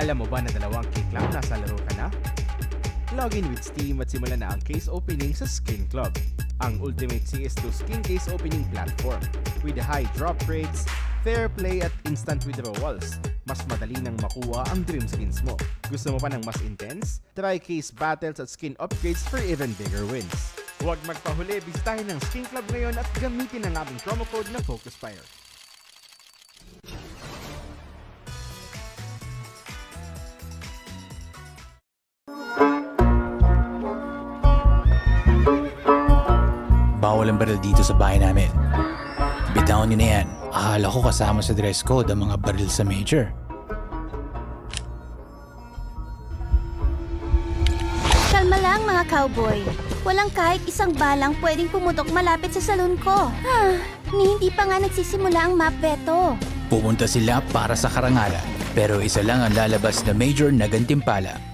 Alam mo ba na 2 click lang nasa laro ka na? Login with Steam at simulan na ang case opening sa Skin Club, ang ultimate CS2 skin case opening platform. With high drop rates, fair play at instant withdrawals, mas madali nang makuha ang dream skins mo. Gusto mo pa ng mas intense? Try case battles at skin upgrades for even bigger wins. Huwag magpahuli, bisitahin ang Skin Club ngayon at gamitin ang aming promo code na FocusFire. Bawal ang baril dito sa bahay namin. Bitawan nyo na yan. Akala ko kasama sa dress code ang mga baril sa major. Kalma lang mga cowboy. Walang kahit isang balang pwedeng pumutok malapit sa salon ko. Hindi pa nga nagsisimula ang map veto. Pupunta sila para sa karangalan. Pero isa lang ang lalabas na major na gantimpala.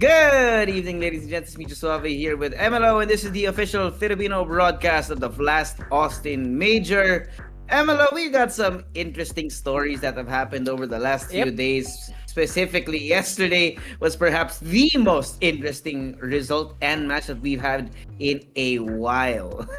Good evening, ladies and gents. It's me, Suave, here with MLO, and this is the official Filipino broadcast of the last Austin Major. MLO, we got some interesting stories that have happened over the last few days. Specifically, yesterday was perhaps the most interesting result and match that we've had in a while.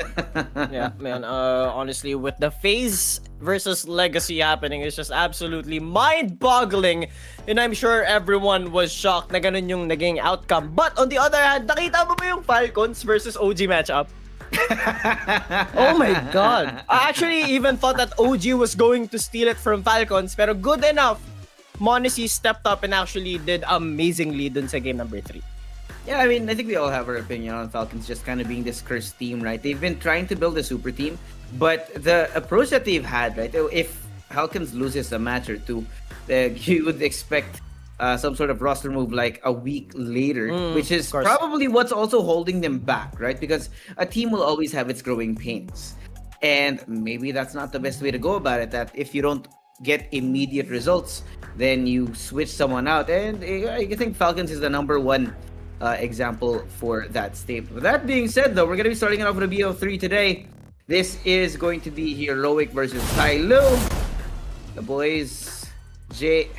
Yeah, man. Honestly, with the FaZe versus Legacy happening, it's just absolutely mind-boggling. And I'm sure everyone was shocked na ganun yung naging outcome. But on the other hand, nakita mo ba yung Falcons versus OG matchup? Oh my god. I actually even thought that OG was going to steal it from Falcons, pero good enough. Monacy stepped up and actually did amazingly dun sa game number 3. Yeah, I mean, I think we all have our opinion on Falcons just kind of being this cursed team, right? They've been trying to build a super team, but the approach that they've had, right? If Falcons loses a match or two, you would expect some sort of roster move like a week later, which is probably what's also holding them back, right? Because a team will always have its growing pains. And maybe that's not the best way to go about it, that if you don't get immediate results, then you switch someone out. And I think Falcons is the number one example for that statement. With that being said, though, we're going to be starting it off with a BO3 today. This is going to be Heroic versus TYLOO. The boys, Jay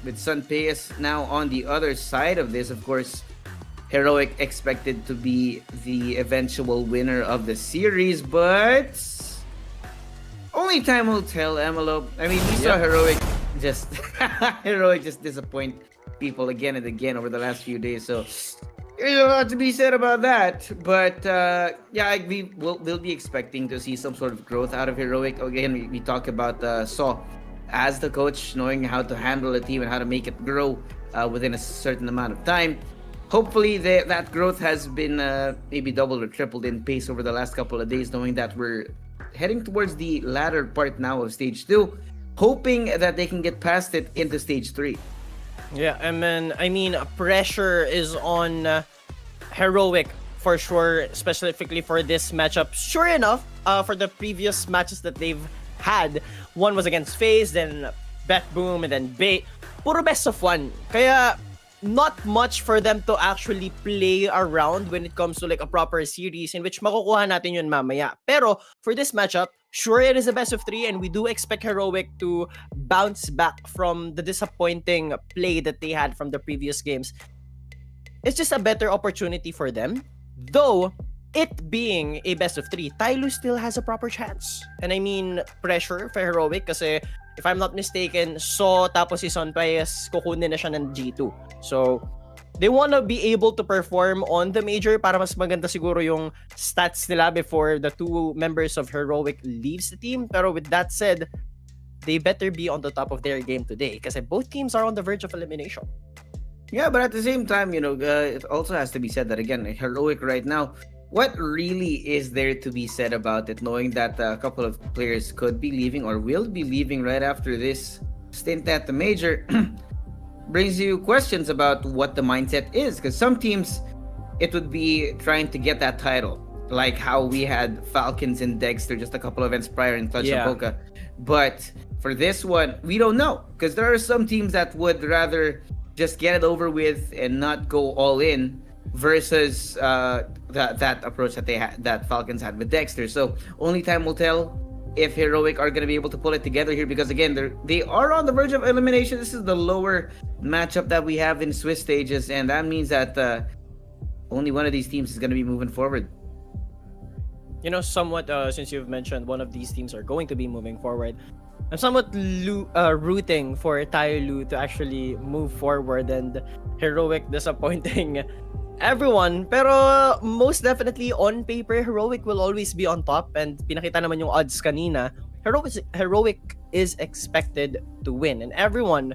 with Sunpayas now on the other side of this. Of course, Heroic expected to be the eventual winner of the series, but only time will tell, MLO. I mean, we saw Heroic just Heroic just disappoint people again and again over the last few days. So there's a lot to be said about that. But yeah, we'll be expecting to see some sort of growth out of Heroic. Again, we talk about Saw as the coach, knowing how to handle a team and how to make it grow within a certain amount of time. Hopefully that growth has been maybe doubled or tripled in pace over the last couple of days, knowing that we're heading towards the latter part now of stage 2, hoping that they can get past it into stage 3. Yeah, and then, I mean, pressure is on Heroic for sure, specifically for this matchup. Sure enough, for the previous matches that they've had, one was against FaZe, then Bet Boom, and then Bait. Puro best of one. Kaya, not much for them to actually play around when it comes to like a proper series in which makukuha natin yun mamaya. Pero for this matchup, sure it is a best of 3 and we do expect Heroic to bounce back from the disappointing play that they had from the previous games. It's just a better opportunity for them. Though, it being a best of 3, TYLOO still has a proper chance. And I mean, pressure for Heroic kasi if I'm not mistaken, tapos si Son Paez, kukunin na siya ng G2. So, they wanna be able to perform on the major para mas maganda siguro yung stats nila before the 2 members of Heroic leaves the team. Pero with that said, they better be on the top of their game today kasi both teams are on the verge of elimination. Yeah, but at the same time, it also has to be said that again, Heroic right now, what really is there to be said about it, knowing that a couple of players could be leaving or will be leaving right after this stint at the major, brings you questions about what the mindset is. Because some teams, it would be trying to get that title, like how we had Falcons and Dexter just a couple of events prior in Clutch and Boca. But for this one, we don't know. Because there are some teams that would rather just get it over with and not go all in versus that approach that Falcons had with Dexter. So only time will tell if Heroic are going to be able to pull it together here, because again, they are on the verge of elimination. This is the lower matchup that we have in Swiss stages, and that means that only one of these teams is going to be moving forward. Somewhat, since you've mentioned one of these teams are going to be moving forward, I'm somewhat rooting for TYLOO to actually move forward, and Heroic disappointing everyone. Pero most definitely, on paper, Heroic will always be on top, and pinakita naman yung odds kanina. Heroic is expected to win, and everyone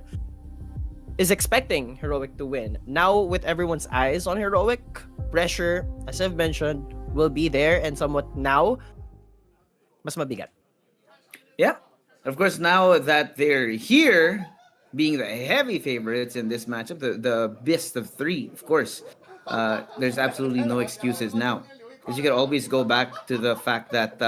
is expecting Heroic to win. Now, with everyone's eyes on Heroic, pressure, as I've mentioned, will be there, and somewhat now, mas mabigat. Yeah. Of course, now that they're here, being the heavy favorites in this matchup, the best of 3, of course, there's absolutely no excuses now. Because you can always go back to the fact that,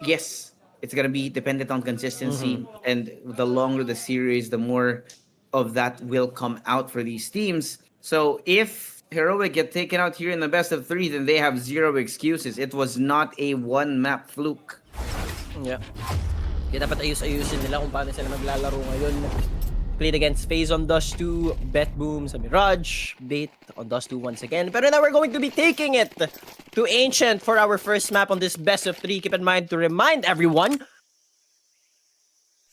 yes, it's going to be dependent on consistency. And the longer the series, the more of that will come out for these teams. So if Heroic get taken out here in the best of 3, then they have 0 excuses. It was not a one-map fluke. Yeah. Kaya dapat ayusin nila kung paano sila maglalaro ngayon. Played against FaZe on Dust 2, Bet Boom sa Mirage, Bait on Dust 2 once again. Pero now we're going to be taking it to Ancient for our first map on this best of 3. Keep in mind to remind everyone,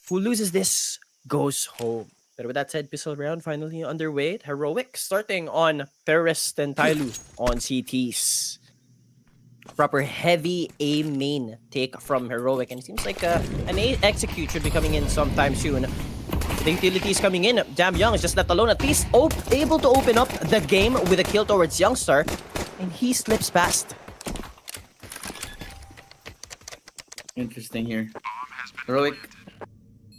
who loses this goes home. But with that said, pistol round finally underway. Heroic starting on Terrorist and TYLOO on CTs. Proper heavy A main take from Heroic, and it seems like an A execute should be coming in sometime soon. The utility is coming in. Damn Young is just left alone. At least able to open up the game with a kill towards Youngstar, and he slips past. Interesting here. Heroic.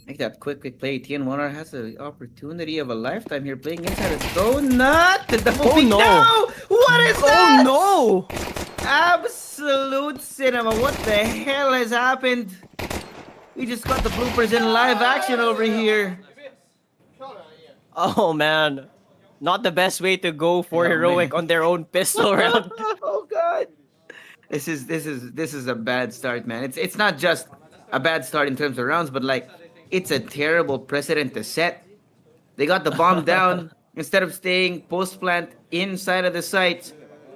Make that quick play. TN1R has the opportunity of a lifetime here, playing inside a donut. The double peek. No! What is that? Oh no! Absolute cinema. What the hell has happened? We just got the bloopers in live action over here. Oh man. Not the best way to go for Heroic on their own pistol round. Oh god. This is a bad start, man. It's not just a bad start in terms of rounds, but like it's a terrible precedent to set. They got the bomb down. Instead of staying post-plant inside of the site,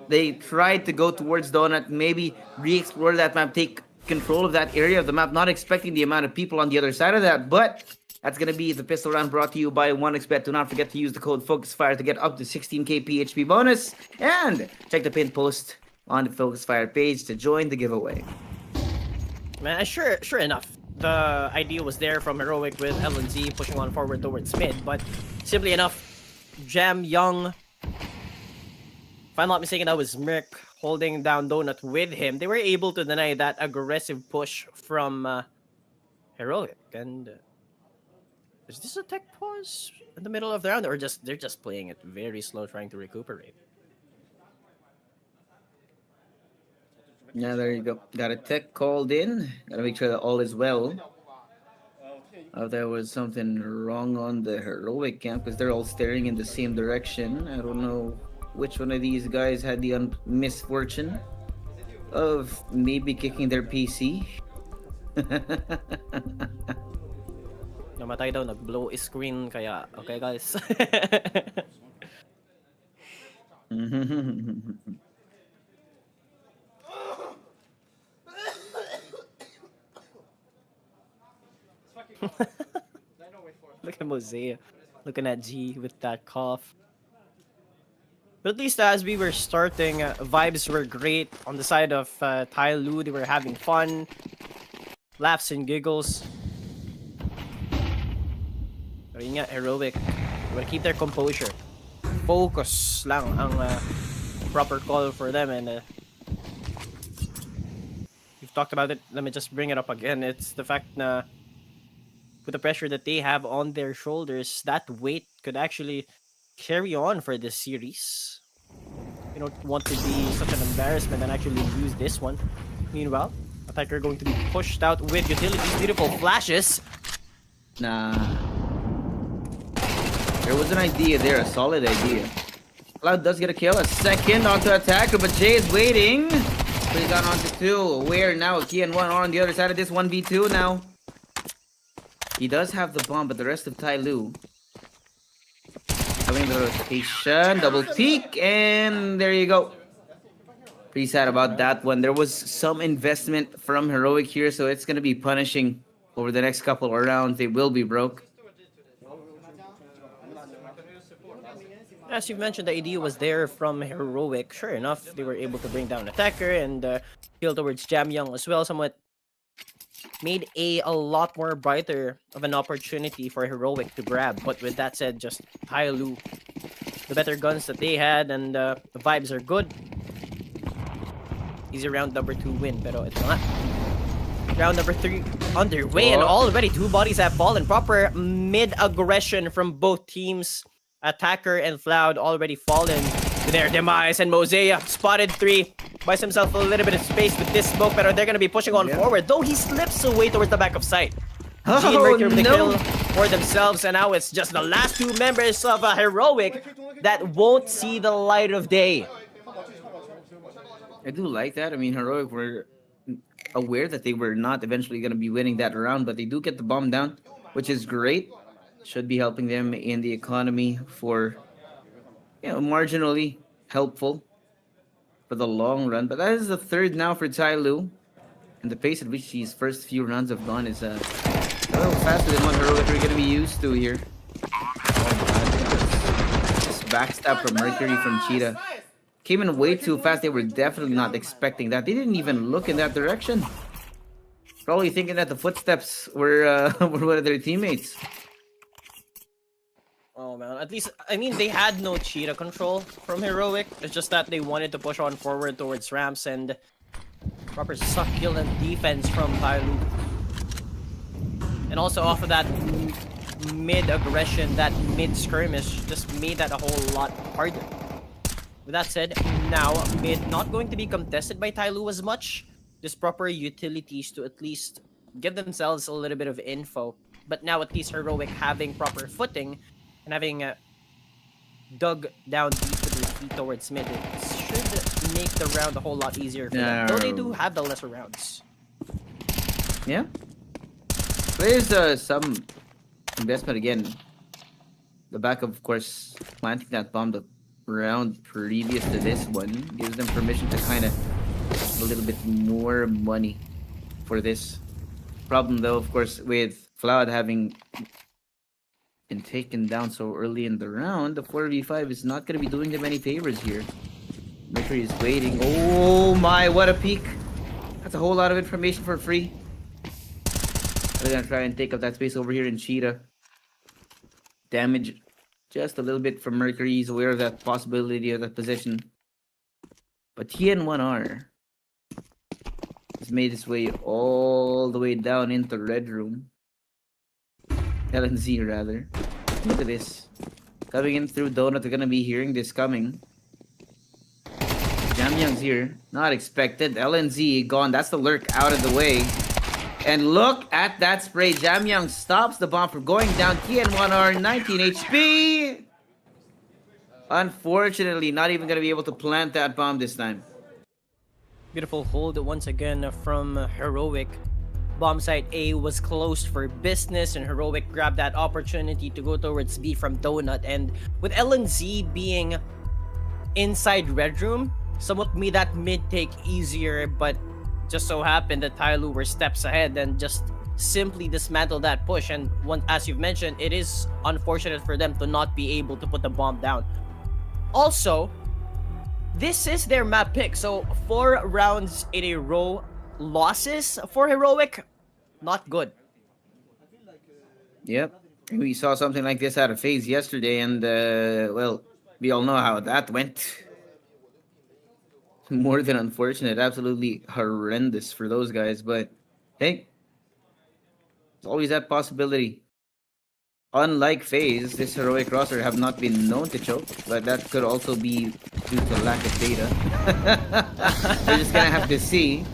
they tried to go towards Donut, maybe re-explore that map, take control of that area of the map, not expecting the amount of people on the other side of that, but that's going to be the pistol round brought to you by 1xBet. Do not forget to use the code FocusFire to get up to 16k PHP bonus, and check the pinned post on the FocusFire page to join the giveaway. Man, sure enough, the idea was there from Heroic with LNZ pushing on forward towards mid, but simply enough, Jam Young, if I'm not mistaken, that was Merc holding down Donut with him. They were able to deny that aggressive push from Heroic. And is this a tech pause in the middle of the round, or they're just playing it very slow, trying to recuperate? Yeah, there you go. Got a tech called in. Gotta make sure that all is well. There was something wrong on the Heroic camp because they're all staring in the same direction. I don't know which one of these guys had the misfortune of maybe kicking their PC. Namatay daw, nag-blow screen, kaya okay guys. Look at Mosea looking at G with that cough. But at least as we were starting, vibes were great on the side of TYLOO. They were having fun, laughs and giggles. Pero yun nga, Heroic, they will keep their composure. Focus lang ang proper call for them, and we've talked about it. Let me just bring it up again. It's the fact na with the pressure that they have on their shoulders, that weight could actually carry on for this series. You don't want to be such an embarrassment and actually lose this one. Meanwhile, attacker going to be pushed out with utilities, beautiful flashes. Nah. There was an idea there, a solid idea. Cloud does get a kill, a second onto attacker, but Jay is waiting. So he's gone on to 2. Where now? Key and 1 are on the other side of this 1v2 now. He does have the bomb, but the rest of TYLOO coming to the rotation, double peek, and there you go. Pretty sad about that one. There was some investment from Heroic here, so it's going to be punishing over the next couple of rounds. They will be broke. As you mentioned, the idea was there from Heroic. Sure enough, they were able to bring down attacker and kill towards Jam Young as well. Somewhat made a lot more brighter of an opportunity for Heroic to grab. But with that said, just TYLOO, the better guns that they had, and the vibes are good. Easy round number 2 win, pero ito nga. Round number 3 underway, and already 2 bodies have fallen. Proper mid-aggression from both teams. Attacker and Floud already fallen to their demise, and Mosea spotted 3. Buys himself a little bit of space with this smoke, but they're going to be pushing on forward, though he slips away towards the back of sight. G and Mercury with the kill for themselves, and now it's just the last 2 members of a Heroic that won't see the light of day. I do like that. I mean, Heroic were aware that they were not eventually going to be winning that round, but they do get the bomb down, which is great. Should be helping them in the economy for, marginally helpful for the long run. But that is the 3rd now for TYLOO, and the pace at which these first few runs have gone is a little faster than what Heroic are going to be used to here. This backstab from Mercury from Cheetah came in way too fast. They were definitely not expecting that. They didn't even look in that direction. Probably thinking that the footsteps were one of their teammates. Oh man, at least, I mean, they had no cheetah control from Heroic. It's just that they wanted to push on forward towards ramps, and proper succulent defense from TYLOO. And also off of that mid-aggression, that mid-skirmish, just made that a whole lot harder. With that said, now mid not going to be contested by TYLOO as much. Just proper utilities to at least give themselves a little bit of info. But now at least Heroic having proper footing and having dug down deep with their feet towards mid, it should make the round a whole lot easier for them. Though they do have the lesser rounds. Yeah. There's some investment again. The back, of course, planting that bomb the round previous to this one gives them permission to kind of have a little bit more money for this. Problem though, of course, with Cloud having been taken down so early in the round, the 4v5 is not going to be doing them any favors here. Mercury is waiting. Oh my, what a peek. That's a whole lot of information for free. They're going to try and take up that space over here in Cheetah. Damage just a little bit from Mercury. He's aware of that possibility of that position. But TN1R has made his way all the way down into Red Room. LNZ rather. Look at this. Coming in through Donut, they're gonna be hearing this coming. Jamyoung's here. Not expected. LNZ gone. That's the lurk out of the way. And look at that spray. Jamyoung stops the bomb from going down. TN1R, 19 HP. Unfortunately, not even gonna be able to plant that bomb this time. Beautiful hold once again from Heroic. Bomb site A was closed for business, and Heroic grabbed that opportunity to go towards B from Donut. And with LNZ being inside Red Room, somewhat made that mid take easier, but just so happened that TYLOO were steps ahead and just simply dismantled that push. And as you've mentioned, it is unfortunate for them to not be able to put the bomb down. Also, this is their map pick, so 4 rounds in a row losses for Heroic, not good. Yep. We saw something like this out of FaZe yesterday, and well, we all know how that went. More than unfortunate, absolutely horrendous for those guys, but hey, there's always that possibility. Unlike FaZe, this Heroic roster have not been known to choke, but that could also be due to lack of data. We're just gonna have to see.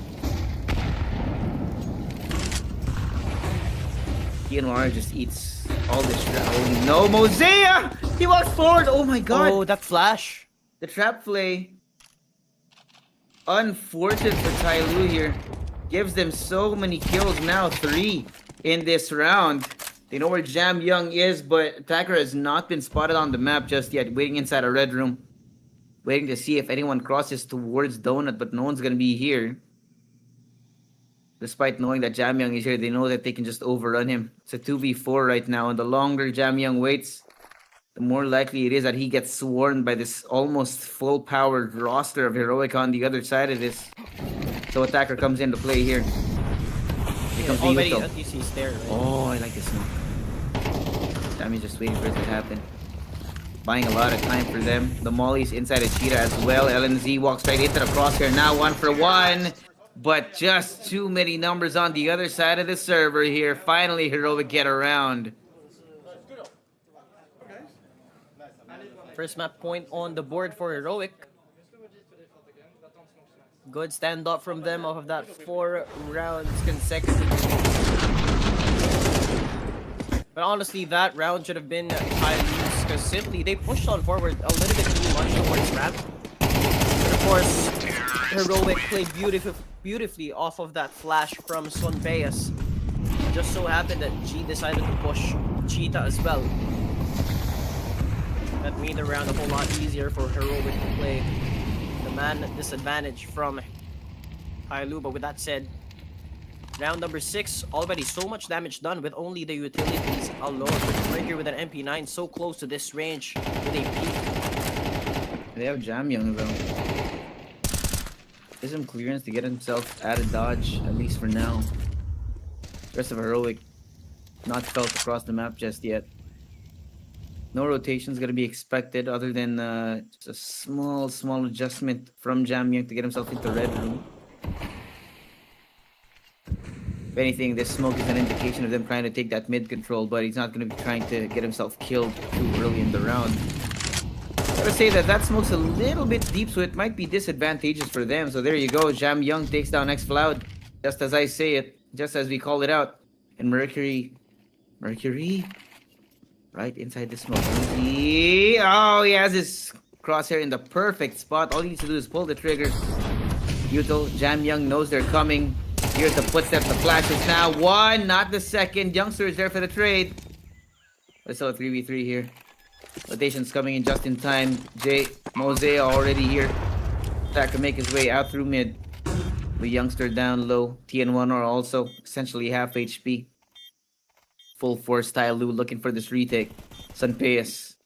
TNR just eats all this trap. Oh no, Mosea! He walks forward! Oh my god! Oh, that flash. The trap play. Unfortunate for TYLOO here. Gives them so many kills now, 3 in this round. They know where Jamyoung is, but Attacker has not been spotted on the map just yet. Waiting inside a Red Room. Waiting to see if anyone crosses towards Donut, but no one's gonna be here. Despite knowing that Jamyoung is here, they know that they can just overrun him. It's a 2v4 right now, and the longer Jamyoung waits, the more likely it is that he gets swarmed by this almost full-powered roster of Heroic on the other side of this. So Attacker comes into play here. Yeah, already at least he's there, right? Oh, I like this smoke. Tammy's just waiting for it to happen. Buying a lot of time for them. The Molly's inside of Cheetah as well. LNZ walks right into the crosshair. Now 1-for-1. But just too many numbers on the other side of the server here. Finally, Heroic get around. First map point on the board for Heroic. Good stand up from them off of that 4 rounds consecutively. But honestly, that round should have been TYLOO's, because simply they pushed on forward a little bit too much towards Rap. But of course, Heroic played beautifully off of that flash from Sonbeas. Just so happened that G decided to push Cheetah as well. That made the round a whole lot easier for Heroic to play. The man disadvantage from TYLOO. But with that said, round number 6, already so much damage done with only the utilities alone. Right here with an MP9 so close to this range with a peak. They have Jamyoung though. Gives him clearance to get himself out of dodge, at least for now. The rest of Heroic not felt across the map just yet. No rotations gonna be expected other than just a small adjustment from Jamyoung to get himself into Red Room. If anything, this smoke is an indication of them trying to take that mid control, but he's not gonna be trying to get himself killed too early in the round. Gotta say that smoke's a little bit deep, so it might be disadvantageous for them. So there you go, Jamyoung takes down X-Cloud, just as I say it, just as we call it out. And Mercury, right inside the smoke. Oh, he has his crosshair in the perfect spot. All he needs to do is pull the trigger. Yuto, Jamyoung knows they're coming. Here's the footsteps, the flashes now. 1, not the second. Youngster is there for the trade. Let's still a 3v3 here. Rotations coming in just in time. Mosea already here. Attack to make his way out through mid. The youngster down low. TN1 are also essentially half HP. Full force TYLOO looking for this retake. Sunpeus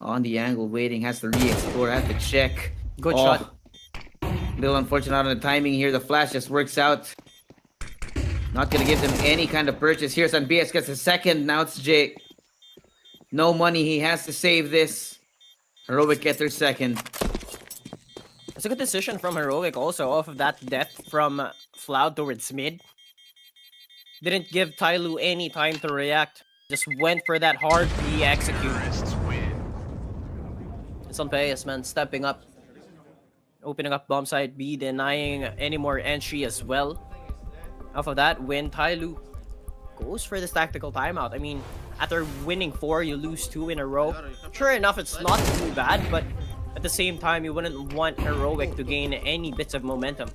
on the angle, waiting, has to re-explore, has to check. Good shot. Little unfortunate on the timing here. The flash just works out. Not gonna give them any kind of purchase here. Sunpeus gets a second. Now it's Jake. No money. He has to save this. Heroic gets their second. It's a good decision from Heroic also off of that death from Floud towards mid. Didn't give TYLOO any time to react. Just went for that hard re-execute. Sunpeus, man, stepping up. Opening up bomb site B, denying any more entry as well. Off of that, when TYLOO goes for this tactical timeout. I mean, after winning 4, you lose 2 in a row. Sure enough, it's not too bad, but at the same time, you wouldn't want Heroic to gain any bits of momentum.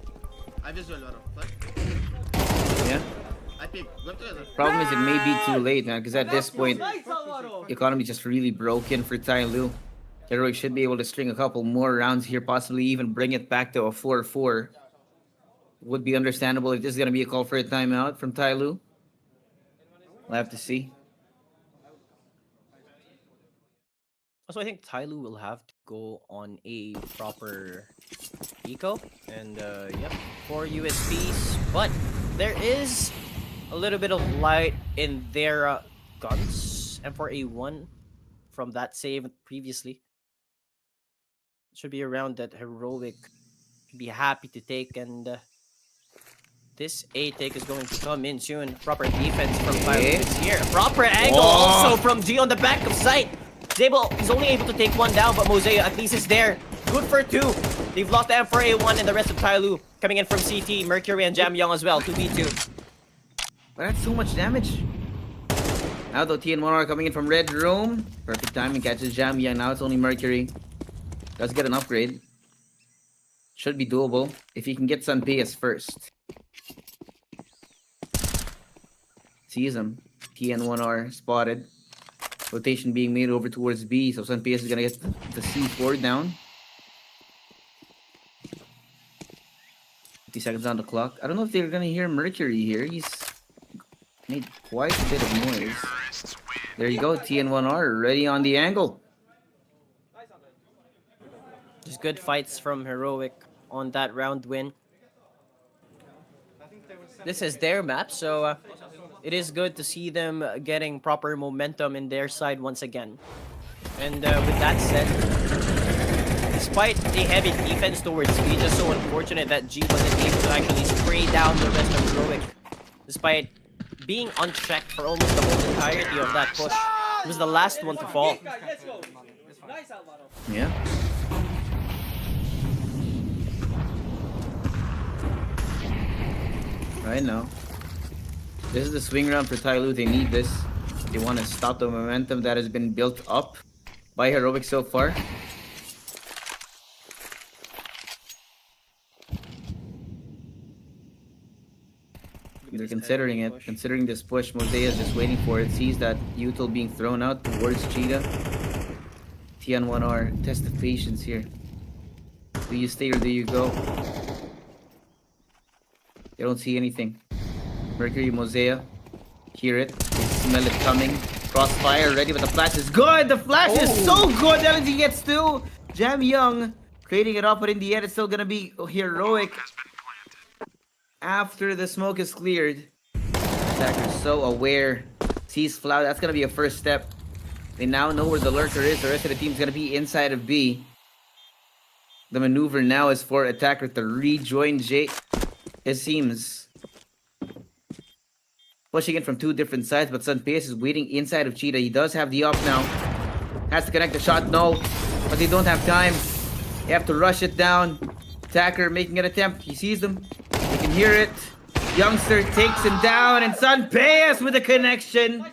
Yeah. Problem is, it may be too late, man, because at this point, the economy just really broken for TYLOO. Heroic should be able to string a couple more rounds here, possibly even bring it back to a 4-4. Would be understandable if this is going to be a call for a timeout from TYLOO. We'll have to see. Also, I think TYLOO will have to go on a proper eco. And, yep, 4 USBs. But there is a little bit of light in their guns. M4A1 from that save previously. Should be around that Heroic be happy to take, and this A take is going to come in soon. Proper defense from TYLOO this year. Proper angle also from G on the back of sight. He's only able to take 1 down, but Mosea at least is there. Good for 2. They've lost the M4A1 and the rest of TYLOO coming in from CT, Mercury and Jam Young as well, 2v2. But that's so much damage. Now though, TN1 are coming in from Red Room. Perfect timing, catches Jam Young. Now it's only Mercury. Does get an upgrade. Should be doable if he can get Sunpeus first. Sees him. TN1R spotted. Rotation being made over towards B, so Sunpeus is gonna get the C4 down. 50 seconds on the clock. I don't know if they're gonna hear Mercury here. He's made quite a bit of noise. There you go, TN1R ready on the angle. Just good fights from Heroic on that round win. This is their map, so it is good to see them getting proper momentum in their side once again. And with that said, despite a heavy defense towards B, just so unfortunate that G wasn't able to actually spray down the rest of Heroic. Despite being unchecked for almost the whole entirety of that push. It was the last one to fall. Yeah. Right now. This is the swing round for TYLOO. They need this. They want to stop the momentum that has been built up by Heroic so far. They're considering it. Considering this push, Mosea is just waiting for it. Sees that util being thrown out towards Cheetah. TN1R, test of patience here. Do you stay or do you go? They don't see anything. Mercury, Mosea, hear it, they smell it coming. Crossfire ready, but the flash is good! The flash is so good! LNG gets 2! Jam Young creating it up, but in the end it's still gonna be Heroic. After the smoke is cleared. Attacker's so aware. Sees Floud, that's gonna be a first step. They now know where the lurker is. The rest of the team's gonna be inside of B. The maneuver now is for Attacker to rejoin J. It seems. Pushing it from 2 different sides, but Sunpeus is waiting inside of Cheetah. He does have the up now. Has to connect the shot, no. But they don't have time. They have to rush it down. Attacker making an attempt. He sees them. They can hear it. Youngster takes him down, and Sunpeus with a connection.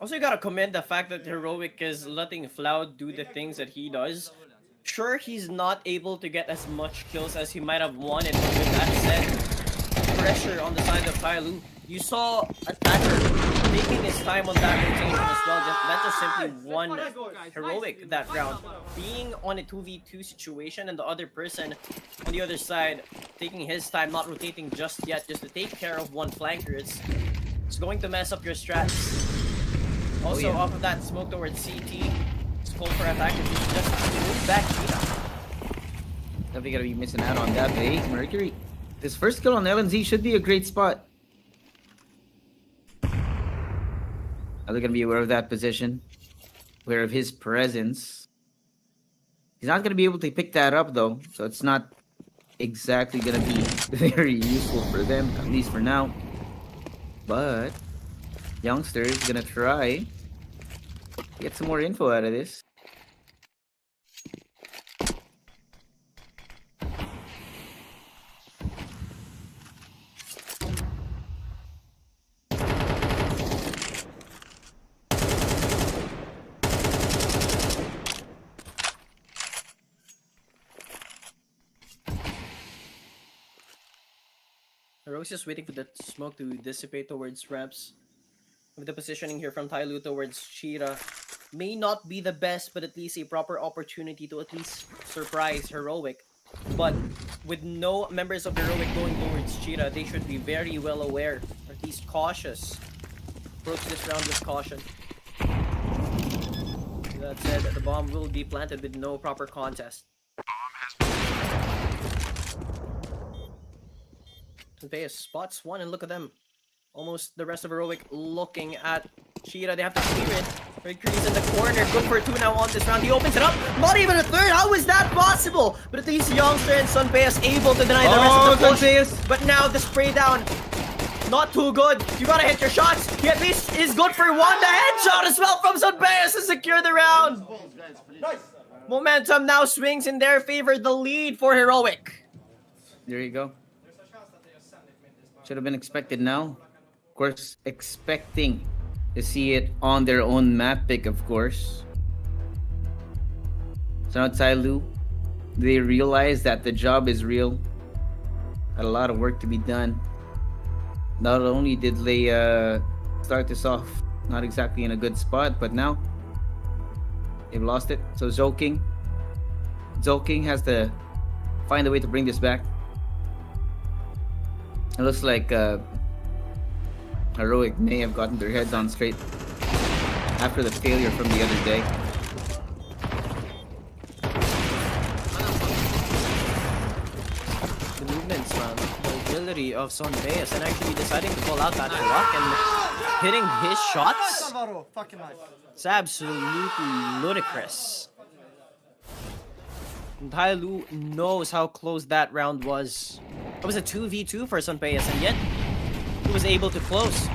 Also, you gotta commend the fact that Heroic is letting Floud do the things that he does. Sure, he's not able to get as much kills as he might have wanted, but with that said, pressure on the side of TYLOO. You saw Attacker take taking his time on that rotation as well. That just simply won heroic that round. Being on a 2v2 situation and the other person on the other side taking his time, not rotating just yet, just to take care of one flanker, it's going to mess up your strats. Also, off of that smoke towards CT, it's called for attack. It's just move back Cheetah. Definitely gonna be missing out on that, but hey, Mercury. His first kill on LNZ should be a great spot. Are they gonna be aware of that position? Aware of his presence? He's not gonna be able to pick that up though, so it's not exactly gonna be very useful for them, at least for now. But Youngster is gonna try to get some more info out of this. Heroic's just waiting for the smoke to dissipate towards Reps. With the positioning here from TYLOO towards Cheetah, may not be the best, but at least a proper opportunity to at least surprise Heroic. But with no members of Heroic going towards Cheetah, they should be very well aware, or at least cautious. Approach this round with caution. That said, the bomb will be planted with no proper contest. Sunpeus spots one, and look at them. Almost the rest of Heroic looking at Cheetah. They have to clear it. Mercury's in the corner. Good for two now on this round. He opens it up. Not even a third. How is that possible? But at least Youngster and Sunpeus able to deny the rest of the push. Sunpeus. But now the spray down. Not too good. You gotta hit your shots. He at least is good for one. The headshot as well from Sunpeus to secure the round. Momentum now swings in their favor. The lead for Heroic. There you go. Should have been expected now. Of course, expecting to see it on their own map pick, of course. So now TYLOO, they realize that the job is real. Had a lot of work to be done. Not only did they start this off not exactly in a good spot, but now they've lost it. So Zolking has to find a way to bring this back. It looks like Heroic may have gotten their heads on straight after the failure from the other day. The movements, man, the mobility of Sunpeus, and actually deciding to pull out that rock and hitting his shots. It's absolutely ludicrous. And TYLOO knows how close that round was. It was a 2v2 for Sunpeus, and yet he was able to close.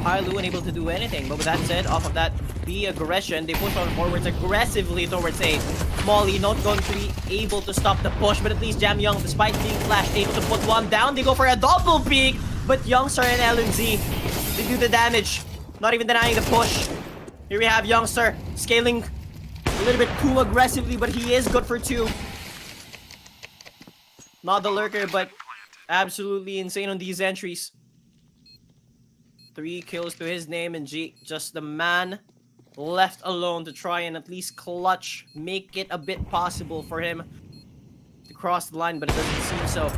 TYLOO unable to do anything. But with that said, off of that B aggression, they push on forwards aggressively towards A. Molly not going to be able to stop the push, but at least Jam Young, despite being flashed, able to put one down. They go for a double peek, but Youngster and LNZ, they do the damage. Not even denying the push. Here we have Youngster scaling a little bit too aggressively, but he is good for two. Not the lurker, but absolutely insane on these entries. 3 kills to his name, and G, just the man left alone to try and at least clutch, make it a bit possible for him to cross the line, but it doesn't seem so.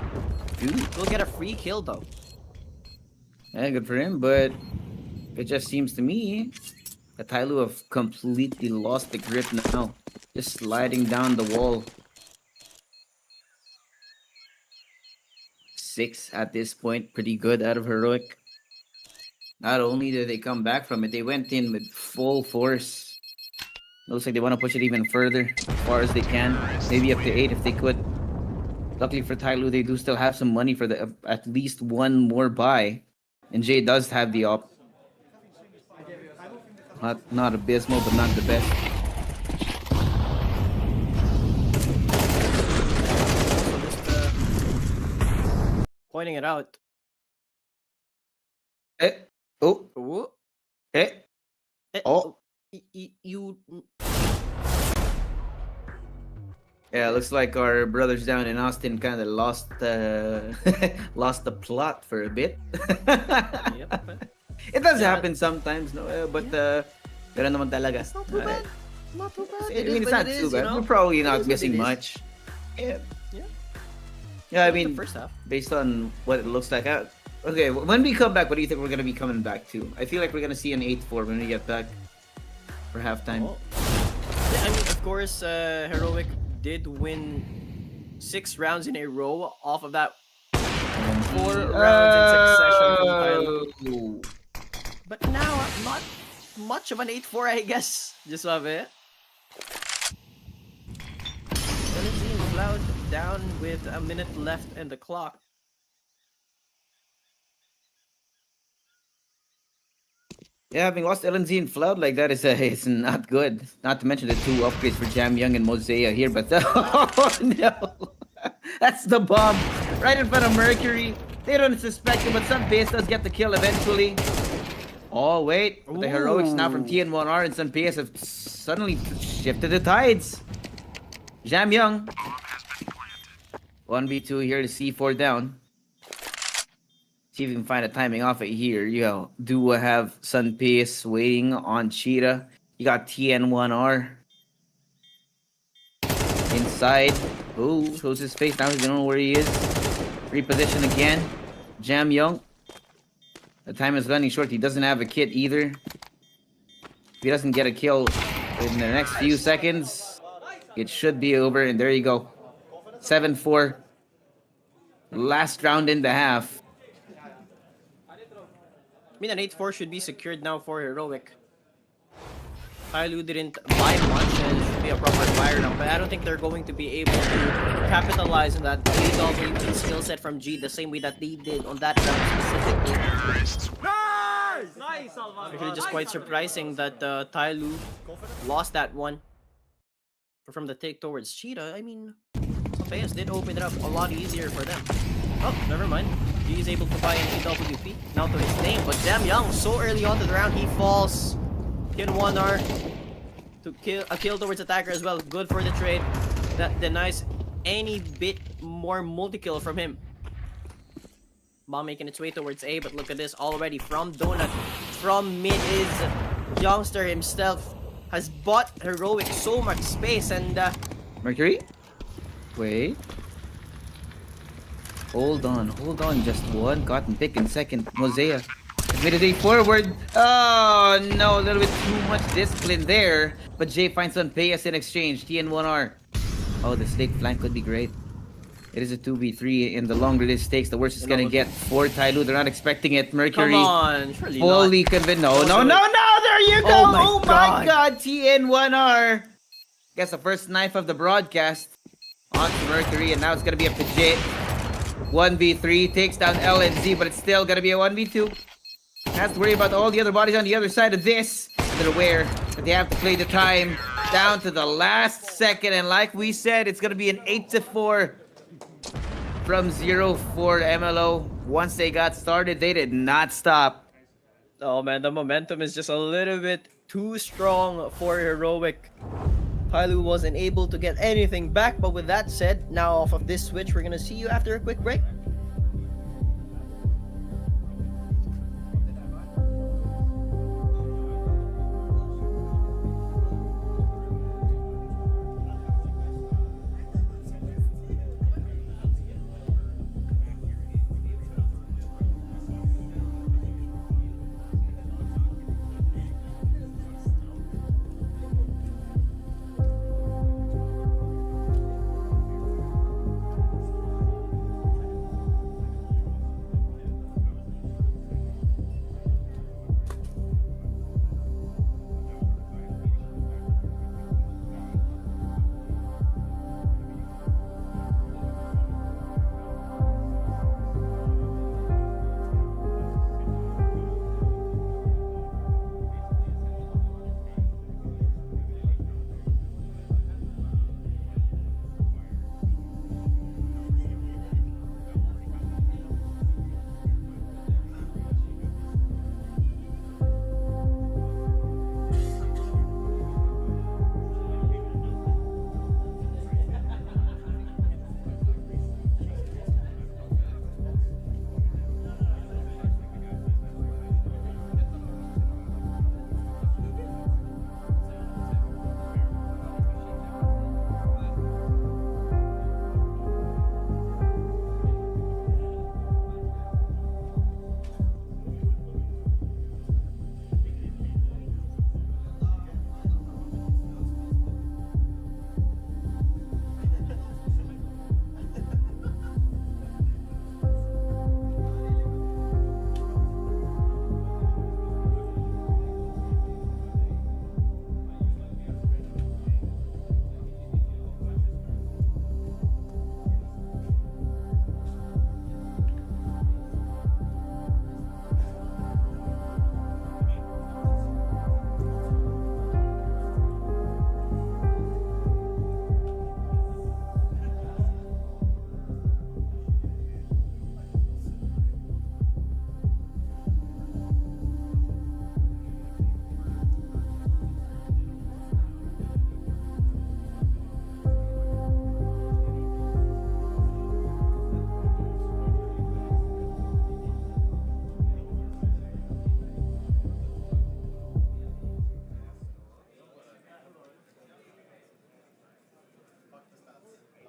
Dude, He'll get a free kill though. yeah, good for him, but it just seems to me that TYLOO have completely lost the grip now. Just sliding down the wall. 6 at this point, pretty good out of Heroic. Not only did they come back from it, they went in with full force. Looks like they want to push it even further, as far as they can. Maybe up to 8 if they could. Luckily for TYLOO, they do still have some money for the at least one more buy. And Jay does have the op. Not abysmal, but not the best. Pointing it out. Oh. Ooh. Oh. You. Yeah, looks like our brothers down in Austin kind of lost lost the plot for a bit. Yep. It does Yeah. happen sometimes, no? But ganun naman talaga. It's not too bad. Not too bad. I mean, it's what not it too is, bad. you know? We're probably It not is what missing it is. much. Yeah. Yeah. Yeah, I The mean, first half. based on what it looks like. Okay, when we come back, what do you think we're going to be coming back to? I feel like we're going to see an 8-4 when we get back for halftime. Oh. Yeah, I mean, of course, Heroic did win 6 rounds in a row off of that 4 rounds in succession from TYLOO. But now, not much of an 8-4, I guess. Just love it. LNZ and Cloud down with a minute left in the clock. Yeah, having lost LNZ and Flood like that is not good. Not to mention the 2 upgrades for Jam Young and Mosea here, but oh no! That's the bomb right in front of Mercury. They don't suspect it, but Sunpace does get the kill eventually. Oh wait, but the heroics now from TN1R and Sunpace have suddenly shifted the tides. Jam Young 1v2 here to C4 down. See if we can find a timing off it here. You do have Sunpace waiting on Cheetah. You got TN1R inside. Oh, shows his face now. He doesn't know where he is. Reposition again. Jam Young. The time is running short. He doesn't have a kit either. If he doesn't get a kill in the next few seconds, it should be over. And there you go. 7-4. Last round in the half. I mean, an 8-4 should be secured now for Heroic. TYLOO didn't buy much and it should be a proper fire now, but I don't think they're going to be able to capitalize on that AWP skill set from G the same way that they did on that round specifically. Nice! Actually, just quite surprising that TYLOO lost that one. But from the take towards Cheetah, I mean, Payas did open it up a lot easier for them. Oh, never mind. He is able to buy an AWP now to his name, but Jam Young so early on to the round, he falls. Hit 1R to kill towards attacker as well. Good for the trade. That denies any bit more multi-kill from him. Bomb making its way towards A, but look at this already from Donut. From mid is Youngster himself. Has bought Heroic so much space and Mercury? Wait. Hold on, just one. Cotton pick in second. Mosea. Admitted A forward. Oh no, a little bit too much discipline there. But Jay finds some payas in exchange. TN1R. Oh, the snake flank could be great. It is a 2v3, and the longer this takes, the worse it's gonna get for TYLOO. They're not expecting it. Mercury. come on, surely Fully not. convinced. No, there you go! Oh my God, TN1R! Gets the first knife of the broadcast onto Mercury, and now it's gonna be a Pidget. 1v3, takes down LNZ, but it's still gonna be a 1v2. Has to worry about all the other bodies on the other side of this. They're aware that they have to play the time down to the last second, and like we said, it's gonna be an 8-4 from 0-4 MLO. Once they got started, they did not stop. Oh man, the momentum is just a little bit too strong for Heroic. TYLOO wasn't able to get anything back, but with that said, now off of this switch, we're gonna see you after a quick break.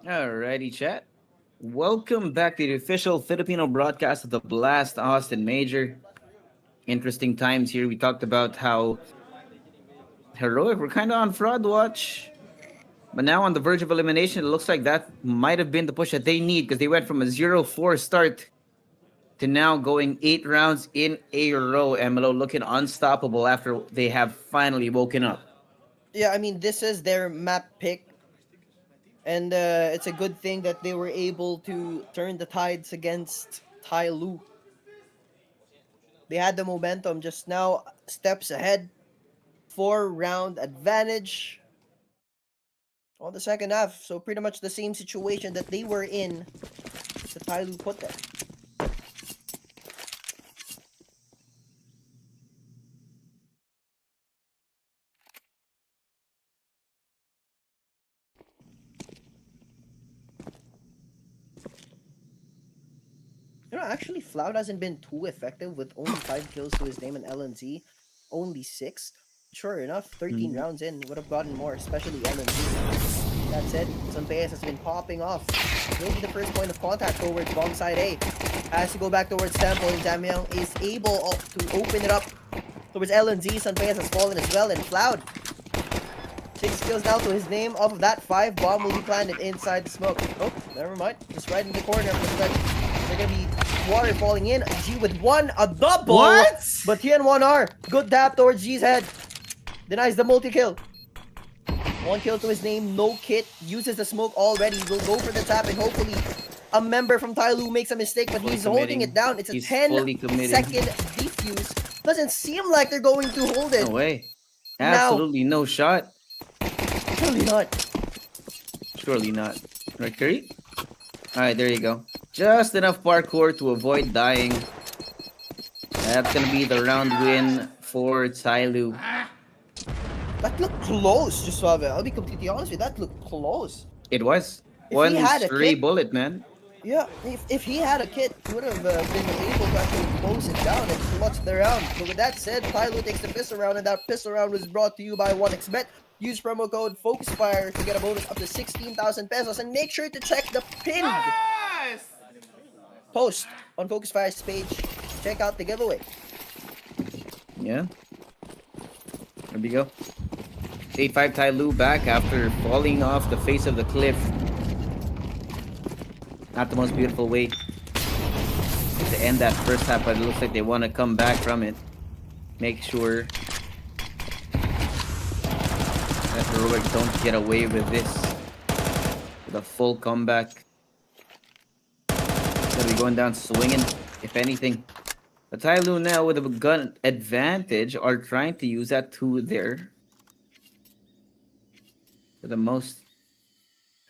Alrighty, chat. Welcome back to the official Filipino broadcast of the Blast Austin Major. Interesting times here. We talked about how Heroic were kind of on fraud watch, but now on the verge of elimination. It looks like that might have been the push that they need because they went from a 0-4 start to now going 8 rounds in a row. MLO looking unstoppable after they have finally woken up. Yeah, I mean, this is their map pick. And it's a good thing that they were able to turn the tides against TYLOO. They had the momentum, just now steps ahead. 4-round advantage on the second half. So pretty much the same situation that they were in, the TYLOO put them. You know, actually, Floud hasn't been too effective with only 5 kills to his name, and LNZ only 6. Sure enough, 13 rounds in, would have gotten more, especially LNZ. That said, Sanpeyas has been popping off. Will be the first point of contact towards bomb side A. Has to go back towards Temple, and Jamyang is able to open it up towards LNZ. Sanpeyas has fallen as well, and Floud 6 kills now to his name. Off of that, 5 bomb will be planted inside the smoke. Oh, never mind. Just right in the corner. They're gonna be water falling in. G with 1, a double. What? But TN1R, good dap towards G's head. Denies the multi-kill. 1 kill to his name, no kit. Uses the smoke already. Will go for the tap, and hopefully a member from TYLOO makes a mistake, but he's holding it down. It's a 10-second defuse. Doesn't seem like they're going to hold it. No way. Absolutely no shot. Surely not. Surely not. Right, Curry? Alright, there you go. Just enough parkour to avoid dying. That's gonna be the round win for TYLOO. That looked close, just Suave. I'll be completely honest with you. That looked close. It was. If One he had a stray kit- bullet, man. Yeah, if he had a kit, he would have been able to actually close it down and clutch the round. But with that said, TYLOO takes the pistol round, and that pistol round was brought to you by 1xBet. Use promo code FocusFire to get a bonus up to 16,000 pesos, and make sure to check the pinned post on FocusFire's page. Check out the giveaway. Yeah. There we go. 8-5 TYLOO back after falling off the face of the cliff. Not the most beautiful way to end that first half, but it looks like they want to come back from it. Make sure that Heroic don't get away with this. With a full comeback. Gonna be going down swinging, if anything. But TYLOO now with a gun advantage are trying to use that to their for the most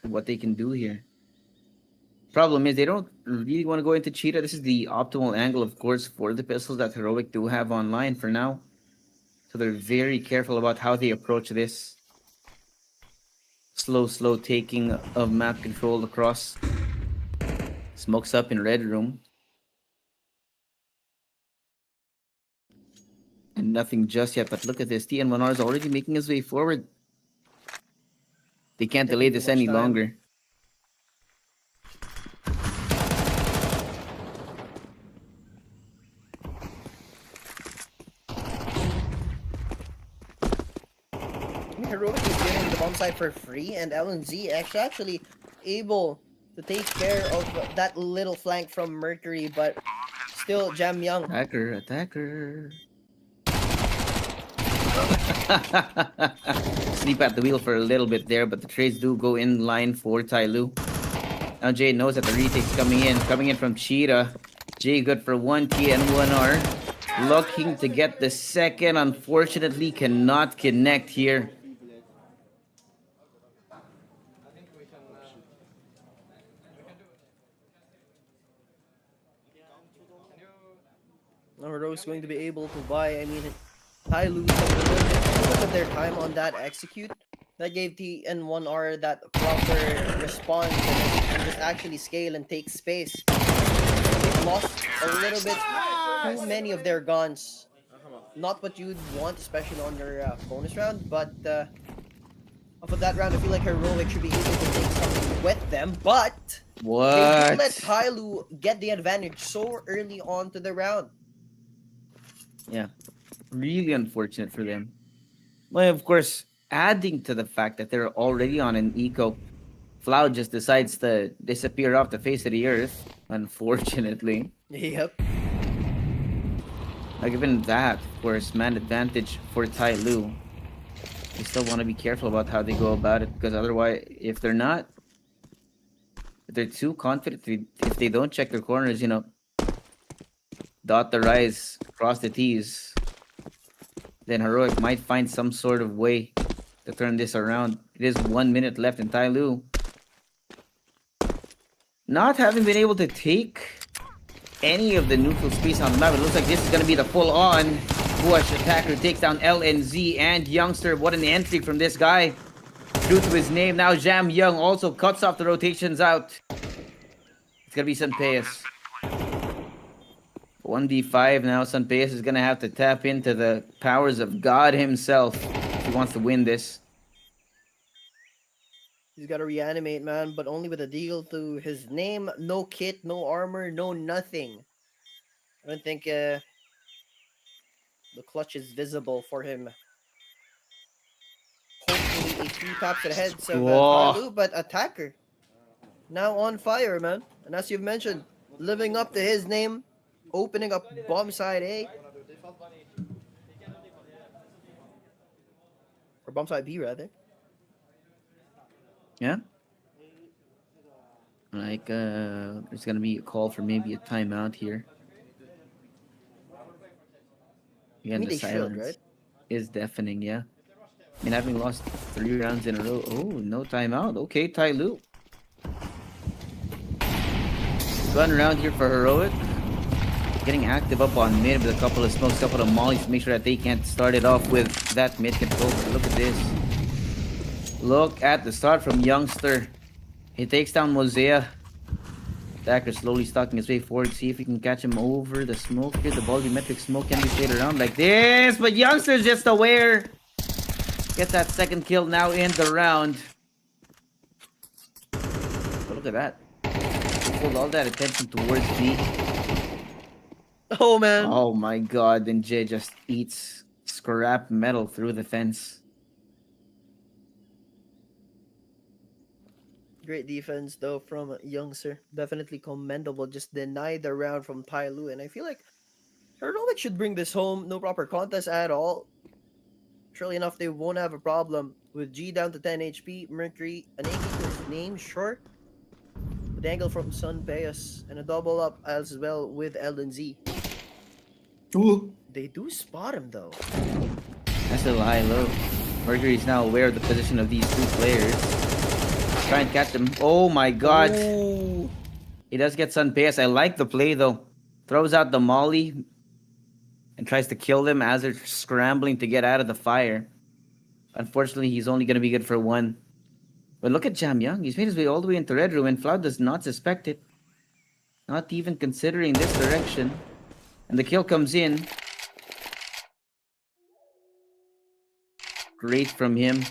what they can do here. Problem is they don't really want to go into cheetah. This is the optimal angle, of course, for the pistols that Heroic do have online for now. So they're very careful about how they approach this. Slow taking of map control across. Smokes up in red room. And nothing just yet, but look at this. TN1R is already making his way forward. They can't delay this any longer. Heroic is getting the bomb site for free, and LNZ actually able to take care of that little flank from Mercury, but still Jamyang. Attacker. Sleep at the wheel for a little bit there, but the trades do go in line for TYLOO. Now Jay knows that the retake's coming in from Cheetah. Jay good for 1 TN1R. Looking to get the second, unfortunately cannot connect here. Now Heroic's going to be able to buy, TYLOO took a little bit of their time on that execute. That gave TN1R that proper response and just actually scale and take space. They've lost a little bit too many of their guns. Not what you'd want, especially on your bonus round, but off of that round, I feel like Heroic should be able to take something sweat them, but they do What? let TYLOO get the advantage so early on to the round. Yeah, really unfortunate for them. Well, of course, adding to the fact that they're already on an eco, Floud just decides to disappear off the face of the earth, unfortunately. Yep. Now, given that, of course, man advantage for TYLOO. They still want to be careful about how they go about it, because otherwise, if they're not, if they're too confident, if they don't check their corners, you know, dot the I's, cross the T's, then Heroic might find some sort of way to turn this around. It is 1 minute left in TYLOO. Not having been able to take any of the neutral space on the map, it looks like this is going to be the full-on push. Attacker takes down LNZ and Youngster. What an entry from this guy. True to his name. Now Jam Young also cuts off the rotations out. It's going to be Sanpeas. 1v5 now. Sanpeas is going to have to tap into the powers of God himself if he wants to win this. He's got to reanimate, man, but only with a deal to his name. No kit, no armor, no nothing. I don't think the clutch is visible for him. Hopefully a few taps to the heads of Whoa. TYLOO, but Attacker now on fire, man. And as you've mentioned, living up to his name, opening up bomb side A. Or bomb side B, rather. Yeah. Like, there's gonna be a call for maybe a timeout here. Again, mean, the they should, silence right? is deafening, yeah. I mean, having lost 3 rounds in a row. Oh, no timeout. Okay, TYLOO. Run around here for Heroic. Getting active up on mid with a couple of smokes, couple of mollies to make sure that they can't start it off with that mid control. But look at this. Look at the start from Youngster. He takes down Mosea. Attacker slowly stalking his way forward. See if he can catch him over the smoke here. The volumetric smoke can be played around like this. But Youngster's just aware. Gets that second kill now in the round. But look at that. He pulled all that attention towards me. Oh, man. Oh my god. Then Jay just eats scrap metal through the fence. Great defense, though, from Youngster. Definitely commendable. Just denied the round from TYLOO. And I feel like Heroic should bring this home. No proper contest at all. Surely enough, they won't have a problem with G down to 10 HP. Mercury, an 80 to his name, sure. With angle from Sanpeas. And a double up as well with LNZ. Ooh. They do spot him, though. That's a little high-low. Mercury is now aware of the position of these two players. Try and catch him. Oh my god. Ooh. He does get Sanpeas. I like the play though. Throws out the molly and tries to kill them as they're scrambling to get out of the fire. Unfortunately, he's only going to be good for 1. But look at Jam Young. He's made his way all the way into Red Room and Floud does not suspect it. Not even considering this direction. And the kill comes in. Great from him.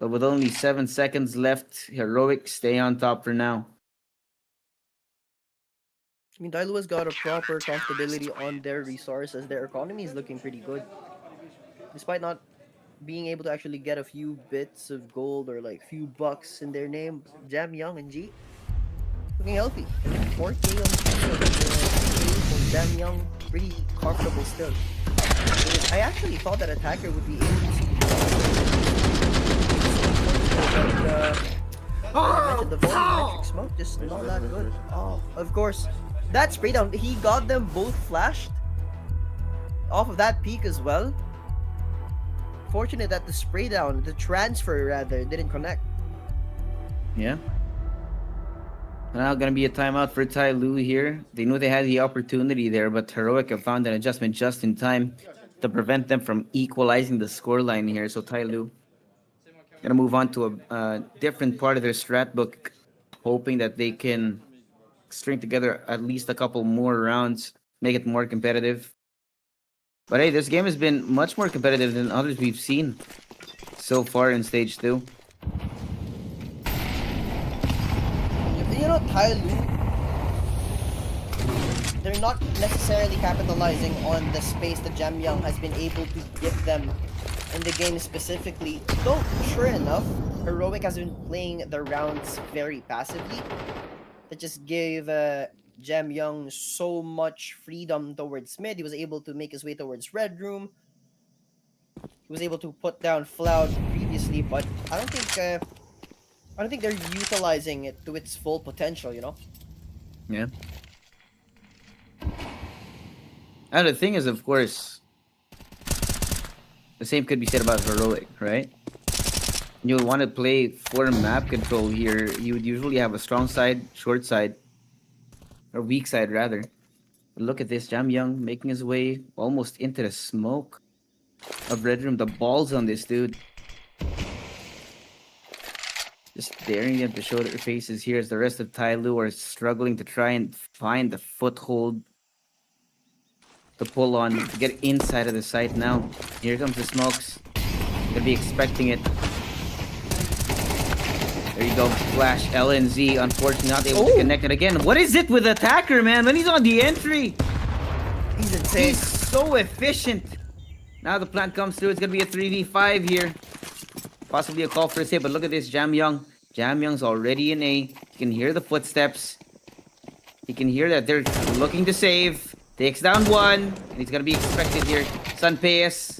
But with only 7 seconds left, Heroic stay on top for now. I mean, TYLOO has got a proper comfortability on their resources. Their economy is looking pretty good. Despite not being able to actually get a few bits of gold or like few bucks in their name, Jam Young and G looking healthy. 4K on for Jam Young, pretty comfortable still. I actually thought that Attacker would be able to see the volumetric smoke, just not that good. Oh, of course. That spray down, he got them both flashed off of that peak as well. Fortunate that the spray down, the transfer rather, didn't connect. Yeah. Now gonna be a timeout for TYLOO here. They knew they had the opportunity there, but Heroic have found an adjustment just in time to prevent them from equalizing the scoreline here. So TYLOO gonna move on to a different part of their strat book, hoping that they can string together at least a couple more rounds, make it more competitive. But hey, this game has been much more competitive than others we've seen so far in stage 2. TYLOO, they're not necessarily capitalizing on the space that Jamyang has been able to give them in the game specifically. Though, sure enough, Heroic has been playing the rounds very passively. That just gave Jamyang so much freedom towards mid. He was able to make his way towards Red Room. He was able to put down Floud previously, but I don't think they're utilizing it to its full potential, you know? Yeah. And the thing is, of course, the same could be said about Heroic, right? You want to play for map control here. You would usually have a strong side, short side, or weak side rather. But look at this, Jamyang making his way almost into the smoke of Red Room. The balls on this dude. Just daring them to show their faces here as the rest of TYLOO are struggling to try and find the foothold to pull on, to get inside of the site now. Here comes the smokes. Gonna be expecting it. There you go, flash, LNZ, unfortunately not able to connect it again. What is it with Attacker, man? When he's on the entry, He's insane. he's so efficient. Now the plant comes through, it's gonna be a 3v5 here. Possibly a call for a save, but look at this, Jamyang. Jamyang's already in A. You can hear the footsteps. You can hear that they're looking to save. Takes down one, and he's gonna be expected here. Sunpaeus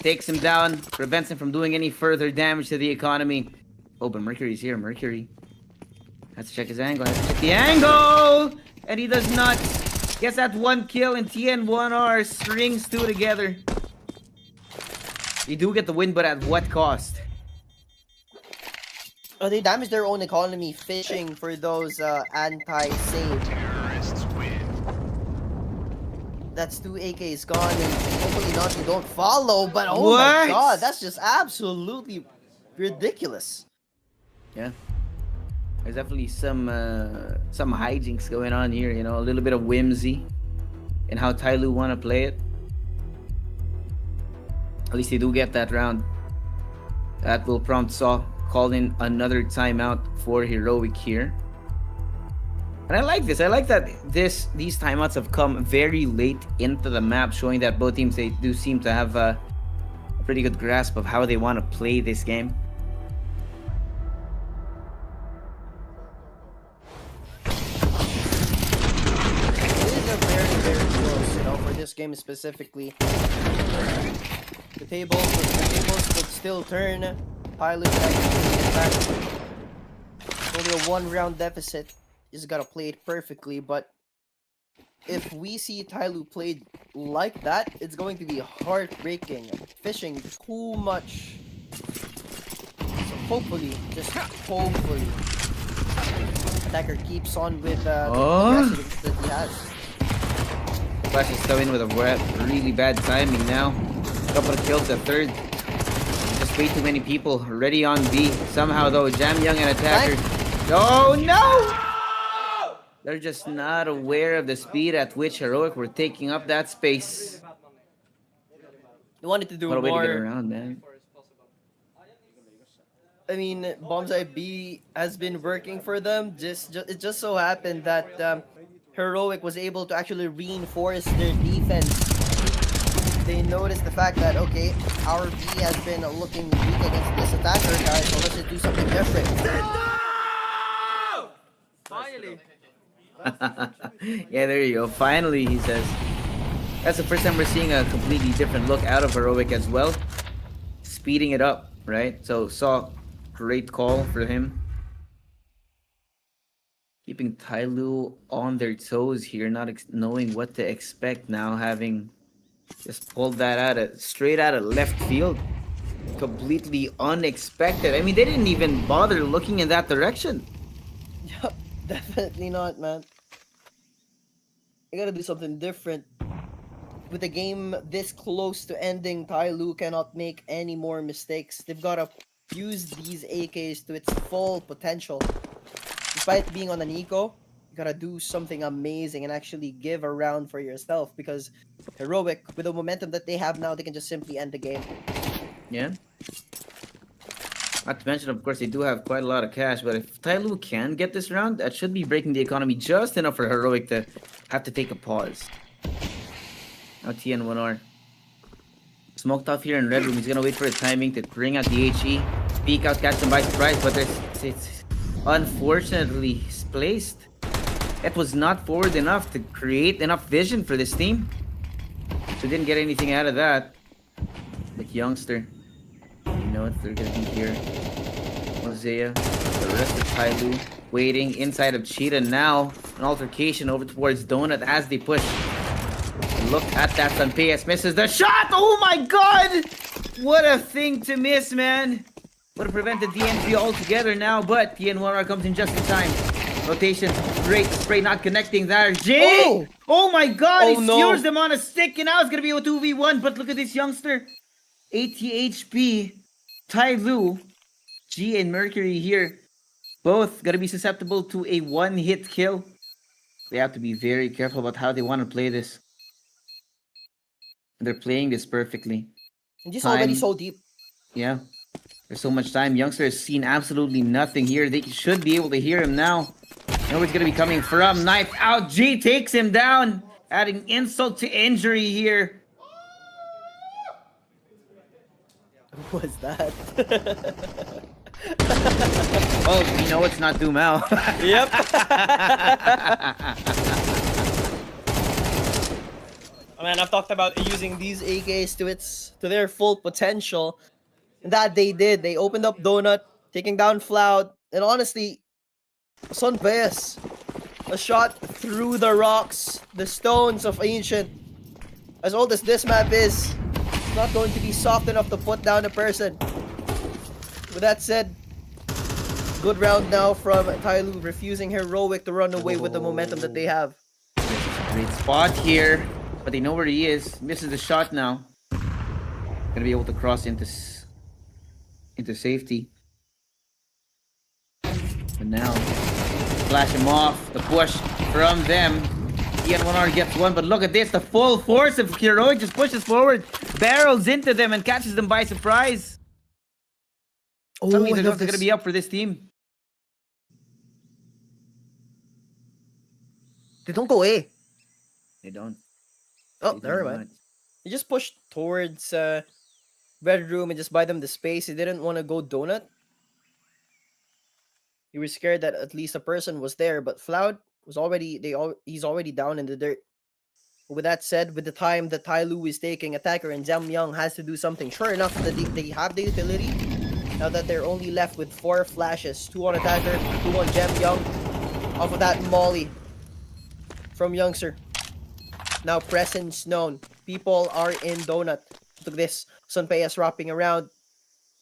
takes him down, prevents him from doing any further damage to the economy. Oh, but Mercury's here. Mercury has to check his angle. Has to check the angle, and he does not. Gets that one kill, and TN1R strings two together. They do get the win, but at what cost? Oh, they damage their own economy fishing for those anti-save. That's 2 AKs gone, and hopefully not you don't follow, but oh my What? god, that's just absolutely ridiculous. Yeah, there's definitely some hijinks going on here. You know, a little bit of whimsy in how TYLOO want to play it. At least they do get that round. That will prompt Saw call in another timeout for Heroic here. And I like this. I like that these timeouts have come very late into the map, showing that both teams, they do seem to have a pretty good grasp of how they want to play this game. It is a very, very close, you know, for this game specifically. The tables would still turn. Pilot could actually get back. Only a 1-round deficit. Just gotta play it perfectly, but if we see TYLOO played like that, it's going to be heartbreaking. Fishing too much. So hopefully, just hopefully, Attacker keeps on with the aggressiveness that he has. Flash is coming with a really bad timing now. Couple of kills at third. Just way too many people already on B. Somehow though, Jamyang and Attacker. Oh no! They're just not aware of the speed at which Heroic were taking up that space. They wanted to do What a way to get more. around, man. I mean, Bombsite B has been working for them. It just so happened that Heroic was able to actually reinforce their defense. They noticed the fact that, okay, our B has been looking weak against this attacker guy, so let's just do something different. Finally. Yeah, there you go. Finally, he says. That's the first time we're seeing a completely different look out of Heroic as well. Speeding it up, right? So, Saw, great call for him. Keeping TYLOO on their toes here, not knowing what to expect now, having just pulled that straight out of left field. Completely unexpected. I mean, they didn't even bother looking in that direction. Yup, definitely not, man. You gotta do something different. With the game this close to ending, TYLOO cannot make any more mistakes. They've gotta use these AKs to its full potential. Despite being on an eco, you gotta do something amazing and actually give a round for yourself, because Heroic, with the momentum that they have now, they can just simply end the game. Yeah. Not to mention, of course, they do have quite a lot of cash, but if TYLOO can get this round, that should be breaking the economy just enough for Heroic to have to take a pause. Now TN1R. Smoked off here in red room. He's gonna wait for a timing to bring out the HE. Peek out, catch him by surprise, but it's unfortunately placed. It was not forward enough to create enough vision for this team. So didn't get anything out of that. Like Youngster. You know what? They're gonna be here. Mosea. The rest of TYLOO waiting inside of Cheetah now. An altercation over towards Donut as they push. Look at that. Sanpeyas misses the shot! Oh my god! What a thing to miss, man! Would have prevented the entry altogether now, but TN1R comes in just in time. Rotation, great spray, not connecting there. Jay! Oh my god, he skewers them on a stick, and now it's gonna be a 2v1, but look at this youngster. 80 HP, TYLOO, G and Mercury here. Both gonna be susceptible to a one-hit kill. They have to be very careful about how they want to play this. They're playing this perfectly. And he's already so deep. Yeah. There's so much time. Youngster has seen absolutely nothing here. They should be able to hear him now. Know where it's going to be coming from. Knife out. G takes him down. Adding insult to injury here. Who was that? Oh, we know it's not Dumao. Yep. Man, I've talked about using these AKs to their full potential. And that they did. They opened up Donut, taking down Floud, and honestly, Sanpeyas, a shot through the rocks, the stones of Ancient. As old as this map is, it's not going to be soft enough to put down a person. With that said, good round now from TYLOO, refusing Heroic to run away with the momentum that they have. Great spot here, but they know where he is. Misses the shot now. Gonna be able to cross into safety. But now, flash him off. The push from them. EN1R gets one, but look at this. The full force of Heroic just pushes forward, barrels into them, and catches them by surprise. Tell me they're going to be up for this team. They don't go A. They don't. Oh, never mind. He just pushed towards Red Room and just buy them the space. He didn't want to go Donut. He was scared that at least a person was there, but Floud was he's already down in the dirt. But with that said, with the time that TYLOO is taking, Attacker and Jam Young has to do something. Sure enough, they have the utility. Now that they're only left with 4 flashes, 2 on Attacker, 2 on Jam Young. Off of that Molly from Youngster. Now presence known. People are in Donut. Look at this. Sanpeyas wrapping around.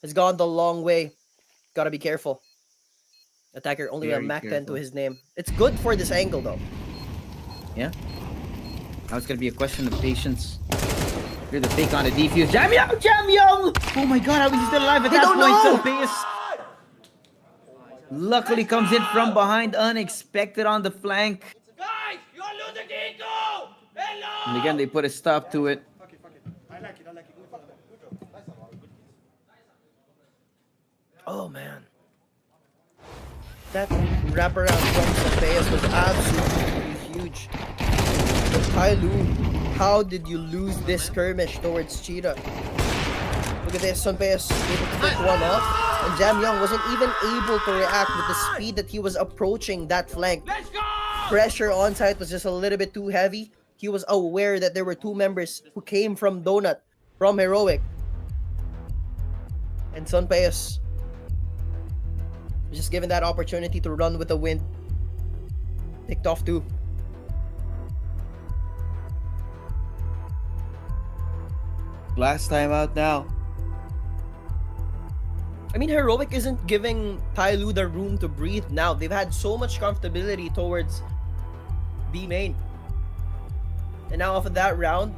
Has gone the long way. Gotta be careful. Attacker only a Mac 10 to his name. It's good for this angle though. Yeah. Now it's gonna be a question of patience. Here's the fake on the defuse. Jam Young! Jam Young! Oh my god, how is he still alive at that point? Sanpeyas luckily comes in from behind, unexpected on the flank. Guys, you're losing the ego! Hello! And again, they put a stop to it. Oh man. That wraparound from Sanpeyas was absolutely huge. But TYLOO, how did you lose this skirmish towards Cheetah? Look at this, Sanpeyas able to pick one off, and Jam Young wasn't even able to react with the speed that he was approaching that flank. Let's go! Pressure on site was just a little bit too heavy. He was aware that there were 2 members who came from Donut, from Heroic. And Sanpeyas was just given that opportunity to run with the wind. Picked off 2. Last time out now. I mean, Heroic isn't giving TYLOO the room to breathe now. They've had so much comfortability towards B main. And now off of that round,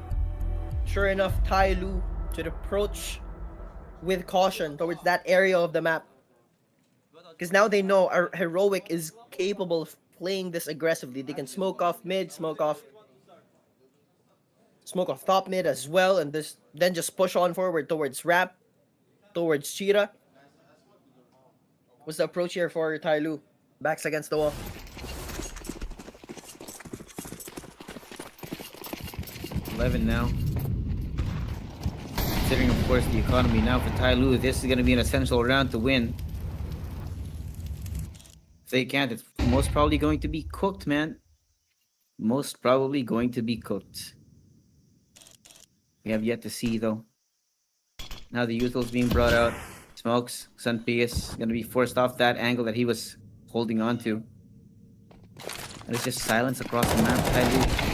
sure enough, TYLOO should approach with caution towards that area of the map. Because now they know our Heroic is capable of playing this aggressively. They can smoke off mid, smoke off top mid as well, and then just push on forward towards Rap, towards Cheetah. What's the approach here for TYLOO? Backs against the wall. Now. Considering, of course, the economy now for TYLOO, this is going to be an essential round to win. If they can't, it's most probably going to be cooked, man. Most probably going to be cooked. We have yet to see, though. Now the usual's being brought out. Smokes, Sunpius going to be forced off that angle that he was holding on to. And it's just silence across the map. TYLOO.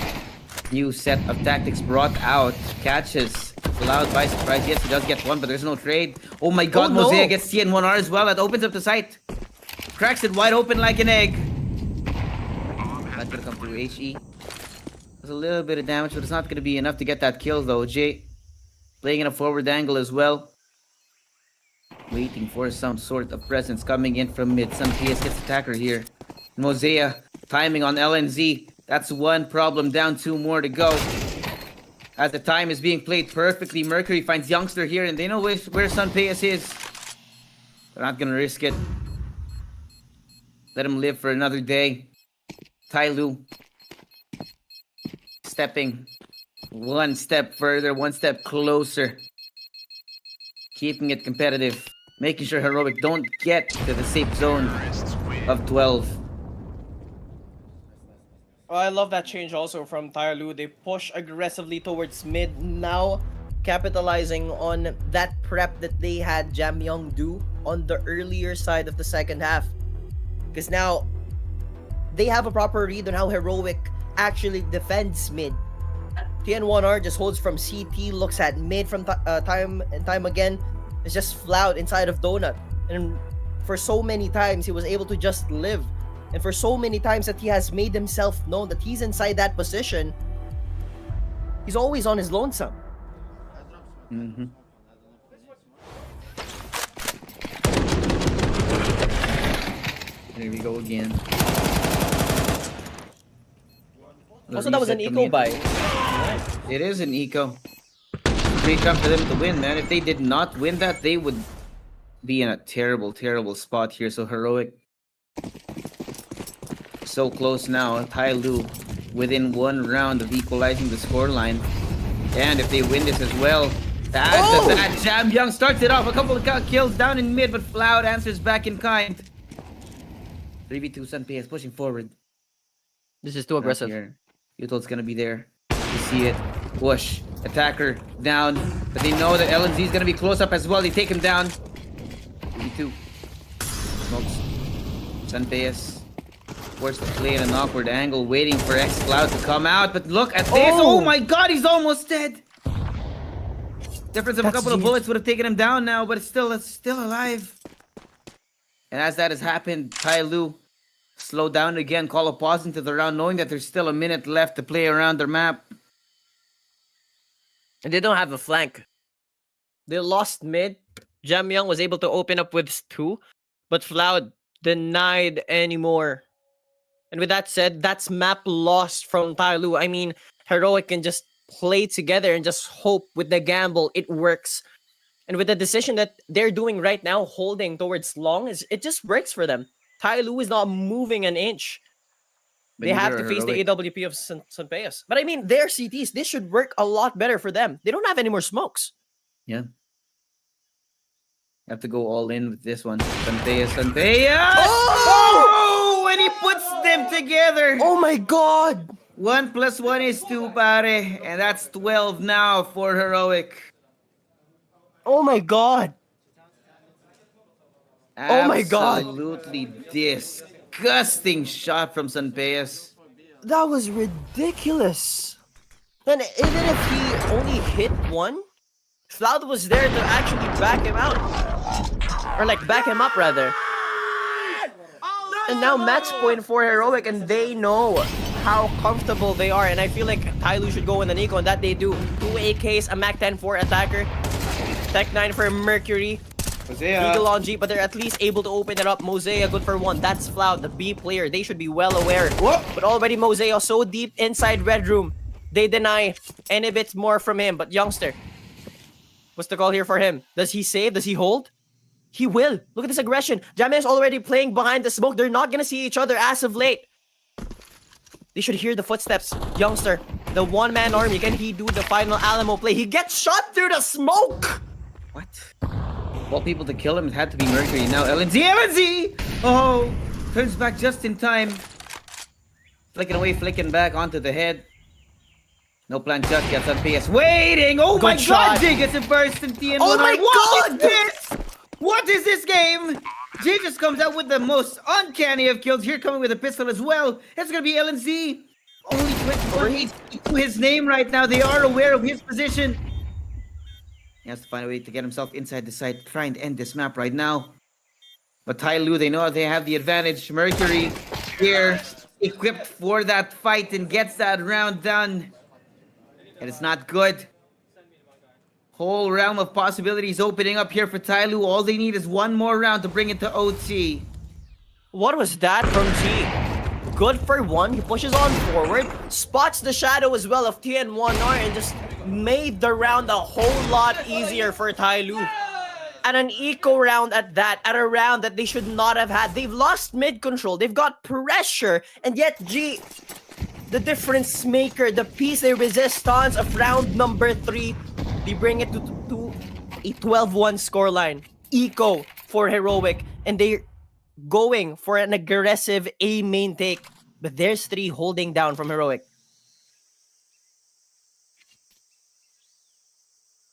New set of tactics brought out. Catches Loud by surprise. Yes, he does get one, but there's no trade. Oh my god, no. Mosaic gets TN1R as well. That opens up the site. Cracks it wide open like an egg. Not gonna come through HE. There's a little bit of damage, but it's not gonna be enough to get that kill though. Jay playing in a forward angle as well. Waiting for some sort of presence coming in from mid. Some PS gets attacker here. Mosaic timing on LNZ. That's one problem down, 2 more to go. As the time is being played perfectly, Mercury finds Youngster here, and they know where Sunpayas is. They're not gonna risk it. Let him live for another day. TYLOO stepping one step further, one step closer. Keeping it competitive. Making sure Heroic don't get to the safe zone of 12. Oh, I love that change also from TYLOO. They push aggressively towards mid, now capitalizing on that prep that they had Jamyong do on the earlier side of the second half. Because now they have a proper read on how Heroic actually defends mid. TN1R just holds from CT, looks at mid from time and time again. It's just Flout inside of Donut. And for so many times, he was able to just live. And for so many times that he has made himself known that he's inside that position, he's always on his lonesome. Mm-hmm. Here we go again. Also, that was an eco buy. It is an eco. Great job for them to win, man. If they did not win that, they would be in a terrible, terrible spot here. So Heroic, so close now. TYLOO within 1 round of equalizing the scoreline. And if they win this as well, that Jamyong starts it off. A couple of kills down in mid, but Floud answers back in kind. 3v2 Sunpay is pushing forward. This is too aggressive. Utol's gonna be there. You see it. Push. Attacker down. But they know that LNZ is gonna be close up as well. They take him down. 3v2. Smokes. Sunpayas forced to play in an awkward angle, waiting for xCloud to come out. But look at this. Oh my god, he's almost dead. Difference of a couple of bullets would have taken him down now, but it's still alive. And as that has happened, TYLOO slow down again, call a pause into the round, knowing that there's still a minute left to play around their map. And they don't have a flank. They lost mid. Jamyong was able to open up with 2, but Floud denied anymore. And with that said, that's map lost from TYLOO. I mean, Heroic can just play together and just hope with the gamble it works. And with the decision that they're doing right now, holding towards long, it just works for them. TYLOO is not moving an inch. They have to face the AWP of Sunpayas. But I mean, their CTs, this should work a lot better for them. They don't have any more smokes. Yeah. Have to go all in with this one. Sunpayas! Oh! And he puts them together! Oh my god! 1 + 1 is 2, pare. And that's 12 now for Heroic. Oh my god! Oh my god! Absolutely disgusting shot from Sunpayas. That was ridiculous. And even if he only hit 1, Cloud was there to actually back him out. Or like back him up rather. And now match point for Heroic, and they know how comfortable they are. And I feel like TYLOO should go in the Nico, and that they do. 2 AKs, a MAC-10 for attacker. Tech 9 for Mercury. Eagle on G, but they're at least able to open it up. Mosaic good for 1. That's Floud, the B player. They should be well aware. Whoa. But already Mosaic so deep inside Red Room. They deny any bit more from him. But Youngster, what's the call here for him? Does he save? Does he hold? He will. Look at this aggression. Jamie is already playing behind the smoke. They're not gonna see each other as of late. They should hear the footsteps. Youngster, the one-man army. Can he do the final Alamo play? He gets shot through the smoke! What? All people to kill him, it had to be Mercury. Now LNZ! Oh! Turns back just in time. Flicking away, flicking back onto the head. No plan just yet. Some PS waiting! Oh my Good shot. god! Jay gets a burst in TN1. Oh my What God! is this? What is this game? Jay just comes out with the most uncanny of kills. Here coming with a pistol as well. It's gonna be LNZ. Only 21 HP to his name right now. They are aware of his position. He has to find a way to get himself inside the site, trying to end this map right now. But TYLOO, they know they have the advantage. Mercury here, equipped for that fight and gets that round done. And it's not good. Whole realm of possibilities opening up here for TYLOO. All they need is one more round to bring it to OT. What was that from G? Good for one. He pushes on forward, spots the shadow as well of TN1R, and just made the round a whole lot easier for TYLOO. And an eco round at that, at a round that they should not have had. They've lost mid control, they've got pressure, and yet G, the difference maker, the piece de resistance of round number 3, they bring it to a 12-1 scoreline. Eco for Heroic, and they're going for an aggressive A main take. But there's 3 holding down from Heroic.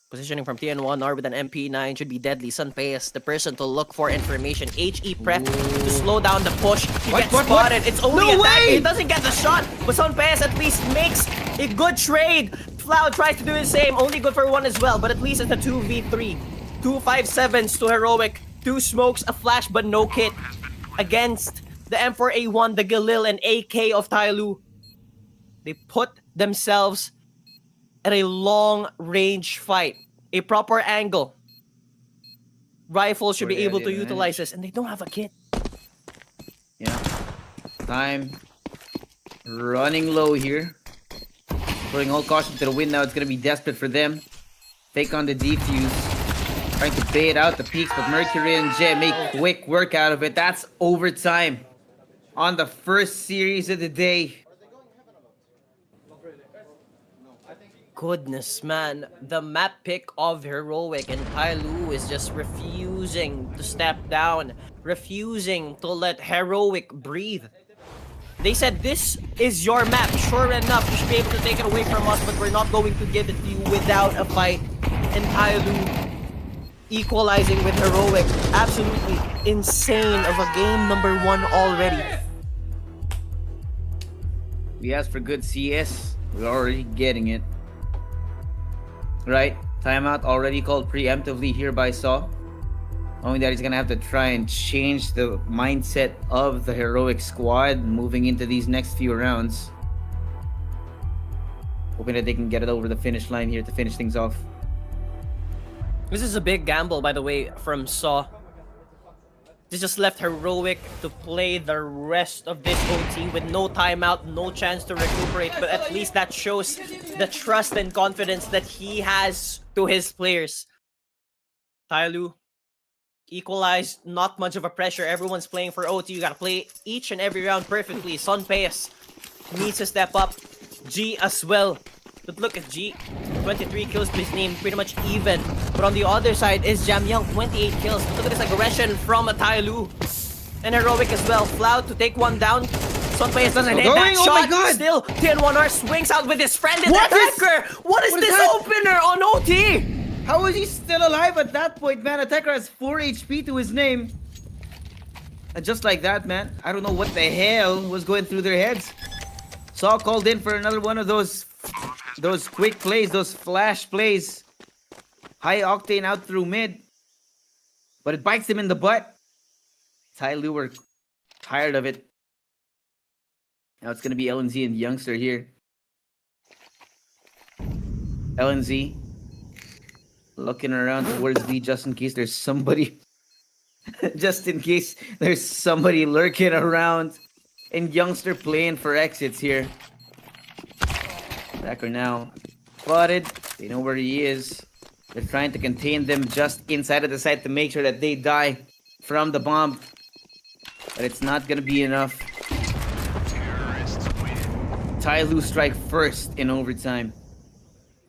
Positioning from TN1R with an MP9 should be deadly. Sunpayas, the person to look for information. HE prep to slow down the push. He gets spotted. It's only No a tag. way! He doesn't get the shot, but Sunpayas at least makes a good trade. Floud tries to do the same. Only good for one as well, but at least it's a 2v3. 2 5-7s to Heroic. 2 smokes, a flash, but no kit. Against the M4A1, the Galil, and AK of TYLOO. They put themselves at a long-range fight. A proper angle. Rifles should be able to utilize this, and they don't have a kit. Yeah. Time. Running low here. Throwing all caution to the wind now. It's going to be desperate for them. Take on the defuse. Trying to bait out the peaks, but Mercury and Jay make quick work out of it. That's overtime on the first series of the day. Goodness, man. The map pick of Heroic, and TYLOO is just refusing to step down. Refusing to let Heroic breathe. They said, this is your map. Sure enough, you should be able to take it away from us, but we're not going to give it to you without a fight. And TYLOO equalizing with Heroic. Absolutely insane of a game number 1 already. We asked for good CS. We're already getting it. Right? Timeout already called preemptively here by Saw. Knowing that he's gonna have to try and change the mindset of the Heroic squad moving into these next few rounds. Hoping that they can get it over the finish line here to finish things off. This is a big gamble, by the way, from Saw. This just left Heroic to play the rest of this OT with no timeout, no chance to recuperate, but at least that shows the trust and confidence that he has to his players. TYLOO equalized, not much of a pressure. Everyone's playing for OT. You gotta play each and every round perfectly. Sunpayas needs to step up. G as well. But look at G, 23 kills to his name, pretty much even. But on the other side is Jamyang, 28 kills. But look at this aggression from a TYLOO. And Heroic as well. Floud to take one down. Sunpayas doesn't hit that Oh shot. my God. Still, TN1R swings out with his friend in What is- attacker. What is this that? opener on OT? How is he still alive at that point, man? Attacker has 4 HP to his name. And just like that, man, I don't know what the hell was going through their heads. Saw called in for another one of those quick plays, those flash plays. High octane out through mid. But it bites him in the butt. TYLOO were tired of it. Now it's going to be LNZ and Youngster here. LNZ looking around towards B just in case there's somebody. Just in case there's somebody lurking around. And Youngster playing for exits here. Attacker now spotted. They know where he is. They're trying to contain them just inside of the site to make sure that they die from the bomb. But it's not gonna be enough. TYLOO strike first in overtime.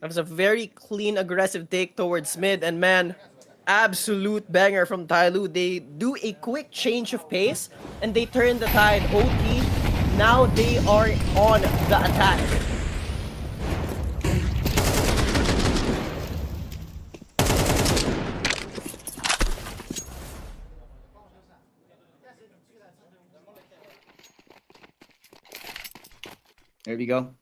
That was a very clean, aggressive take towards mid, and man, absolute banger from TYLOO. They do a quick change of pace, and they turn the tide. OT, now they are on the attack. There we go.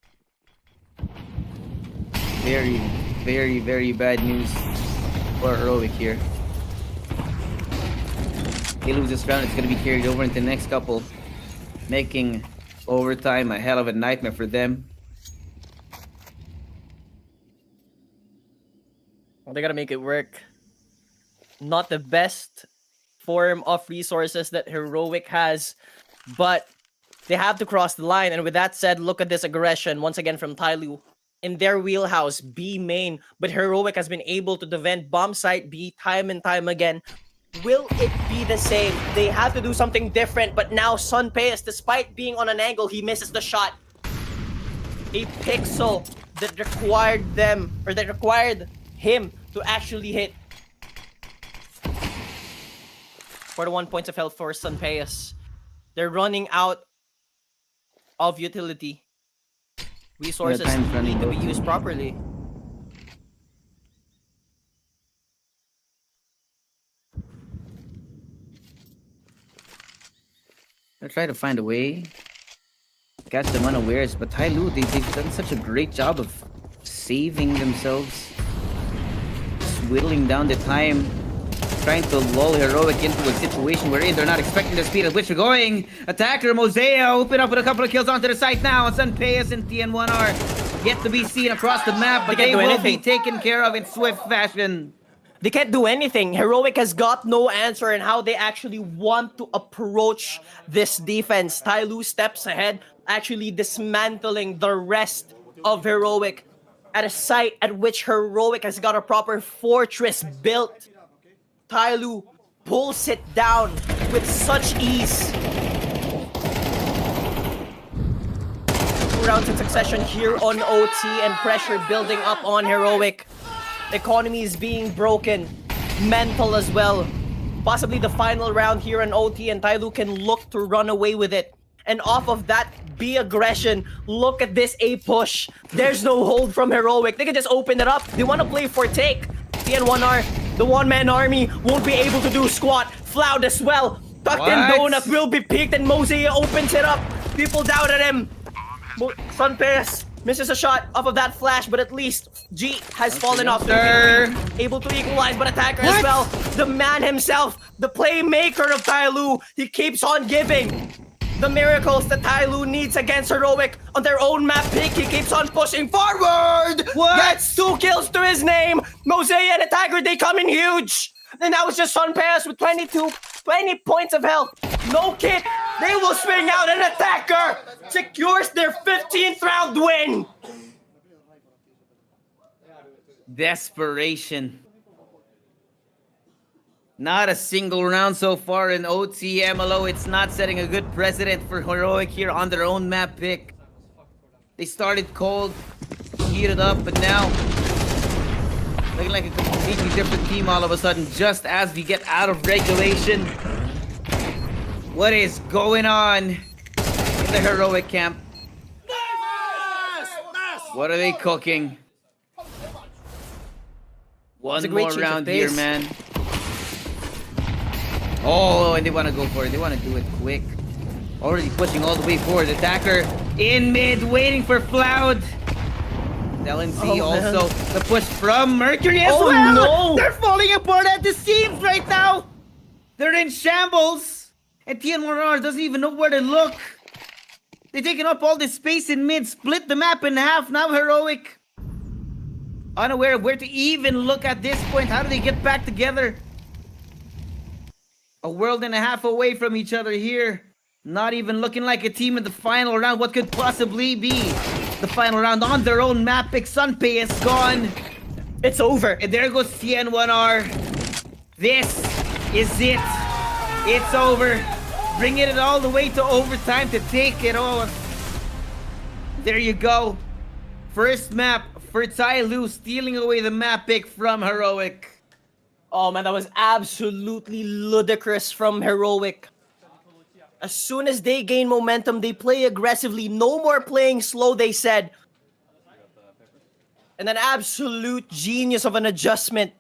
Very, very, very bad news for Heroic here. They lose this round, it's going to be carried over into the next couple, making overtime a hell of a nightmare for them. Well, they gotta make it work. Not the best form of resources that Heroic has, but they have to cross the line. And with that said, look at this aggression once again from TYLOO. In their wheelhouse, B main, but Heroic has been able to defend bomb site B time and time again. Will it be the same? They have to do something different, but now Sunpaeus, despite being on an angle, he misses the shot. A pixel that required them, or that required him to actually hit. 41 points of health for Sunpaeus. They're running out of utility. Resources need to be used properly. They'll try to find a way, catch them unawares, but TYLOO, they've done such a great job of saving themselves, just whittling down the time, trying to lull Heroic into a situation wherein they're not expecting the speed at which they're going. Attacker Mosea open up with a couple of kills onto the site now. Sunpaeus and TN1R yet to be seen across the map, but they will be taken care of in swift fashion. They can't do anything. Heroic has got no answer in how they actually want to approach this defense. TYLOO steps ahead, actually dismantling the rest of Heroic at a site at which Heroic has got a proper fortress built. TYLOO pulls it down with such ease. 2 rounds in succession here on OT, and pressure building up on Heroic. Economy is being broken. Mental as well. Possibly the final round here on OT, and TYLOO can look to run away with it. And off of that B aggression, look at this A push. There's no hold from Heroic. They can just open it up. They want to play for take. TN1R, the one-man army, won't be able to do squat. Floud as well. Tucked in Donut will be peaked, and Mosea opens it up. People doubted him. Sunpaeus misses a shot off of that flash, but at least G has fallen off. Able to equalize, but Attacker as well. The man himself, the playmaker of TYLOO, he keeps on giving. The miracles that TYLOO needs against Heroic on their own map pick. He keeps on pushing forward. Gets 2 kills to his name. Mosea and Attacker, they come in huge. And now it's just Sunpaeus with 20 points of health. No kit. They will swing out, and Attacker secures their 15th round win. Desperation. Not a single round so far in OT MLO. It's not setting a good precedent for Heroic here on their own map pick. They started cold, heated up, but now looking like a completely different team all of a sudden, just as we get out of regulation. What is going on in the Heroic camp? What are they cooking? One more round here, man. Oh, and they want to go for it. They want to do it quick. Already pushing all the way forward. Attacker in mid, waiting for Floud. LNC also the push from Mercury as well. No. They're falling apart at the seams right now. They're in shambles. And TN1R doesn't even know where to look. They're taking up all this space in mid, split the map in half. Now Heroic unaware of where to even look at this point. How do they get back together? A world and a half away from each other here. Not even looking like a team in the final round. What could possibly be the final round on their own map pick? Sunpaeus gone. It's over. And there goes TN1R. This is it. It's over. Bringing it all the way to overtime to take it all. There you go. First map for TYLOO, stealing away the map pick from Heroic. Oh man, that was absolutely ludicrous from Heroic. As soon as they gain momentum, they play aggressively. No more playing slow, they said. And an absolute genius of an adjustment.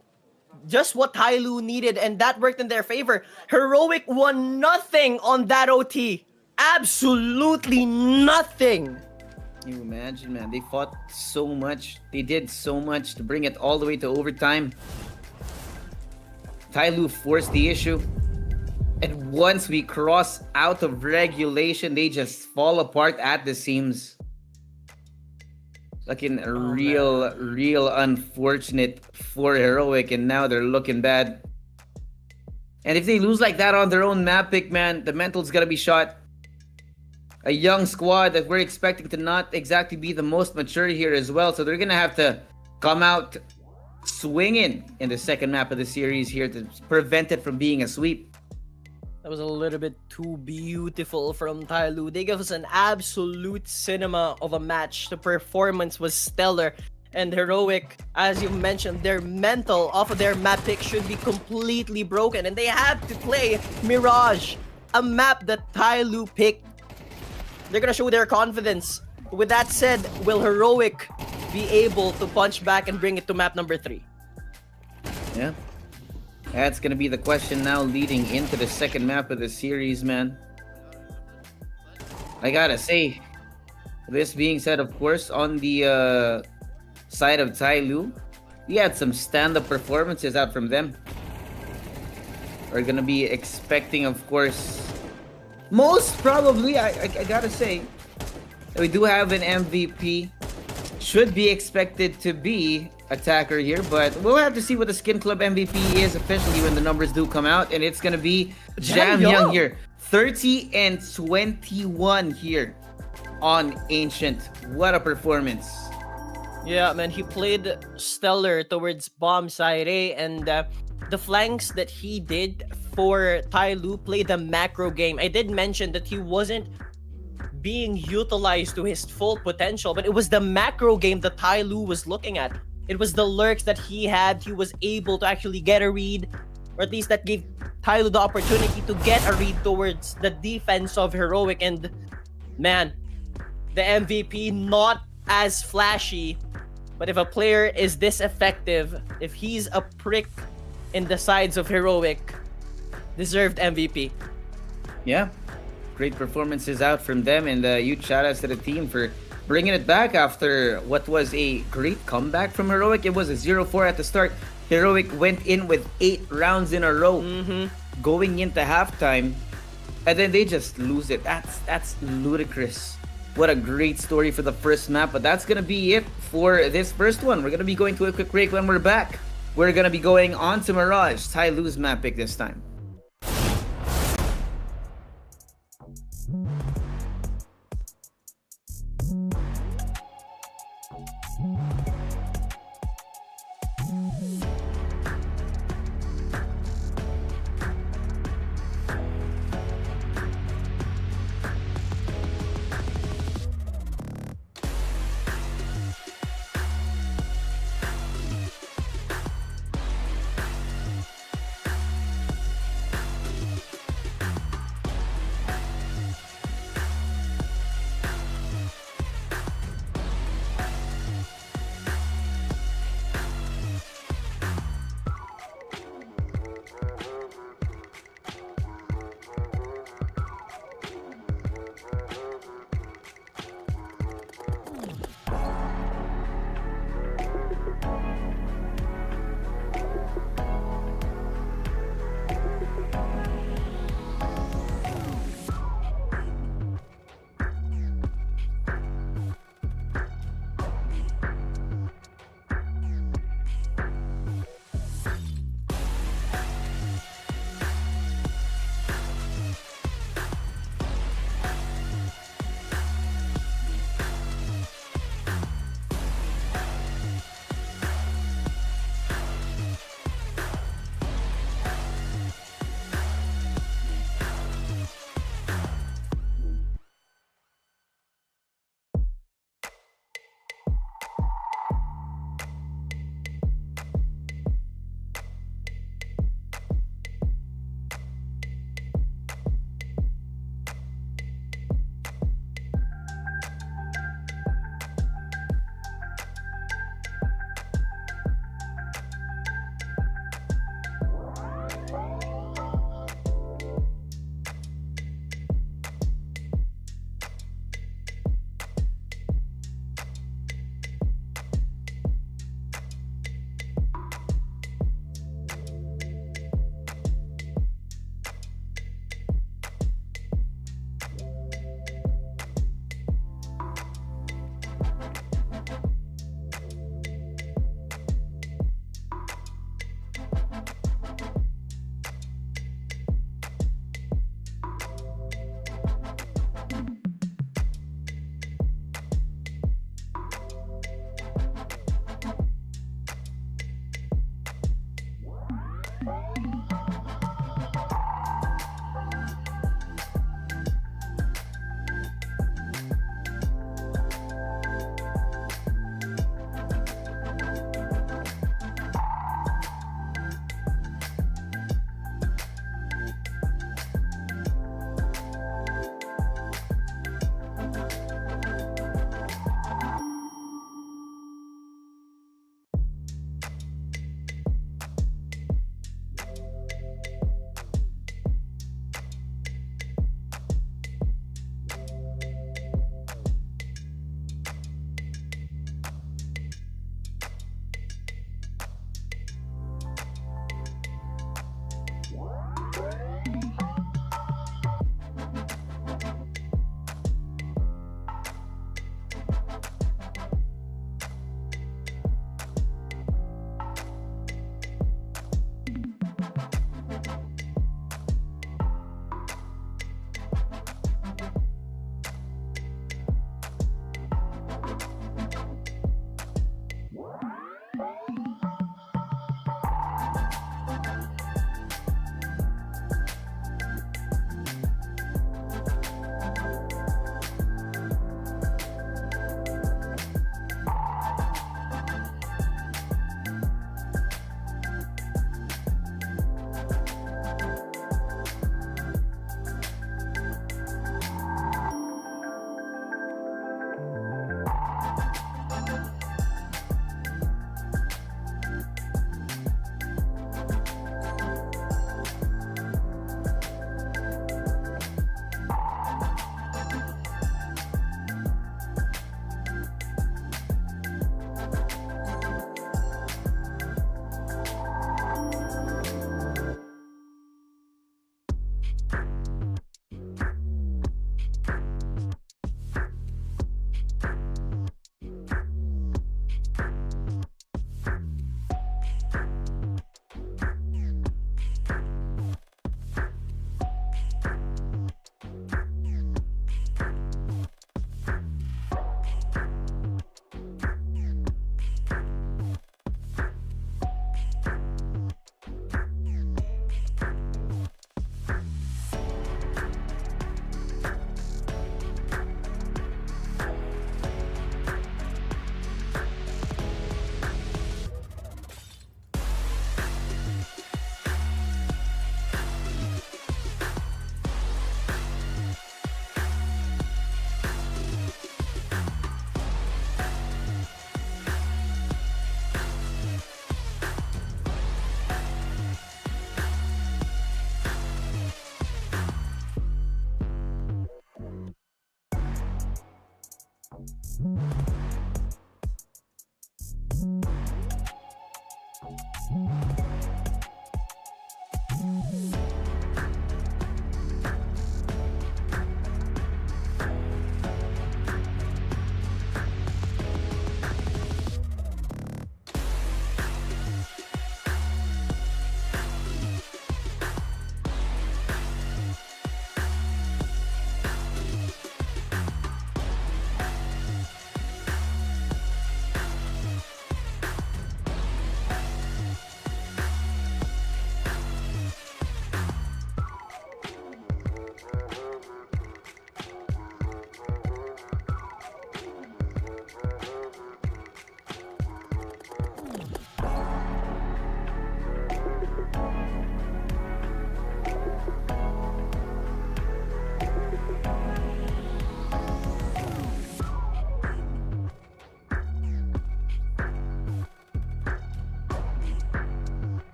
Just what TYLOO needed, and that worked in their favor. Heroic won nothing on that OT. Absolutely nothing. You imagine, man, they fought so much. They did so much to bring it all the way to overtime. TYLOO forced the issue. And once we cross out of regulation, they just fall apart at the seams. Looking real unfortunate for Heroic, and now they're looking bad. And if they lose like that on their own map pick, man, the mental's gonna be shot. A young squad that we're expecting to not exactly be the most mature here as well, so they're gonna have to come out swinging in the second map of the series here to prevent it from being a sweep. That was a little bit too beautiful from TYLOO. They gave us an absolute cinema of a match. The performance was stellar. And Heroic, as you mentioned, their mental off of their map pick should be completely broken. And they had to play Mirage, a map that TYLOO picked. They're gonna show their confidence. With that said, will Heroic be able to punch back and bring it to map number 3? Yeah. That's gonna be the question now leading into the second map of the series, man. I gotta say, this being said, of course, on the side of TYLOO, we had some stand-up performances out from them. We're gonna be expecting, of course, most probably, I gotta say, we do have an MVP. Should be expected to be attacker here, but we'll have to see what the Skin Club MVP is officially when the numbers do come out, and it's gonna be Jam Young here. 30 and 21 here on Ancient. What a performance. Yeah, man, he played stellar towards bomb side A, and the flanks that he did for TYLOO played the macro game. I did mention that he wasn't being utilized to his full potential, but it was the macro game that TYLOO was looking at. It was the lurks that he had. He was able to actually get a read, or at least that gave TYLOO the opportunity to get a read towards the defense of Heroic. And man, the MVP not as flashy, but if a player is this effective, if he's a prick in the sides of Heroic, deserved MVP. Yeah, great performances out from them, and huge shout outs to the team for bringing it back after what was a great comeback from Heroic. It was a 0-4 at the start. Heroic went in with 8 rounds in a row going into halftime, and then they just lose it. That's ludicrous. What a great story for the first map, but that's gonna be it for this first one. We're gonna be going to a quick break. When we're back, we're gonna be going on to Mirage, TYLOO's map pick this time.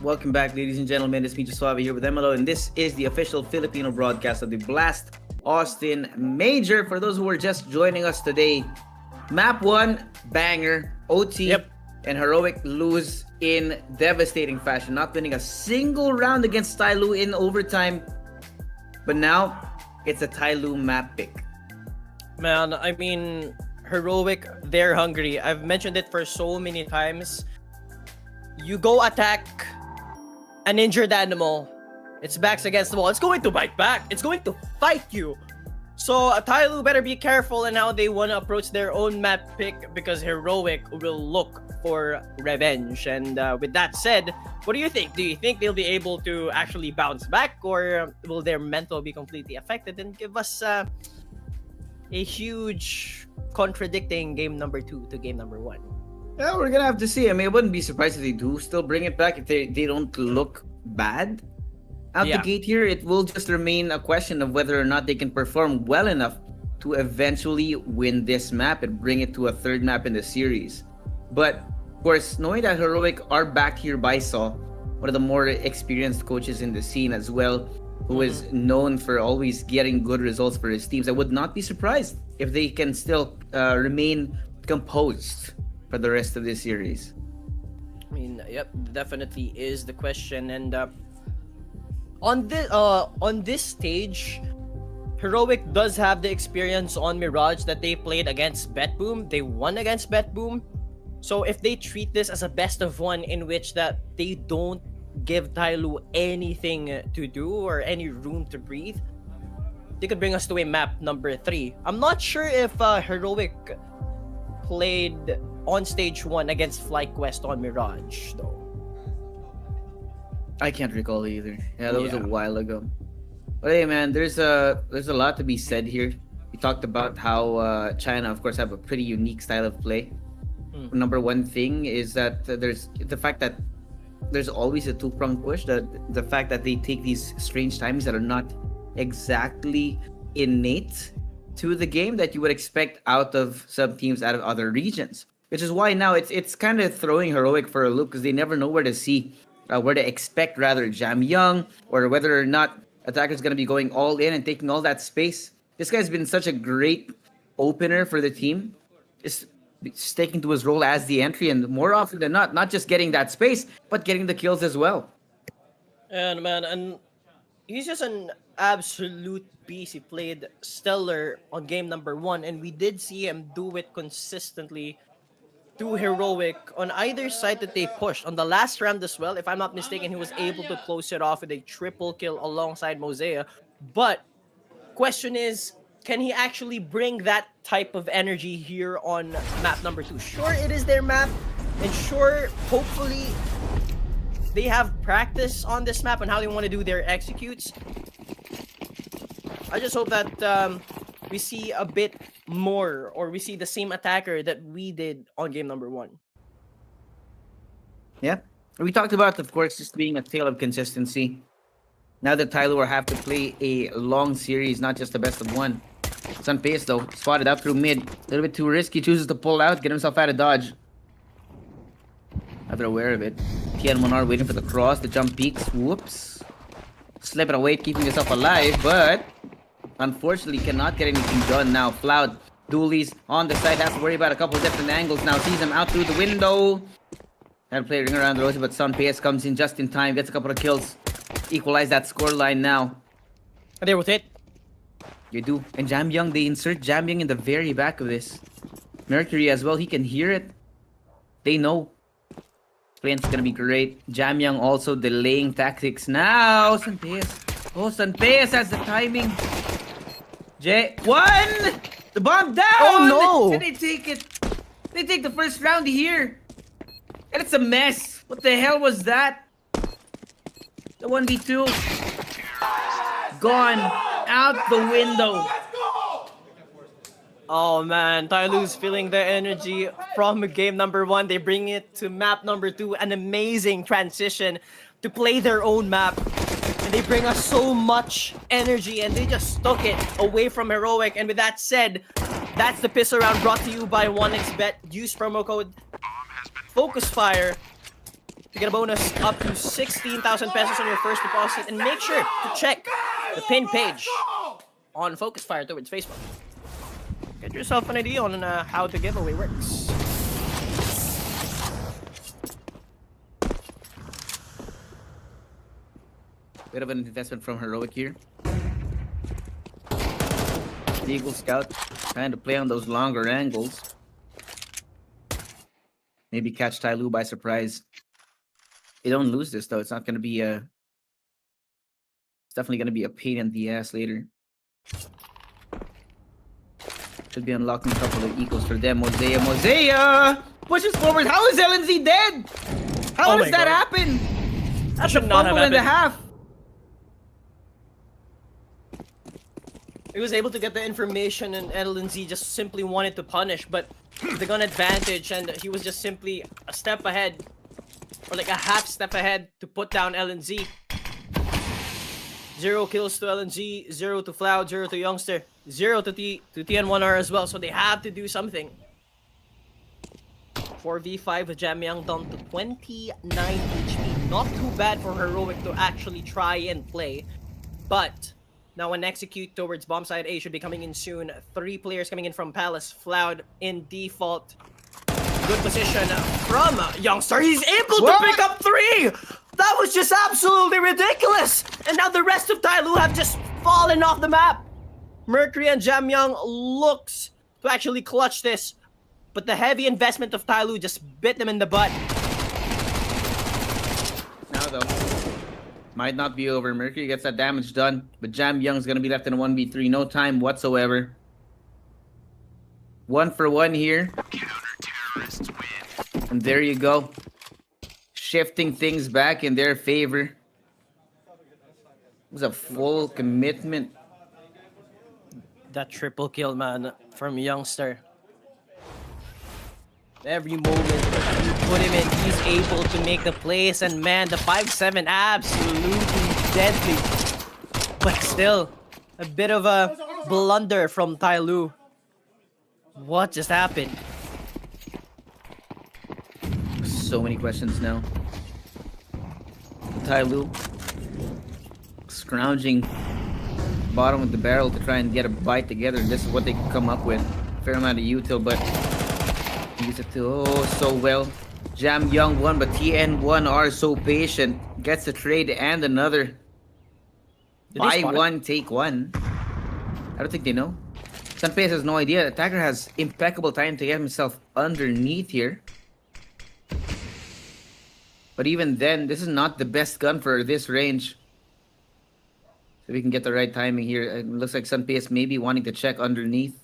Welcome back, ladies and gentlemen. It's me, Suave, here with MLO, and this is the official Filipino broadcast of the Blast Austin Major. For those who are just joining us today, Map 1, banger, OT, and Heroic lose in devastating fashion, not winning a single round against TYLOO in overtime. But now, it's a TYLOO map pick. Man, I mean, Heroic, they're hungry. I've mentioned it for so many times. You go attack an injured animal, its back's against the wall, it's going to bite back. It's going to fight you. So TYLOO better be careful in how they want to approach their own map pick, because Heroic will look for revenge. And with that said, what do you think? Do you think they'll be able to actually bounce back, or will their mental be completely affected and give us a huge contradicting game number 2 to game number 1? Yeah, we're gonna have to see. I mean, I wouldn't be surprised if they do still bring it back, if they don't look bad out the gate here. It will just remain a question of whether or not they can perform well enough to eventually win this map and bring it to a third map in the series. But of course, knowing that Heroic are back here by Saw, one of the more experienced coaches in the scene as well, who is known for always getting good results for his teams, I would not be surprised if they can still remain composed for the rest of this series. I mean, yep, definitely is the question. And on this stage, Heroic does have the experience on Mirage that they played against BetBoom. They won against BetBoom. So if they treat this as a best of one, in which that they don't give TYLOO anything to do or any room to breathe, they could bring us to a map number 3. I'm not sure if Heroic played on stage 1 against FlyQuest on Mirage, though. I can't recall either. Yeah, that was a while ago. But hey, man, there's a lot to be said here. We talked about how China, of course, have a pretty unique style of play. Number one thing is that there's the fact that there's always a two-pronged push. The fact that they take these strange timings that are not exactly innate to the game that you would expect out of some teams out of other regions, which is why now it's kind of throwing Heroic for a loop, because they never know where to expect rather Jam Young, or whether or not Attacker's going to be going all in and taking all that space. This guy's been such a great opener for the team, just sticking to his role as the entry, and more often than not just getting that space, but getting the kills as well. And man, and he's just an absolute beast. He played stellar on game number 1, and we did see him do it consistently to Heroic on either side that they pushed. On the last round as well, if I'm not mistaken, he was able to close it off with a triple kill alongside Mosea. But question is, can he actually bring that type of energy here on map number 2? Sure, it is their map, and sure, hopefully they have practice on this map and how they want to do their executes. I just hope that we see a bit more, or we see the same attacker that we did on game number 1. Yeah, we talked about, of course, just being a tale of consistency. Now that TYLOO will have to play a long series, not just the best of one. It's on pace though, spotted up through mid. A little bit too risky, chooses to pull out, get himself out of dodge. Now they're aware of it. TN1R waiting for the cross, the jump peaks, whoops. Slipping away, keeping himself alive, but unfortunately cannot get anything done now. Floud Dooley's on the side, has to worry about a couple of different angles now. Sees him out through the window. Had to play a ring around the rosy, but Sun PS comes in just in time, gets a couple of kills. Equalize that scoreline now. And there with it. You do. And Jam Young, they insert Jam Young in the very back of this. Mercury as well, he can hear it. They know. Playing's gonna be great. Jam Young also delaying tactics now. Sun PS. Oh, Sun PS has the timing. One! The bomb down! Oh, no! And they take it. They take the first round here. And it's a mess. What the hell was that? The 1v2. Gone. Out the window. Oh man, TYLOO's feeling the energy from game number 1. They bring it to map number 2. An amazing transition to play their own map. And they bring us so much energy and they just took it away from Heroic. And with that said, that's the piss around brought to you by 1xBet. Use promo code FocusFire to get a bonus up to 16,000 pesos on your first deposit. And make sure to check the pinned page on FocusFire towards Facebook. Get yourself an idea on how the giveaway works. Bit of an investment from Heroic here. The Eagle Scout trying to play on those longer angles. Maybe catch TYLOO by surprise. They don't lose this though. It's not gonna be a. It's definitely gonna be a pain in the ass later. Should be unlocking a couple of equals for them. Mosea pushes forward. How is LNZ dead? How Oh does my that God. happen? That's should a not have fumble and a happened. half. He was able to get the information and LNZ just simply wanted to punish, but the gun advantage and he was just simply a step ahead or like a half step ahead to put down LNZ. 0 kills to LNG, 0 to Floud, 0 to Youngster, 0 to TN1R as well, so they have to do something. 4v5 with Jam Young down to 29 HP. Not too bad for Heroic to actually try and play, but now an execute towards bomb side A should be coming in soon. 3 players coming in from Palace. Floud in default. Good position from Youngster. He's able to pick up 3! That was just absolutely ridiculous! And now the rest of TYLOO have just fallen off the map. Mercury and Jam Young looks to actually clutch this, but the heavy investment of TYLOO just bit them in the butt. Now though, might not be over. Mercury gets that damage done, but Jam Young's gonna be left in a 1v3. No time whatsoever. 1 for 1 here. And there you go. Shifting things back in their favor. It was a full commitment. That triple kill, man, from Youngster. Every moment you put him in, he's able to make the plays. And man, the 5-7 absolutely deadly. But still, a bit of a blunder from TYLOO. What just happened? So many questions now. TYLOO scrounging bottom of the barrel to try and get a bite together. This is what they come up with. Fair amount of util, but use it to so well. Jam Young won, but TN1R so patient. Gets a trade and another. Did they Buy spot it? one, take one. I don't think they know. Sunpace has no idea. Attacker has impeccable time to get himself underneath here. But even then, this is not the best gun for this range. So we can get the right timing here. It looks like Sunpace may be wanting to check underneath.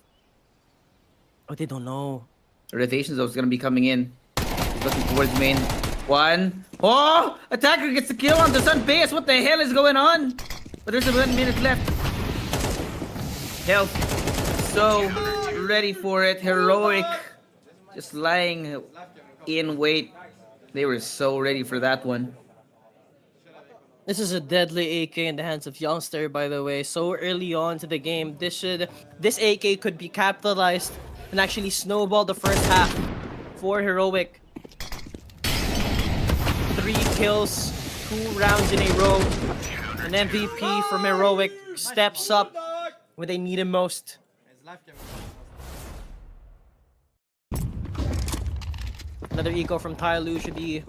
Oh, they don't know. The rotations though is going to be coming in. He's looking towards main. 1. Oh! Attacker gets the kill on the Sunpace. What the hell is going on? But there's 1 minute left. Health. So ready for it. Heroic. Just lying in wait. They were so ready for that one. This is a deadly AK in the hands of Youngster, by the way. So early on to the game, this AK could be capitalized and actually snowball the first half for Heroic. 3 kills, 2 rounds in a row. An MVP from Heroic steps up when they need him most. Another eco from TYLOO should be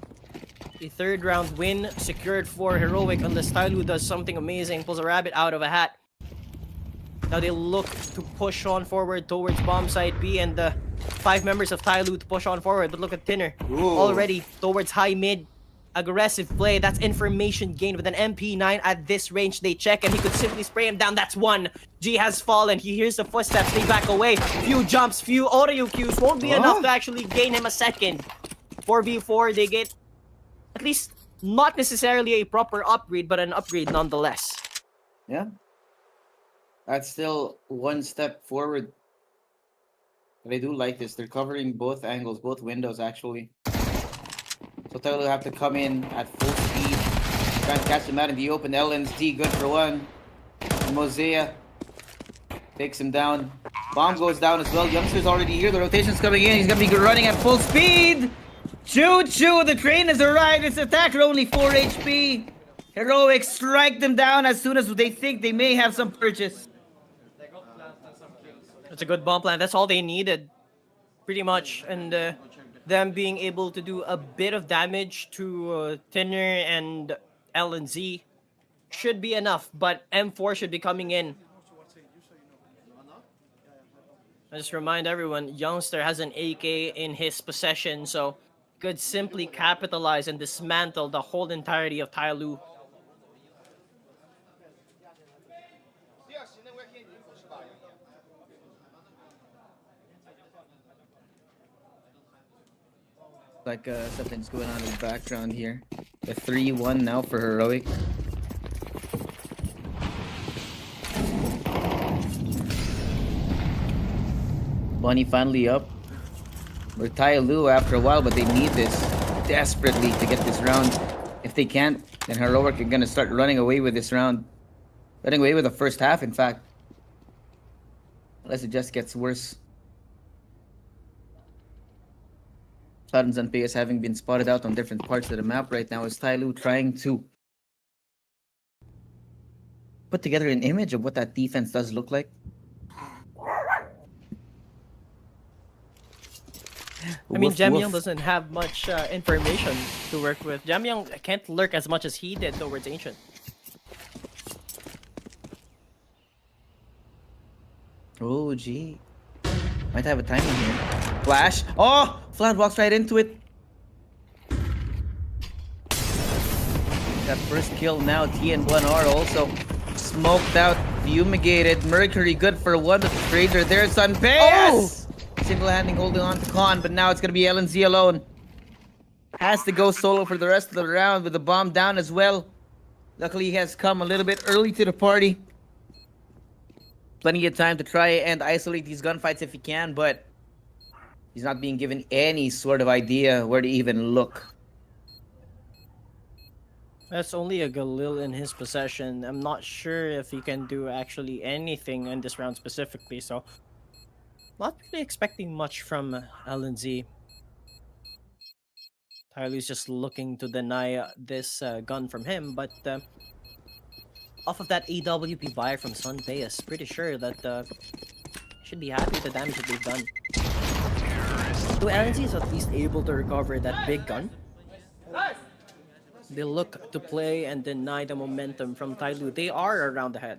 a third round win secured for Heroic unless TYLOO does something amazing, pulls a rabbit out of a hat. Now they look to push on forward towards bomb site B and the 5 members of TYLOO to push on forward. But look at Tinner already towards high mid. Aggressive play. That's information gained with an MP9 at this range. They check and he could simply spray him down. That's one. G has fallen. He hears the footsteps. They back away. Few jumps, few audio cues. Won't be enough to actually gain him a second. 4v4, they get at least not necessarily a proper upgrade, but an upgrade nonetheless. Yeah. That's still one step forward. But I do like this. They're covering both angles, both windows actually. So TYLOO have to come in at full speed. Trying to catch him out in the open. LNZ good for one. Mosea takes him down. Bomb goes down as well. Youngster's already here. The rotation's coming in. He's gonna be running at full speed. Choo-choo! The train has arrived. Its attacker only 4 HP. Heroic strike them down as soon as they think they may have some purchase. It's a good bomb plan. That's all they needed, pretty much. And them being able to do a bit of damage to Tinner and LNZ should be enough. But M4 should be coming in. I just remind everyone, Youngster has an AK in his possession, so could simply capitalize and dismantle the whole entirety of TYLOO. Like something's going on in the background here. A 3-1 now for Heroic. Bunny finally up. We're TYLOO after a while, but they need this desperately to get this round. If they can't, then Heroic are gonna start running away with this round. Running away with the first half, in fact. Unless it just gets worse. Falcons and PS having been spotted out on different parts of the map right now is TYLOO trying to put together an image of what that defense does look like. I mean, Woof, Jamyang woof. doesn't have much information to work with. Jamyang can't lurk as much as he did towards Ancient. Oh, gee. Might have a timing here. Flash. Oh! Flat walks right into it. That first kill now. TN1R also smoked out, fumigated. Mercury good for one, but the trades are there. Sunpass! Single-handing holding on to Khan, but now it's gonna be LNZ alone. Has to go solo for the rest of the round with the bomb down as well. Luckily, he has come a little bit early to the party. Plenty of time to try and isolate these gunfights if he can, but he's not being given any sort of idea where to even look. That's only a Galil in his possession. I'm not sure if he can do actually anything in this round specifically, so not really expecting much from LNZ. TYLOO's just looking to deny this gun from him, but off of that AWP buy from Sunpayas, pretty sure that should be happy with the damage that they've done. So LNZ is at least able to recover that big gun. They look to play and deny the momentum from TYLOO. They are around the head.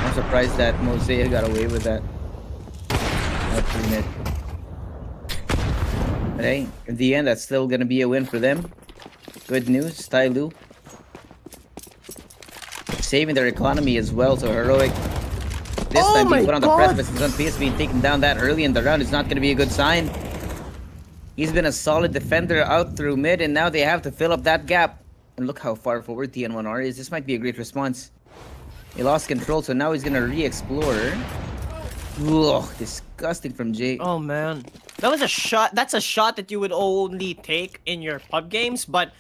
I'm surprised that Mosea got away with that. But hey, in the end, that's still gonna be a win for them. Good news, TYLOO saving their economy as well. So Heroic this time being put on the precipice. Sunpace being taken down that early in the round is not gonna be a good sign. He's been a solid defender out through mid, and now they have to fill up that gap. And look how far forward TN1R is. This might be a great response. He lost control, so now he's gonna re-explore. Ugh, disgusting from Jay. Oh man, that was a shot. That's a shot that you would only take in your pub games, but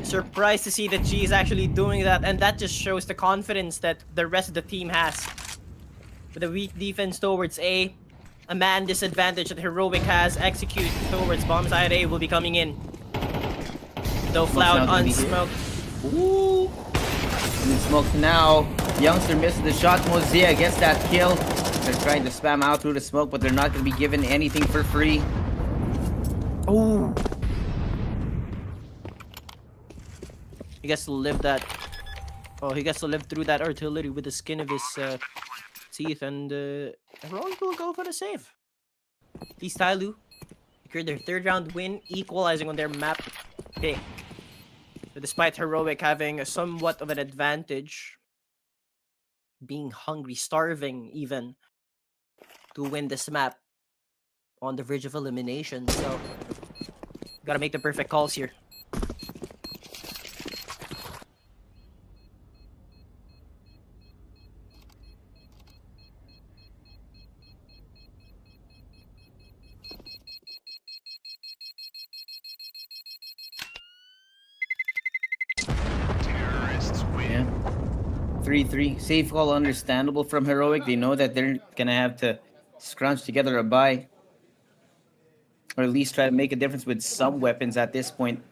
surprised to see that G is actually doing that, and that just shows the confidence that the rest of the team has. With a weak defense towards A, a man disadvantage that Heroic has, execute towards bomb side A will be coming in. Though Floud unsmoked. Ooh. In smoke now. Youngster misses the shot. Mosea gets that kill. They're trying to spam out through the smoke, but they're not going to be given anything for free. Oh. He gets to live that. Oh, he gets to live through that artillery with the skin of his teeth, and Heroic will go for the save. These TYLOO secured their third round win, equalizing on their map pick. So despite Heroic having somewhat of an advantage, being hungry, starving even, to win this map on the verge of elimination. So, gotta make the perfect calls here. Yeah. 3-3. Safe call, understandable from Heroic. They know that they're gonna have to scrunch together a buy. Or at least try to make a difference with some weapons at this point.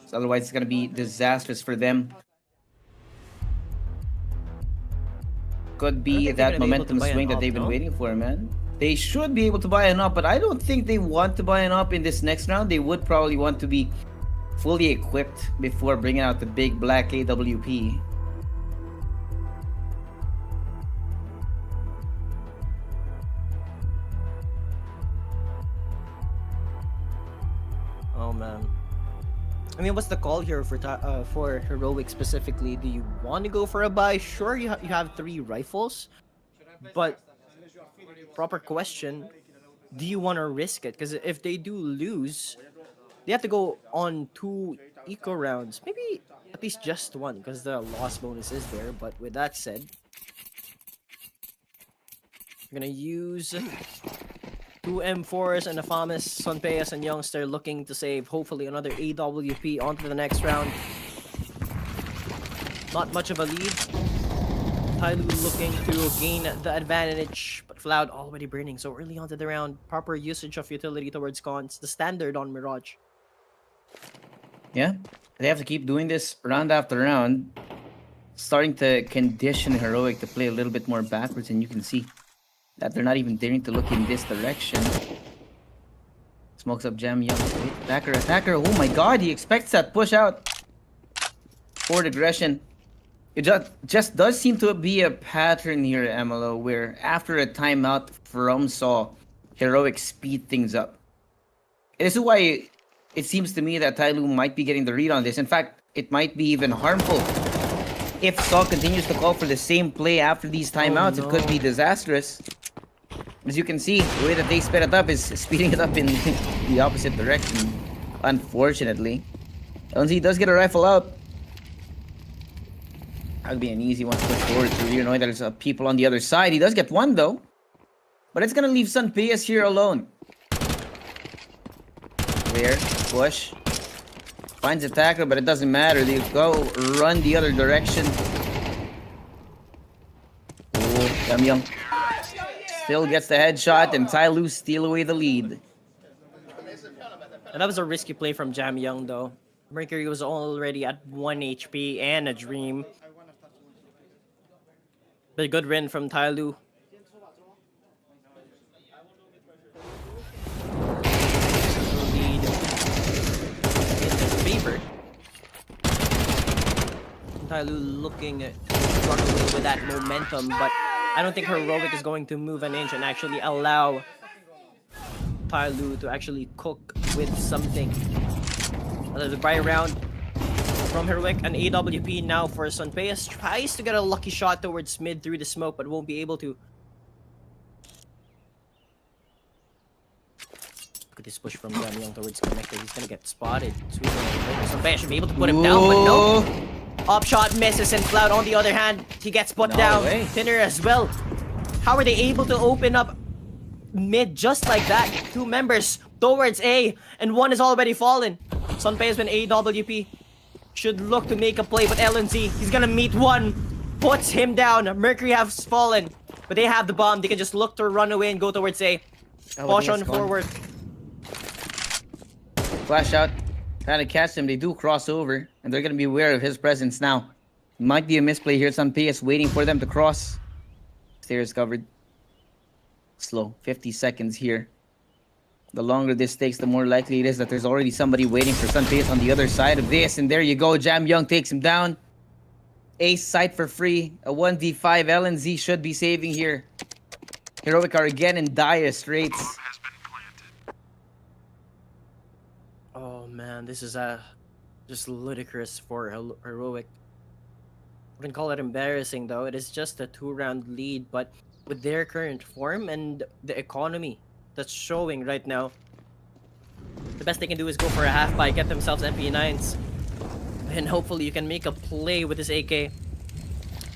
So otherwise it's gonna be disastrous for them. Could be that momentum swing that they've been waiting for, man. They should be able to buy an up, but I don't think they want to buy an up in this next round. They would probably want to be fully equipped before bringing out the big black AWP. Oh man. I mean, what's the call here for Heroic specifically? Do you want to go for a buy? Sure, you have 3 rifles, but proper question: do you want to risk it? Because if they do lose, they have to go on 2 eco rounds, maybe at least just 1, because the loss bonus is there. But with that said, we're gonna use 2 M4s and a famous Sonpeas and Youngster looking to save hopefully another AWP onto the next round. Not much of a lead. TYLOO looking to gain the advantage, but Floud already burning so early onto the round. Proper usage of utility towards cons, the standard on Mirage. Yeah, they have to keep doing this round after round. Starting to condition Heroic to play a little bit more backwards, and you can see that they're not even daring to look in this direction. Smokes up Jam Young. Attacker. Oh my god, he expects that push out. Forward aggression. It just does seem to be a pattern here at MLO where after a timeout from Saw, Heroic speed things up. This is why it seems to me that TYLOO might be getting the read on this. In fact, it might be even harmful. If Saw continues to call for the same play after these timeouts, it could be disastrous. As you can see, the way that they sped it up is speeding it up in the opposite direction, unfortunately. LNZ does get a rifle out. That would be an easy one to push forward to. You know, there's people on the other side. He does get one, though. But it's going to leave Sonpeas here alone. There, push. Finds attacker, but it doesn't matter. They go run the other direction. Oh, Jam Young still gets the headshot, and TYLOO steal away the lead. And that was a risky play from Jam Young, though. Mercury was already at 1 HP and a dream. But a good win from TYLOO. Lead in his favor. TYLOO looking to run away with that momentum, but I don't think Heroic is going to move an inch and actually allow TYLOO to actually cook with something. Another buy round from Heroic, an AWP now for Sonpeas. Tries to get a lucky shot towards mid through the smoke, but won't be able to. Look at this push from Jam Young towards connector. He's gonna get spotted. Sonpeas should be able to put him down, but no. Up shot misses, and Cloud on the other hand, he gets put down. Thinner as well. How are they able to open up mid just like that? 2 members towards A, and 1 is already fallen. Sonpeas when AWP should look to make a play, but LNZ, he's gonna meet 1, puts him down. Mercury has fallen, but they have the bomb. They can just look to run away and go towards A. Push on forward. Flash out. Trying to catch them. They do cross over, and they're going to be aware of his presence now. Might be a misplay here. Sunpayas waiting for them to cross. Stairs covered. Slow. 50 seconds here. The longer this takes, the more likely it is that there's already somebody waiting for Sunpayas on the other side of this. And there you go. Jam Young takes him down. Ace sight for free. A 1v5. LNZ should be saving here. Heroic are again in dire straits. Oh man, this is just ludicrous for Heroic. Wouldn't call it embarrassing though. It is just a 2-round lead, but with their current form and the economy that's showing right now, the best they can do is go for a half buy, get themselves MP9s, and hopefully you can make a play with this AK.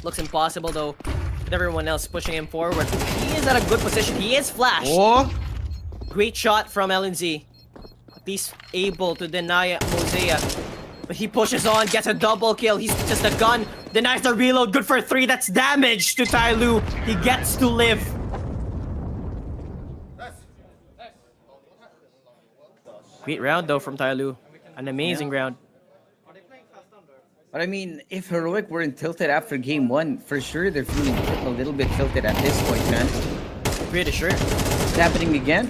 Looks impossible though, with everyone else pushing him forward. He is at a good position. He is flashed. Oh! Great shot from LNZ. At least able to deny Mosea. But he pushes on, gets a double kill. He's just a gun. Denies the reload. Good for 3. That's damage to TYLOO. He gets to live. Great round though from TYLOO. An amazing round. But I mean, if Heroic weren't tilted after game 1, for sure they're feeling a little bit tilted at this point, man. Pretty sure. It's happening again.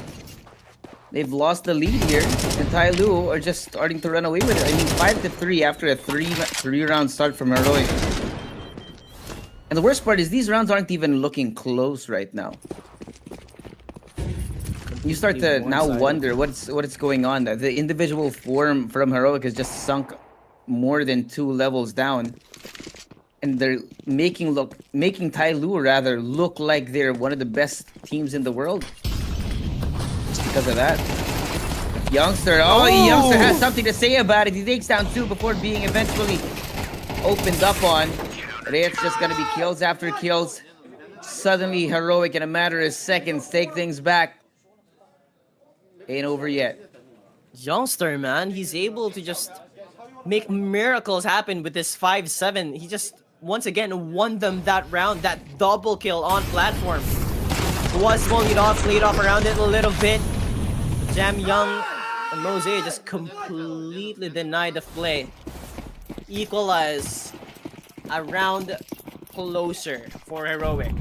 They've lost the lead here, and TYLOO are just starting to run away with it. I mean, 5-3 after a three-round start from Heroic. And the worst part is these rounds aren't even looking close right now. You start to now wonder what's going on. The individual form from Heroic has just sunk more than 2 levels down, and they're making TYLOO rather look like they're one of the best teams in the world. Just because of that. Youngster, Youngster has something to say about it. He takes down 2 before being eventually opened up on. But it's just gonna be kills after kills. Suddenly Heroic in a matter of seconds take things back. Ain't over yet. Youngster, man, he's able to just make miracles happen with this 5-7. He just once again won them that round. That double kill on platform was laid off around it a little bit. Jam Young and Mosea just completely denied the play. Equalize a round closer for Heroic.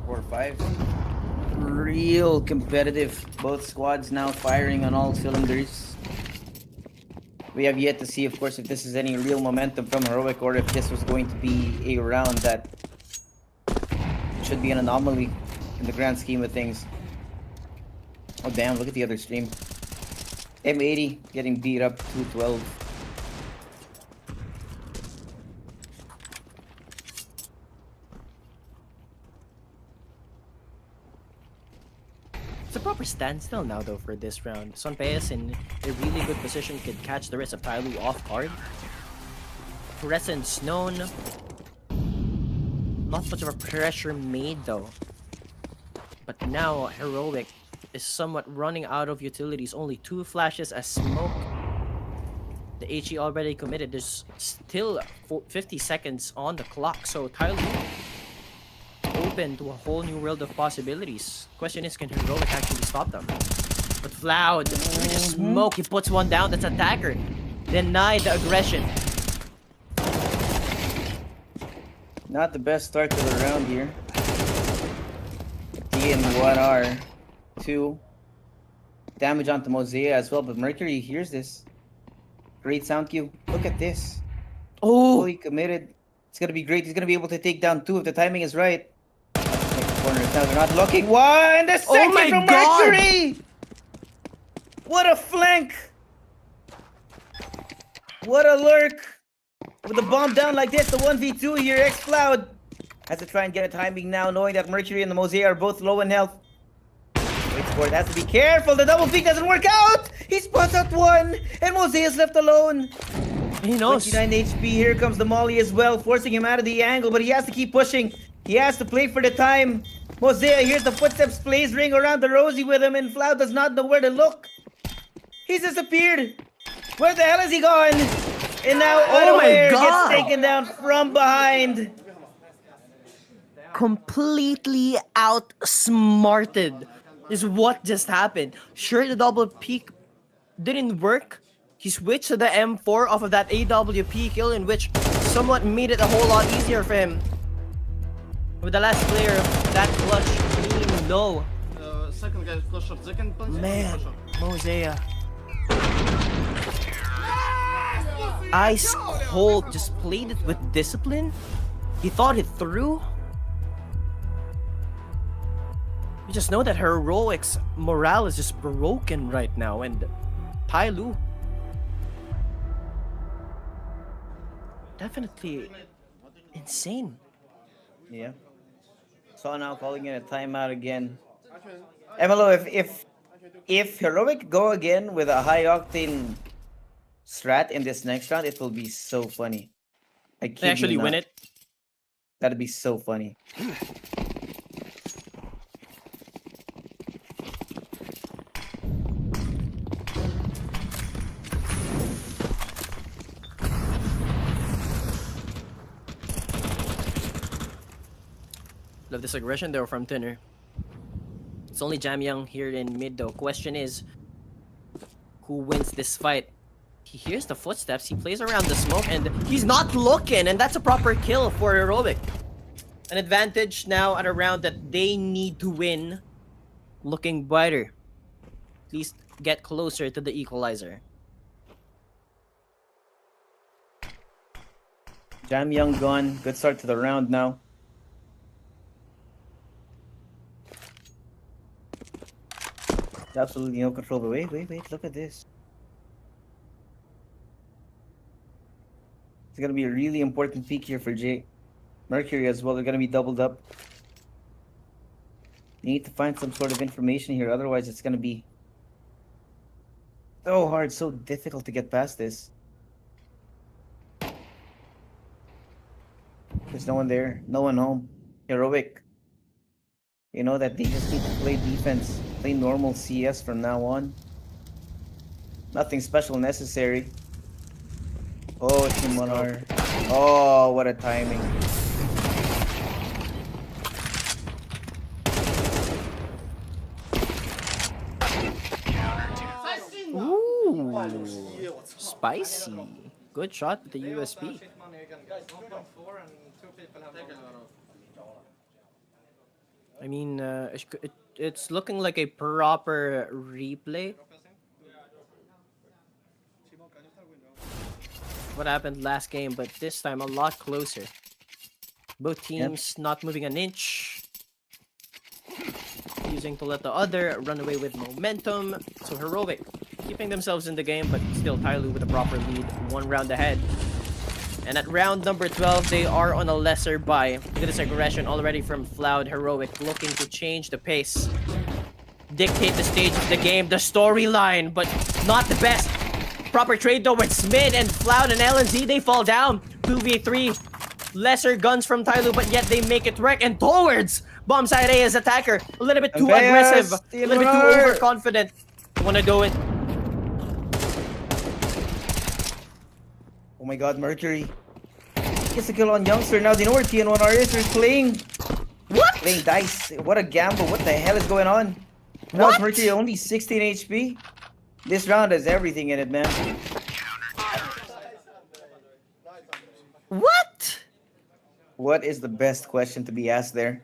Four, 5. Real competitive. Both squads now firing on all cylinders. We have yet to see, of course, if this is any real momentum from Heroic or if this was going to be a round that should be an anomaly in the grand scheme of things. Oh damn, look at the other stream. M80 getting beat up 212. It's a proper standstill now though for this round. Sunpayas in a really good position could catch the rest of TYLOO off guard. Presence known. Not much of a pressure made though. But now Heroic is somewhat running out of utilities. Only 2 flashes as smoke. The HE already committed. There's still 50 seconds on the clock. So TYLOO open to a whole new world of possibilities. Question is, can Heroic actually stop them? But Floud, just smoke, he puts one down. That's attacker. Denied the aggression. Not the best start to the round here. D and 1R. 2. Damage onto Mosea as well, but Mercury hears this. Great sound cue. Look at this. Oh! Fully committed. It's gonna be great. He's gonna be able to take down 2 if the timing is right. Corners now, they're not looking. 1! The second my from God! Mercury! What a flank! What a lurk! With the bomb down like this, the 1v2 here, X-Cloud has to try and get a timing now, knowing that Mercury and the Mosea are both low in health. Wait for it, has to be careful. The double peek doesn't work out! He spots out 1, and Mosea's left alone. He knows. 29 HP, here comes the molly as well, forcing him out of the angle, but he has to keep pushing. He has to play for the time. Mosea hears the footsteps, plays ring around the Rosie with him, and Floud does not know where to look. He's disappeared. Where the hell is he gone? And now unaware gets taken down from behind. Completely outsmarted is what just happened. Sure, the double peek didn't work He switched to the M4 off of that AWP kill, in which somewhat made it a whole lot easier for him. With the last player, that clutch being low. Second guy close shot. Second punch. Man, Mosea. Ice cold, just played it with discipline. He thought it through. You just know that Heroic's morale is just broken right now, and TYLOO definitely insane. Yeah. So now calling it a timeout again. MLO, if Heroic go again with a high octane strat in this next round, it will be so funny. I kid They actually you not. win it. That'd be so funny. Love this aggression though from Thinner. It's only Jamyang here in mid though. Question is, who wins this fight? He hears the footsteps, he plays around the smoke, and he's not looking, and that's a proper kill for Heroic. An advantage now at a round that they need to win. Looking brighter. At least get closer to the equalizer. Jamyang gone. Good start to the round now. Absolutely no control, but wait, look at this. It's gonna be a really important peak here for Jay. Mercury as well, they're gonna be doubled up. You need to find some sort of information here, otherwise it's gonna be so hard, so difficult to get past this. There's no one there, no one home. Heroic. You know that they just need to play defense, play normal CS from now on. Nothing special necessary. Oh, Team 1R. Oh, what a timing. Ooh, spicy. Good shot with the USB. I mean, it's looking like a proper replay. What happened last game, but this time a lot closer. Both teams not moving an inch. Using to let the other run away with momentum. So Heroic keeping themselves in the game, but still TYLOO with a proper lead, one round ahead. And at round number 12, they are on a lesser buy. Look at this aggression already from Floud. Heroic looking to change the pace. Dictate the stage of the game, the storyline, but not the best. Proper trade though with Smid and Floud and LNZ, they fall down. 2v3. Lesser guns from TYLOO, but yet they make it work. And towards Bombside A as attacker. A little bit too aggressive. A little bit too overconfident. Wanna do it. Oh my god, Mercury. Gets a kill on Youngster. Now they know where TN1R is. They're playing. What? Playing dice. What a gamble. What the hell is going on? Now it's Mercury only 16 HP. This round has everything in it, man. What? What is the best question to be asked there?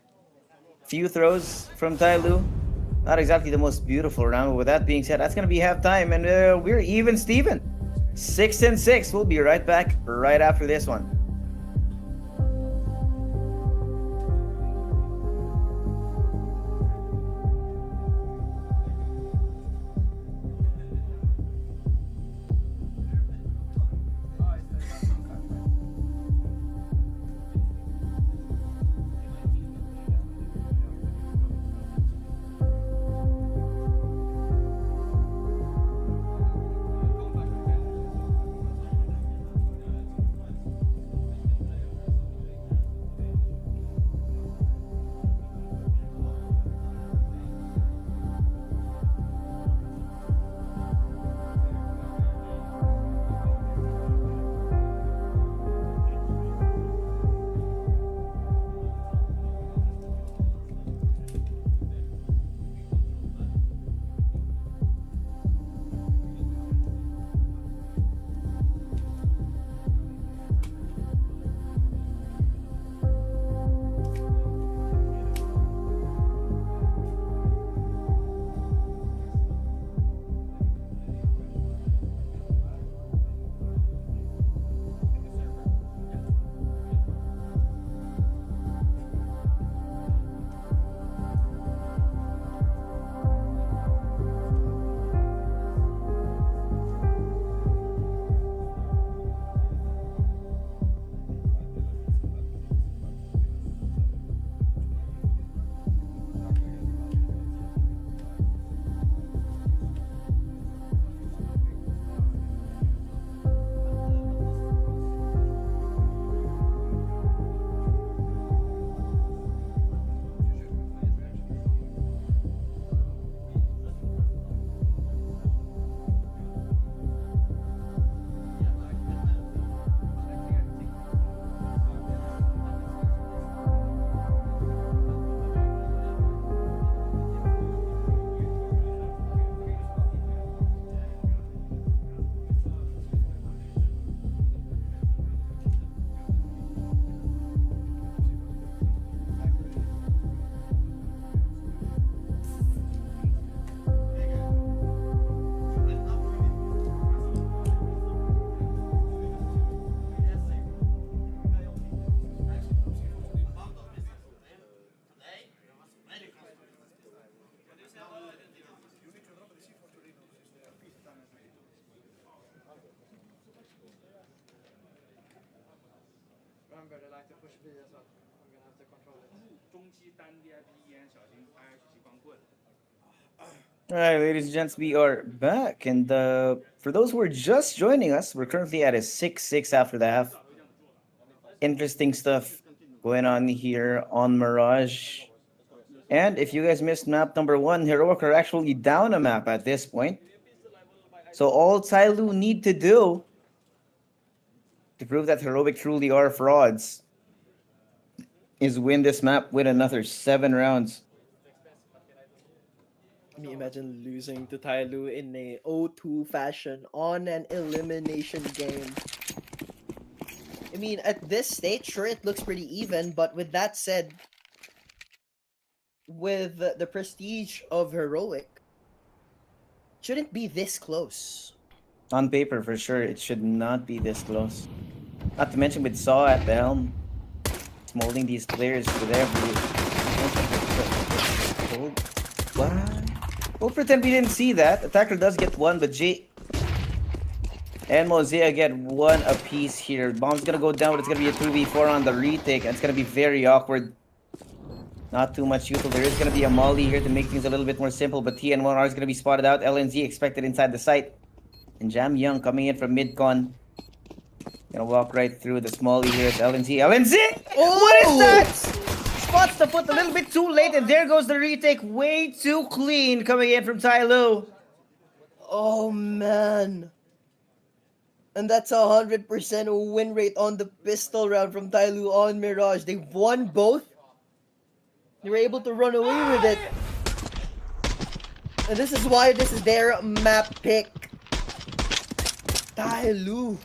Few throws from TYLOO. Not exactly the most beautiful round, but with that being said, that's going to be halftime, and we're even Steven. 6-6. We'll be right back right after this one. Alright, ladies and gents, we are back. And for those who are just joining us, we're currently at a 6-6 after the half. Interesting stuff going on here on Mirage. And if you guys missed map number 1, Heroic are actually down a map at this point. So all TYLOO need to do to prove that Heroic truly are frauds is win this map, win another 7 rounds. I mean, imagine losing to TYLOO in a 0-2 fashion on an elimination game. I mean, at this stage, sure, it looks pretty even, but with that said, with the prestige of Heroic, shouldn't be this close. On paper, for sure, it should not be this close. Not to mention with Saw at the helm, it's molding these players with every... What? We'll pretend we didn't see that. Attacker does get 1, but Jay and Mosea get 1 apiece here. Bomb's gonna go down, but it's gonna be a 2v4 on the retake, and it's gonna be very awkward. Not too much util. There is gonna be a molly here to make things a little bit more simple, but TN1R is gonna be spotted out. LNZ expected inside the site. And Jam Young coming in from mid-con. Gonna walk right through the smally here. It's LNZ. LNZ! Oh! What is that? Spots the foot a little bit too late, and there goes the retake. Way too clean coming in from TYLOO. Oh, man. And that's 100% win rate on the pistol round from TYLOO on Mirage. They won both. They were able to run away with it. And this is why this is their map pick. TYLOO.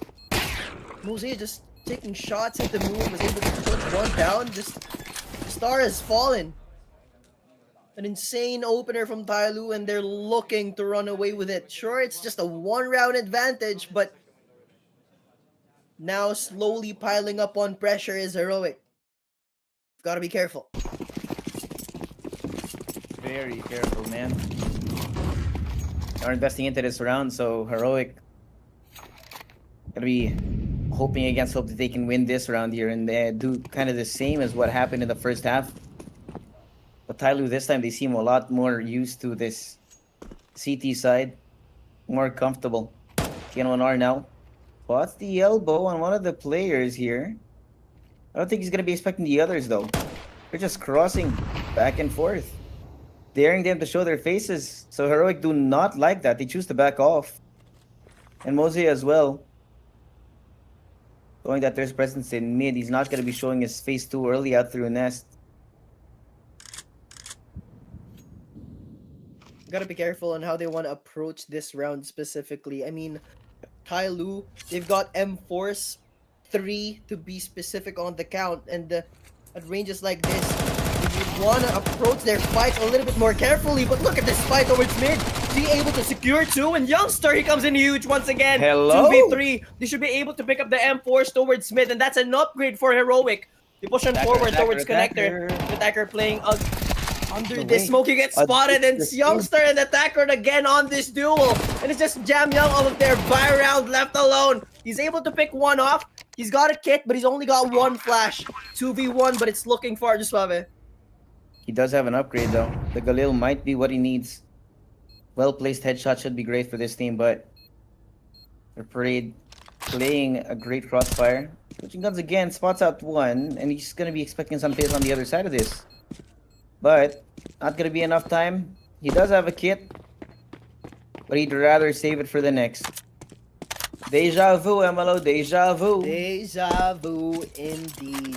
Mosea just taking shots at the moon, was able to put 1 down. Just the star has fallen. An insane opener from TYLOO, and they're looking to run away with it. Sure, it's just a 1-round advantage, but now slowly piling up on pressure is Heroic. Gotta be careful. Very careful, man. Are investing into this round, so Heroic gonna be hoping against hope that they can win this round here and do kind of the same as what happened in the first half. But TYLOO this time, they seem a lot more used to this CT side, more comfortable. TN1R now spots the elbow on one of the players here. I don't think he's gonna be expecting the others though. They're just crossing back and forth, daring them to show their faces. So Heroic do not like that. They choose to back off. And Mosey as well. Knowing that there's presence in mid, he's not going to be showing his face too early out through Nest. Gotta be careful on how they want to approach this round specifically. I mean, TYLOO, they've got M-Force 3 to be specific on the count, and at ranges like this, you want to approach their fight a little bit more carefully, but look at this fight towards mid. Be able to secure 2, and Youngster, he comes in huge once again. Hello? 2v3. They should be able to pick up the M-Force towards mid, and that's an upgrade for Heroic. They push on forward towards Connector. Attacker playing under this smoke. He gets spotted, and Youngster and Attacker again on this duel. And it's just Jam Young all of their buy round left alone. He's able to pick 1 off. He's got a kit, but he's only got 1 flash. 2v1, but it's looking far just Suave. He does have an upgrade though. The Galil might be what he needs. Well-placed headshot should be great for this team, but they're playing a great crossfire. Switching guns again, spots out 1, and he's going to be expecting some pace on the other side of this. But not going to be enough time. He does have a kit, but he'd rather save it for the next. Deja vu, MLO, deja vu. Deja vu indeed.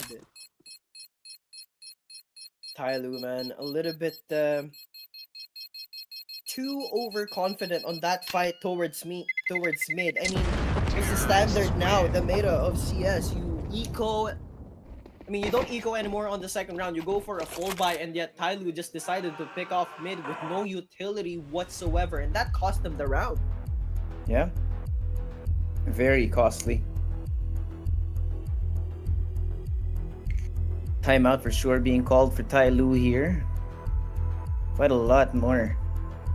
TYLOO, man, a little bit too overconfident on that fight towards mid. I mean, it's the standard now, the meta of CS. You eco. I mean, you don't eco anymore on the second round. You go for a full buy, and yet TYLOO just decided to pick off mid with no utility whatsoever, and that cost them the round. Yeah. Very costly. Timeout for sure being called for TYLOO here. Quite a lot more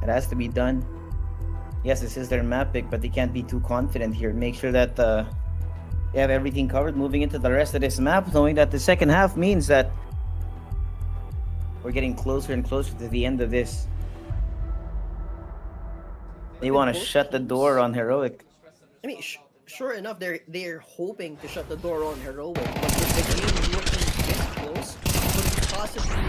that has to be done. Yes, this is their map pick, but they can't be too confident here. Make sure that They have everything covered moving into the rest of this map, knowing that the second half means that we're getting closer and closer to the end of this. They want to both shut the teams- door on Heroic. I mean, sure enough, they're hoping to shut the door on Heroic, but with the game looking this close, could possibly be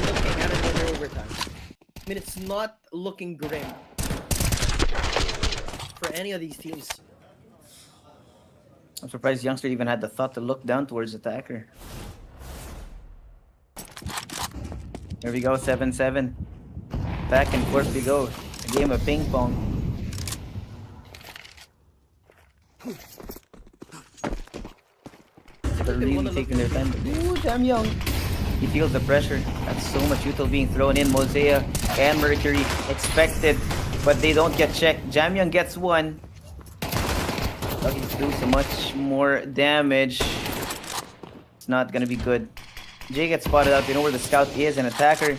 looking at another overtime. I mean, it's not looking grim for any of these teams. I'm surprised Youngster even had the thought to look down towards attacker. Here we go, 7-7. Back and forth we go. A game of ping pong. They're really taking their time. Ooh, damn young. He feels the pressure. That's so much util being thrown in. Mosea and Mercury expected, but they don't get checked. Jamyoung gets one. Lucky to do so much more damage. It's not gonna be good. Jay gets spotted out. They know where the scout is. An attacker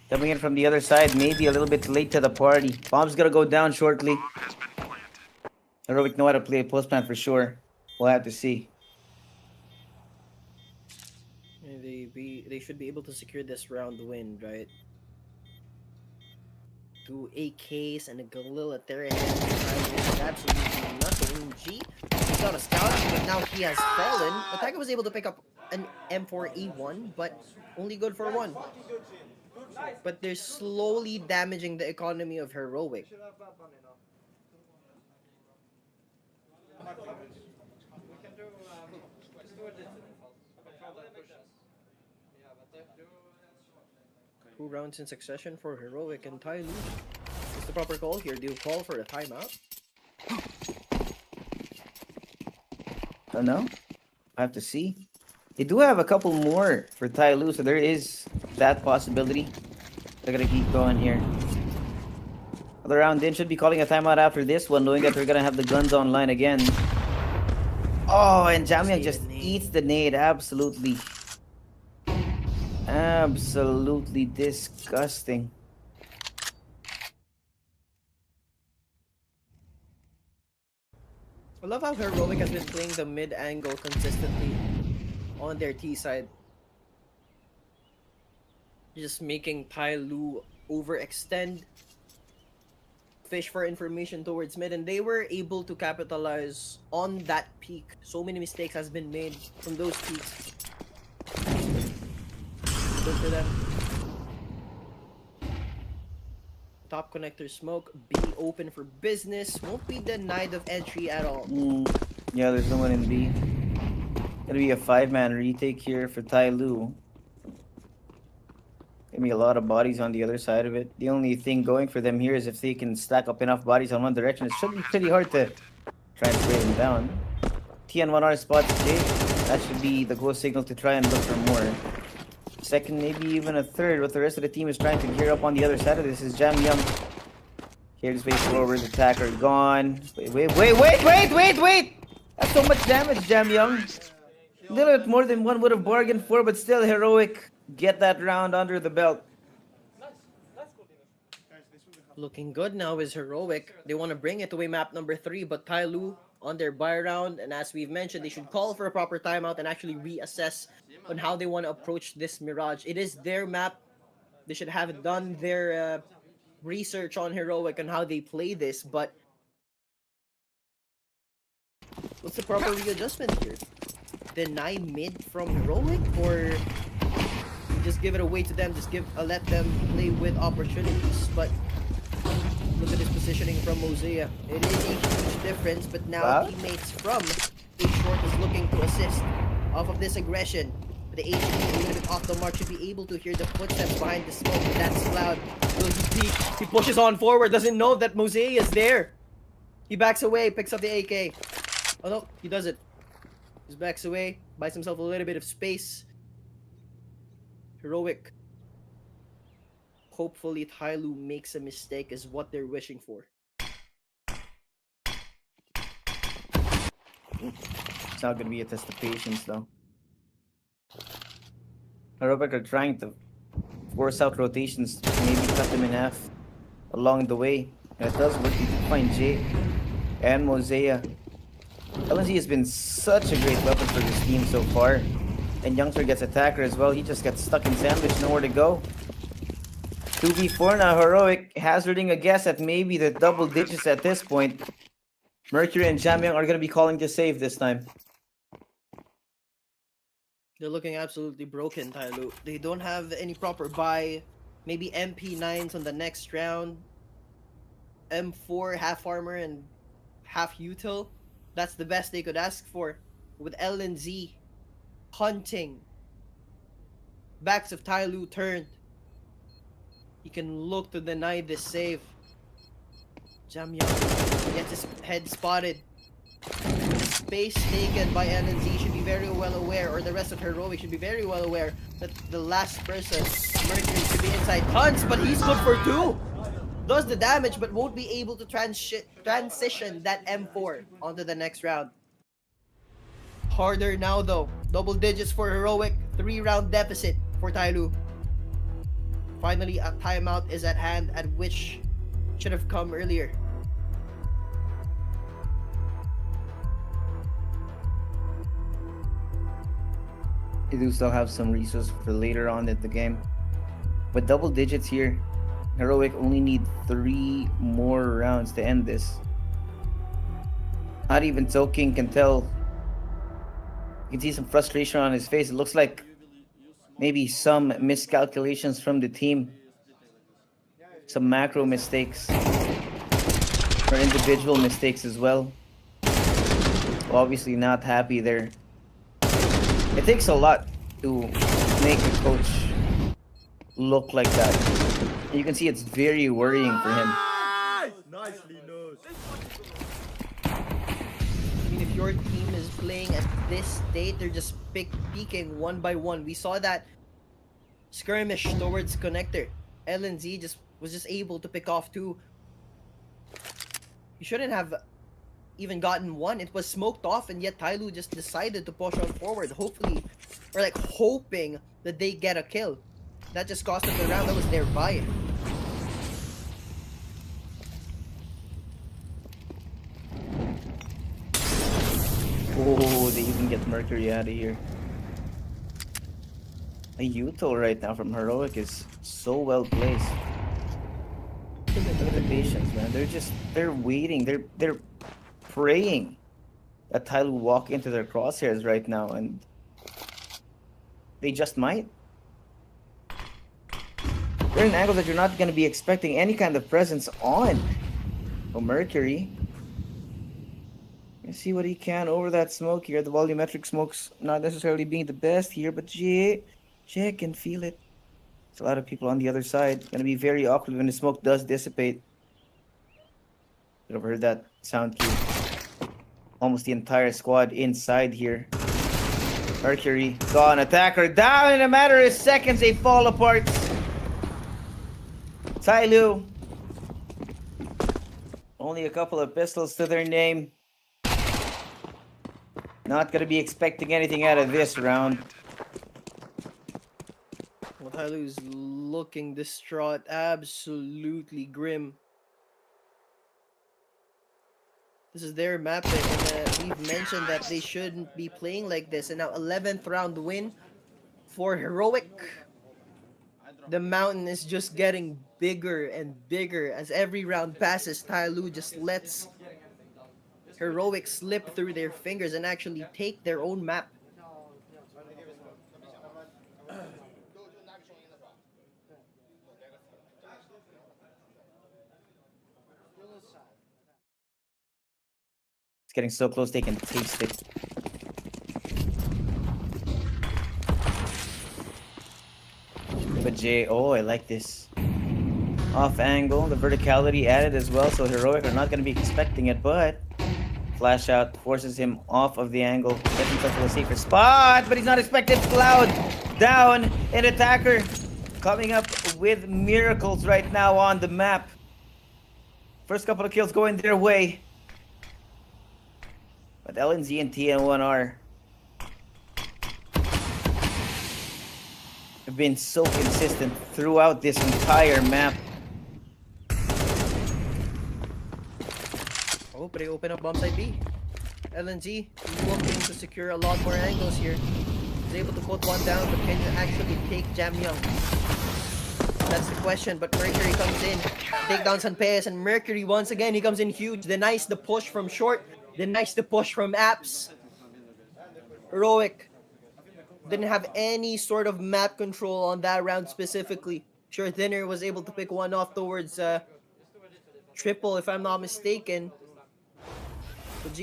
coming in from the other side. Maybe a little bit late to the party. Bomb's gonna go down shortly. Heroic know how to play a post plan for sure. We'll have to see. They should be able to secure this round win, right? 2 AKs and a Galil at their hand. Absolutely nothing. G, he's not a scout, but now he has fallen. Attacker was able to pick up an M4E1, but only good for one. But they're slowly damaging the economy of Heroic. Two rounds in succession for Heroic and TYLOO. What's the proper call here? Do you call for a timeout? Don't know. I have to see. They do have a couple more for TYLOO, so there is that possibility. They're gonna keep going here. Other round in should be calling a timeout after this one, knowing that they're gonna have the guns online again. Oh, and Jamyoung just eats the nade. Absolutely. Absolutely disgusting. I love how Heroic has been playing the mid angle consistently on their T side. Just making TYLOO overextend, fish for information towards mid, and they were able to capitalize on that peak. So many mistakes has been made from those peaks. Good for them. Top connector smoke, B open for business, won't be denied of entry at all. Yeah, there's no one in B. Gonna be a 5-man retake here for TYLOO. Gonna be a lot of bodies on the other side of it. The only thing going for them here is if they can stack up enough bodies on one direction. It should be pretty hard to try and spray them down. TN1R spots J. That should be the go signal to try and look for more. Second, maybe even a third. What the rest of the team is trying to gear up on the other side of this is Jamyoung. Here, this way forward. Attacker gone. Wait! That's so much damage, Jamyoung. A little bit more than one would have bargained for, but still Heroic get that round under the belt. Looking good now is Heroic. They want to bring it away map number 3, but TYLOO on their buy round, and as we've mentioned, they should call for a proper timeout and actually reassess on how they want to approach this Mirage. It is their map. They should have done their research on Heroic and how they play this, but what's the proper readjustment here? Deny mid from Heroic, or just give it away to them, just let them play with opportunities? But look at this positioning from Mosea. It is a huge difference, but now teammates from H-Short is looking to assist off of this aggression. The HG a little bit off the mark, should be able to hear the footsteps behind the smoke, but that's loud. Will he peek? He pushes on forward, doesn't know that Mosea is there. He backs away, picks up the AK. Oh no, he does it. He backs away, buys himself a little bit of space. Heroic. Hopefully TYLOO makes a mistake is what they're wishing for. It's not gonna be a test of patience though. Heroic are trying to force out rotations, maybe cut them in half along the way. And it does work. You can find Jay. and Mosea. LNZ has been such a great weapon for this team so far. And Youngster gets attacker as well. He just gets stuck in sandwich, nowhere to go. 2v4 now. Heroic hazarding a guess at maybe the double digits at this point. Mercury and Jamyang are going to be calling to save this time. They're looking absolutely broken, TYLOO. They don't have any proper buy. Maybe MP9s on the next round. M4, half armor, and half util. That's the best they could ask for. With LNZ hunting. Backs of TYLOO turned. He can look to deny this save. Jamyang gets his head spotted. Space taken by LNZ should be very well aware, or the rest of Heroic should be very well aware that the last person, Mercury, should be inside. Hunts, but he's good for 2. Does the damage, but won't be able to transition that M4 onto the next round. Harder now though. Double digits for Heroic. 3-round deficit for TYLOO. Finally, a timeout is at hand, at which should have come earlier. They do still have some resources for later on in the game. With double digits here, Heroic only need 3 more rounds to end this. Not even so King can tell. You can see some frustration on his face. It looks like maybe some miscalculations from the team. Some macro mistakes. Or individual mistakes as well. Obviously not happy there. It takes a lot to make a coach look like that. You can see it's very worrying for him. Nicely knows. I mean, if your team is playing at this state, they're just peeking one by one. We saw that skirmish towards connector. LNZ was just able to pick off 2. You shouldn't have even gotten 1. It was smoked off, and yet TYLOO just decided to push on forward, hopefully, or like hoping that they get a kill. That just cost them the round. That was their buy. Oh, they even get Mercury out of here. A util right now from Heroic is so well placed. Look at the patience, man. They're waiting. They're praying that TYLOO walk into their crosshairs right now, and they just might. They're in an angle that you're not going to be expecting any kind of presence on. Oh, Mercury. Let's see what he can over that smoke here. The volumetric smoke's not necessarily being the best here, but Jay can feel it. There's a lot of people on the other side. Going to be very awkward when the smoke does dissipate. Could have heard that sound cue. Almost the entire squad inside here. Mercury gone. Attacker down in a matter of seconds. They fall apart. TYLOO. Only a couple of pistols to their name. Not going to be expecting anything out of this round. Well, TYLOO's looking distraught. Absolutely grim. This is their map pick, and we've mentioned that they shouldn't be playing like this. And now 11th round win for Heroic. The mountain is just getting bigger and bigger as every round passes. TYLOO just lets Heroic slip through their fingers and actually take their own map. It's getting so close they can taste it. But Jay, oh, I like this. Off angle, the verticality added as well, so Heroic are not going to be expecting it, but flash out forces him off of the angle, gets himself to a safer spot, but he's not expected. Cloud down, and attacker coming up with miracles right now on the map. First couple of kills going their way. But LNZ and TN1R have been so consistent throughout this entire map. Oh, but they open up bomb side B. LNG looking to secure a lot more angles here. He's able to put one down, but can you actually take Jam Young? That's the question, but Mercury comes in. Take down Sanpez, and Mercury once again, he comes in huge. Denies the push from short. Denies the push from apps. Heroic didn't have any sort of map control on that round specifically. Sure, Thinner was able to pick one off towards triple, if I'm not mistaken. But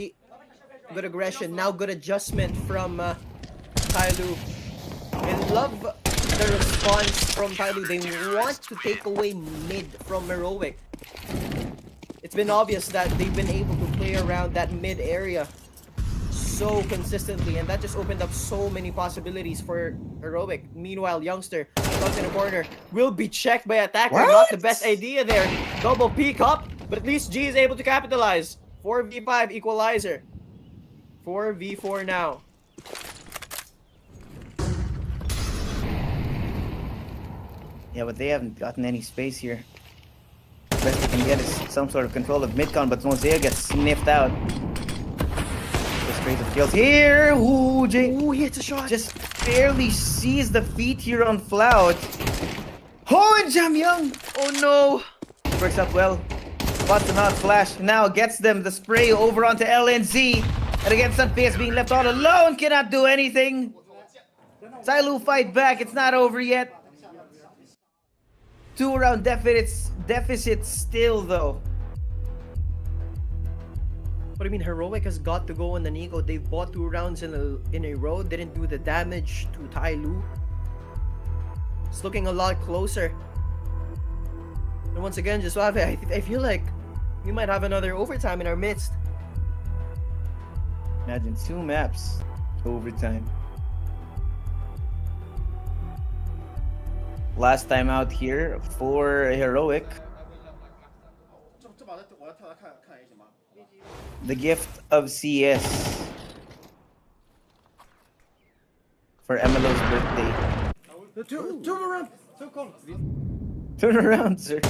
good aggression, now good adjustment from TYLOO. I love the response from TYLOO. They want to take away mid from Heroic. It's been obvious that they've been able to play around that mid area so consistently, and that just opened up so many possibilities for Heroic. Meanwhile, Youngster stuck in a corner will be checked by attacker. Not the best idea there. Double peek up, but at least G is able to capitalize. 4v5 equalizer. 4v4 now. Yeah, but they haven't gotten any space here. Best they can get is some sort of control of midcon, but Mosaic gets sniffed out. Straight of kills here. Ooh, Jay. Ooh, he hits a shot. Just barely sees the feet here on Floud. Oh, and Jam Young. Oh no. Works up well. Spots the not flash. Now gets them the spray over onto LNZ. And again, Sunface being left all alone. Cannot do anything. TYLOO fight back. It's not over yet. 2-round deficit still though. But I mean, Heroic has got to go on the Nico. They've bought 2 rounds in a row. Didn't do the damage to TYLOO. It's looking a lot closer. And once again, just I feel like we might have another overtime in our midst. Imagine 2 maps overtime. Last time out here for Heroic. The gift of CS for Emilo's birthday. Turn around, sir.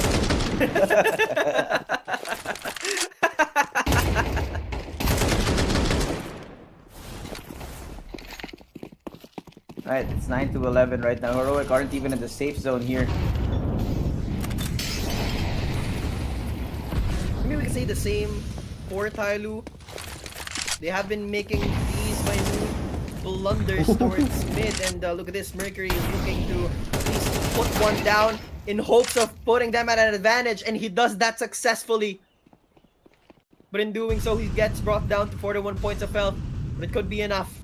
Alright, it's 9-11 right now. Heroic aren't even in the safe zone here. Maybe we can say the same for TYLOO. They have been making these minute blunders towards mid, and look at this. Mercury is looking to at least put one down in hopes of putting them at an advantage, and he does that successfully. But in doing so, he gets brought down to 41 points of health, but it could be enough.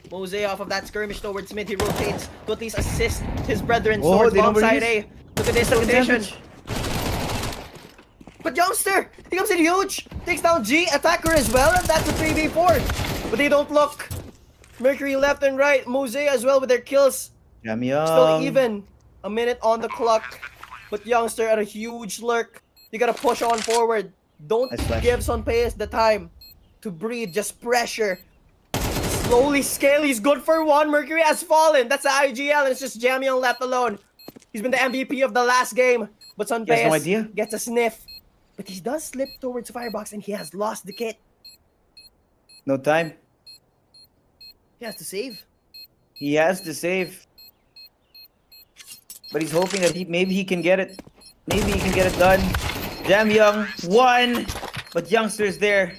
Mose off of that skirmish towards mid, he rotates to at least assist his brethren towards bomb side A. Look at this rotation. But Youngster, he comes in huge, takes down G, attacker as well, and that's a 3v4. But they don't look. Mercury left and right, Mose as well with their kills. Jam Young. Still even. A minute on the clock. But Youngster at a huge lurk. You gotta push on forward. Don't give Sunpace the time to breathe, just pressure. Slowly scale, he's good for 1. Mercury has fallen. That's the IGL, and it's just Jam Young left alone. He's been the MVP of the last game. But Sunpace gets a sniff. But he does slip towards Firebox, and he has lost the kit. No time. He has to save. He has to save. But he's hoping that maybe he can get it. Maybe he can get it done. Jam Young won. But Youngster's there.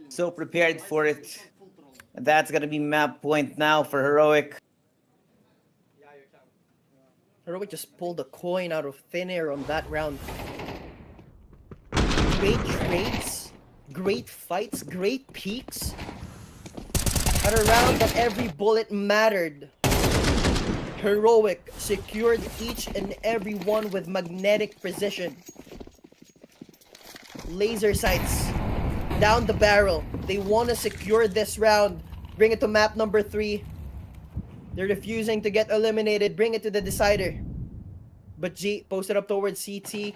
So prepared for it. And that's gonna be map point now for Heroic. Heroic just pulled a coin out of thin air on that round. Great trades, great fights, great peaks. At a round that every bullet mattered. Heroic secured each and every one with magnetic precision. Laser sights down the barrel. They want to secure this round. Bring it to map number 3. They're refusing to get eliminated. Bring it to the decider. But G posted up towards CT.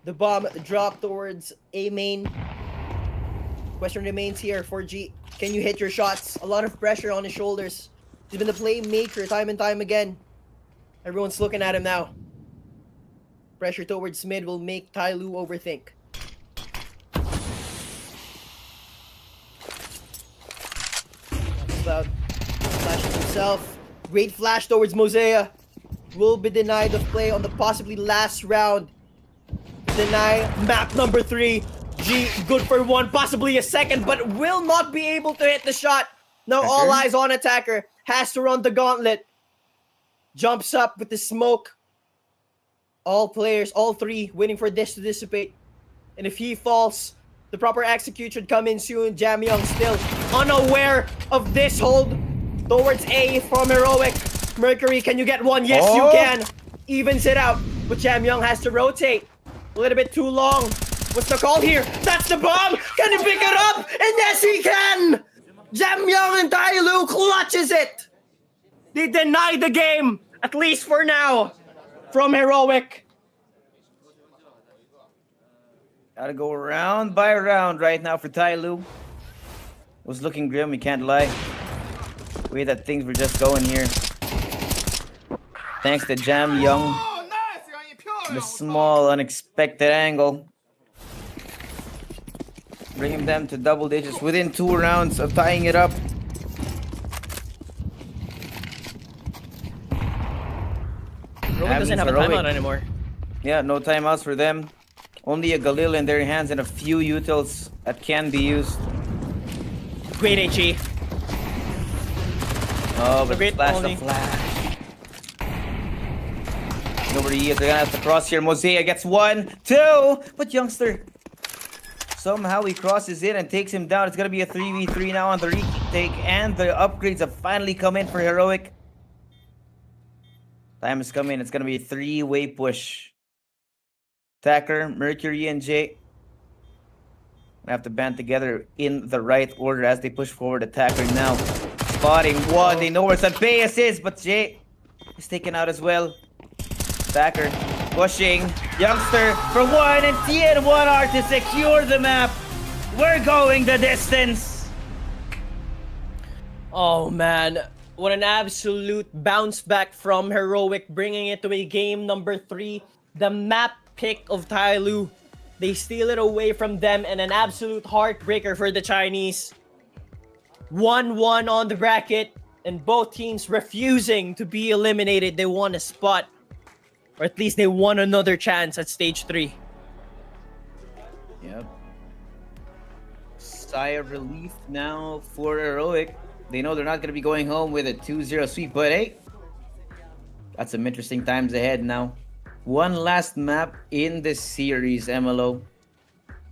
The bomb dropped towards A main. Question remains here for G. Can you hit your shots? A lot of pressure on his shoulders. He's been the playmaker time and time again. Everyone's looking at him now. Pressure towards mid will make TYLOO overthink. himself. Great flash towards Mosea. Will be denied of play on the possibly last round. Deny map number 3. G good for 1, possibly a second, but will not be able to hit the shot. Now all eyes on Attacker. Has to run the gauntlet. Jumps up with the smoke. All players, all 3, waiting for this to dissipate. And if he falls, the proper execute should come in soon. Jam Young still unaware of this hold towards A from Heroic. Mercury, can you get one? Yes, you can. Evens it out, but Jam Young has to rotate. A little bit too long. What's the call here? That's the bomb! Can he pick it up? And yes, he can! Jam Young and TYLOO clutches it! They deny the game, at least for now, from Heroic. Gotta go round by round right now for TYLOO. It was looking grim, we can't lie. The way that things were just going here. Thanks to Jam Young. The small, unexpected angle. Bringing them to double digits within 2 rounds of tying it up. Heroic doesn't have a timeout anymore. Yeah, no timeouts for them. Only a Galil in their hands and a few utils that can be used. Great HE. Oh, but Great flash only. the flash. Nobody is. They're gonna have to cross here. Mosea gets 1, 2, but Youngster somehow he crosses in and takes him down. It's gonna be a 3v3 now on the retake, and the upgrades have finally come in for Heroic. Time is coming. It's gonna be a 3-way push. Attacker, Mercury, and Jay have to band together in the right order as they push forward. Attacker now spotting 1. They know where Sanpeas is, but Jay is taken out as well. Attacker pushing. Youngster for 1 and TN1R to secure the map. We're going the distance. Oh man, what an absolute bounce back from Heroic, bringing it to a game number 3. The map pick of TYLOO. They steal it away from them, and an absolute heartbreaker for the Chinese. 1-1 on the bracket, and both teams refusing to be eliminated. They won a spot, or at least they won another chance at stage 3. Yep. Sigh of relief now for Heroic. They know they're not going to be going home with a 2-0 sweep, but hey, got some interesting times ahead now. One last map in this series, MLO.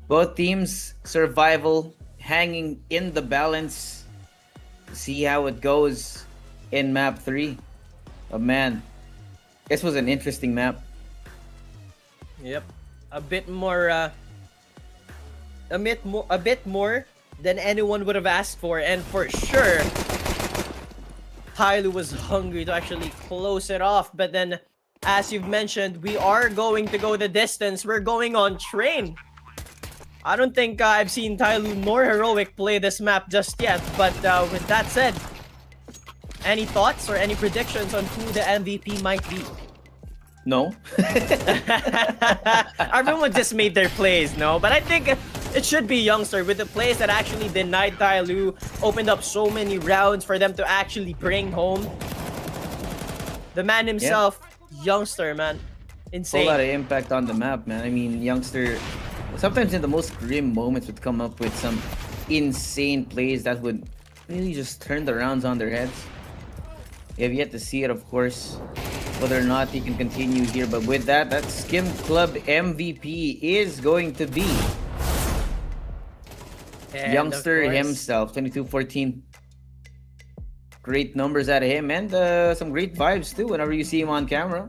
Both teams' survival hanging in the balance. See how it goes in map 3. Oh man, this was an interesting map. Yep, a bit more than anyone would have asked for, and for sure, TYLOO was hungry to actually close it off. But then, as you've mentioned, we are going to go the distance. We're going on train. I don't think I've seen TYLOO nor Heroic play this map just yet. But with that said, any thoughts or any predictions on who the MVP might be? No. Everyone just made their plays, no? But I think it should be Youngster with the plays that actually denied TYLOO, opened up so many rounds for them to actually bring home. The man himself, Youngster, man. Insane. Whole lot of impact on the map, man. I mean, Youngster, sometimes in the most grim moments, would come up with some insane plays that would really just turn the rounds on their heads. We have yet to see it, of course, whether or not he can continue here. But with that, that Skim Club MVP is going to be And Youngster of course, himself, 22-14. Great numbers out of him, and some great vibes too whenever you see him on camera.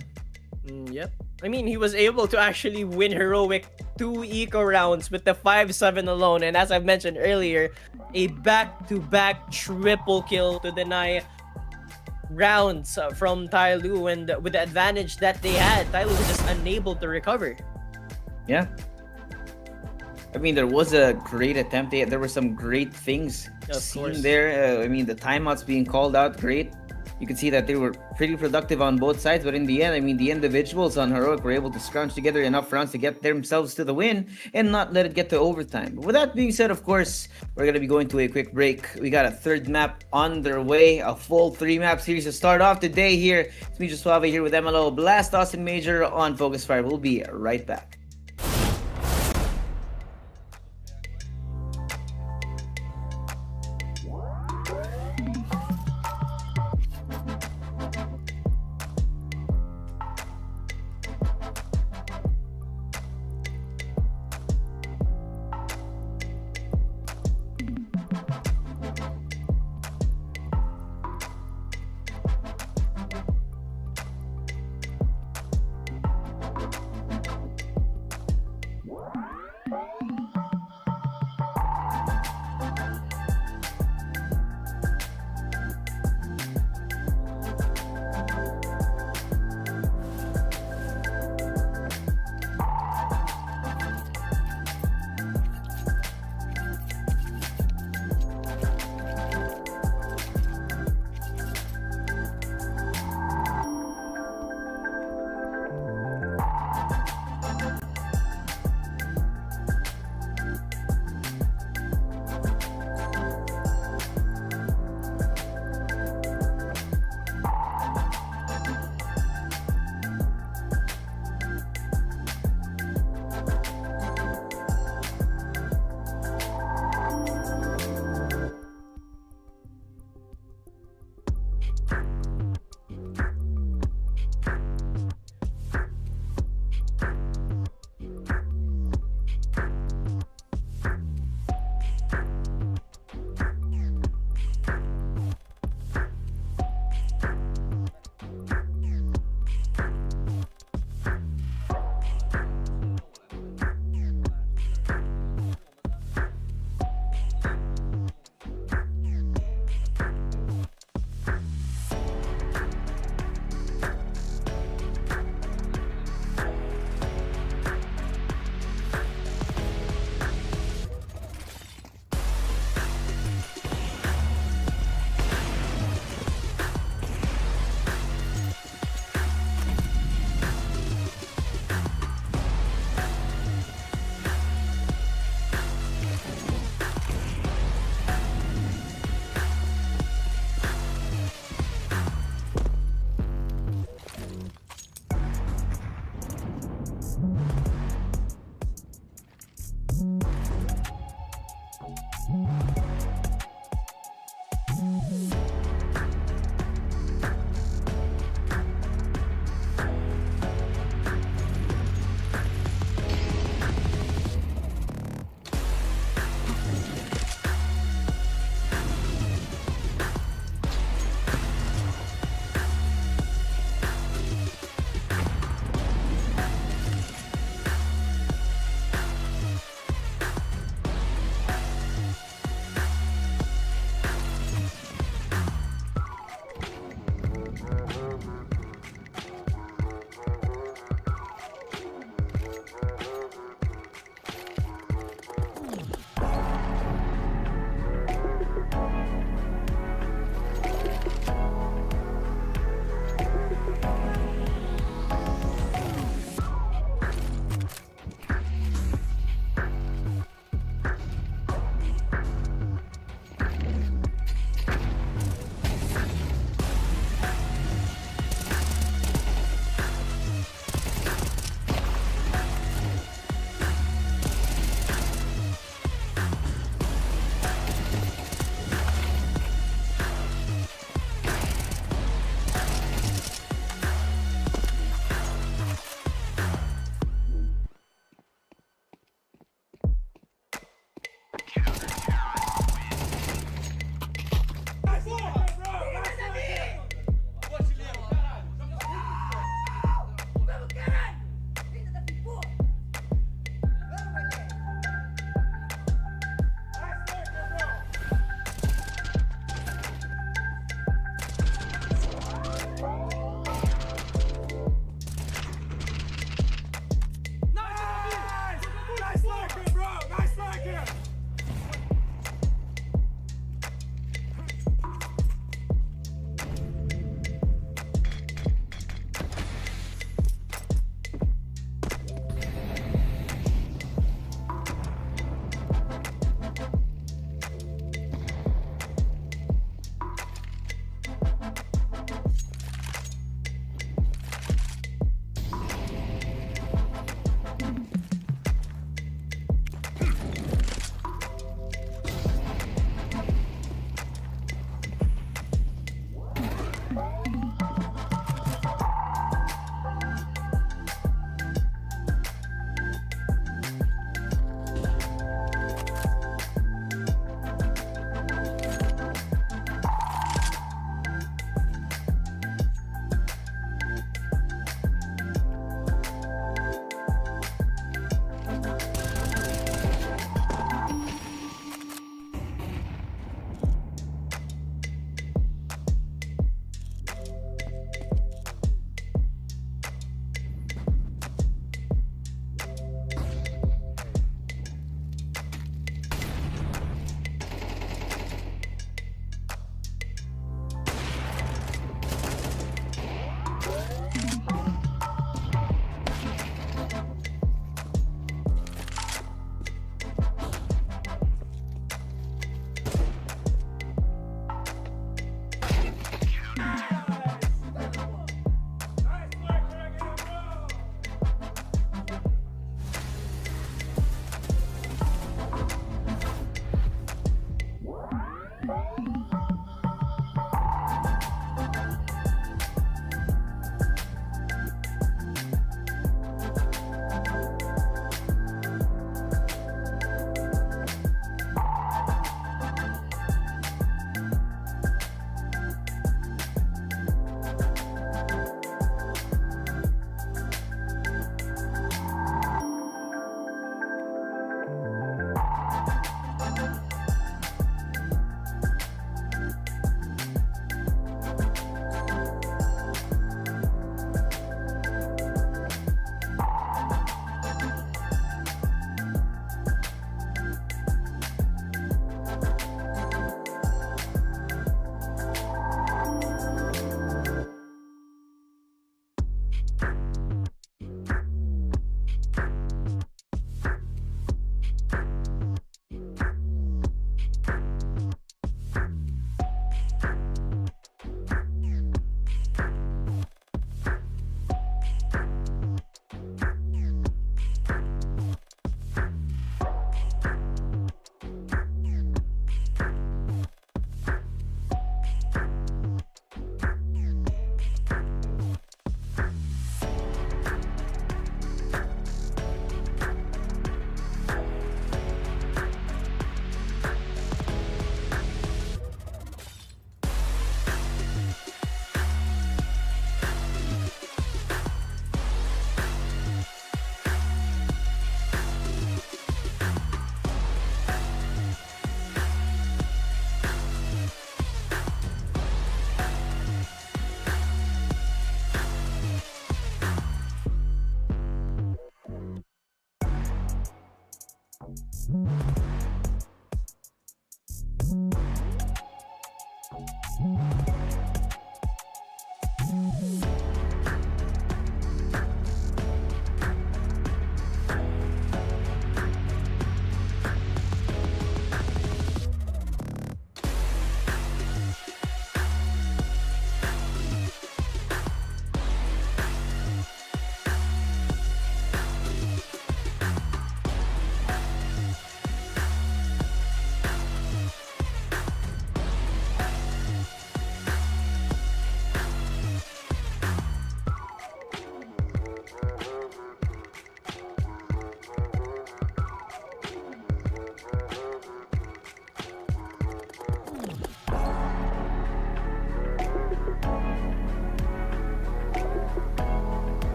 Yep. I mean, he was able to actually win Heroic 2 eco rounds with the 5-7 alone. And as I've mentioned earlier, a back-to-back triple kill to deny rounds from TYLOO. And with the advantage that they had, TYLOO was just unable to recover. Yeah. I mean, there was a great attempt. There were some great things Of seen course. there. I mean, the timeouts being called out, great. You could see that they were pretty productive on both sides, but in the end, I mean, the individuals on Heroic were able to scrounge together enough rounds to get themselves to the win and not let it get to overtime. But with that being said, of course, we're going to be going to a quick break. We got a third map on their way, a full 3-map series to start off today here. It's me, Suave, here with MLO Blast Austin Major on FocusFire. We'll be right back.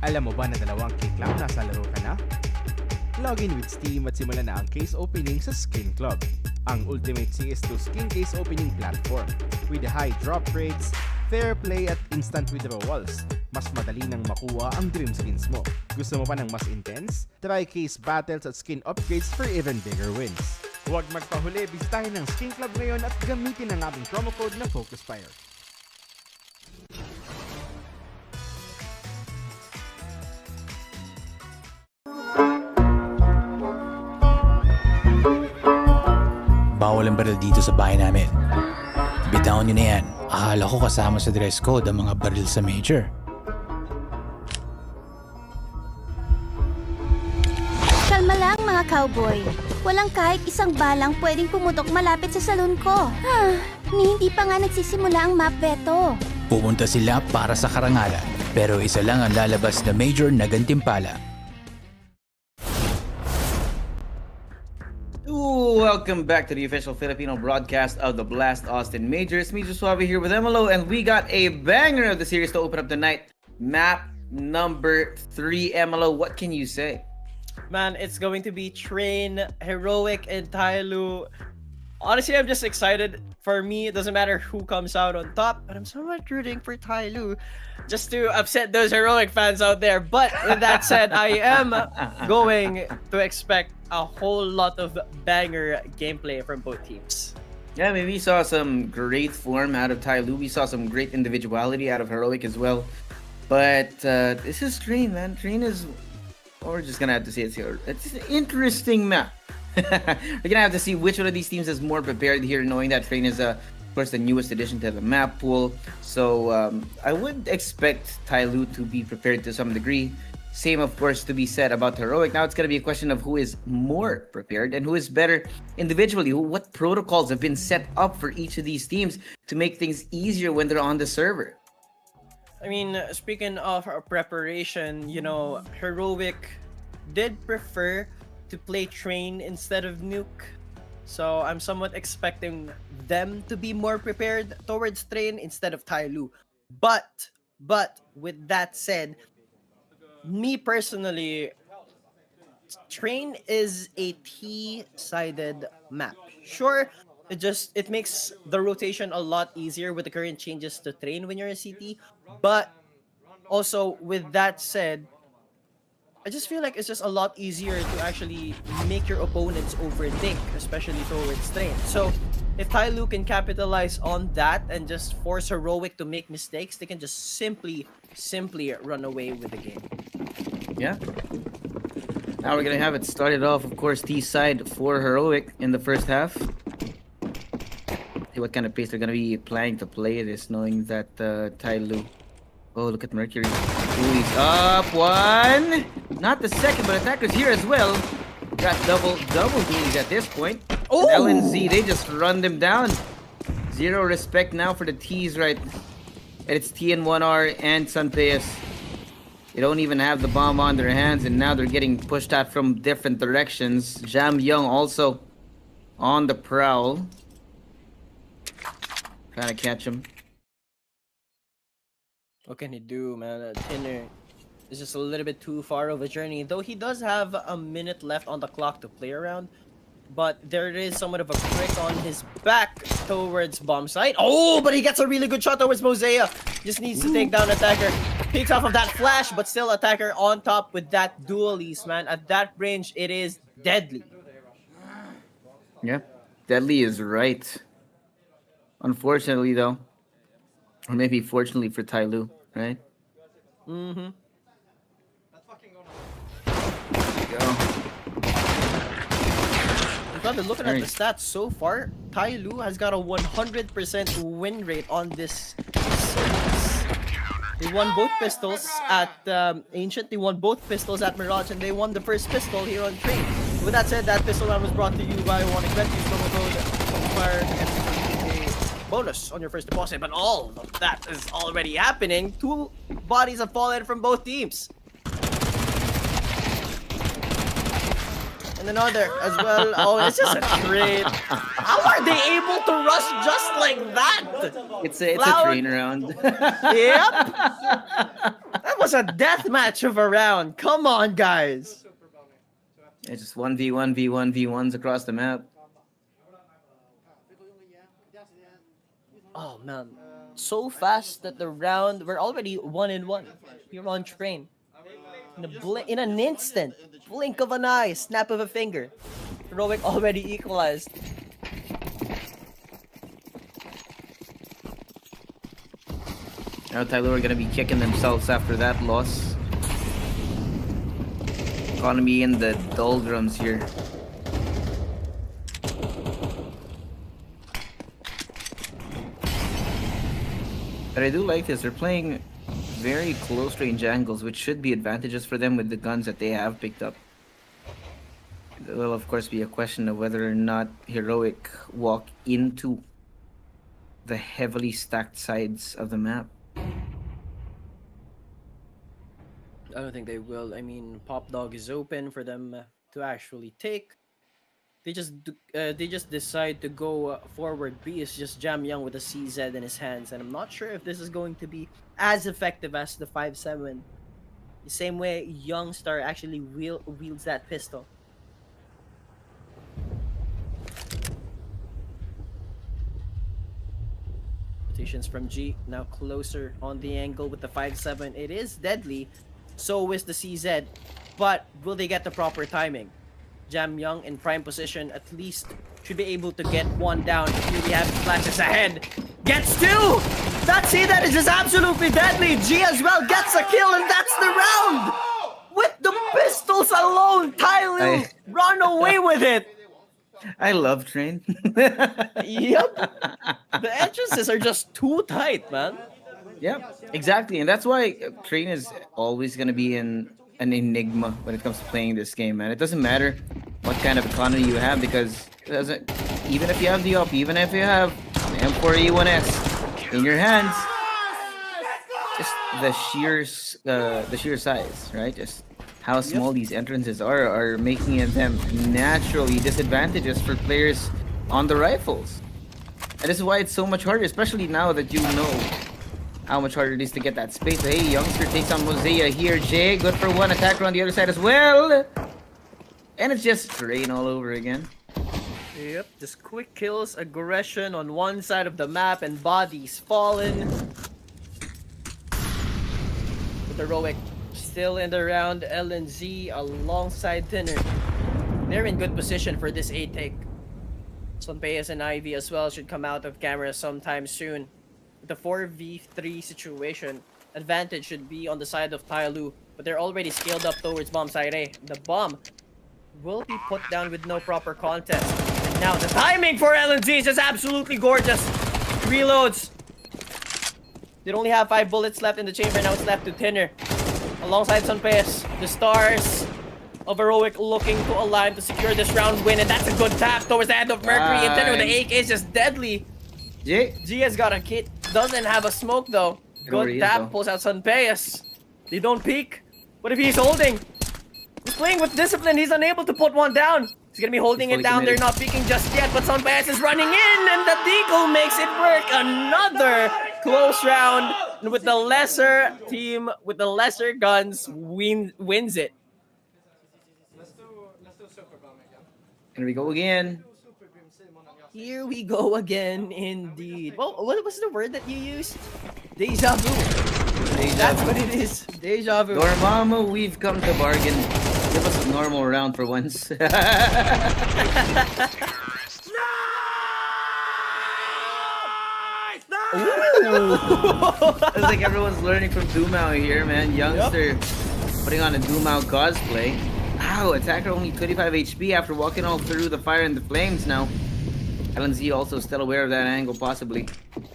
Alam mo ba na dalawang K-Cloud nasa laro ka na? Login with Steam at simulan na ang case opening sa Skin Club, ang ultimate CS2 skin case opening platform. With high drop rates, fair play at instant withdrawals, mas madali nang makuha ang dream skins mo. Gusto mo pa ng mas intense? Try case battles at skin upgrades for even bigger wins. Huwag magpahuli, bisitahin ng Skin Club ngayon at gamitin ang aming promo code na FocusFire. Bawal ang baril dito sa bahay namin. Bitawan nyo na yan. Akala ko kasama sa dress code ang mga baril sa major. Kalma lang mga cowboy. Walang kahit isang balang pwedeng pumutok malapit sa salon ko. Hindi pa nga nagsisimula ang map veto. Pumunta sila para sa karangalan. Pero isa lang ang lalabas na major na gantimpala. Welcome back to the official Filipino broadcast of the Blast Austin Majors. Major Suave here with MLO, and we got a banger of the series to open up tonight. Map number 3, MLO. What can you say? Man, it's going to be Train, Heroic, and TYLOO. Honestly, I'm just excited. For me, it doesn't matter who comes out on top, but I'm somewhat rooting for TYLOO just to upset those Heroic fans out there. But with that said, I am going to expect a whole lot of banger gameplay from both teams. Yeah, I mean, we saw some great form out of TYLOO. We saw some great individuality out of Heroic as well. But this is Train, man. Train is... We're just gonna have to see it here. It's an interesting map. We're gonna have to see which one of these teams is more prepared here, knowing that Train is, of course, the newest addition to the map pool. So I would expect TYLOO to be prepared to some degree. Same, of course, to be said about Heroic. Now it's gonna be a question of who is more prepared and who is better individually. What protocols have been set up for each of these teams to make things easier when they're on the server? I mean, speaking of preparation, you know, Heroic did prefer to play Train instead of Nuke. So I'm somewhat expecting them to be more prepared towards Train instead of TYLOO. But with that said, me personally, Train is a T-sided map. Sure, it makes the rotation a lot easier with the current changes to Train when you're in CT. But also, with that said, I just feel like it's just a lot easier to actually make your opponents overthink, especially towards Train. So if TYLOO can capitalize on that and just force Heroic to make mistakes, they can just simply run away with the game. Yeah. Now we're gonna have it started off, of course, T side for Heroic in the first half. See what kind of pace they're gonna be planning to play this, knowing that TYLOO. Oh, look at Mercury. Ooh, he's up one. Not the second, but attackers here as well. Got double duties at this point. Oh, LNZ, they just run them down. Zero respect now for the T's, right? And it's TN1R and Santeas. They don't even have the bomb on their hands, and now they're getting pushed out from different directions. Jam Young also on the prowl. Trying to catch him. What can he do, man? Tinner is just a little bit too far of a journey. Though he does have a minute left on the clock to play around. but there is somewhat of a prick on his back towards bomb site. Oh, but he gets a really good shot towards Mosea. Just needs to take down Attacker. Peeks off of that flash, but still Attacker on top with that duelist, man. At that range, it is deadly. Yeah, deadly is right. Unfortunately, though, or maybe fortunately for TYLOO, right? Mm-hmm. Brother, looking at the stats so far, TYLOO has got a 100% win rate on this series. They won both pistols at Ancient, they won both pistols at Mirage, and they won the first pistol here on Train. With that said, that pistol round was brought to you by one event. Use promo code FocusFire to get a bonus on your first deposit. But all of that is already happening. 2 bodies have fallen from both teams. And another as well. Oh, it's just a trade. How are they able to rush just like that? It's a train round. Yep. That was a death match of a round. Come on, guys. It's just 1v1, v1, v1s across the map. Oh man, so fast that the round we're already 1-1 here on Train. In an instant, blink of an eye, snap of a finger, Heroic already equalized. Now TYLOO are gonna be kicking themselves after that loss. Economy in the doldrums here. But I do like this. They're playing very close range angles, which should be advantages for them with the guns that they have picked up. It will of course be a question of whether or not Heroic walk into the heavily stacked sides of the map. I don't think they will. I mean, Pop Dog is open for them to actually take. They just decide to go forward B. It's just Jam Young with a CZ in his hands, and I'm not sure if this is going to be as effective as the 5.7. The same way Youngstar actually wields that pistol. Rotations from G, now closer on the angle with the 5.7. It is deadly, so is the CZ, but will they get the proper timing? Jam Young in prime position at least should be able to get one down. Really have flashes ahead. Gets 2! That is just absolutely deadly. G as well gets a kill, and that's the round! With the pistols alone, TYLOO run away with it! I love Train. Yep. The entrances are just too tight, man. Yeah, exactly. And that's why Train is always going to be an enigma when it comes to playing this game, man. It doesn't matter what kind of economy you have, because it doesn't, even if you have the op, even if you have M4E1S in your hands, just the sheer size, right? Just how small these entrances are making them naturally disadvantages for players on the rifles. And this is why it's so much harder, especially now that you know how much harder it is to get that space. Hey, Youngster takes on Mosea here. Jay, good for one. Attacker on the other side as well. And it's just Train all over again. Yep, just quick kills, aggression on one side of the map, and bodies fallen. With Heroic still in the round, LNZ alongside Dinner. They're in good position for this A take. Sonpeas and Ivy as well should come out of camera sometime soon. The 4v3 situation, advantage should be on the side of TYLOO, but they're already scaled up towards bomb side A. The bomb will be put down with no proper contest. And now the timing for LNZ is just absolutely gorgeous. Reloads. They only have 5 bullets left in the chamber. Now it's left to Tinner. Alongside Sonpeas, the stars of Heroic looking to align to secure this round win. And that's a good tap towards the end of Mercury. And Tinner with the AK is just deadly. G has got a kit. Doesn't have a smoke though. Good tap, pulls out Sonpeas. They don't peek. What if he's holding? He's playing with discipline. He's unable to put one down. He's gonna be holding it down. They're not peeking just yet, but Sonpeas is running in, and the deagle makes it work. Another close round, and with the lesser team, with the lesser guns, wins it. Here we go again. Here we go again, indeed. Well, what was the word that you used? Deja vu. That's what it is. Deja vu. Dormammu, we've come to bargain. Give us a normal round for once. It's like everyone's learning from Doomao here, man. Youngster putting on a Doomao cosplay. Wow, attacker only 25 HP after walking all through the fire and the flames now. LNZ also still aware of that angle, possibly.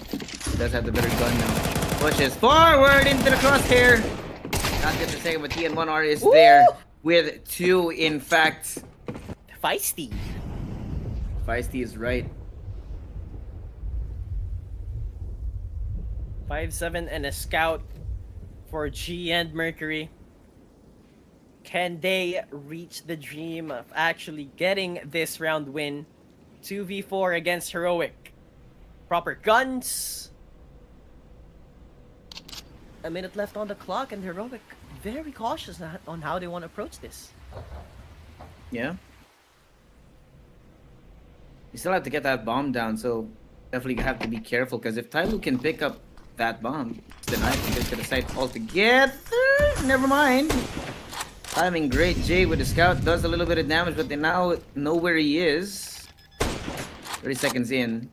He does have the better gun now. Pushes forward into the crosshair. Not good to say, but TN1R is there with 2, in fact. Feisty. Feisty is right. 5-7 and a scout for G and Mercury. Can they reach the dream of actually getting this round win? 2v4 against Heroic. Proper guns. A minute left on the clock, and Heroic very cautious on how they want to approach this. Yeah. You still have to get that bomb down, so definitely have to be careful, because if TYLOO can pick up that bomb, then I can get to the site altogether. Never mind. Timing great. Jay with the scout does a little bit of damage, but they now know where he is. 30 seconds in.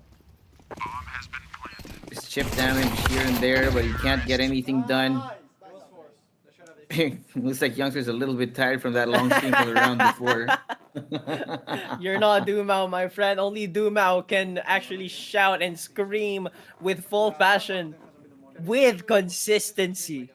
Just chip damage here and there, but he can't get anything done. Looks like Youngster's a little bit tired from that long stream from the round before. You're not Doomao, my friend. Only Doomao can actually shout and scream with full passion, with consistency.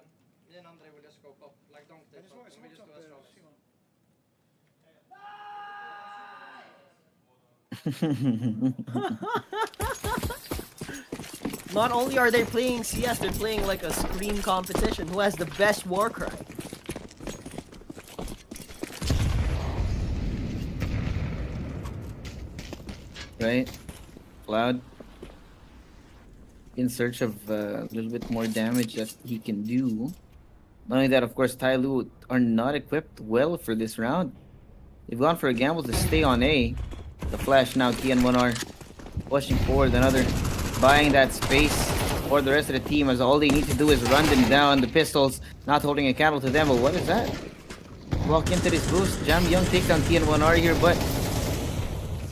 Not only are they playing CS, they're playing like a scream competition. Who has the best war cry? Right? Cloud. In search of a little bit more damage that he can do. Not only that, of course, TYLOO are not equipped well for this round. They've gone for a gamble to stay on A. The flash now, TN1R pushing forward, another buying that space for the rest of the team, as all they need to do is run them down. The pistols not holding a candle to them, but what is that? Walk into this boost. Jam Young takes down TN1R here, but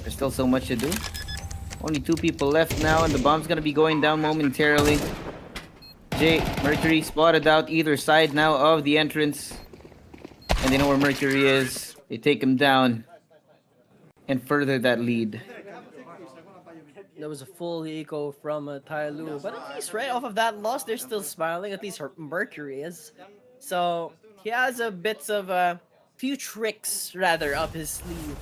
there's still so much to do. Only 2 people left now, and the bomb's gonna be going down momentarily. Jay, Mercury spotted out either side now of the entrance, and they know where Mercury is. They take him down and further that lead. There was a full eco from TYLOO, but at least right off of that loss, they're still smiling. At least Mercury is. So he has a bits of few tricks rather up his sleeve.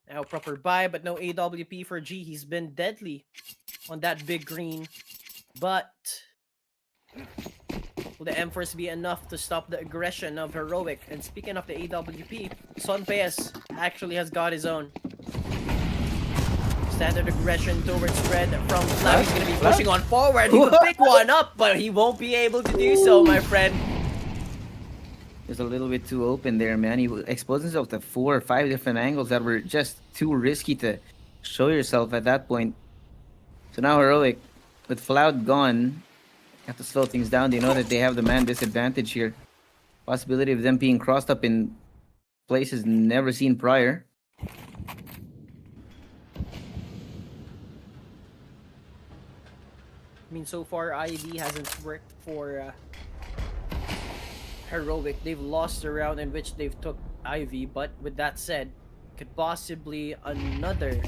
Now proper buy, but no AWP for G. He's been deadly on that big green, but will the M-Force be enough to stop the aggression of Heroic? And speaking of the AWP, Sonpes actually has got his own. Standard aggression towards Red from Flav. He's going to be pushing on forward. He could pick one up, but he won't be able to do so, my friend. It's a little bit too open there, man. He exposed himself to 4 or 5 different angles that were just too risky to show yourself at that point. So now Heroic, with Floud gone, have to slow things down. They know that they have the man disadvantage here. Possibility of them being crossed up in places never seen prior. I mean, so far, IV hasn't worked for Heroic. They've lost the round in which they've took IV, but with that said, could possibly another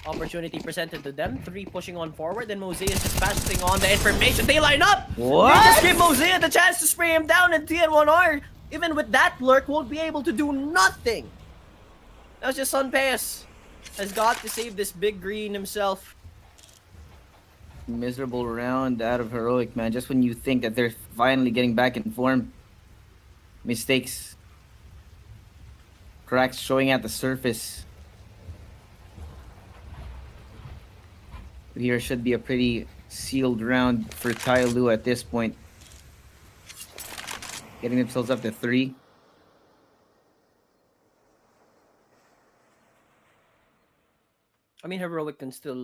opportunity presented to them. 3 pushing on forward, and Mosea is just passing on the information. They line up! What? They just give Mosea the chance to spray him down, and TN1R, even with that lurk, won't be able to do nothing. That's just Sonpes has got to save this big green himself. Miserable round out of Heroic, man. Just when you think that they're finally getting back in form. Mistakes. Cracks showing at the surface. Here should be a pretty sealed round for TYLOO at this point. Getting themselves up to 3. I mean, Heroic could still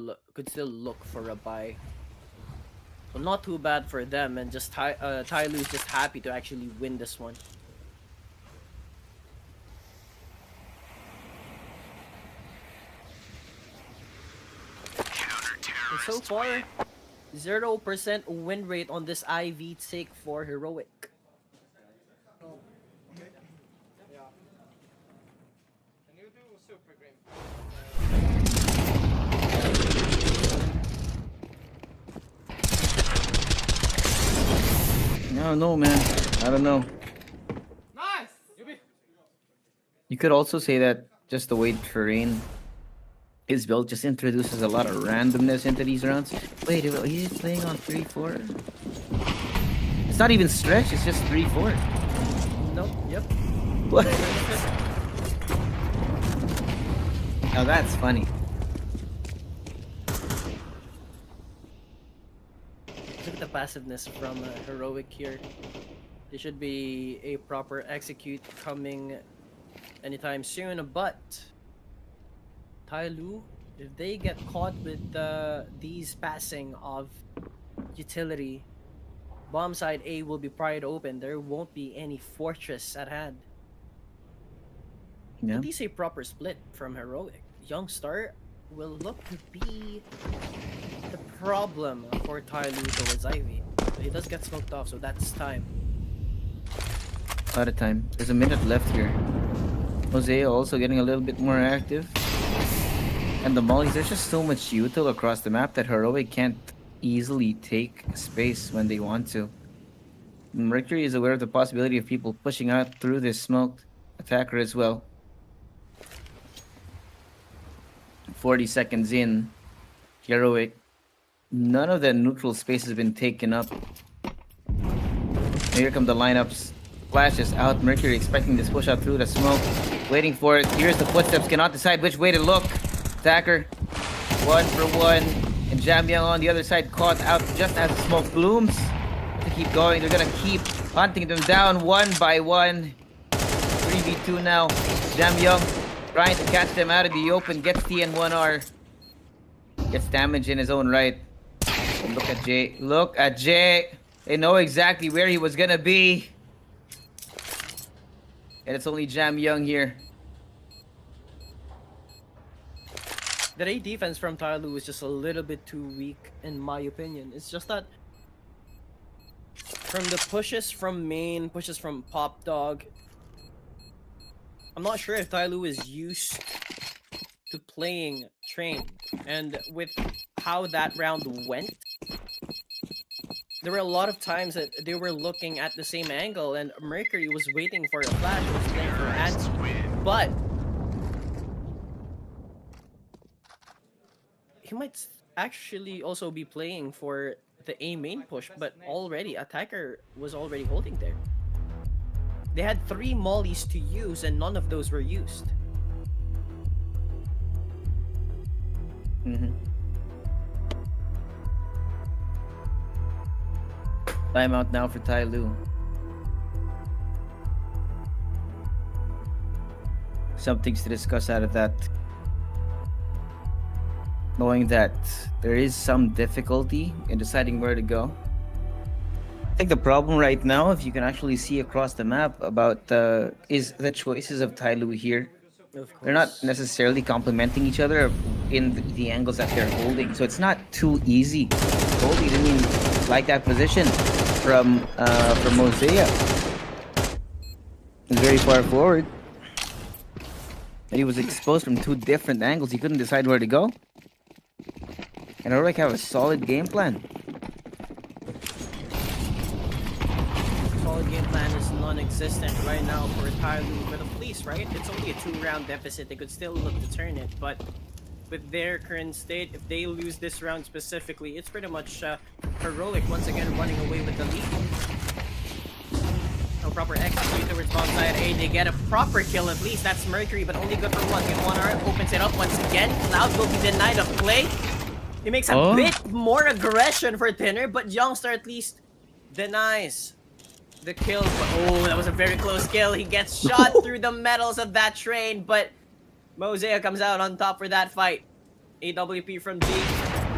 look for a buy. So not too bad for them, and just TYLOO is just happy to actually win this one. And so far, 0% win rate on this IV take for Heroic. I don't know, man. I don't know. Nice! You could also say that just the way terrain is built just introduces a lot of randomness into these rounds. Wait, he's playing on 3-4? It's not even stretch, it's just 3-4. Nope, yep. What? Now that's funny. Look at the passiveness from Heroic here. There should be a proper execute coming anytime soon, but TYLOO, if they get caught with these passing of utility, bomb side A will be pried open. There won't be any fortress at hand. Yeah. At least a proper split from Heroic. Youngstar will look to be the problem for TYLOO towards Ivy. But he does get smoked off, so that's time. A lot of time. There's a minute left here. Hosea also getting a little bit more active. And the mollies, there's just so much util across the map that Heroic can't easily take space when they want to. Mercury is aware of the possibility of people pushing out through this smoked attacker as well. 40 seconds in, Heroic. None of the neutral space has been taken up. Here come the lineups. Flashes out. Mercury expecting this push out through the smoke. Waiting for it. Here's the footsteps. Cannot decide which way to look. Attacker. 1-for-1. And Jamyang on the other side caught out just as the smoke blooms. To keep going. They're gonna keep hunting them down one by one. 3v2 now. Jamyang trying to catch them out of the open. Gets TN1R. Gets damage in his own right. And look at Jay. Look at Jay. They know exactly where he was gonna be. And it's only Jamyang here. The A defense from TYLOO is just a little bit too weak, in my opinion. It's just that from the pushes from main, pushes from Pop Dog, I'm not sure if TYLOO is used to playing Train. And with how that round went, there were a lot of times that they were looking at the same angle and Mercury was waiting for a flash, was playing for answer. But he might actually also be playing for the A main push, but already Attacker was already holding there. They had 3 mollies to use and none of those were used. Timeout now for TYLOO. Some things to discuss out of that. Knowing that there is some difficulty in deciding where to go. I think the problem right now, if you can actually see across the map about is the choices of TYLOO here. They're not necessarily complementing each other in the angles that they're holding, so it's not too easy. Goldie didn't even like that position from Hosea. He's very far forward. And he was exposed from 2 different angles. He couldn't decide where to go. And Heroic have a solid game plan. Solid game plan is non-existent right now for TYLOO with a fleece, right? It's only a 2-round deficit. They could still look to turn it, but with their current state, if they lose this round specifically, it's pretty much Heroic once again running away with the lead. No proper execute towards bomb side A. They get a proper kill at least. That's Mercury, but only good for 1. Get 1R, opens it up once again. Cloud will be denied of play. He makes a bit more aggression for Thinner, but Youngstar at least denies the kill. But, oh, that was a very close kill. He gets shot through the metals of that train, but Mosaic comes out on top for that fight. AWP from G.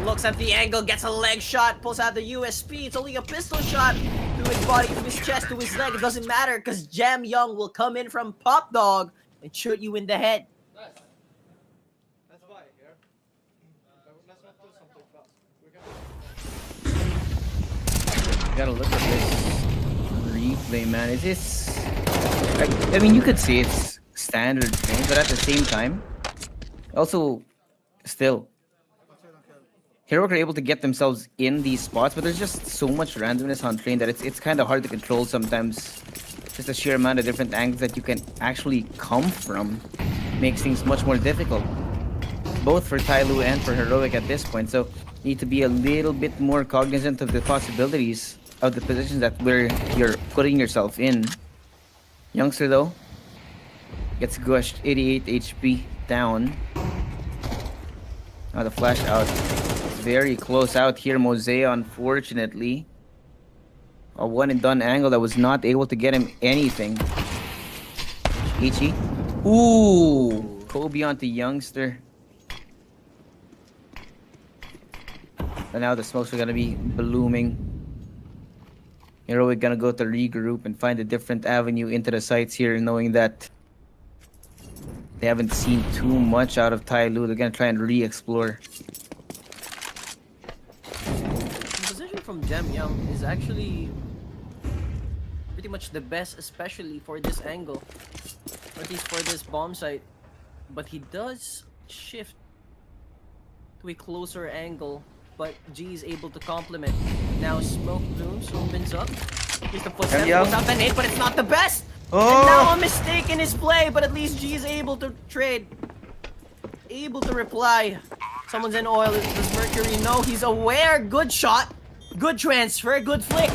Looks at the angle, gets a leg shot, pulls out the USP. It's only a pistol shot to his body, to his chest, to his leg. It doesn't matter because Jam Young will come in from Pop Dog and shoot you in the head. Let's buy it here. Let's not do something fast. We can... Gotta look at this replay, man. Is this... I mean, you could say it's standard thing, but at the same time, also, still, Heroic are able to get themselves in these spots, but there's just so much randomness on train that it's kind of hard to control sometimes. Just the sheer amount of different angles that you can actually come from makes things much more difficult, both for TYLOO and for Heroic at this point. So you need to be a little bit more cognizant of the possibilities of the positions that you're putting yourself in. Youngster though gets gushed, 88 HP down. Now the flash out. Very close out here, Mosea, unfortunately. A one and done angle that was not able to get him anything. Ichi. Ooh! Kobe onto Youngster. And now the smokes are gonna be blooming. Heroic gonna go to regroup and find a different avenue into the sites here, knowing that they haven't seen too much out of TYLOO. They're gonna try and re-explore. From Jam Young is actually pretty much the best, especially for this angle, or at least for this bomb site. But he does shift to a closer angle, but G is able to complement. Now smoke blooms, opens up. Here's the footstep, pulls out the nade, but it's not the best. And now a mistake in his play, but at least G is able to trade, able to reply. Someone's in oil. Does Mercury know? He's aware. Good shot. Good transfer, good flick.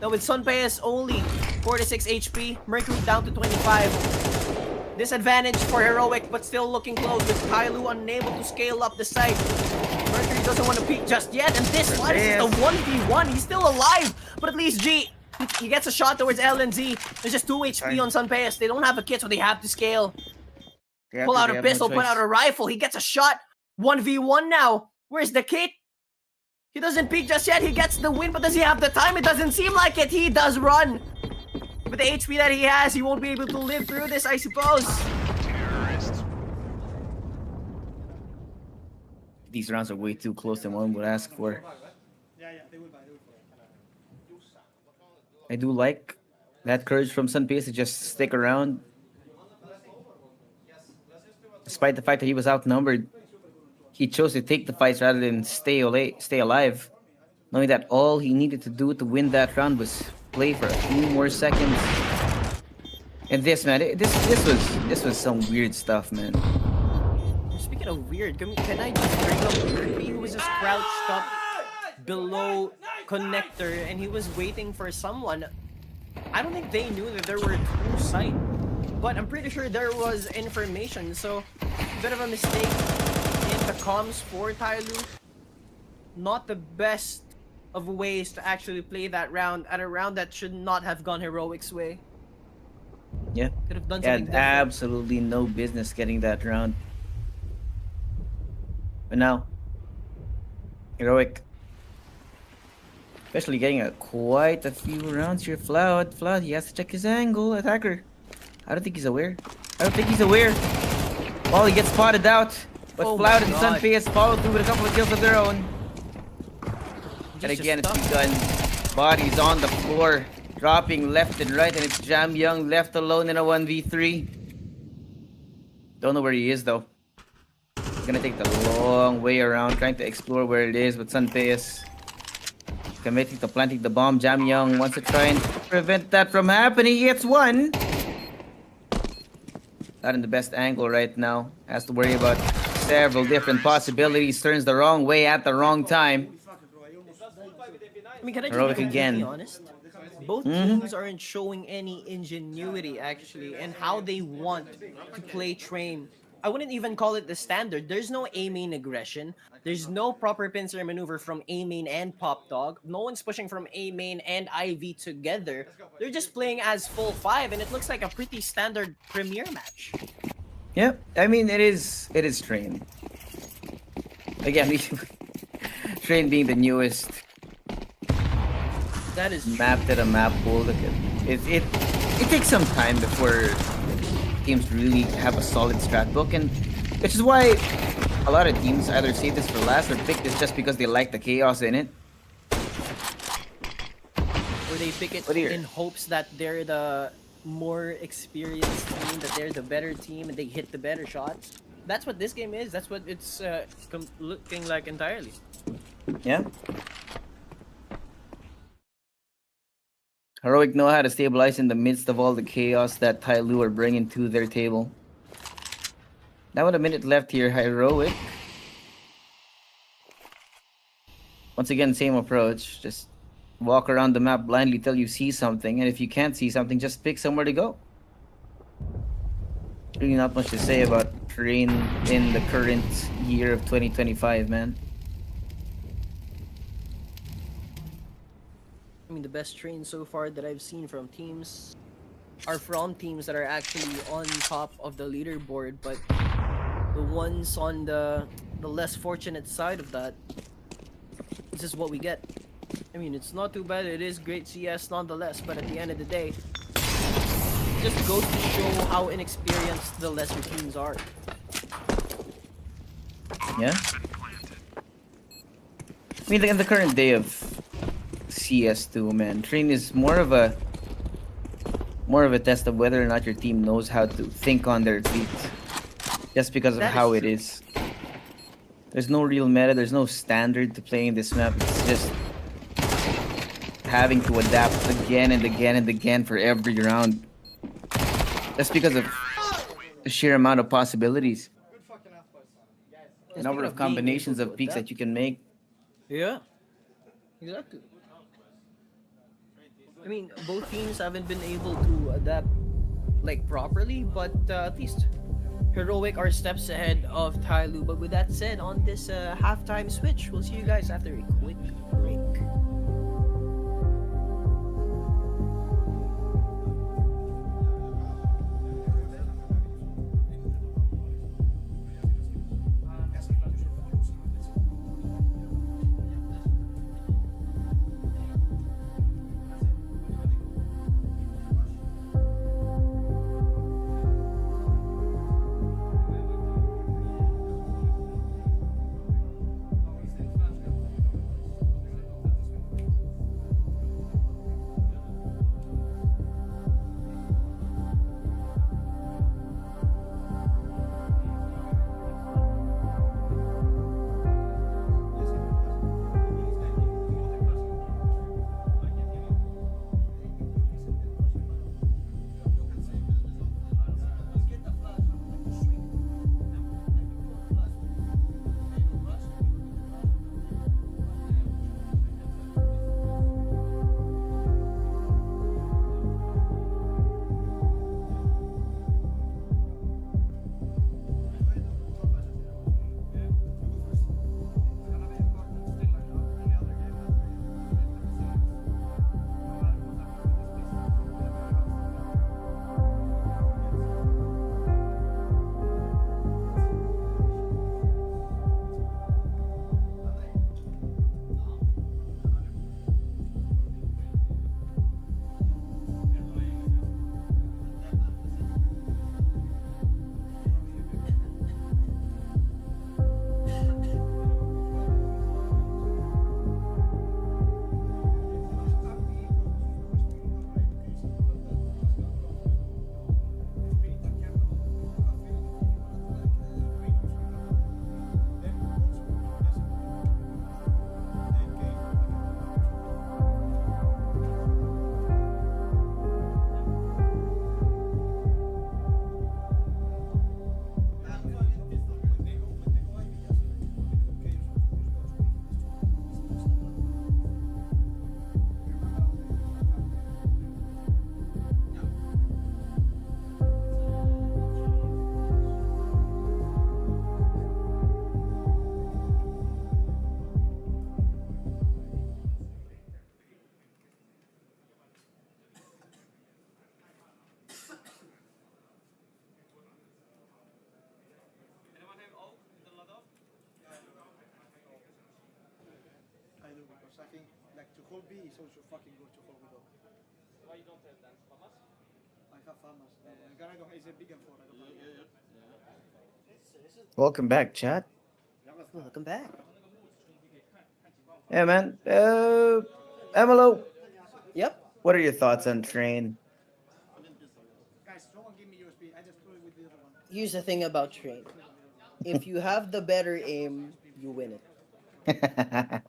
Now with Sunpayas only 46 HP, Mercury down to 25. Disadvantage for Heroic, but still looking close with TYLOO unable to scale up the site. Mercury doesn't want to peek just yet, and this one is the 1v1. He's still alive, but at least G, he gets a shot towards LNZ. There's just 2 HP on Sunpayas. They don't have a kit, so they have to scale. Pull out a pistol, pull out a rifle. He gets a shot. 1v1 now. Where's the kit? He doesn't peek just yet. He gets the win, but does he have the time? It doesn't seem like it. He does run. With the HP that he has, he won't be able to live through this, I suppose. These rounds are way too close than one would ask for. I do like that courage from Sunpace to just stick around. Despite the fact that he was outnumbered, he chose to take the fights rather than stay alive, knowing that all he needed to do to win that round was play for a few more seconds. And this, man, this was some weird stuff, man. Speaking of weird, can I just bring up Murphy, who was just crouched up below connector, and he was waiting for someone. I don't think they knew that there were 2 sites, but I'm pretty sure there was information, so a bit of a mistake in the comms for TYLOO. Not the best of ways to actually play that round at a round that should not have gone Heroic's way. Yeah, could have done had something different. absolutely no business getting that round. But now, Heroic, especially getting quite a few rounds here. Floud, he has to check his angle. Attacker, I don't think he's aware. Well, he gets spotted out, but Floud and Sunface follow through with a couple of kills of their own. And again, it's begun. Bodies on the floor, dropping left and right, and it's Jam Young left alone in a 1v3. Don't know where he is though. He's gonna take the long way around, trying to explore where it is, but Sunpace committing to planting the bomb. Jam Young wants to try and prevent that from happening. He gets one. Not in the best angle right now. Has to worry about several different possibilities. Turns the wrong way at the wrong time. I mean, can I just Heroic be again. completely honest? Both teams aren't showing any ingenuity, actually, in how they want to play train. I wouldn't even call it the standard. There's no A-main aggression. There's no proper pincer maneuver from A-main and Pop Dog. No one's pushing from A-main and IV together. They're just playing as full 5, and it looks like a pretty standard Premier match. Yeah, I mean, it is train. again, Train being the newest That is map to the map pool. Look at it. It takes some time before teams really have a solid strat book, and which is why a lot of teams either save this for last or pick this just because they like the chaos in it. Or they pick it What do you- in hopes that they're the more experienced team, that they're the better team, and they hit the better shots. That's what this game is. That's what it's looking like entirely. Yeah. Heroic know how to stabilize in the midst of all the chaos that TYLOO are bringing to their table. Now with a minute left here, Heroic. Once again, same approach. Just walk around the map blindly till you see something, and if you can't see something, just pick somewhere to go. Really not much to say about Train in the current year of 2025, man. I mean, the best trains so far that I've seen from teams are from teams that are actually on top of the leaderboard, but the ones on the less fortunate side of that, this is what we get. I mean, it's not too bad. It is great CS nonetheless, but at the end of the day, it just goes to show how inexperienced the lesser teams are. Yeah. I mean, in the current day of CS2, man, Train is more of a test of whether or not your team knows how to think on their feet, just because of That is how it true. is. There's no real meta. There's no standard to playing this map. It's just having to adapt again and again and again for every round. Just because of the sheer amount of possibilities, Good fucking ass, boys. the number of combinations of peaks that you can make. Yeah, exactly. I mean, both teams haven't been able to adapt like properly, but at least Heroic are steps ahead of TYLOO. But with that said, on this halftime switch, we'll see you guys after a quick break. course, I think like to hold B is also fucking good to hold with all. Why you don't have that? Famas? I have Famas. Garagong is a big and four. I don't have Welcome back, chat. Welcome back. Yeah, man. Emilo, Yep. what are your thoughts on Train? Guys, someone give me USB. I just threw it with the other one. Here's the thing about Train. If you have the better aim, you win it. I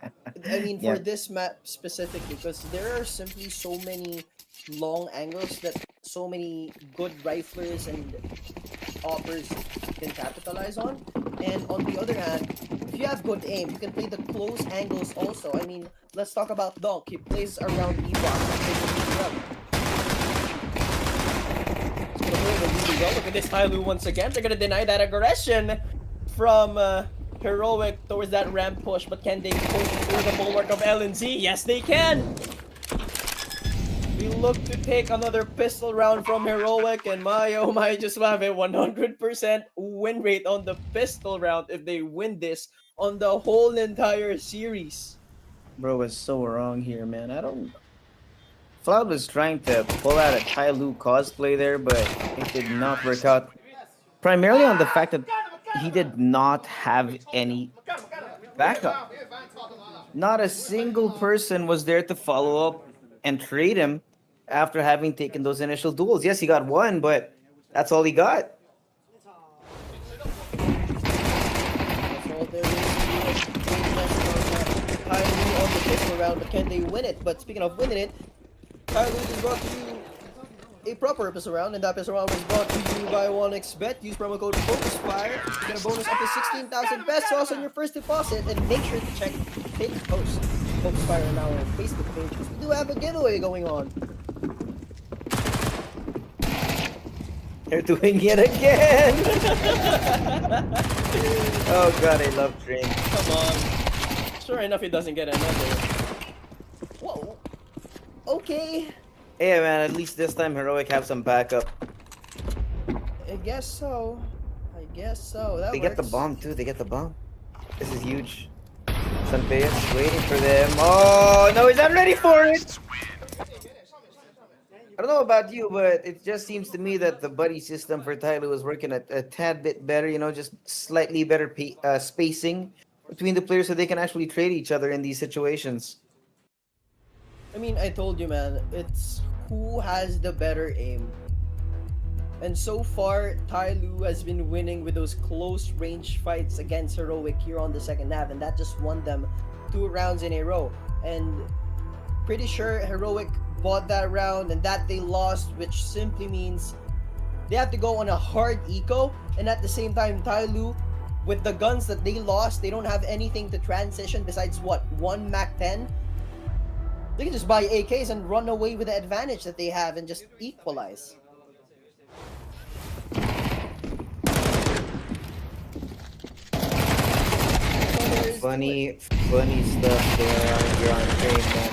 mean, for Yeah. this map specifically, because there are simply so many long angles that so many good riflers and oppers can capitalize on. And on the other hand, if you have good aim, you can play the close angles also. I mean, let's talk about Donk. He plays around E-box. Really well. Look at this TYLOO once again. They're gonna deny that aggression from Heroic towards that ramp push, but can they push through the bulwark of LNZ? Yes, they can! We look to take another pistol round from Heroic, and my oh my, just have a 100% win rate on the pistol round if they win this on the whole entire series. Bro was so wrong here, man. I don't. Cloud was trying to pull out a TYLOO cosplay there, but it did not work out. Primarily on the fact that he did not have any backup. Not a single person was there to follow up and trade him after having taken those initial duels. Yes, he got one, but that's all he got. That's all there is to it. TYLOO on the pistol round, but can they win it? But speaking of winning it, TYLOO just brought to you a proper pistol round, and that pistol round was brought to you by 1xBet. Use promo code FocusFire to get a bonus up to 16,000 pesos on your first deposit, and make sure to check pinned post FocusFire on our Facebook page because we do have a giveaway going on. They're doing it again. Oh god, I love Train. Come on. Sure enough, he doesn't get another. Whoa. Okay. Yeah, man, at least this time Heroic have some backup. I guess so. I guess so. That They get the works. bomb too, they get the bomb. This is huge. Sanpeas waiting for them. Oh, no, he's not ready for it! I don't know about you, but it just seems to me that the buddy system for TYLOO is working a tad bit better, you know, just slightly better spacing between the players so they can actually trade each other in these situations. I mean, I told you, man, it's who has the better aim. And so far, TYLOO has been winning with those close range fights against Heroic here on the second half, and that just won them 2 rounds in a row. And pretty sure Heroic bought that round and that they lost, which simply means they have to go on a hard eco, and at the same time, TYLOO, with the guns that they lost, they don't have anything to transition besides what, 1 Mac 10? They can just buy AKs and run away with the advantage that they have and just equalize. Funny stuff there on Train, man.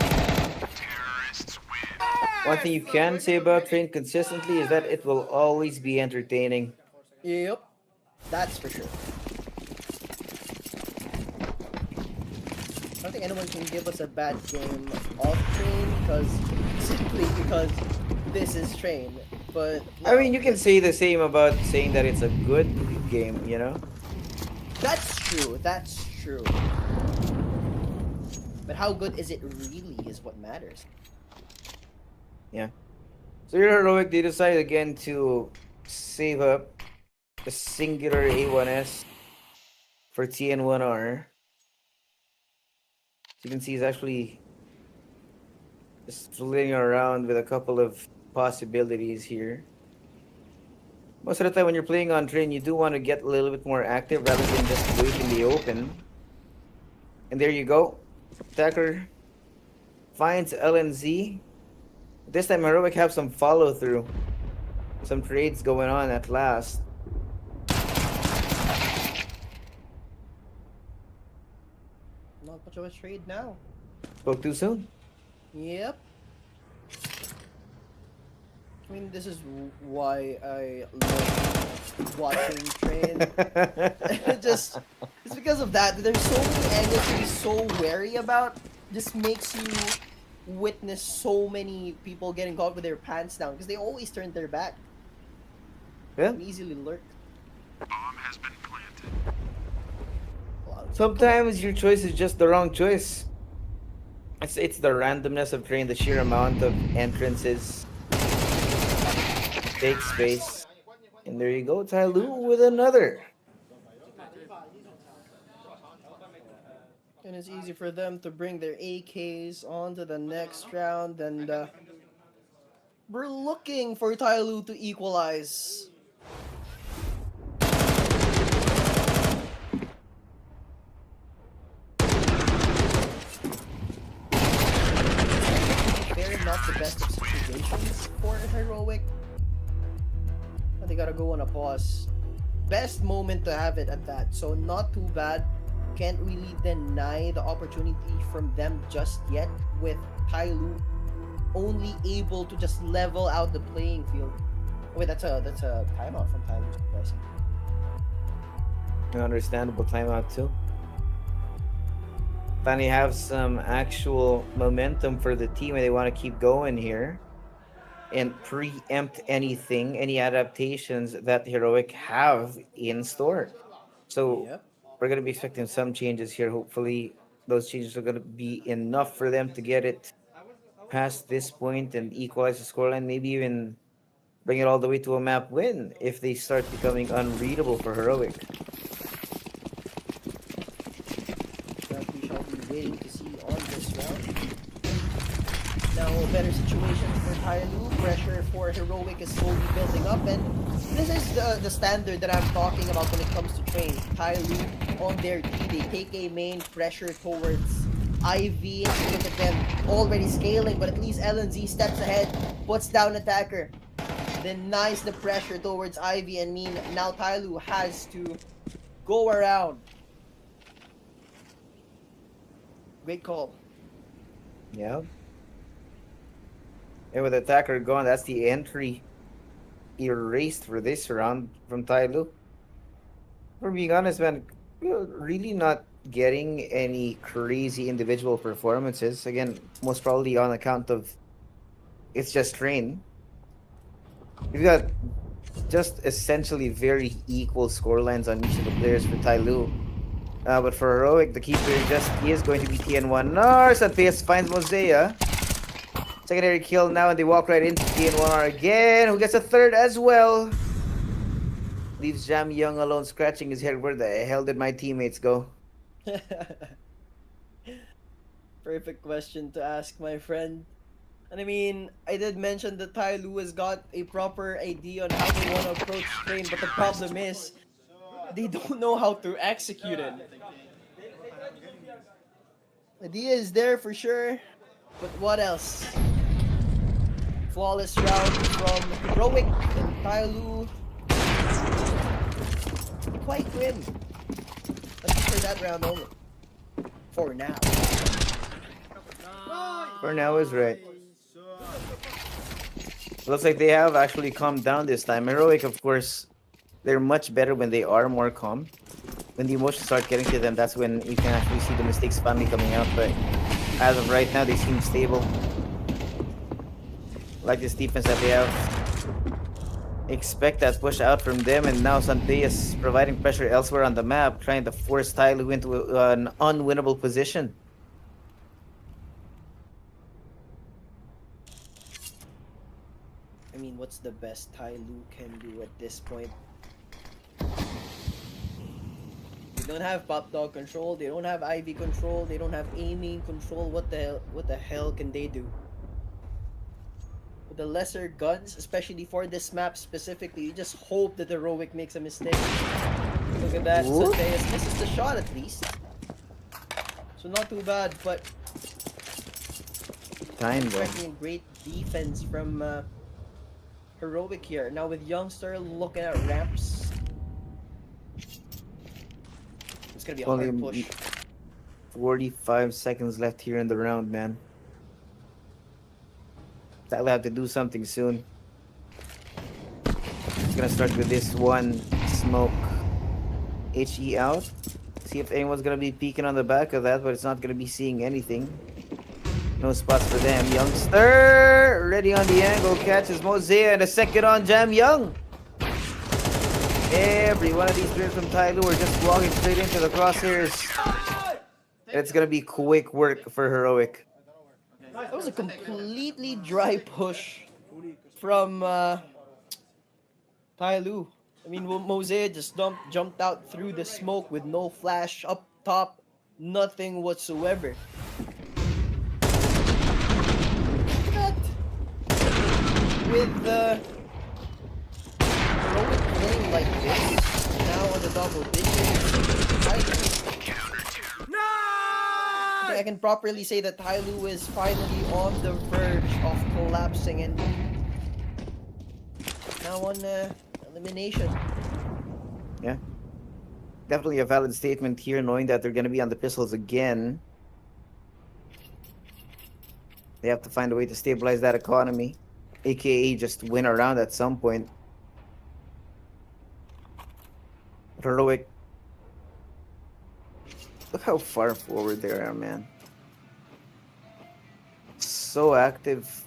One thing you can say about Train consistently is that it will always be entertaining. Yep, that's for sure. I don't think anyone can give us a bad game off Train simply because this is Train. But I mean, you can say the same about saying that it's a good game, you know? that's true. That's true. But how good is it really is what matters. Yeah. So your Heroic, they decide again to save up the singular A1S for TN1R. You can see he's actually just flitting around with a couple of possibilities here. Most of the time when you're playing on Train, you do want to get a little bit more active rather than just wait in the open. And there you go. Attacker finds LNZ. This time Heroic have some follow through. Some trades going on at last. Not much of a trade now. Spoke too soon. Yep. I mean, this is why I love watching Train. It's because of that. There's so many angles to be so wary about. just makes you witness so many people getting caught with their pants down because they always turn their back Yeah. and easily lurk. Sometimes your choice is just the wrong choice. It's the randomness of train, the sheer amount of entrances, take space, and there you go, TYLOO with another. And it's easy for them to bring their AKs on to the next round, and we're looking for TYLOO to equalize. They're not the best of situations for Heroic. But they gotta go on a pause. Best moment to have it at that, so not too bad. Can't really deny the opportunity from them just yet, with TYLOO only able to just level out the playing field. Wait, that's a timeout from TYLOO, surprising. An understandable timeout too. Finally have some actual momentum for the team and they want to keep going here and preempt anything, any adaptations that Heroic have in store. So Yep. we're going to be expecting some changes here. Hopefully those changes are going to be enough for them to get it past this point and equalize the scoreline, maybe even bring it all the way to a map win if they start becoming unreadable for Heroic. That we shall be waiting to see on this round. Now, a better situation for TYLOO. Pressure for Heroic is slowly building up, and this is the standard that I'm talking about when it comes to train. TYLOO on their D, they take a main pressure towards Ivy. Look at them already scaling, but at least LNZ steps ahead, puts down attacker, denies the pressure towards Ivy, and now TYLOO has to go around. Great call. Yeah. And with attacker gone, that's the entry erased for this round from TYLOO. For being honest, man, really not getting any crazy individual performances. Again, most probably on account of it's just train. We've got just essentially very equal scorelines on each of the players for TYLOO. But for Heroic, the key player just is going to be TN1. Santeas finds Mosea. Secondary kill now, and they walk right into TN1R again, who gets a third as well. Leaves Jam Young alone, scratching his head. Where the hell did my teammates go? Perfect question to ask, my friend. And I mean, I did mention that TYLOO has got a proper idea on how they want to approach train, but the problem is, they don't know how to execute it. Idea is there for sure, but what else? Flawless round from Heroic and TYLOO. Quite grim. At least for that round only. For now. For now is right. Looks like they have actually calmed down this time. Heroic, of course, they're much better when they are more calm. When the emotions start getting to them, that's when you can actually see the mistakes finally coming out. But as of right now, they seem stable. Like this defense that they have. Expect that push out from them, and now Santeas providing pressure elsewhere on the map, trying to force TYLOO into an unwinnable position. I mean, what's the best TYLOO can do at this point? They don't have pop dog control, they don't have IV control, they don't have aiming control. What the hell can they do? With the lesser guns, especially for this map specifically, you just hope that Heroic makes a mistake. Look at that, Santeas misses the shot at least. So not too bad, but Time though. expecting great defense from Heroic here. Now with Youngster looking at ramps. It's gonna be a hard Only push. 45 seconds left here in the round, man. That'll have to do something soon. It's gonna start with this one smoke. HE out. See if anyone's gonna be peeking on the back of that, but it's not gonna be seeing anything. No spots for them. Youngster ready on the angle, catches Mosea, and a second on Jam Young. Every one of these players from TYLOO are just walking straight into the crosshairs. It's gonna be quick work for Heroic. That was a completely dry push from TYLOO. I mean, Mosea just jumped out through the smoke with no flash up top, nothing whatsoever. Look at that. With Heroic playing like this, now on the double digits, I can properly say that TYLOO is finally on the verge of collapsing and now on elimination. Yeah. Definitely a valid statement here, knowing that they're gonna be on the pistols again. They have to find a way to stabilize that economy, aka just win a round at some point. Heroic. Look how far forward they are, man. So active.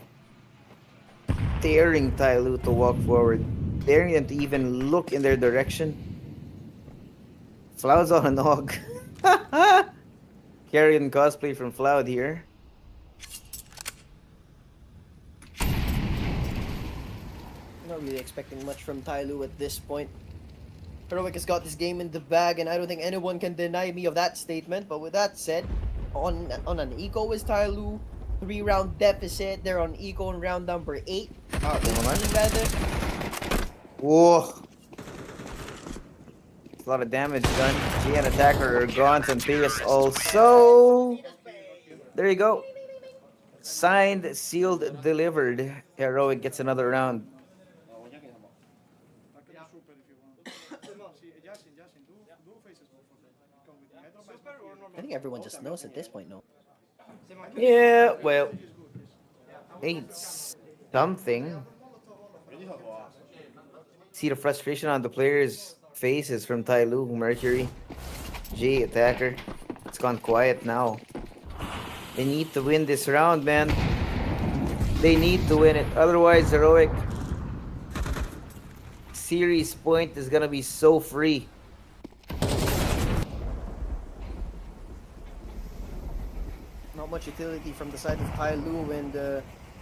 Daring TYLOO to walk forward. Daring them to even look in their direction. Floud's on a nog. Carrion cosplay from Floud here. Not really expecting much from TYLOO at this point. Heroic has got this game in the bag, and I don't think anyone can deny me of that statement. But with that said, on an eco is TYLOO, 3-round deficit. They're on eco in round number 8. Rather. Whoa. A lot of damage done. G and attacker are gone. Santeas also. There you go. Signed, sealed, delivered. Heroic gets another round. I think everyone just knows at this point, no? Yeah, well, it's something. See the frustration on the players' faces from TYLOO, Mercury, J, attacker. It's gone quiet now. They need to win this round, man. They need to win it. Otherwise, Heroic series point is gonna be so free. Not much utility from the side of TYLOO, and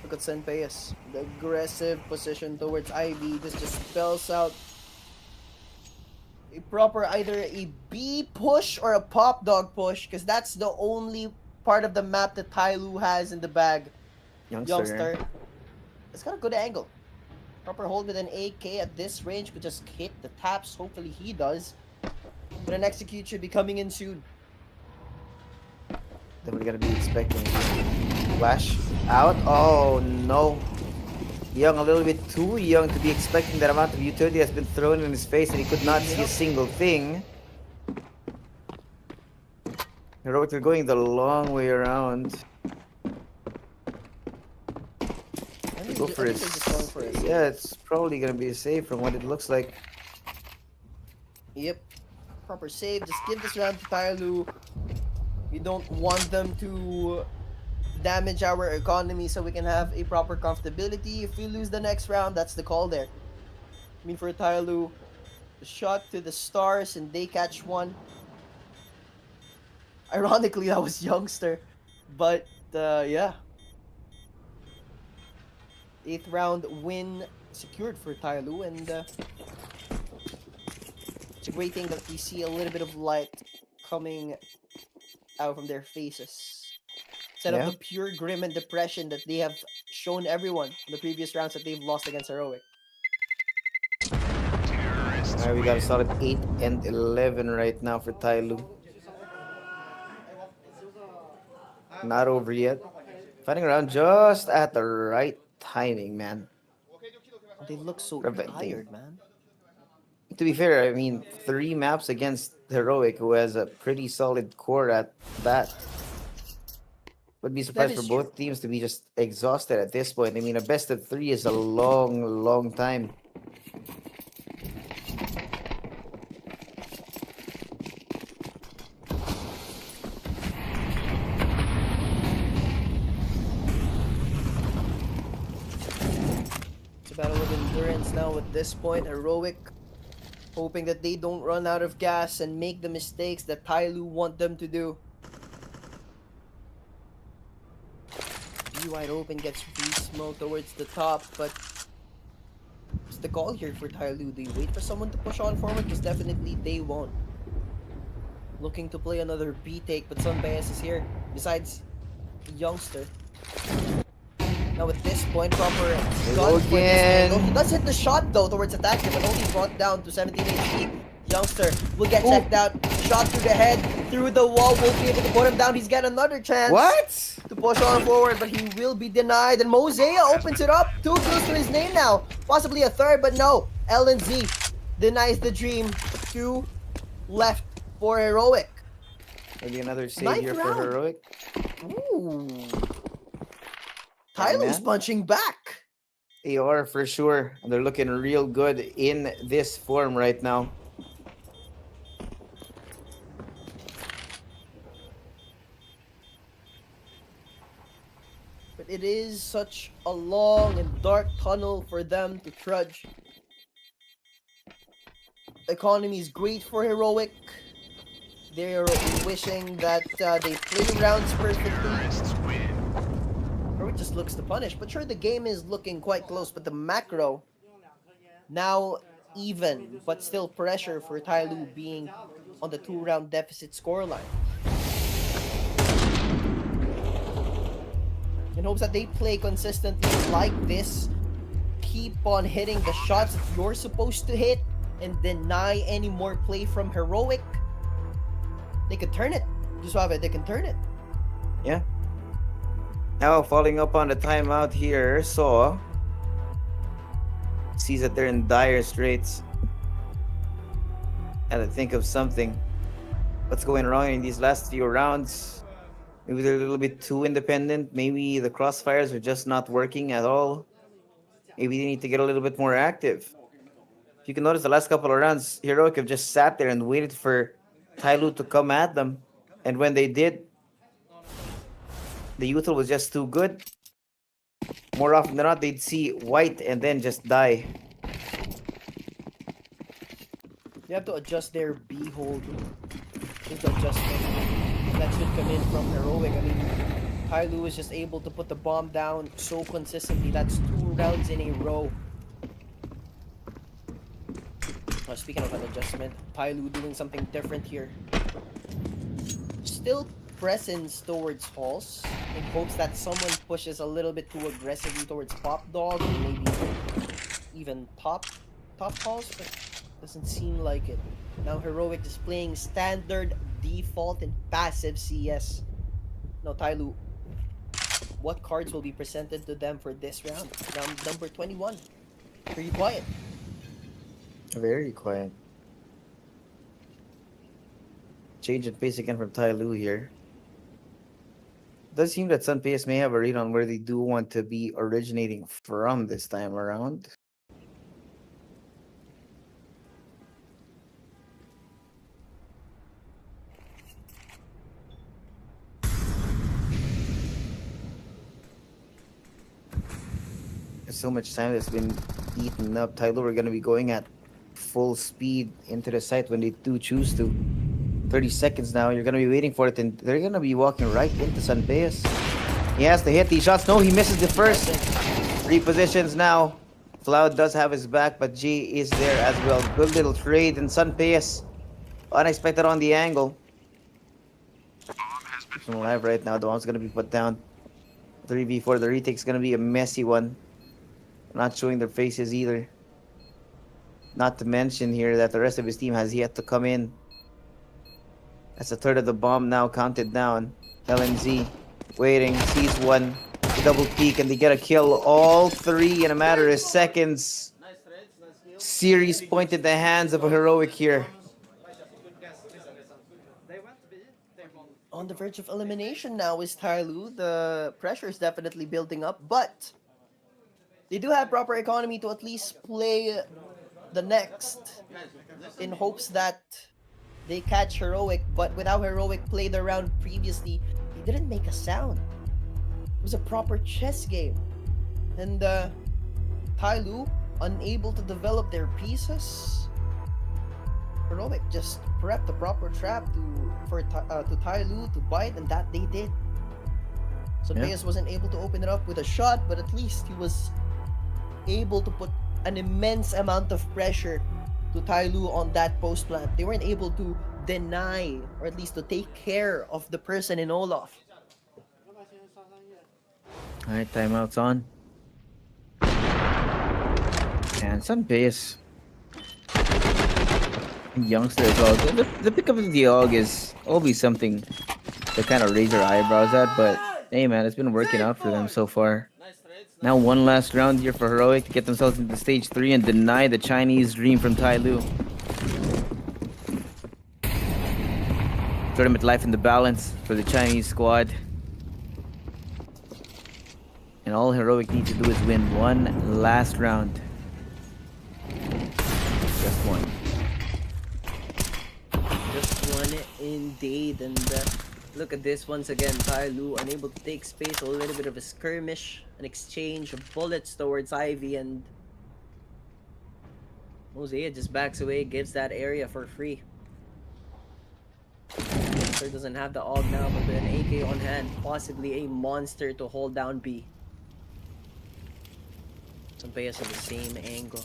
look at Senpeias. The aggressive position towards IB. This just spells out a proper either a B push or a pop dog push, because that's the only part of the map that TYLOO has in the bag. Youngster. It's got a good angle. Proper hold with an AK at this range could just hit the taps. Hopefully he does. But an execute should be coming in soon. Then we're gonna be expecting flash out. Oh no. Young, a little bit too young to be expecting that amount of utility has been thrown in his face, and he could not see a single thing. Heroic, they're going the long way around. Go for it. Yeah, it's probably gonna be a save from what it looks like. Yep. Proper save. Just give this round to TYLOO. We don't want them to damage our economy so we can have a proper comfortability. If we lose the next round, that's the call there. I mean, for TYLOO, the shot to the stars and they catch one. Ironically, that was Youngster. But, yeah. 8th round win secured for TYLOO, and it's a great thing that we see a little bit of light coming out from their faces. Instead of the pure grim and depression that they have shown everyone in the previous rounds that they've lost against Heroic. Alright, we got a solid 8 and 11 right now for TYLOO. Not over yet. Fighting around just at the right timing, man. They look so Preventing. tired, man. To be fair, I mean, 3 maps against Heroic, who has a pretty solid core at that. Would be surprised for both teams to be just exhausted at this point. I mean, a best of 3 is a long, long time. endurance now at this point. Heroic hoping that they don't run out of gas and make the mistakes that TYLOO want them to do. Be wide open, gets free smoke towards the top, but what's the call here for TYLOO? They wait for someone to push on forward? Because definitely they won't. Looking to play another B take, but Sunbayas is here. Besides, Youngster. Now at this point, proper gun for this angle. He does hit the shot though towards attacker, but only brought down to 17 HP. Youngster will get checked out. Shot through the head, through the wall, won't be able to put him down. He's got another chance. What? To push on forward, but he will be denied. And Mosea opens it up. 2 kills to his name now. Possibly a third, but no. LNZ denies the dream. 2 left for Heroic. Maybe another save Ninth here for round. Heroic. Ooh. Yeah, TYLOO's man. punching back. They are for sure. And they're looking real good in this form right now. But it is such a long and dark tunnel for them to trudge. Economy is great for Heroic. They're wishing that they play rounds perfectly. Heroic just looks to punish. But sure, the game is looking quite close. But the macro, now even, but still pressure for TYLOO being on the 2-round deficit scoreline. In hopes that they play consistently like this, keep on hitting the shots that you're supposed to hit, and deny any more play from Heroic, they could turn it. Just have it, they can turn it. Yeah. Now following up on the timeout here, Saw sees that they're in dire straits. Had to think of something. What's going wrong in these last few rounds? Maybe they're a little bit too independent. Maybe the crossfires are just not working at all. Maybe they need to get a little bit more active. If you can notice the last couple of rounds, Heroic have just sat there and waited for TYLOO to come at them. And when they did, the Youthful was just too good. More often than not, they'd see white and then just die. They have to adjust their B hold. There's the adjustment that should come in from Heroic. I mean, TYLOO is just able to put the bomb down so consistently. That's 2 rounds in a row. Speaking of an adjustment, TYLOO doing something different here. Still presence towards halls in hopes that someone pushes a little bit too aggressively towards Pop Dog, or maybe even top halls, but doesn't seem like it. Now Heroic is playing standard, default, and passive CS. Now TYLOO, what cards will be presented to them for this round? Round number 21. Pretty quiet. Very quiet. Change in pace again from TYLOO here. Does seem that Sunpace may have a read on where they do want to be originating from this time around. There's so much time that's been eaten up. TYLOO are going to be going at full speed into the site when they do choose to. 30 seconds now, you're gonna be waiting for it, and they're gonna be walking right into Sunpace. He has to hit these shots. No, he misses the first. Repositions now. Floud does have his back, but G is there as well. Good little trade, and Sunpace unexpected on the angle. From live right now, the bomb's gonna be put down. 3v4, the retake's gonna be a messy one. Not showing their faces either. Not to mention here that the rest of his team has yet to come in. That's a third of the bomb now counted down. LNZ waiting, sees one, double peek, and they get a kill. All 3 in a matter of seconds. Series point in the hands of a Heroic here. On the verge of elimination now is TYLOO. The pressure is definitely building up, but they do have proper economy to at least play the next in hopes that they catch Heroic. But without Heroic played the round previously, they didn't make a sound. It was a proper chess game. And TYLOO unable to develop their pieces. Heroic just prepped the proper trap to TYLOO to bite, and that they did. So Yeah. Reyes wasn't able to open it up with a shot, but at least he was able to put an immense amount of pressure to TYLOO on that post plant. They weren't able to deny, or at least to take care of the person in Olaf. Alright, timeout's on. And some base. Youngster as well. The pickup of the AUG is always something to kind of raise your eyebrows at, but hey man, it's been working out for them so far. Now one last round here for Heroic to get themselves into stage 3 and deny the Chinese dream from TYLOO. Tournament life in the balance for the Chinese squad. And all Heroic need to do is win one last round. Just one. Just one indeed, and look at this once again. TYLOO unable to take space, a little bit of a skirmish, an exchange of bullets towards Ivy, and Mosea just backs away, gives that area for free. Monster doesn't have the AUG now, but with an AK on hand, possibly a monster to hold down B. Sampeas on the same angle.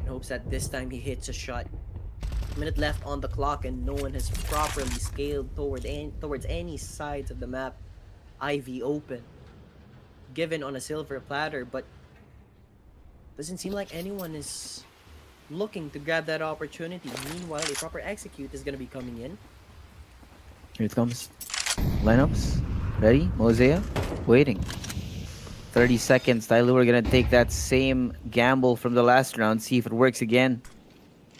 In hopes that this time he hits a shot. Minute left on the clock and no one has properly scaled towards any sides of the map. Ivy open. Given on a silver platter, but doesn't seem like anyone is looking to grab that opportunity. Meanwhile, a proper execute is going to be coming in. Here it comes. Lineups. Ready? Mosea. Waiting. 30 seconds. TYLOO are gonna take that same gamble from the last round. See if it works again.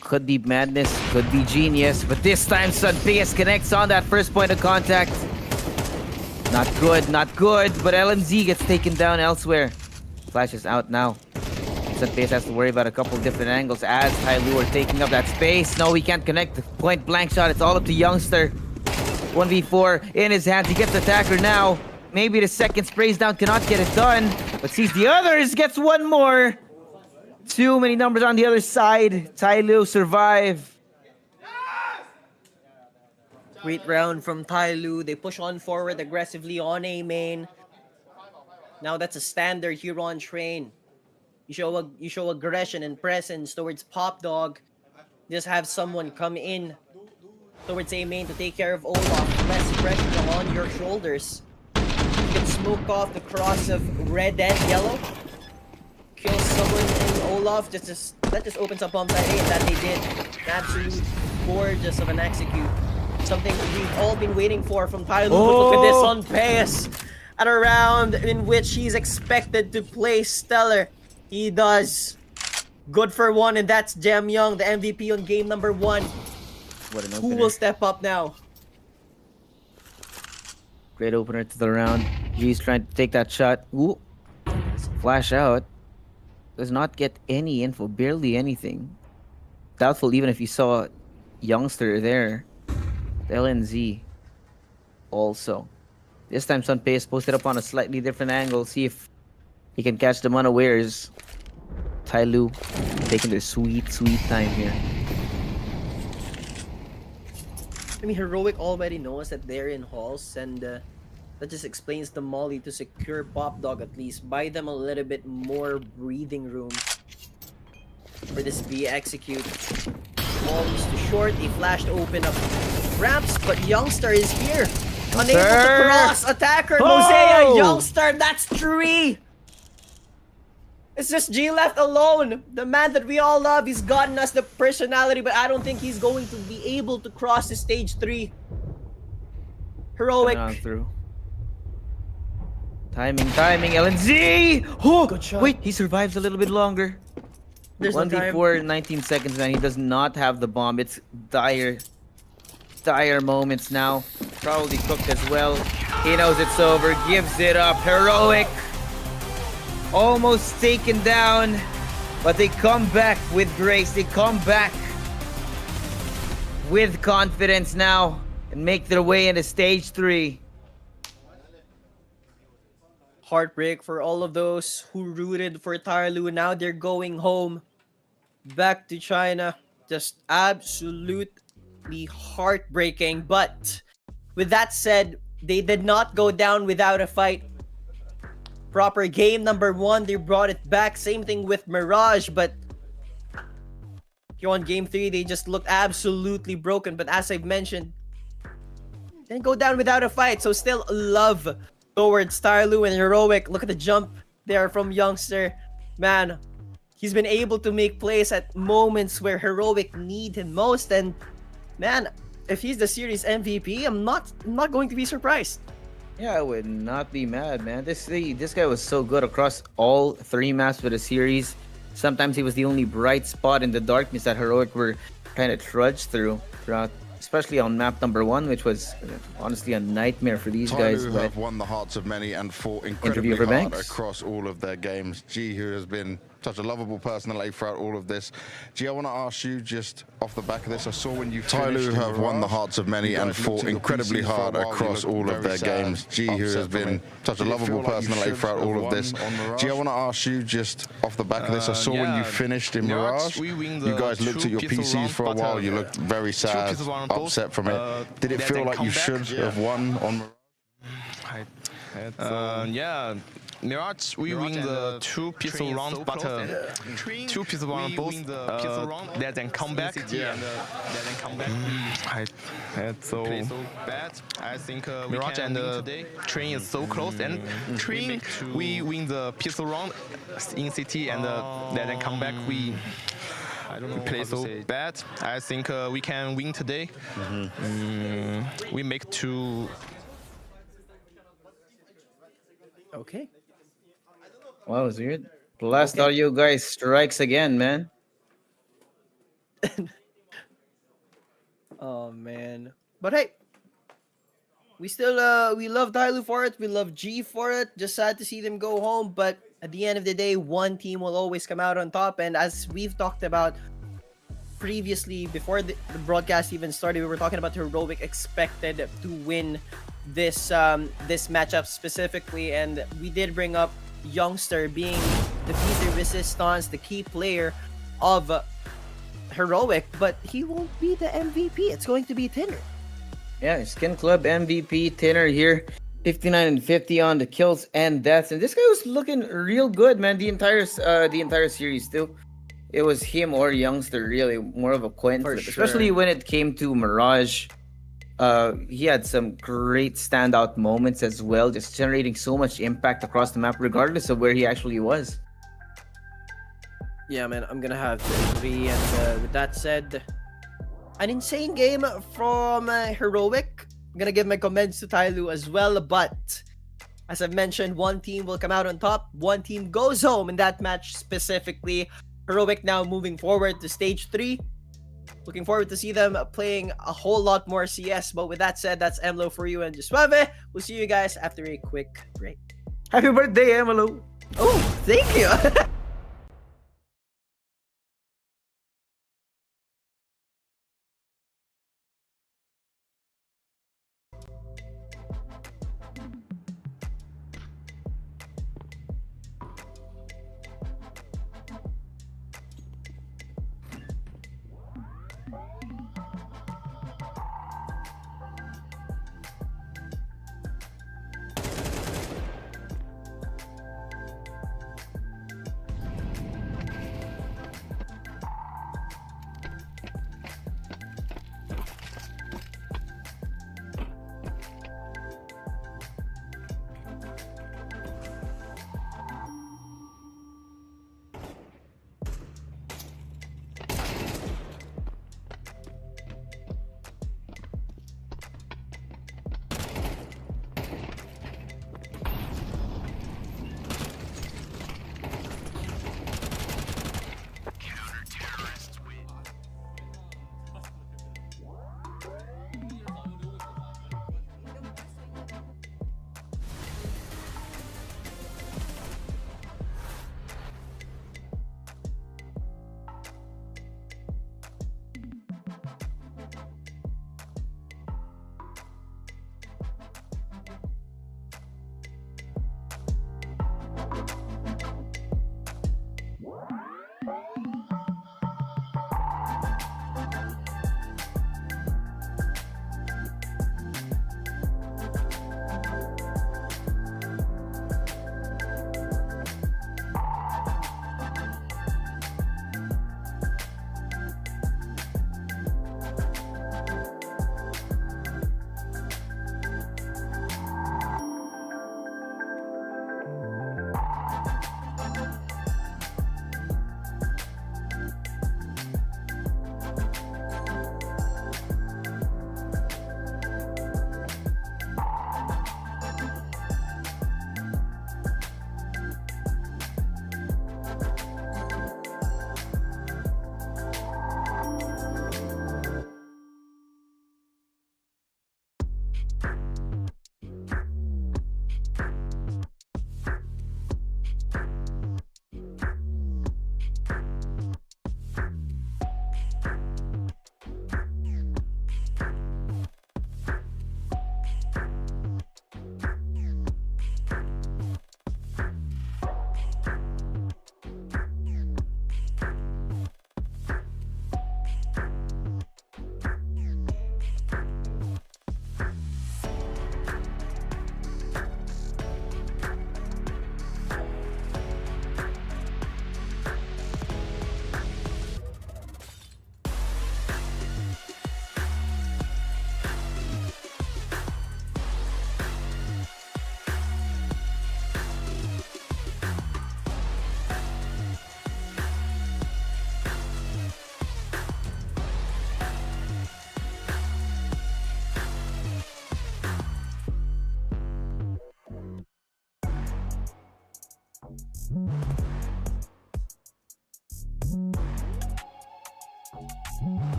Could be madness. Could be genius. But this time, Sunpayas connects on that first point of contact. Not good. Not good. But LNZ gets taken down elsewhere. Flash is out now. Sunpayas has to worry about a couple different angles as TYLOO are taking up that space. No, he can't connect the point blank shot. It's all up to Youngster. 1v4 in his hands. He gets the attacker now. Maybe the second sprays down, cannot get it done. But sees the others, gets one more. Too many numbers on the other side. TYLOO survive. Great round from TYLOO. They push on forward aggressively on A main. Now that's a standard here on train. You show aggression and presence towards Pop Dog. Just have someone come in towards A main to take care of Olaf. Less pressure on your shoulders. You can smoke off the cross of red and yellow. Kill someone in Olaf. That just opens up bomb side A, and that they did. Absolute gorgeous of an execute. Something we've all been waiting for from TYLOO. But look at this on Pace. At a round in which he's expected to play stellar. He does. Good for one, and that's Jem Young, the MVP on game number 1. What an Who opener. will step up now? Great opener to the round. G's trying to take that shot. Ooh. Flash out. Does not get any info. Barely anything. Doubtful even if you saw Youngster there. The LNZ also. This time Sunpace posted up on a slightly different angle. See if he can catch them unawares. TYLOO taking their sweet, sweet time here. I mean, Heroic already knows that they're in halls, and that just explains the molly to secure Pop Dog at least. Buy them a little bit more breathing room for this B execute. Molly's too short. They flashed open up ramps, but Youngster is here. Unable to cross. Attacker, Mosea, Youngster, that's 3! It's just G left alone. The man that we all love. He's gotten us the personality, but I don't think he's going to be able to cross the stage 3. Heroic. Coming on through. Timing, LNZ! Oh, Good shot. wait, he survives a little bit longer. There's no time. 1v4, 19 seconds, man. He does not have the bomb. It's dire moments now. Probably cooked as well. He knows it's over. Gives it up. Heroic. Almost taken down. But they come back with grace. They come back with confidence now. And make their way into stage 3. heartbreak for all of those who rooted for TYLOO. Now they're going home, back to China. Just absolutely heartbreaking. But with that said, they did not go down without a fight. Proper game number 1, they brought it back. Same thing with Mirage, but here on game 3, they just looked absolutely broken. But as I've mentioned, didn't go down without a fight. So still love towards TYLOO and Heroic. Look at the jump there from Youngster. Man, he's been able to make plays at moments where Heroic need him most. And man, if he's the series MVP, I'm not going to be surprised. Yeah, I would not be mad, man. This guy was so good across all 3 maps for the series. Sometimes he was the only bright spot in the darkness that Heroic were kind of trudged throughout, especially on map number 1, which was honestly a nightmare for these guys. TYLOO But have won the hearts of many and fought Interview incredibly for hard Banks. across all of their games. G, who has been such a lovable personality throughout all of this. G, I want to ask you just off the back of this. I saw when you TYLOO have won the hearts of many and fought incredibly hard across all of their games. G, who has been such a lovable personality throughout all of this. G, I want to ask you just off the back of this. I saw when you finished in Mirage, you guys looked at your PCs for a while. You looked very sad, upset from it. Did it feel like you should have won on Mirage? Yeah, Mirage, we win the 2 pistol round, but 2 pistol round both let them come back. It's so bad. I think Mirage and Train is so close, and Train we win the pistol round in CT and let them come back. We play so bad. I think we can win today. We make 2. Okay. wow, it's weird. Blast Audio guys strikes again, man. Oh man. But hey, we still we love TYLOO for it. We love G for it. Just sad to see them go home, but at the end of the day, one team will always come out on top. And as we've talked about previously, before the broadcast even started, we were talking about Heroic expected to win this this matchup specifically, and we did bring up Youngster being the piece de resistance, the key player of Heroic, but he won't be the MVP. It's going to be Tinner. Yeah, Skin Club MVP Tinner here, 59 and 50 on the kills and deaths, and this guy was looking real good, man. The entire series too. It was him or Youngster, really more of a coin flip, especially when it came to Mirage. He had some great standout moments as well, just generating so much impact across the map, regardless of where he actually was. Yeah, man, I'm gonna have to agree. And with that said, an insane game from Heroic. I'm gonna give my comments to TYLOO as well, but as I've mentioned, one team will come out on top, one team goes home in that match specifically. Heroic now moving forward to stage 3. Looking forward to see them playing a whole lot more CS. But with that said, that's Emlo for you and Jisuave. We'll see you guys after a quick break. Happy birthday, Emelo! Oh, thank you!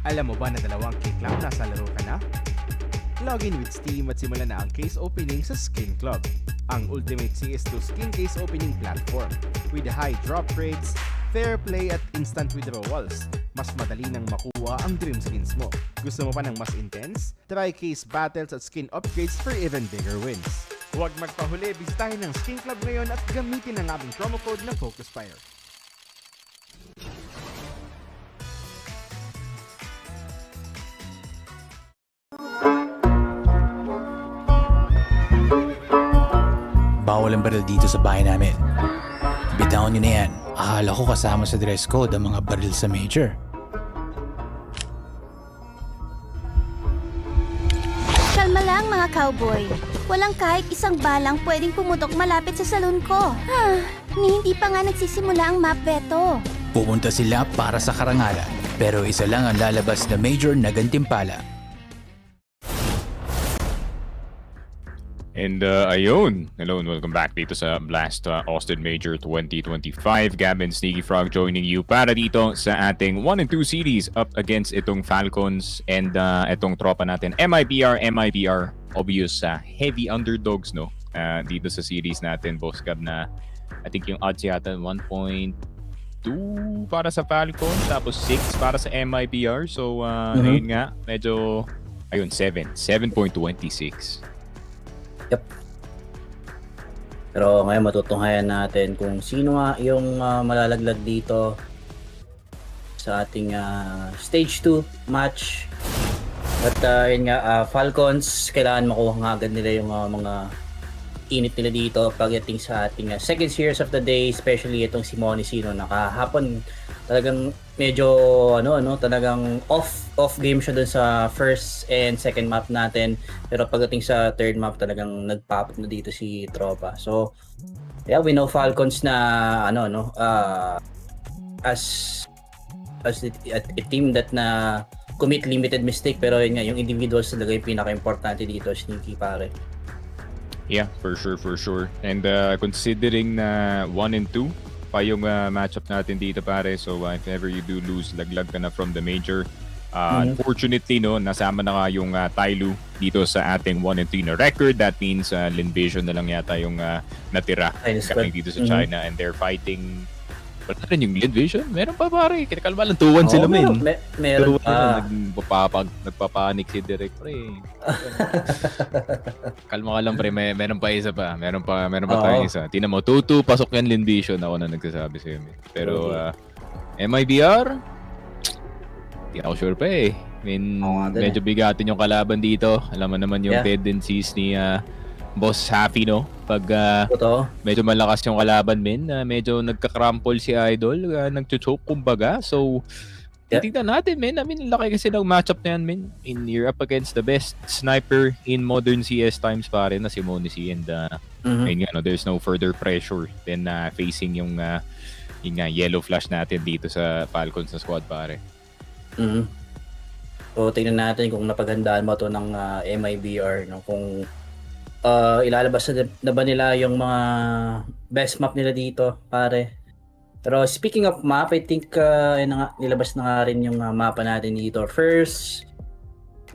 Alam mo ba na dalawang K-Clown nasa laro ka na? Login with Steam at simulan na ang case opening sa Skin Club, ang ultimate CS2 skin case opening platform. With high drop rates, fair play at instant withdrawals, mas madali nang makuha ang dream skins mo. Gusto mo pa ng mas intense? Try case battles at skin upgrades for even bigger wins. Huwag magpahuli, bisitahin ang Skin Club ngayon at gamitin ang aming promo code na FocusFire. Bawal ang baril dito sa bahay namin. Bitawan nyo na yan. Akala ko kasama sa dress code ang mga baril sa major. Kalma lang mga cowboy. Walang kahit isang balang pwedeng pumutok malapit sa salon ko. Hindi pa nga nagsisimula ang map veto. Pupunta sila para sa karangalan. Pero isa lang ang lalabas na major na gantimpala. And ayun, hello and welcome back dito sa Blast Austin Major 2025. Gab and Sneaky Frog joining you para dito sa ating 1 and 2 series up against itong Falcons and itong tropa natin MIBR, obvious heavy underdogs no dito sa series natin, Boss Gab, na I think yung odds yata 1.2 para sa Falcons tapos 6 para sa MIBR. So ayun nga, medyo ayun 7.26. Yep. Pero ngayon matutunghayan natin kung sino nga yung malalaglag dito sa ating stage 2 match. At yun nga, Falcons, kailangan makuha nga agad nila yung mga init nila dito pagdating sa ating second series of the day, especially itong si Monisino na kahapon talagang medyo talagang off game siya dun sa first and second map natin, pero pagdating sa third map talagang nagpop na dito si tropa. So yeah, we know Falcons na as a team that na commit limited mistake, pero yun nga, yung individuals talaga yung pinaka-importante dito, Sneaky pare. Yeah, for sure. And considering na 1 and 2 pa yung matchup natin dito pare, so if ever you do lose, laglag ka na from the major. Unfortunately no, nasama na nga yung TYLOO dito sa ating 1 and 3 na record. That means Linvision na lang yata yung natira galing dito sa China, and they're fighting. Wala rin yung Linvision, meron pa pare, kinakalma lang 2-1 sila meron pa. Nagpapanik si Derek pre. Kalma ka lang pre, meron pa isa pa. Meron pa tayong isa. Tingnan mo, 2-2 pasok yan Linvision, ako na nagsasabi sa iyo. Pero MIBR, hindi ako sure pa eh. I mean, medyo bigatin yung kalaban dito. Alam mo naman yung tendencies ni Boss Happy, no? Pag medyo malakas yung kalaban, medyo nagka-crumple si Idol, nagcho-choke kumbaga. So, titignan natin, I mean, laki kasi ng matchup na yan, in you're up against the best sniper in modern CS times pare na si Monisi, and ayun nga, no, there's no further pressure than facing yung yellow flash natin dito sa Falcons na squad pare. So, tingnan natin kung napaghandaan mo to ng MIBR, no? Kung ilalabas na ba nila yung mga best map nila dito pare. Pero speaking of map, I think nilabas na nga rin yung mapa natin dito. First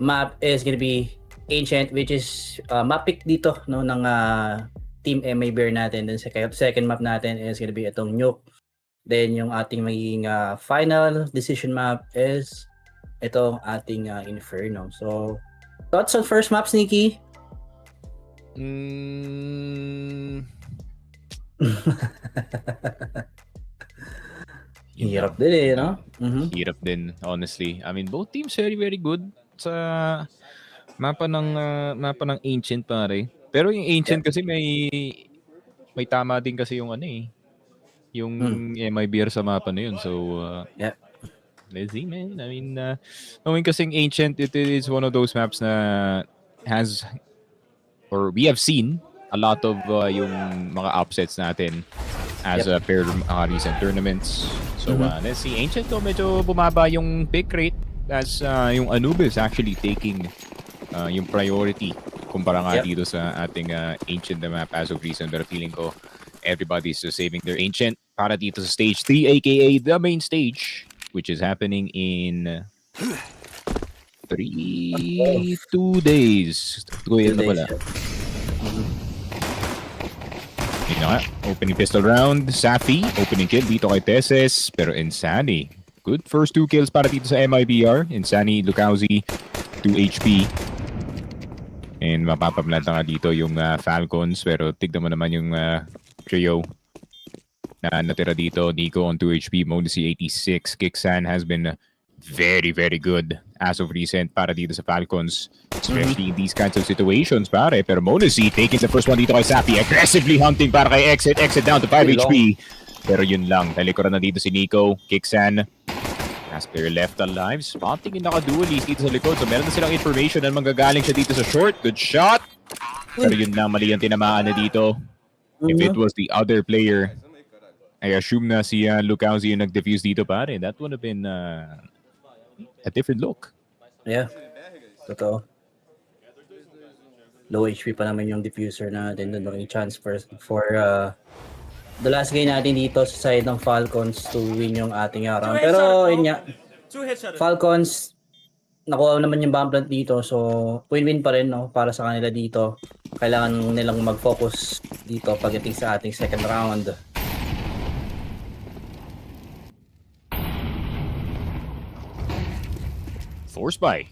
map is gonna be Ancient, which is map pick dito no ng team MIBR natin. Then second map natin is gonna be itong Nuke. Then yung ating magiging final decision map is ito ating Inferno. So, thoughts on first map, Sneaky? Hirap din eh, no? Hirap din, honestly. I mean, both teams very, very good sa mapa ng Ancient, pare. Pero yung Ancient kasi may tama din kasi yung ano eh. Yung MIBR sa mapa na yun. So, let's see, man. I mean, knowing kasing Ancient, it is one of those maps na has, or we have seen a lot of yung mga upsets natin as per recent tournaments. So, let's see. Ancient to, medyo bumaba yung pick rate as yung Anubis actually taking yung priority kumpara nga dito sa ating Ancient na map as of recent. Pero feeling ko, everybody's saving their Ancient para dito sa stage 3, aka the main stage, which is happening in 2 days. 2 days na pala. Yun nga, opening pistol round. Safi, opening kill dito kay Teses. Pero Insani, good first 2 kills para dito sa MIBR. Insani, Lukauzi, 2 HP. And mapapamlata nga dito yung Falcons. Pero tignan mo naman yung trio na natira dito. Nico on 2 HP, Modesty 86. Kixan has been very, very good as of recent para dito sa Falcons. Especially in these kinds of situations, pare. Pero Modesty taking the first one dito kay Safi. Aggressively hunting para kay Exit. Exit down to 5 HP. Pero yun lang. Talikuran na dito si Nico. Kixan. Last player left alive. Spotting yung naka-duelist dito sa likod. So meron na silang information na manggagaling siya dito sa short. Good shot. Pero yun lang. Mali ang tinamaan na dito. If it was the other player, I assume na si Lukauzi yung nag-defuse dito, pare. That would have been a different look. Yeah. Totoo. Low HP pa naman yung diffuser natin. Doon yung chance for the last game natin dito sa side ng Falcons to win yung ating round. Pero yun nga, Falcons, nakuha naman yung bomb plant dito. So, win-win pa rin no, para sa kanila dito. Kailangan nilang mag-focus dito pagdating sa ating second round. Force buy.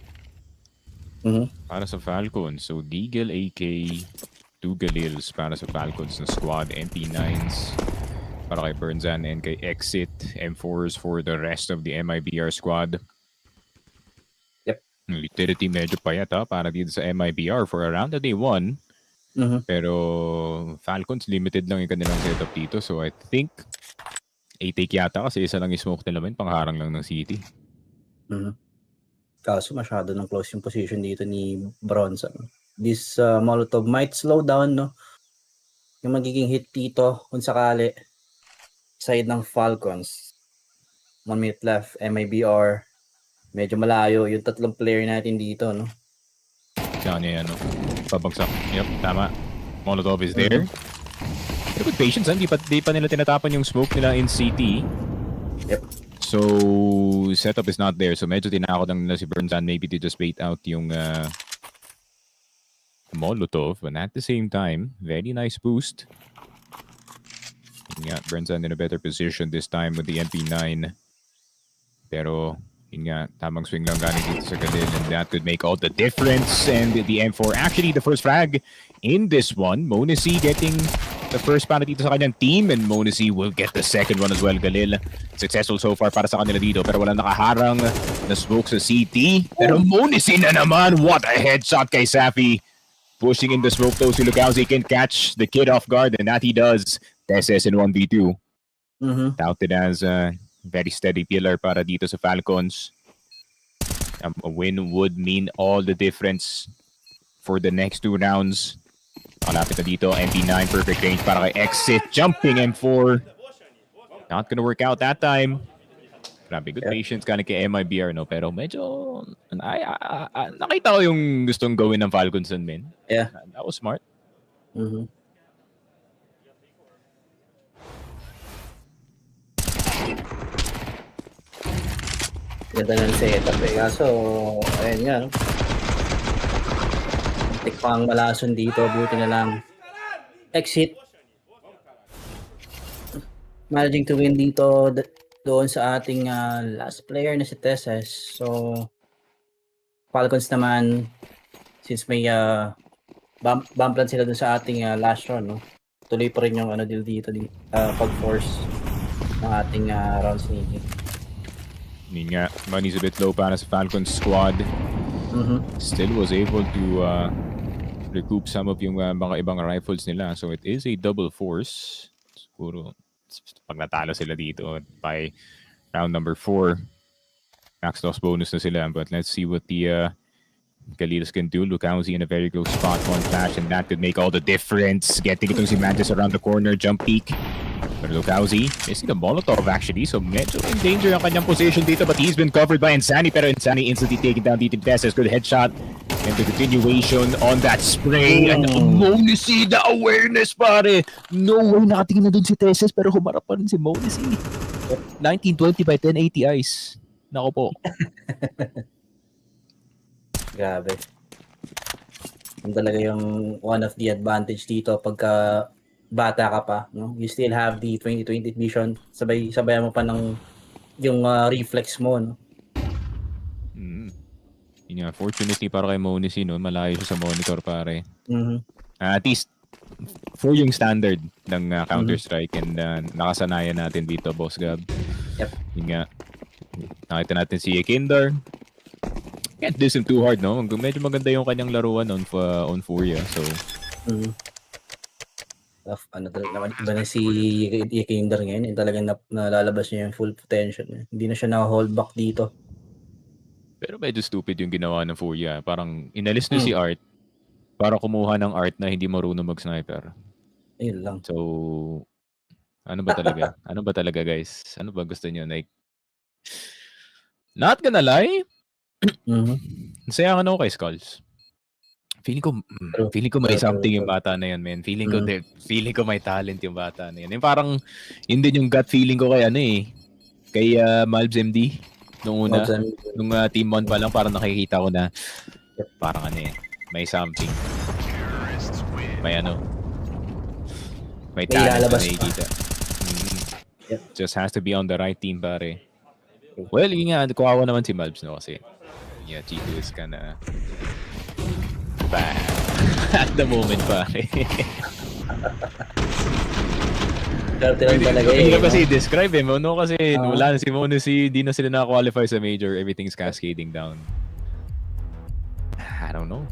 Para sa Falcons. So, Deagle, AK, 2 Galils para sa Falcons na squad. MP9s para kay Burnzan and kay Exit. M4s for the rest of the MIBR squad. Yep. Utility medyo payat para dito sa MIBR for around the day 1. Pero Falcons limited lang yung kanilang setup dito. So, I think 8 take yata kasi isa lang yung smoke nila man. Pangharang lang ng city. Kaso masyado ng close yung position dito ni Bronson. This Molotov might slow down no yung magiging hit dito kung sakali side ng Falcons. 1 minute left, MIBR. Medyo malayo yung tatlong player natin dito no. Saan niya no? Pabagsak. Yep, tama. Molotov is there. Pero good patience, di pa nila tinatapan yung smoke nila in CT. Yep. So, setup is not there. So, medyo tinakot lang nila si Burnzan maybe to just bait out yung Molotov. But at the same time, very nice boost. Yun nga, Burnzan in a better position this time with the MP9. Pero, yun nga, tamang swing lang galing dito sa Galil. And that could make all the difference. And the M4, actually the first frag in this one. Monesi getting the first para dito sa kanyang team, and Monesi will get the second one as well. Galil, successful so far para sa kanila dito, pero walang nakaharang na smoke sa CT. Pero Monesi na naman, what a headshot kay Safi. Pushing in the smoke though, si Lukauzi can catch the kid off guard, and that he does. Teses in 1v2. Touted as a very steady pillar para dito sa Falcons. A win would mean all the difference for the next 2 rounds. Malapit na dito, MP9, perfect range para kay Exit, jumping M4. Not gonna work out that time. Grabe, good patience ka na kay MIBR, no? Pero medyo, nakita ko yung gustong gawin ng Falcons nun, men. Yeah. That was smart. Ganda ng setup eh. Kaso, ayun nga, no? Tikpang malason dito, buti na lang. exit. Managing to win dito doon sa ating last player na si Tesses. So, Falcons naman, since may bump plan sila doon sa ating last round, no? Tuloy pa rin yung deal dito, pag-force ng ating round sneaking. Yun nga, money's a bit low para sa Falcons squad. Still was able to recoup some of yung mga ibang rifles nila. So it is a double force. Siguro, pag natalo sila dito by round number 4, max loss bonus na sila. But let's see what the Kalidas can do. Lukauzi in a very close spot, one flash, and that could make all the difference. Getting itong si Mantis around the corner, jump peek. But Lukauzi missing the Molotov actually, so medyo in danger ang kanyang position dito, but he's been covered by Insani, pero Insani instantly taken down dito. Tesses, good headshot. And the continuation on that spray. And Monisi, the awareness pare. No way nakatingin na dun si Tesses, pero humarap pa rin si Monisi. 1920 by 1080 ice. Nako po. Grabe. Yung talaga yung one of the advantage dito pagka bata ka pa, no? You still have the 20/20 vision. Sabay mo pa ng yung reflex mo, no? Yun nga, fortunately para kay Monisi, no? Malayo siya sa monitor pare. At least for yung standard ng Counter-Strike and nakasanayan natin dito, Boss Gab. Yep. Yun nga. Nakita natin si Kindar. Can't diss him too hard, no? Medyo maganda yung kanyang laruan on Furia, so... Naman iba na si Kinder ngayon, talagang nalalabas niya yung full potential niya. Hindi na siya na-hold back dito. Pero medyo stupid yung ginawa ng Furia. Parang inalis niya si Art para kumuha ng Art na hindi marunong mag-sniper. Ayun lang. So, ano ba talaga? Ano ba talaga, guys? Ano ba gusto niyo? Like, not gonna lie, nasayangan ako kay Skulls. Feeling ko may something yung bata na yan, man. Feeling ko may talent yung bata na yan. Yung parang, yun din yung gut feeling ko kay kay Malbs MD. Nung una, nung Team 1 pa lang, parang nakikita ko na parang may something. May may talent na nakikita. Just has to be on the right team, pare. Well, yun nga, kuwawa naman si Malbs, no? Kasi, yeah, G2 is kinda bad at the moment, pare. Hindi na kasi describe no? Kasi wala na si Monisi, di na sila na-qualify sa major, everything's cascading down. I don't know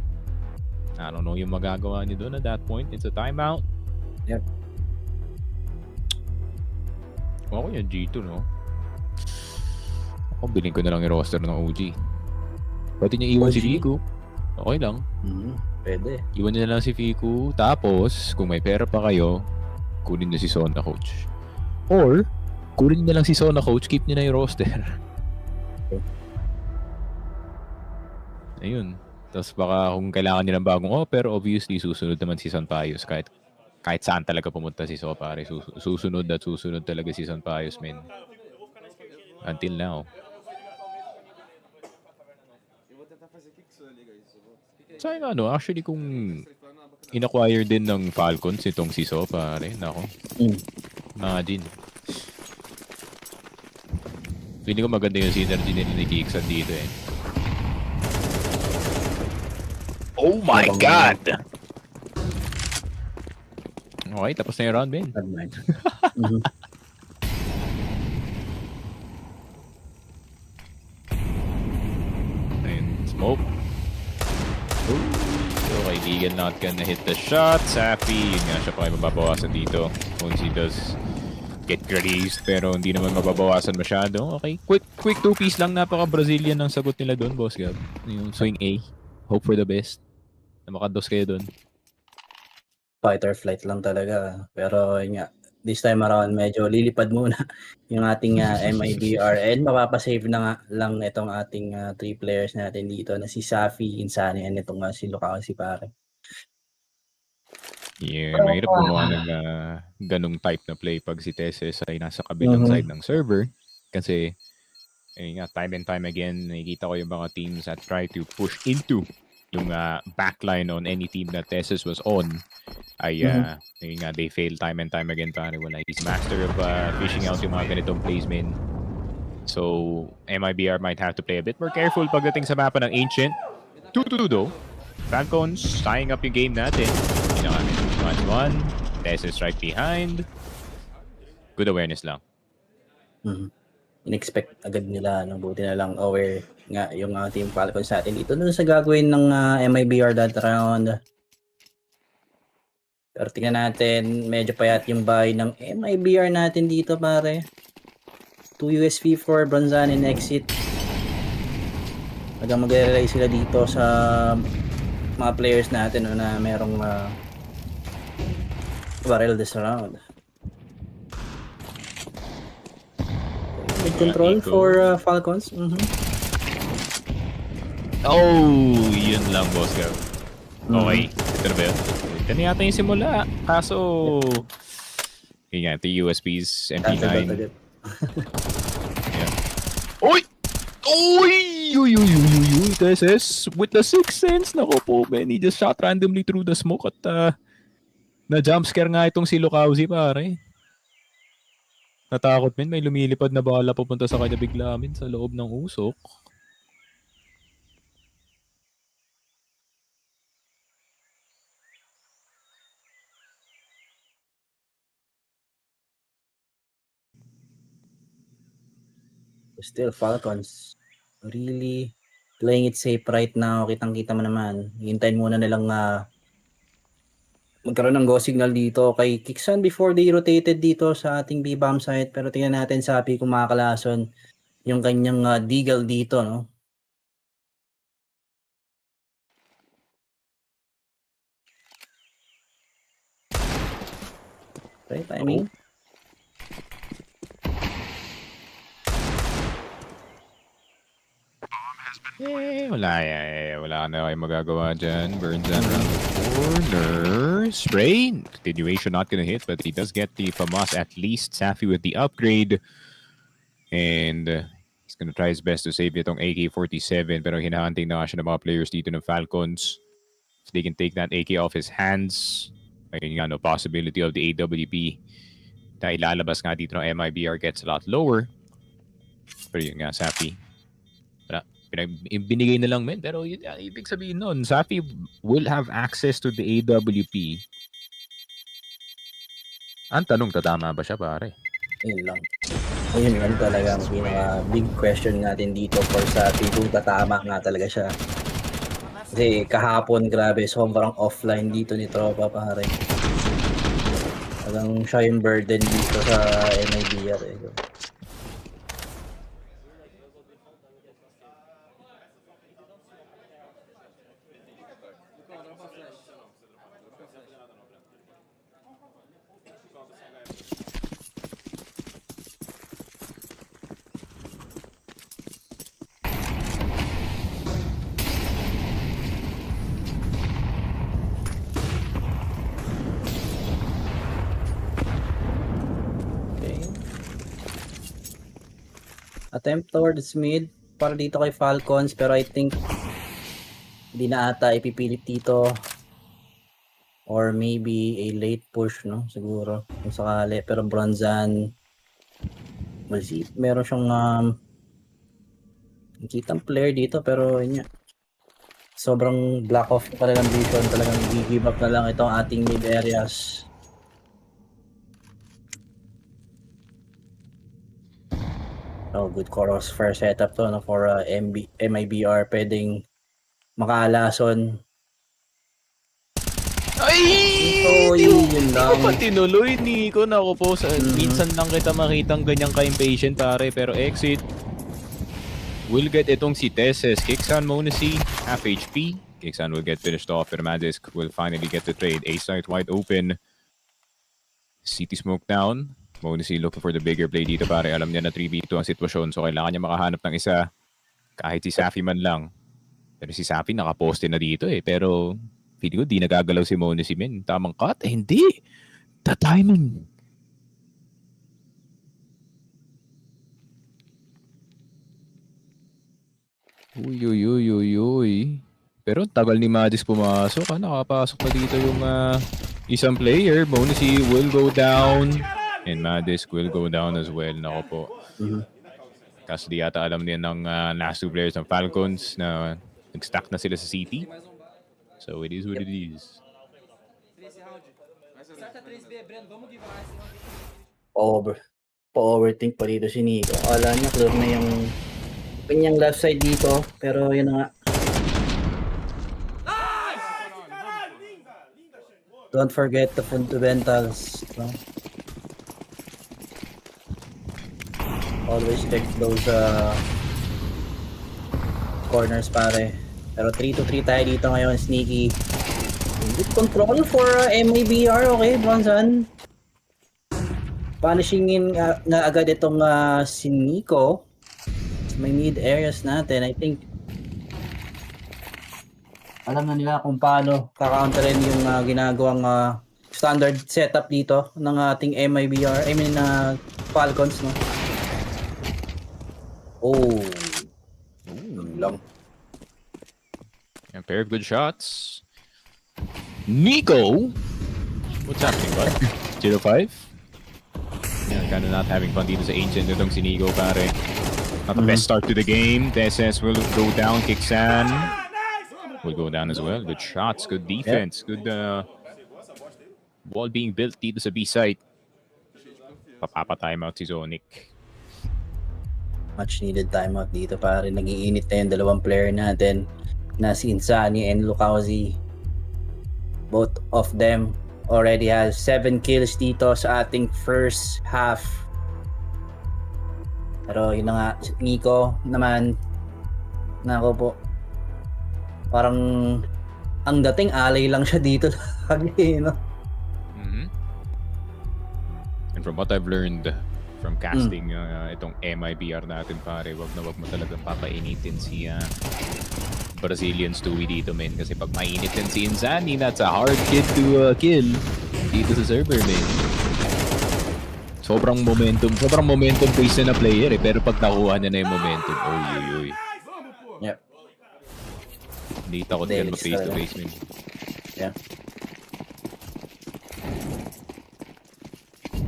yung magagawa niyo doon at that point. It's a timeout. Yep. Ako yung G2, no? Ako bilhin ko na lang yung roster ng OG. Pwede niya iwan si Fiku. Okay lang. Pwede. Iwan niya na lang si Fiku. Tapos, kung may pera pa kayo, kunin niyo si Sona Coach. Or, kunin niyo na lang si Sona Coach, keep niyo na yung roster. Ayun. Tapos baka kung kailangan niyo ng bagong pero obviously susunod naman si Sanpayos kahit saan talaga pumunta si So, pare. Susunod talaga si Sanpayos, men. Until now. Sayang actually kung in-acquire din ng Falcons itong si So, pare. Nako. Imagine. Feeling ko maganda yung synergy nila ni Kiksan dito eh. Oh my God! Okay, tapos na yung round, Ben. Ayun, smoke. So, kaibigan not gonna hit the shot. Sappy, yun nga siya pa kayo mababawasan dito. Once he does get grazed, pero hindi naman mababawasan masyado. Okay, quick two-piece lang. Napaka-Brazilian ang sagot nila doon, Boss Gab. Yung swing A. Hope for the best. Na makados kayo doon. Fight or flight lang talaga. Pero yun nga, this time around medyo lilipad muna yung ating MIBR and mapapasave na nga lang itong ating 3 players natin dito na si Safi, Insani, and itong si Lukao, si pare. Yeah, mahirap gumawa ng ganung type na play pag si Tesses ay nasa kabilang side ng server. Kasi, nga, time and time again, nakikita ko yung mga teams that try to push into yung backline on any team that Tesses was on. ay yun nga, they fail time and time again pare. Wala. He's master of fishing out yung mga ganitong plays, man. So, MIBR might have to play a bit more careful pagdating sa mapa ng Ancient. 2-2 though. Falcons tying up yung game natin. Yun na kami. 1-1. Tessus right behind. Good awareness lang. In-expect agad nila, no? Buti na lang aware nga yung Team Falcons natin dito dun sa gagawin ng MIBR that round. Pero tingnan natin, medyo payat yung buy ng MIBR natin dito pare. 2 USV for Bronzan and exit. Mag-rely sila dito sa mga players natin no, na merong barrel this round. Good control for Falcons. Oh, yun lang, boss. Okay, ito na ba yun? Ito na yata yung simula. Kaso, yun nga, ito yung USPs, MP9. Yeah. Oy! Oy! Uy! This with the Sixth Sense. Nako po, man. He just shot randomly through the smoke at na-jumpscare nga itong si Lukauzi, pare. Natakot, man. May lumilipad na bala pupunta sa kanya bigla, man, sa loob ng usok. Still Falcons really playing it safe right now. Kitang-kita mo naman. Hintayin muna nilang magkaroon ng go signal dito kay Kixan before they rotated dito sa ating B-bomb site. Pero tingnan natin Sapi kung makakalason yung kanyang deagle dito, no? Okay, timing. Wala na kayo magagawa dyan. Burns down around the corner. Spray. Continuation not gonna hit, but he does get the FAMAS at least. Safi with the upgrade. And he's gonna try his best to save itong AK-47. Pero hinahunting na siya ng mga players dito ng Falcons. If they can take that AK off his hands, ayun nga, no possibility of the AWP na ilalabas nga dito ng MIBR gets a lot lower. Pero yun nga, Safi. Binigay na lang, men. Pero yun, ibig sabihin nun, Safi will have access to the AWP. Ang tanong, tatama ba siya, pare? Ayun lang. Ayun lang talaga ang big question natin dito for Safi kung tatama nga talaga siya. Kasi kahapon, grabe, sobrang offline dito ni Tropa, pare. Talagang siya yung burden dito sa MIBR. Attempt towards mid para dito kay Falcons, pero I think hindi na ata ipipilit dito, or maybe a late push, no, siguro kung sakali. Pero Bronzan, we'll see. Meron siyang nakitang player dito, pero yun nga, sobrang black off pa lang vision. Talagang i-give up na lang itong ating mid areas. Oh, good FocusFire setup to, no, for MIBR. Pwedeng makalason. Ay! Yun lang. Hindi ko pa tinuloy, Nico. Naku po, minsan lang kita makitang ganyang ka-impatient, pare. Pero exit. We'll get itong si Tesses. Kixan muna si half HP. Kixan will get finished off. Pero Magisk will finally get the trade. A-site wide open. City smoke down. Monesi looking for the bigger play dito, pare. Alam niya na 3v2 ang sitwasyon, so kailangan niya makahanap ng isa. Kahit si Safi man lang. Pero si Safi nakaposte na dito eh. Pero feeling ko di nagagalaw si Monesi, men. Tamang cut? Eh, hindi. The timing. Uy. Pero tagal ni Magis pumasok. Nakapasok na dito yung isang player. Bonusy will go down. And Madisk will go down as well. Nako po. Kasi di yata alam din ng last two players ng Falcons na nag-stack na sila sa City. So it is what it is. Pa-overthink pa dito si Nico. Akala niya clear na yung kanyang left side dito. Pero yun na nga. Don't forget the fundamentals. No? Always check those corners, pare. Pero 3-3 tayo dito ngayon, Sneaky. Good control for MIBR, okay, Bronson. Punishingin nga agad itong si Nico. May mid areas natin, I think. Alam na nila kung paano kaka-counterin yung ginagawang standard setup dito ng ating MIBR, I mean Falcons, no? Oh. Lang. A pair of good shots. Nico! What's happening, bud? 0-5? Yeah, kind of not having fun dito sa Ancient itong si Nico, pare. Not the best start to the game. TSS will go down. Kiksan will go down as well. Good shots, good defense, good wall being built dito sa B-site. Papapa-timeout si Zonic. Much needed timeout dito, pare. Nag-iinit na yung dalawang player natin na si Insani and Lukauzi. Both of them already has 7 kills dito sa ating first half. Pero yun na nga, Nico naman, nako po, parang ang dating alay lang siya dito lagi, no? And from what I've learned from casting itong MIBR natin, pare, wag mo talagang papainitin si Brazilian Stewie dito, men. Kasi pag mainit din si Insani, that's a hard kid to kill dito sa server, men. Sobrang momentum based na player eh. Pero pag nakuha niya na yung momentum, oy. Yep. Hindi takot yan face to face, men. Yeah.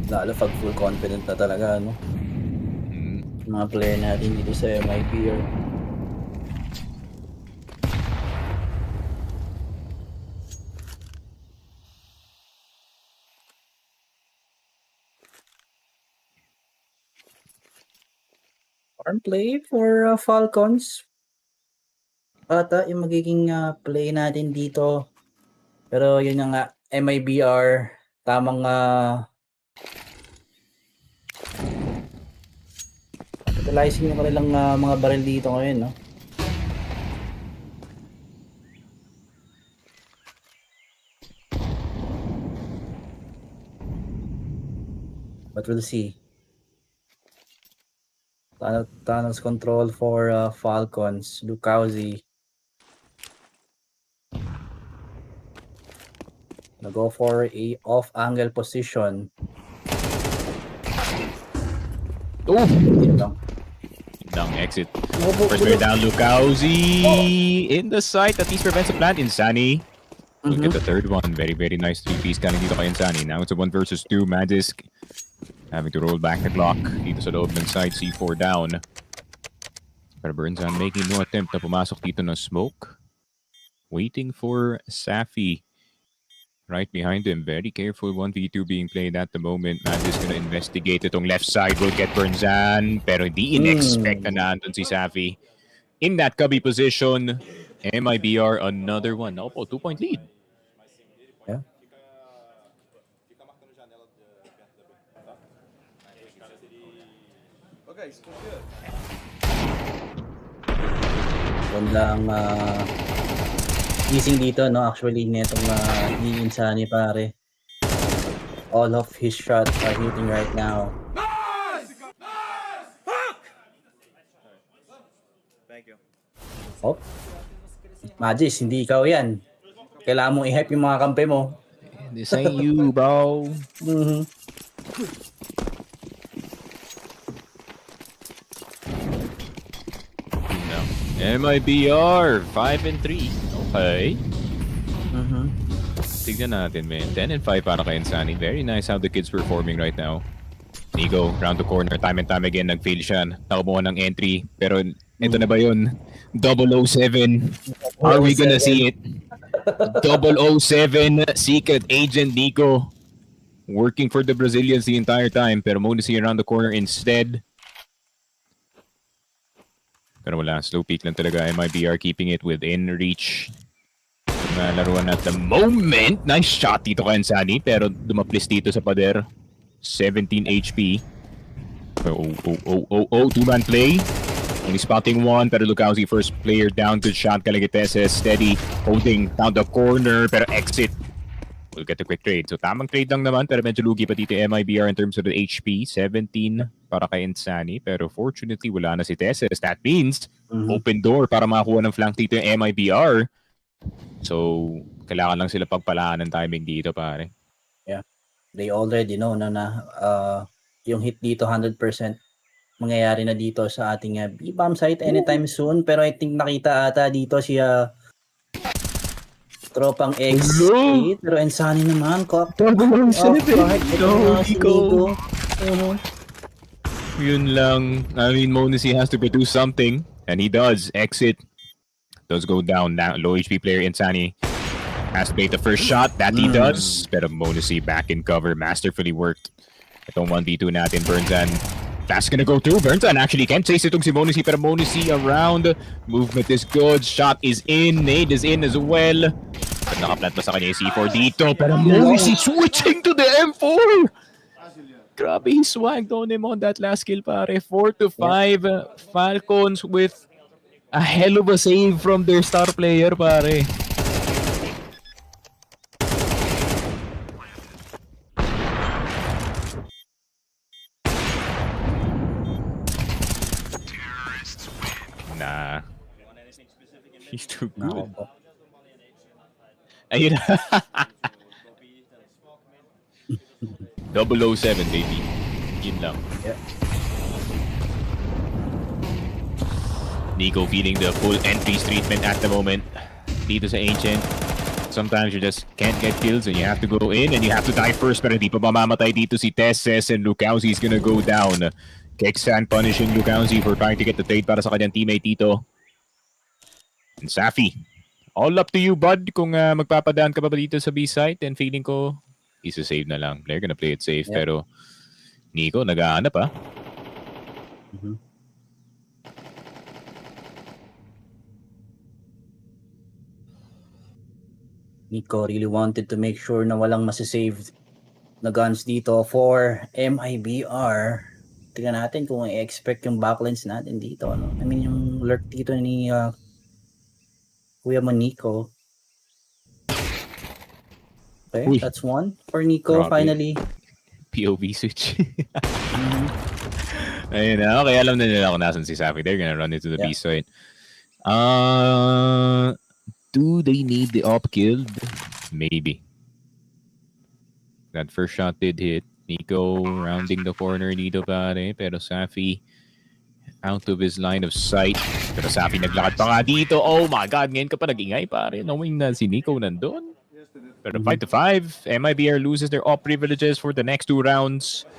Lalo pag full confident na talaga, no? Mga player natin dito sa MIBR. Farm play for Falcons. Ata yung magiging play natin dito. Pero yun na nga, MIBR, tamang capitalizing yung kanilang mga barrel dito ngayon, no? But we'll see. Tunnels control for Falcons. Lukauzi. Gonna go for a off-angle position. Oh! Down exit. First player down, Lukauzi in the site. At least prevents the plant. Insani. Look at the third one. Very, very nice 3-piece galing dito kay Insani. Now it's a 1 versus 2. Madisk having to roll back the clock dito sa loob ng side. C4 down. Pero Burnsan making no attempt na pumasok dito ng smoke. Waiting for Safi. Right behind him. Very careful 1v2 being played at the moment. Madisk gonna investigate itong left side. Will get Burnsan. Pero hindi in-expect na naandun si Safi. In that cubby position. MIBR another one. Ako po, 2-point lead. Yeah. Okay, so good. Ganda ang easing dito, no? Actually, netong Insani, pare. All of his shots are hitting right now. Thank you. Oh. Magis, hindi ikaw yan. Kailangan mong i-hype yung mga kampe mo. This ain't you, bro. No. MIBR 5-3. Okay. Tignan natin, man. 10 and 5 para kay Insani. Very nice how the kid's performing right now. Nico, round the corner, time and time again, nag-fail siya. Nakabuha ng entry. Pero ito na ba yun? 007. Are we gonna see it? 007, secret agent Nico. Working for the Brazilians the entire time. Pero Monacy around the corner instead. Pero wala, slow peak lang talaga. MIBR keeping it within reach. Laruan at the moment. Nice shot dito kay Insani. Pero dumaplis dito sa pader. 17 HP. Two-man play. Only spotting one. Pero Lucauzi first player down. Good shot. Calagiteses steady. Holding down the corner. Pero exit. We'll get a quick trade. So tamang trade lang naman. Pero medyo lugi pa dito MIBR in terms of the HP. 17 para kay Insani. Pero fortunately wala na si Teses. That means open door para makakuha ng flank dito yung MIBR. So kailangan lang sila pagpalaan ng timing dito, pare. Yeah. They already know na yung hit dito 100% mangyayari na dito sa ating B-bomb site anytime soon. Pero I think nakita ata dito si tropang X. Pero Insani naman, Kok. Yun lang. I mean, Monacy has to produce something. And he does. Exit. Does go down. Now, low HP player Insani has to make the first shot. That he does. Pero Monacy back in cover. Masterfully worked. Itong 1v2 natin, Burnzan. That's gonna go through. Burnzan actually can't chase itong si Monacy. Pero Monacy around. Movement is good. Shot is in. Nade is in as well. But nakaplant pa sa kanya yung C4 dito. Pero Monacy switching to the M4. Grabe, he swagged on him on that last kill, pare. 4-5. Falcons with a hell of a save from their star player, pare. Nah. He's too good. Ayun. 007, baby. Yun lang. Yeah. Nico feeling the full entries treatment at the moment. Dito sa Ancient. Sometimes you just can't get kills and you have to go in and you have to die first. Pero hindi pa mamamatay dito si Tesses and Lucauzi is gonna go down. Kexan punishing Lucauzi for trying to get the trade para sa kanyang teammate dito. And Safi, all up to you, bud. Kung magpapadaan ka pa ba dito sa B-site, and feeling ko, isa save na lang. They're gonna play it safe. Yeah. Pero Nico, nag-aanap ah. Nico really wanted to make sure na walang masasave na guns dito for MIBR. Tingnan natin kung i-expect yung backlines natin dito. Ano? I mean, yung lurk dito ni Kuya mo Nico. Okay, Uy. that's one for Nico. Grabe. Finally. POV switch. Ayun na. Okay, alam na nila kung nasan si Safi. They're gonna run into the B side. Do they need the op killed? Maybe. That first shot did hit. Nico rounding the corner dito, pare. Pero Safi out of his line of sight. Pero Safi naglakad pa nga dito. Oh my God, ngayon ka pa nag-ingay, pare. Knowing na si Nico nandun. Pero 5-5. MIBR loses their op privileges for the next 2 rounds.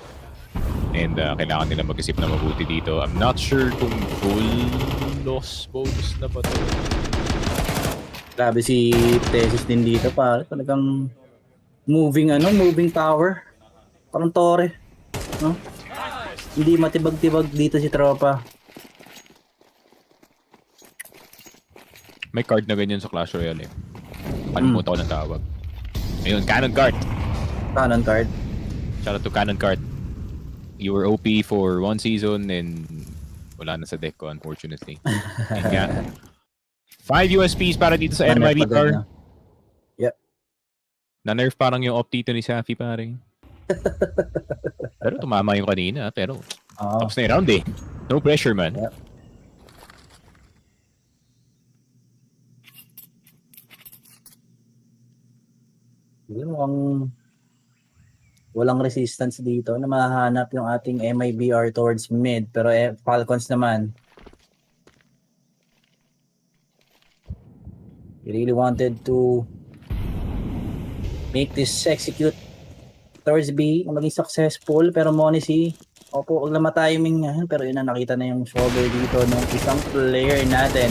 And kailangan nila mag-isip na mabuti dito. I'm not sure kung full loss bonus na ba ito. Grabe si Tesis din dito, pare. Talagang moving tower. Parang tore. No? Hindi matibag-tibag dito si tropa. May card na ganyan sa Clash Royale eh. Kalimutan ko ng tawag. Ayun, Cannon Card. Cannon Card. Shout out to Cannon Card. You were OP for 1 season and wala na sa deck ko, unfortunately. And nga, 5 USPs para dito sa MIBR. Yep. Na-nerf parang yung op dito ni Safi, pare. Pero tumama yung kanina, pero tapos na yung round eh. No pressure, man. Yep. Walang resistance dito na mahahanap yung ating MIBR towards mid. Pero Falcons naman, he really wanted to make this execute towards B na maging successful. Pero Monesi, opo, huwag na matiming yan. Pero yun na, nakita na yung shoulder dito ng isang player natin.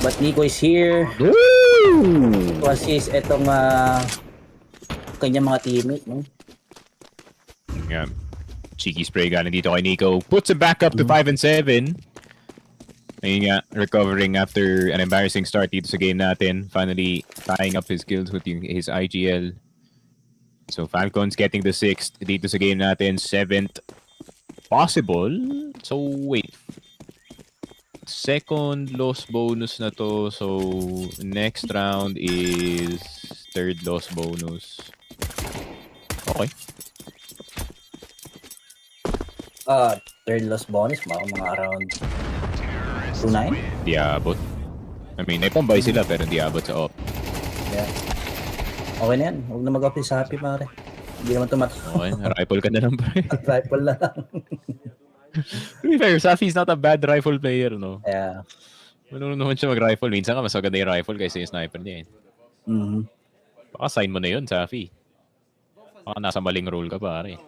But Nico is here to assist itong kanyang mga teammate. No? Yeah. Cheeky spray galing dito kay Nico. Puts it back up to 5 and 7. Ayun nga, recovering after an embarrassing start dito sa game natin. Finally, tying up his skills with his IGL. So Falcons getting the 6th dito sa game natin. 7th possible. So wait. Second loss bonus na to. So next round is third loss bonus. Okay. Third loss bonus, mga around 2-9? Di abot. I mean, naipambay sila pero di abot sa op. Yeah. Okay na yan. Huwag na mag-up sa happy, pare. Hindi naman Okay, rifle ka na lang pa. Rifle na lang. To be fair, Safi's not a bad rifle player, no? Yeah. Marunong naman siya mag-rifle. Minsan ka mas maganda yung rifle kaysa yung sniper niya eh. Baka sign mo na yun, Safi. Baka nasa maling role ka, pare.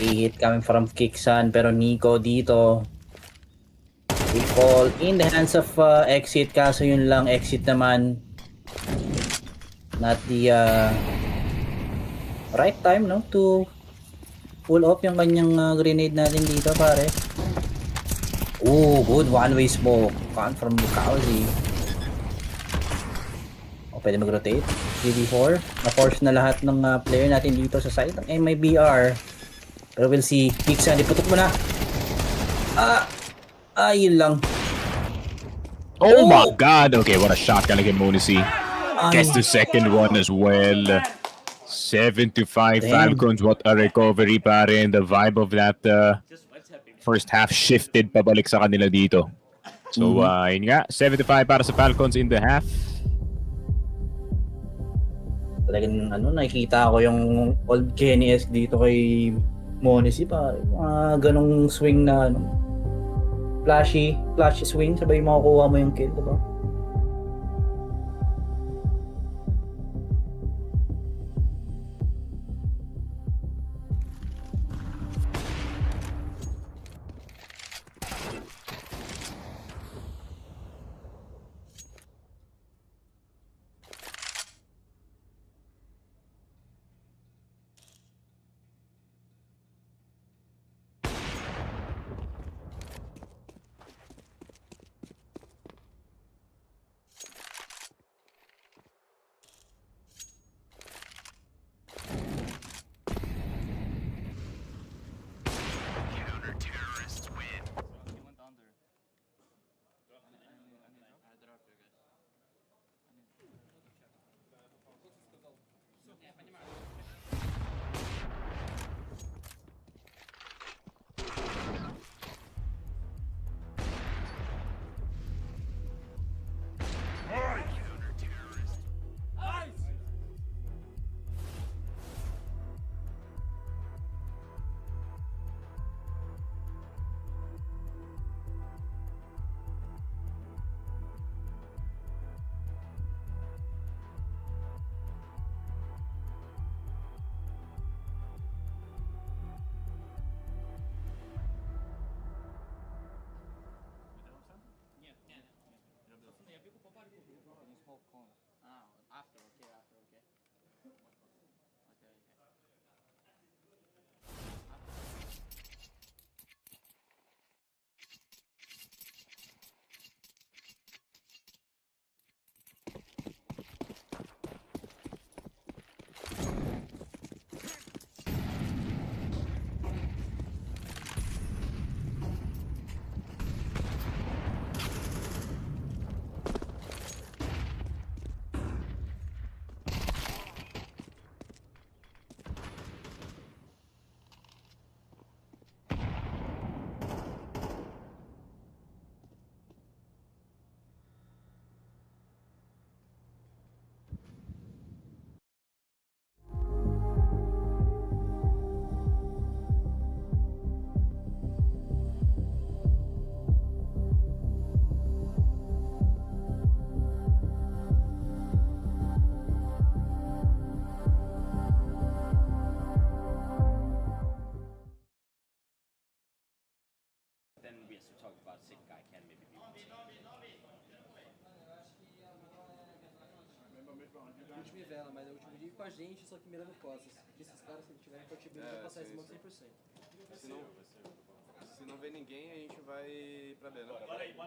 Hit coming from Kiksan, pero Nico dito we fall in the hands of exit, kaso yun lang, exit naman not the right time, no, to pull off yung kanyang grenade natin dito, pare. Oh, good one-way smoke coming from Bukowski. Pwede mag-rotate 3v4, na-force na lahat ng player natin dito sa side ng MIBR. Pero we'll see. Kiksan, iputok mo na. Yun lang. Oh my god! Okay, what a shot kay Monesi. Gets the second one as well. 7-5 Falcons. What a recovery, pare. And the vibe of that first half shifted pabalik sa kanila dito. So, yun nga. 7-5 para sa Falcons in the half. Talagang nakikita ko yung old Kenny S dito kay Monesi, pa ganong swing na flashy swing, sabay makukuha mo yung kill, diba? último Inferno, mas é o último dia com a gente, só que mirando costas. Porque esses caras, se eles tiverem forte build, vão passar esse smoke 100%. Se não vê ninguém, a gente vai pra B, né? Bora aí. A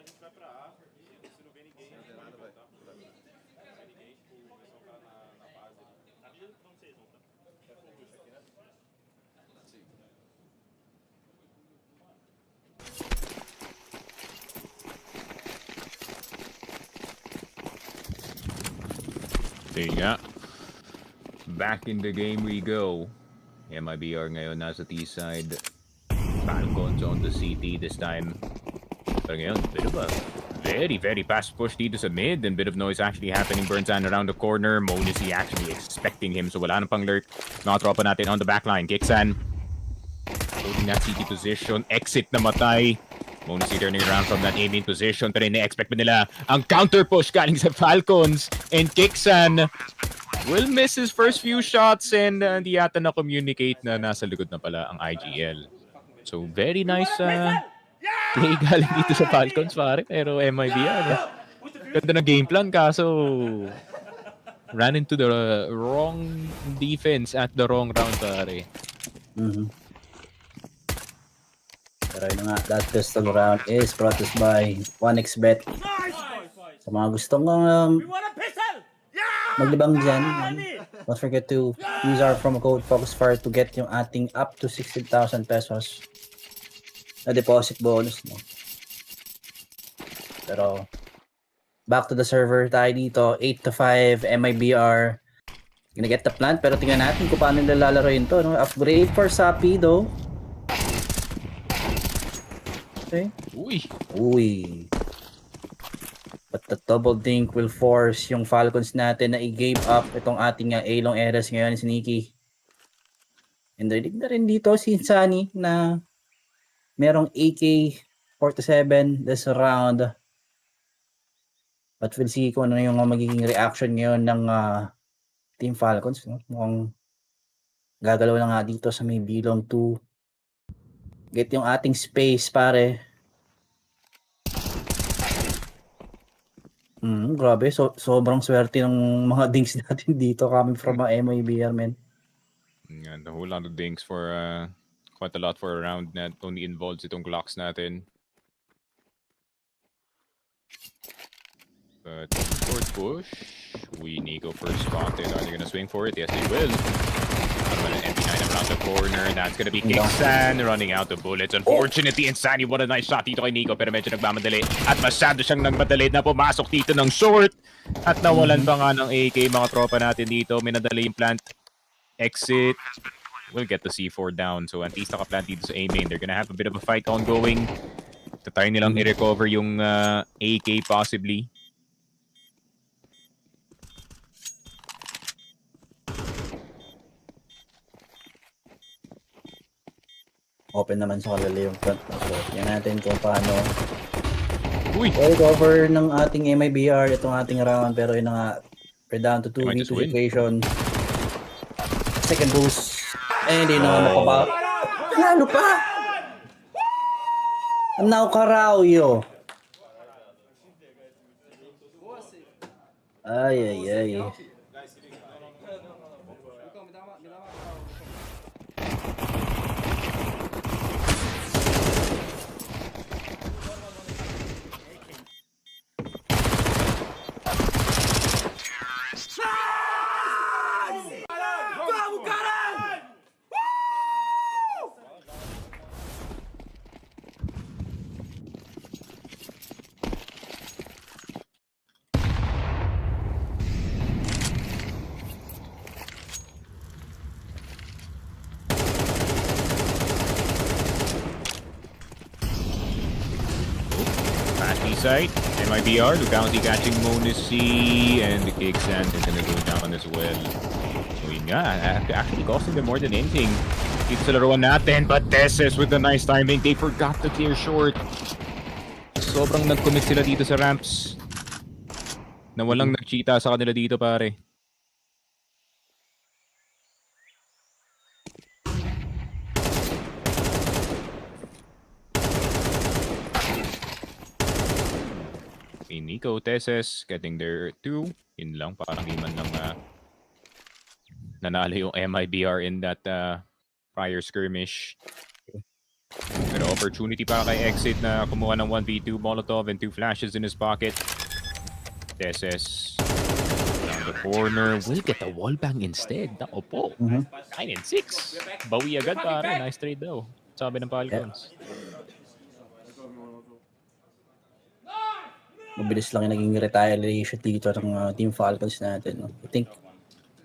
gente vai pra A, se não vê ninguém, a gente vai voltar. Se não vê ninguém, tipo, o pessoal tá na base. Avisa pra onde vocês vão, tá? É focus aqui, né? Sim. There you go. Back in the game we go. MIBR ngayon nasa T-side. Falcons on the CT this time. Pero ngayon, bit of a very fast push dito sa mid. And bit of noise actually happening. Burnsan around the corner. Monisi actually expecting him. So wala nang pang lurk. Mga tropa natin on the backline. Kixan holding that CT position. Exit na matay. Monisi turning around from that aiming position. Pero ina-expect pa nila ang counter push galing sa Falcons. And Kixan will miss his first few shots and hindi yata na-communicate na nasa likod na pala ang IGL. So very nice play galing dito sa Falcons pare, pero MIBR. Ganda na game plan kaso ran into the wrong defense at the wrong round pare. Pero yun nga, that pistol round is brought us by 1xBet. Sa mga gustong maglibang dyan, don't forget to use our promo code FocusFire to get yung ating up to 16,000 pesos na deposit bonus. No? Pero, back to the server tayo dito, 8-5, MIBR. Gonna get the plant, pero tingnan natin kung paano nila lalaroin to. No? Upgrade for Sapi, though. Okay. Uy. But the double dink will force yung Falcons natin na i-give up itong ating A-long eras ngayon, Sneaky. And rinig na rin dito si Insani na merong AK-47 this round. But we'll see kung ano yung magiging reaction ngayon ng Team Falcons. No? Mukhang gagalaw na nga dito sa may bilong to get yung ating space, pare. Grabe, sobrang swerte ng mga dinks natin dito coming from MIBR, man. Yeah, the whole lot of dinks for quite a lot for a round that only involves itong Glocks natin. But short push. Nico first spotted. Are they gonna swing for it? Yes, they will. An MP9 around the corner. That's gonna be Kixan running out of bullets. Unfortunately, Insani, what a nice shot dito kay Nico. Pero medyo nagmamadali. At masyado siyang nagmadali na pumasok dito ng short. At nawalan pa nga ng AK mga tropa natin dito. Minadali yung plant. Exit. We'll get the C4 down. So at least naka-plant dito sa A main. They're gonna have a bit of a fight ongoing. Tatry nilang i-recover yung AK possibly. Open naman sa kalala yung front. So, yan natin kung paano recover ng ating MIBR itong ating round. Pero yun na nga, we're down to 2v2 situation. Second boost. Eh, hindi na makaba. Lalo pa! Naukarao. Ay. Side. MIBR, Lugounty catching Monisi, and the Kixan is gonna go down as well. So yun nga, actually costing them more than anything. Dito sa laruan natin, but Tesses with the nice timing, they forgot to clear short. Sobrang nag-commit sila dito sa ramps. Na walang nag-cheata sa kanila dito pare. si Nico, Teses getting their 2. Yun lang, parang di man lang nanalo yung MIBR in that prior skirmish. Pero opportunity para kay Exit na kumuha ng 1v2 Molotov and 2 flashes in his pocket. Teses down the corner will get a wallbang instead. Nako po. 9 and 6. Bawi agad pare. Nice trade daw. Sabi ng Falcons. Mabilis lang yung naging retaliation dito ng Team Falcons natin. No? I think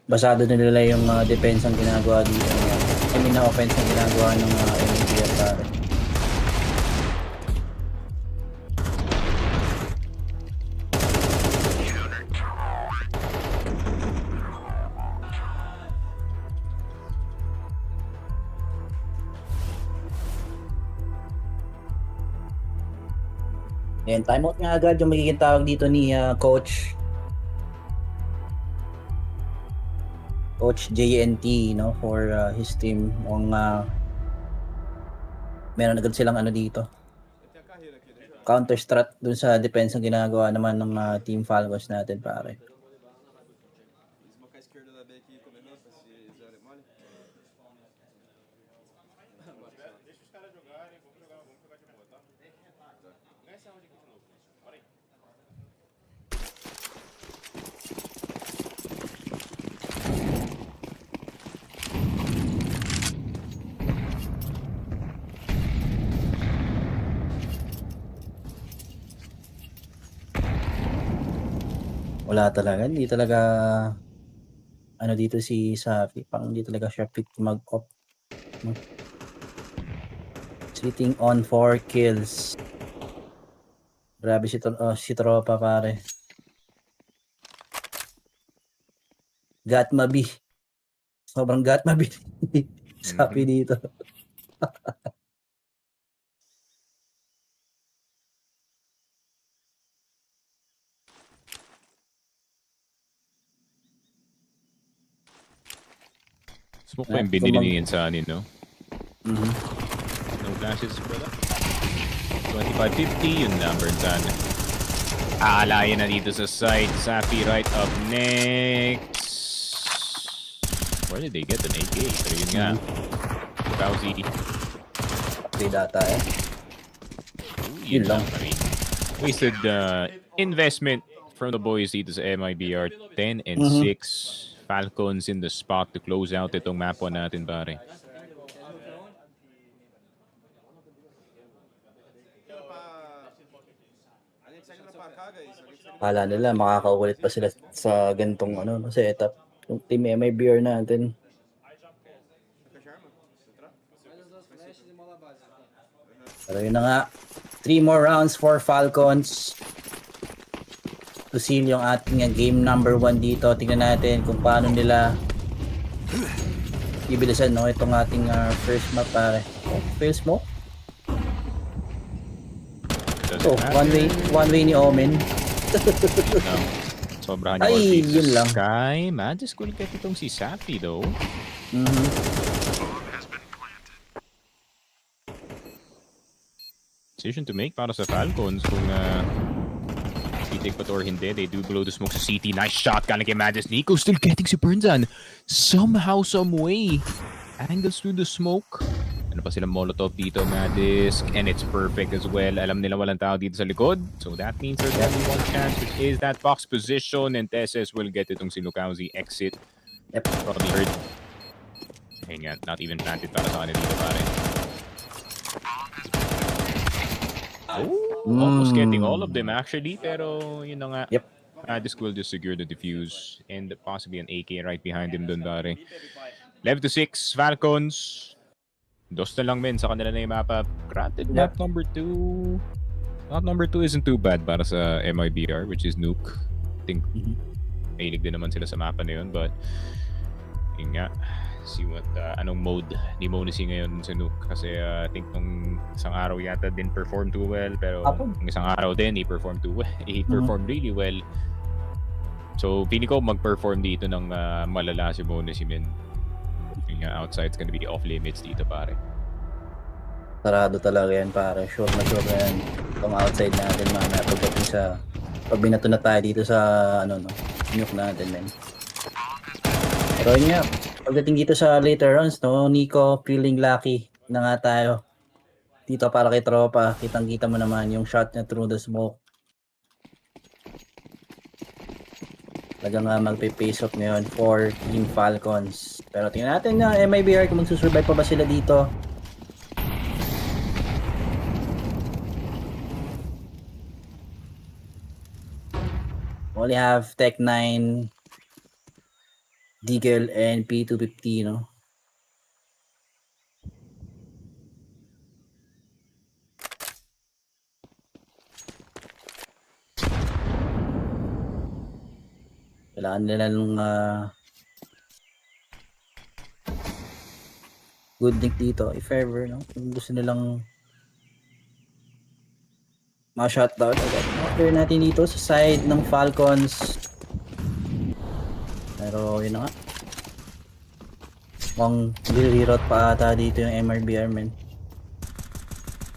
basado na nila yung defense ang ginagawa dito. I mean, na offense ang ginagawa ng MIBR pare. Ayan, timeout nga agad yung magiging tawag dito ni Coach JNT, no, for his team. Meron agad silang dito. Counter strat dun sa defense ang ginagawa naman ng Team Falcons natin, pare. Wala talaga, hindi talaga dito si Safi, hindi talaga siya fit mag-off. No? Sitting on 4 kills. Grabe si Tropa pare. Gatmabi. Sobrang gatmabi. Safi dito. Smoke pa yung binili ni Insani, no? No flashes, brother. 25-50, yung number tan. Aalayan na dito sa side. Safi right up next. Where did they get an AK? Pero yun nga. Fauzi. Okay data Yun lang. I mean, wasted investment from the boys dito sa MIBR. 10 and 6. Falcons in the spot to close out itong map 1 natin, pare. Kala nila makakaulit pa sila sa ganitong setup. Yung Team MIBR natin. Pero yun na nga. 3 more rounds for Falcons. To seal yung ating game number 1 dito. Tingnan natin kung paano nila ibilisan itong ating first map, pare. Fail smoke. So, one way ni Omen. Sobrahan ay, yung yun lang. Sky. Just cool get itong si Safi, though. Decision to make para sa Falcons kung take pa to or hindi. They do blow the smoke sa CT. Nice shot. Galing kay Madis. Nico still getting si Burnzan. Somehow, some way. Angles through the smoke. Ano pa silang Molotov dito, Madis. And it's perfect as well. Alam nila walang tao dito sa likod. So that means there's only one chance, which is that box position. And Teses will get itong si Lukauzi exit. Yep. Probably heard. Ayun nga, not even planted para sa kanila dito, pare. Almost getting all of them actually, pero yun na nga. Yep. This will just secure the defuse and possibly an AK right behind him dun, pare. 11-6, Falcons. Dos na lang men sa kanila na yung mapa. Granted, map number 2. Map number 2 isn't too bad para sa MIBR, which is Nuke. I think mahilig din naman sila sa mapa na yun, but yun nga. See what anong mode ni Monesi ngayon sa Nuke kasi I think nung isang araw yata didn't perform too well, pero nung isang araw din he performed too well. He performed really well. So pili ko mag-perform dito ng malala si Monesi, men. Yung outside's gonna be off limits dito, pare. Sarado talaga yan, pare. Sure na yan. Itong outside natin mamaya pagdating sa Pag binato na tayo dito sa ano no, nuke natin men. Pero yun nga, pagdating dito sa later rounds no, Nico, feeling lucky na nga tayo. Dito para kay tropa, kitang-kita mo naman yung shot niya through the smoke. Talagang magpe-pace off ngayon for Team Falcons. Pero tingnan natin na MIBR kung magsusurvive pa ba sila dito. Only have Tech 9, Deagle, and P250, no? Kailangan nila nung good nick dito, if ever, no? Kung gusto nilang ma-shutdown agad. Clear natin dito sa side ng Falcons. Pero yun na nga. Mukhang reroute pa ata dito yung MRBR, man.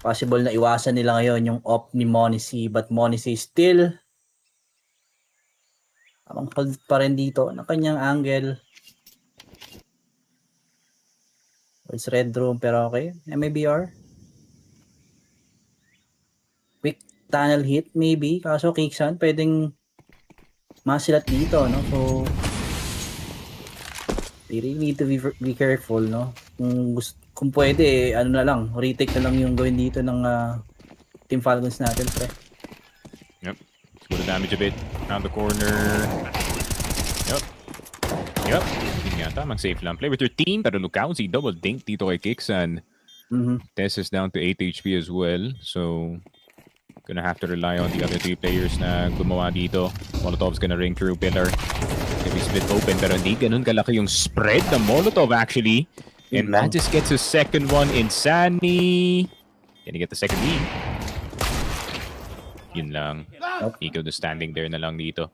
Possible na iwasan nila ngayon yung off ni Monisi, but Monisi still ang hold pa rin dito ng kanyang angle. It's red room pero okay. MIBR. Quick tunnel hit maybe. Kaso Kiksan pwedeng masilat dito, no? So they really need to be careful, no? Kung pwede, ano na lang, retake na lang yung gawin dito ng Team Falcons natin, pre. Yep. Let's go to damage a bit. Around the corner. Yep. Yun nga, tamang safe lang. Play with your team, pero Lukauzi double dink dito kay Kiksan. Tess is down to 8 HP as well, so gonna have to rely on the other 3 players na gumawa dito. Molotov's gonna ring through pillar. Gonna be split open, pero hindi ganun kalaki yung spread ng Molotov actually. And Magis gets his second one in Sunny. Gonna get the second lead. Yun lang. Nico just standing there na lang dito.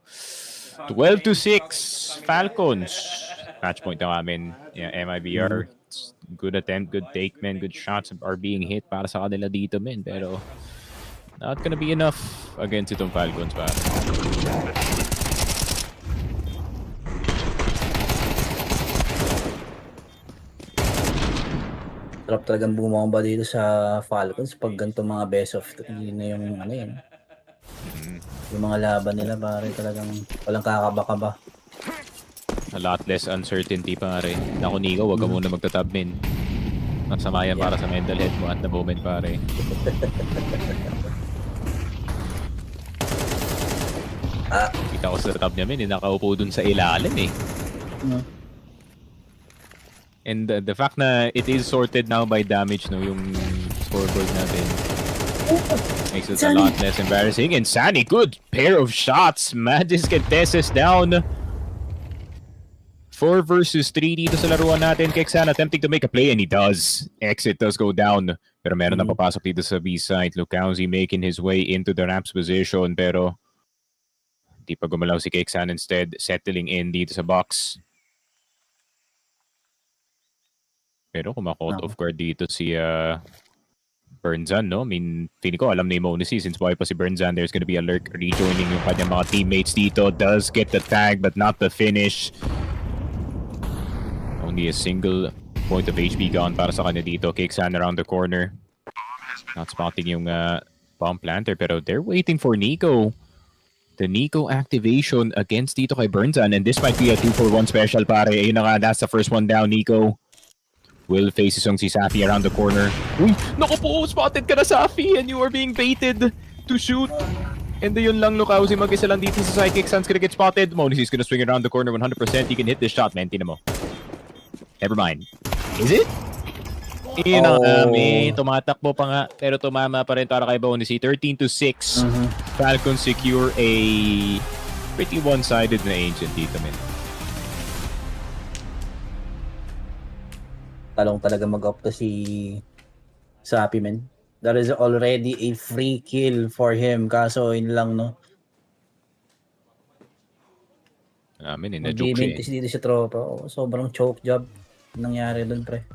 12-6 Falcons. Match point na namin. Yeah, MIBR. Good attempt, good take, man. Good shots are being hit para sa kanila dito, man. Pero not gonna be enough against itong Falcons, pa. Sarap talagang bumomba dito sa Falcons pag ganito mga best of 3 na yung ano yan. Yung mga laban nila pare talagang walang kakaba-kaba. A lot less uncertainty pare. Naku Nico, wag ka muna magta-tab min. Masama yan para sa mental health mo at the moment pare. Kita ko sa tab niya min, nakaupo dun sa ilalim eh. And the fact na it is sorted now by damage, no, yung scoreboard natin. Makes it a lot less embarrassing. And Sunny, good pair of shots. Magis can test us down. 4 versus 3 dito sa laruan natin. Keksan attempting to make a play and he does. Exit does go down. Pero meron na papasok dito sa B-side. Lukauzi making his way into the ramps position. Pero di pa gumalaw si Keksan, instead settling in dito sa box. Pero kung ma-caught off guard dito si Burnzan, no? I mean, feeling ko alam na yung Monisi since buhay pa si Burnzan. There's gonna be a lurk rejoining yung kanyang mga teammates dito. Does get the tag but not the finish. Only a single point of HP gone para sa kanya dito. Kiksan around the corner. Not spotting yung bomb planter pero they're waiting for Nico. The Nico activation against dito kay Burnzan, and this might be a 2-for-1 special pare. Ayun na nga, that's the first one down, Nico. Will faces yung si Safi around the corner. Uy! Naku po! Spotted ka na, Safi! And you are being baited to shoot. And yun lang, Lukauzi mag-isa lang dito sa sidekick. Sun's gonna get spotted. Monisi's gonna swing around the corner 100%. He can hit this shot, man. Tina mo. Never mind. Is it? Yun na nga, may tumatakbo pa nga. Pero tumama pa rin para kay Monisi. 13-6. Falcons secure a pretty one-sided na ancient dito, man. Talong talaga mag-up to si Sapi, man. There is already a free kill for him. Kaso yun lang, no? Namin, na-joke siya. Mag-gimintis dito sa tropa. Oh, sobrang choke job nangyari dun, pre.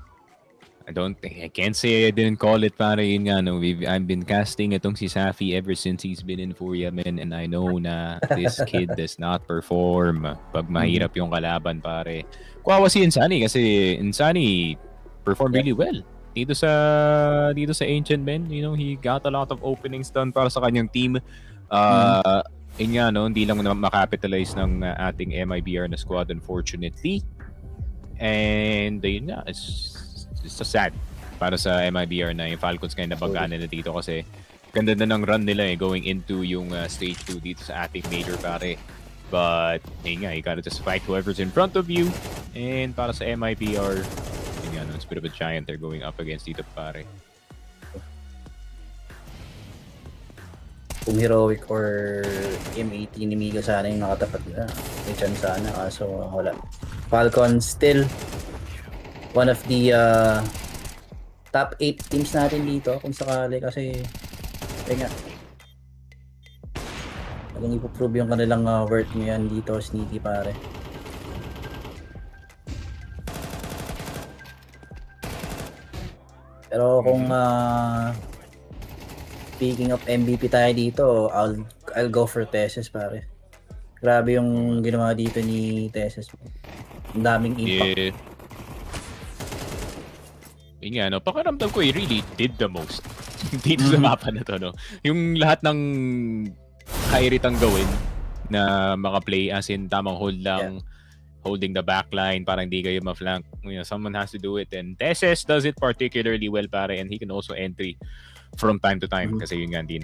I can't say I didn't call it, pare. Yun nga, no, I've been casting itong si Safi ever since he's been in Furia, man, and I know na this kid does not perform pag mahirap yung kalaban, pare. Kuwawa si Insani kasi Insani performed really well dito sa Ancient, man. You know, he got a lot of openings done para sa kanyang team. Yun nga, no, hindi lang makapitalize ng ating MIBR na squad, unfortunately. And yun nga, it's so sad para sa MIBR na yung Falcons ngayon nabanggaan na dito kasi ganda na ng run nila going into yung stage 2 dito sa ating major, pare. But yun nga, you gotta just fight whoever's in front of you. And para sa MIBR, yun nga, no, it's a bit of a giant they're going up against dito, pare. Kung heroic or M80 ni Miga sana yung nakatapat nila, may chance sana, kaso wala. Falcons still one of the top 8 teams natin dito kung sakali kasi nga talagang ipoprove yung kanilang worth ngayon dito, sneaky, pare. Pero kung speaking of MVP tayo dito, I'll go for Teses, pare. Grabe yung ginawa dito ni Teses. Ang daming impact. Yeah. Yun nga, no, pakiramdam ko, he really did the most dito sa mapa na to, no. Yung lahat ng kairitang gawin na maka-play, as in tamang hold lang, holding the backline, parang hindi kayo ma-flank. You know, someone has to do it, and Teses does it particularly well, pare, and he can also entry from time to time kasi yun nga, hindi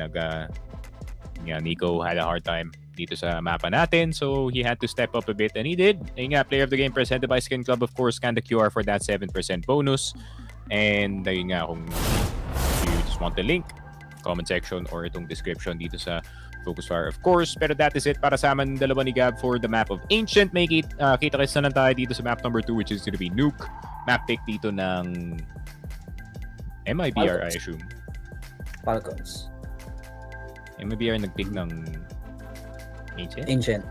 Nico had a hard time dito sa mapa natin, so he had to step up a bit, and he did. Ayun nga, player of the game presented by Skin Club, of course, scan the QR for that 7% bonus. And ayun nga, kung you just want the link, comment section or itong description dito sa FocusFire, of course. Pero that is it para sa amin dalawa ni Gab for the map of Ancient. May kita-kits na lang tayo dito sa map number 2, which is gonna be Nuke. Map pick dito ng MIBR, I assume. Falcons. MIBR nag-pick ng Ancient.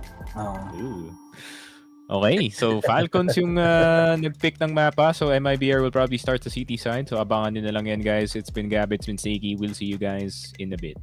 Ooh. Okay, so Falcons yung nag-pick ng mapa. So MIBR will probably start sa CT side. So abangan nyo na lang yan, guys. It's been Gab, it's been Seiki. We'll see you guys in a bit.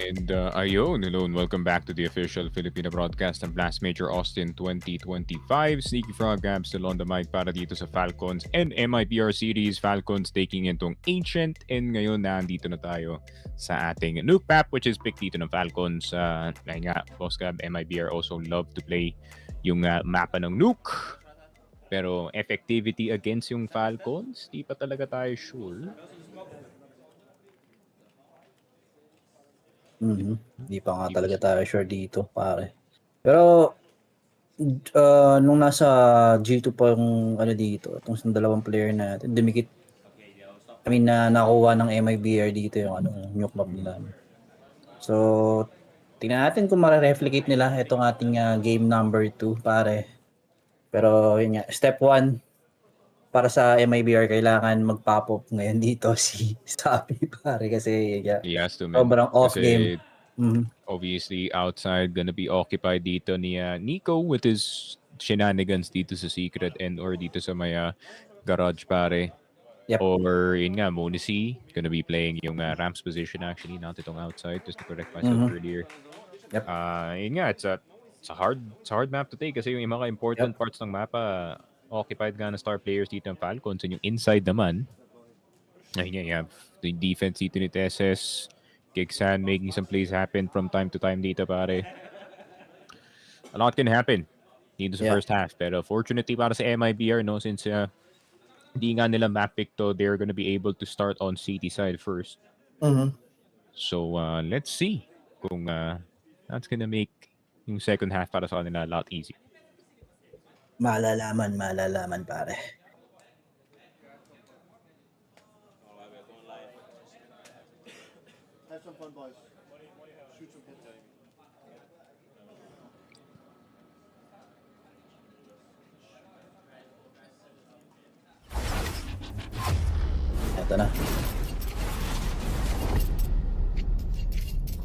And ayun, hello and welcome back to the official Filipino broadcast ng Blast Major Austin 2025. Sneaky Frog Gab still on the mic para dito sa Falcons and MIBR series. Falcons taking itong Ancient, and ngayon nandito na tayo sa ating Nuke map, which is picked dito ng Falcons. Dahil nga, Boss Gab, MIBR also love to play yung mapa ng Nuke. Pero effectivity against yung Falcons, di pa talaga tayo sure. Hindi pa nga talaga tayo sure dito, pare. Pero, nung nasa G2 pa yung dito, itong dalawang player natin, dumikit. Nakuha ng MIBR dito yung nuke map nila. So, tingnan natin kung ma-replicate nila itong ating game number 2, pare. Pero, yun nga, step 1, para sa MIBR, kailangan mag-pop up ngayon dito si Sabi, pare, kasi He has to, man. sobrang off Kasi, game. obviously, outside gonna be occupied dito ni Nico with his shenanigans dito sa Secret and or dito sa may garage, pare. Yep. Or, yun nga, Monisi gonna be playing yung Rams position actually, not itong outside, just to correct myself earlier. Yep. Yun nga, it's a hard map to take kasi yung mga important parts ng mapa occupied nga ng star players dito ng Falcons, and yung inside naman, ayun nga, you have the defense dito ni Tesses, Kiksan making some plays happen from time to time dito, pare. A lot can happen dito sa first half, pero fortunately para sa MIBR, no, since hindi nga nila map pick to, they're gonna be able to start on city side first. So let's see kung that's gonna make yung second half para sa kanila a lot easier. Malalaman, pare. Have some fun, boys. Shoot some hits. Ito na.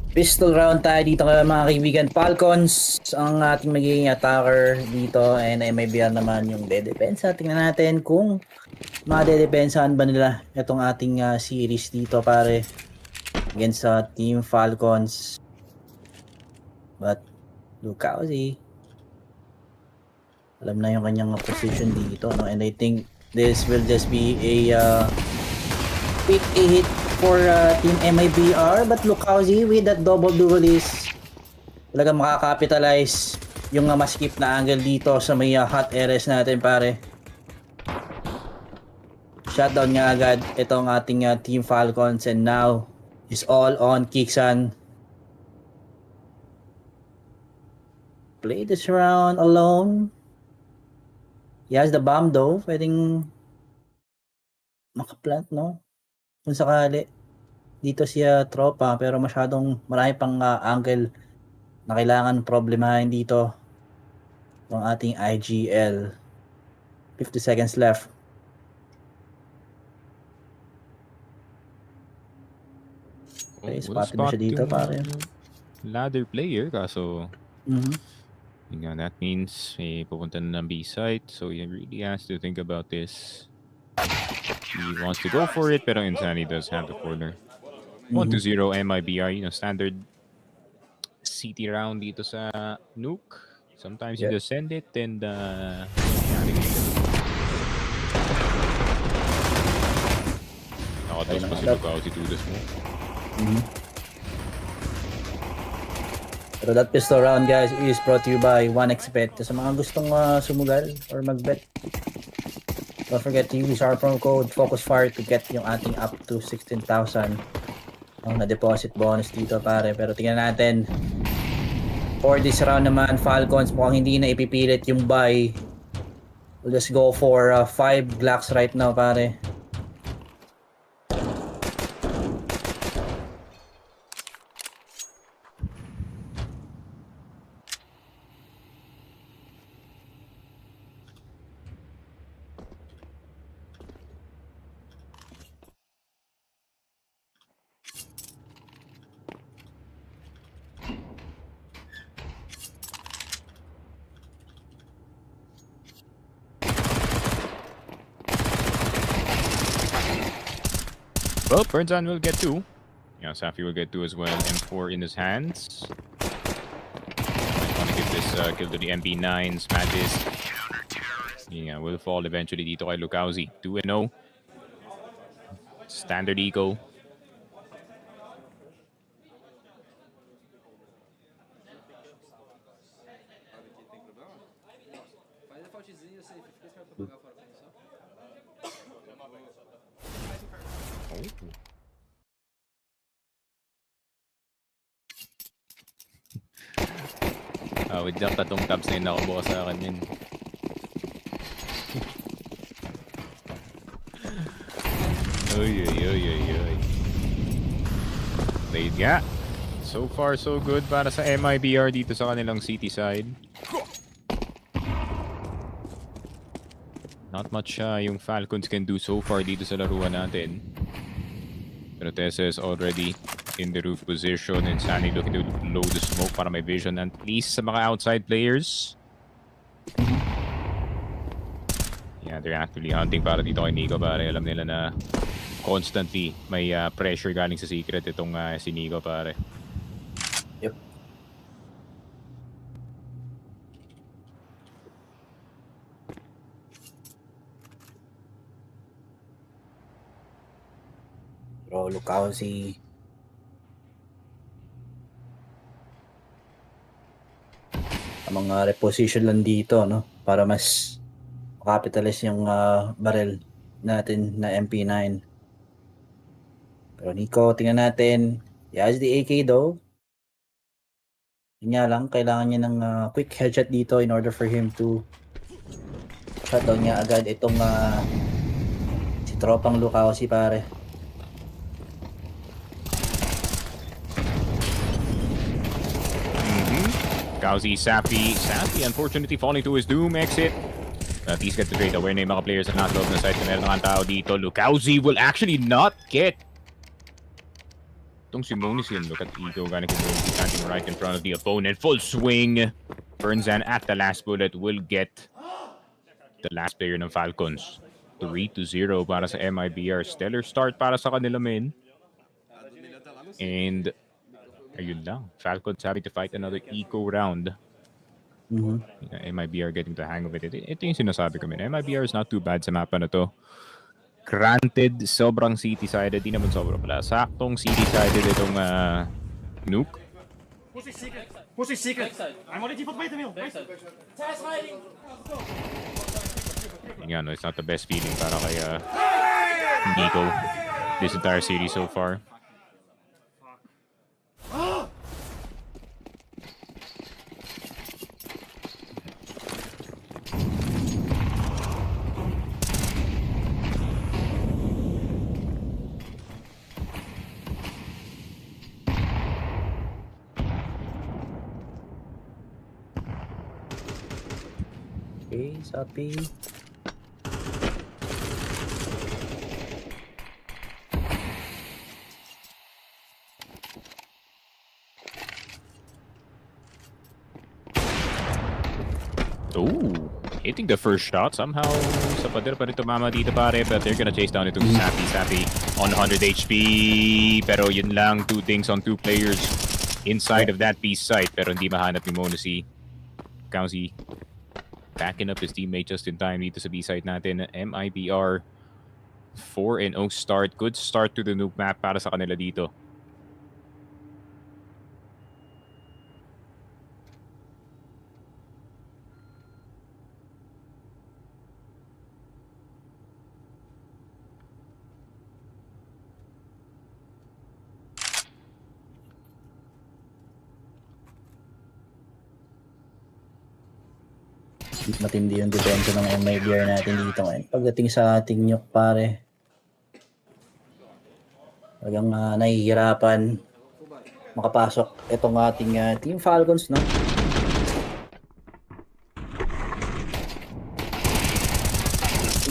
Pistol round tayo dito mga kaibigan. Falcons ang ating magiging attacker dito, and MIBR naman yung dedepensa. Tingnan natin kung madedepensahan ba nila itong ating series dito, pare, against sa Team Falcons. But Lukauzi, alam na yung kanyang position dito, no? And I think this will just be a quick hit for Team MIBR, but Lukauzi with that double duelist talaga makakapitalize yung maskip na angle dito sa may hot areas natin, pare. Shutdown nga agad itong ating Team Falcons, and now is all on Kiksan. Play this round alone. He has the bomb though, pwedeng makaplant, no? Kung sakali dito siya tropa, pero masyadong marami pang angle na kailangan problemahin dito ng ating IGL. 50 seconds left. Okay, spotted na siya dito, pare. Ladder player, kaso yun nga, that means may pupunta na ng B site, so he really has to think about this. He wants to go for it, pero Insani does have the corner. 1-0 MIBR, standard CT round dito sa Nuke. Sometimes you just send it and nakatapos pa si Lukauzi to this move. Pero that pistol round, guys, is brought to you by 1xBet. Sa mga gustong sumugal or magbet, don't forget to use our promo code FocusFire to get yung ating up to 16,000 na deposit bonus dito, pare. Pero tingnan natin, for this round naman, Falcons mukhang hindi na ipipilit yung buy. We'll just go for 5 Glocks right now, pare. Well, Burnzan will get 2. Yeah, Safi will get 2 as well. M4 in his hands. Want to give this kill to the MP9s. Madis. Yeah, will fall eventually dito kay Lukauzi. 2-0. Standard eco. Faz a faultzinha, safe. Fica esperto pra jogar fora pra mim, só. Wait lang, tatong tabs na yun nakabukas sa akin yun. Oy. Played nga. So far, so good para sa MIBR dito sa kanilang city side. Not much yung Falcons can do so far dito sa laruan natin. Pero Tessa is already in the roof position and Sunny looking to load the smoke para may vision at least sa mga outside players. Yeah, they're actually hunting para dito kay Nico pare. Alam nila na constantly may pressure galing sa secret itong si Nico pare. Yep. Bro, Lukauzi. Ang mga reposition lang dito, no? Para mas makapitalize yung barrel natin na MP9. Pero Nico, tingnan natin. He has the AK though. Yun nga lang, kailangan niya ng quick headshot dito in order for him to shutdown niya agad itong si tropang Lukauzi pare. Gauzy, Safi unfortunately falling to his doom exit. At least get the trade aware na yung mga players na nasa loob na site. Meron ng tao dito. Lukauzi will actually not get itong si Monisin. Look at Ego galing kung standing right in front of the opponent. Full swing. Burnzan at the last bullet will get the last player ng Falcons. 3-0 para sa MIBR. Stellar start para sa kanila men. And ayun lang. Falcons having to fight another eco round. MIBR getting the hang of it. Ito yung sinasabi ko, man. MIBR is not too bad sa mapa na to. Granted, sobrang city-sided. Di naman sobrang pala. Saktong city-sided itong Nuke. Push is secret. I'm already put by the mill. Yan, no, it's not the best feeling para kay Nico this entire series so far. Okay, Sapi. Ooh, hitting the first shot somehow. Sa pader pa rin tumama dito pare, but they're gonna chase down itong Sapi on 100 HP. Pero yun lang, 2 things on 2 players inside of that piece site. Pero hindi mahanap ni Mono si Gauzy. Backing up his teammate just in time dito sa B-side natin. MIBR 4-0 start. Good start to the Nuke map para sa kanila dito. Matindi yung depensa ng MIBR natin dito ngayon. Pagdating sa ating Nuke pare, talagang nahihirapan makapasok itong ating Team Falcons, no?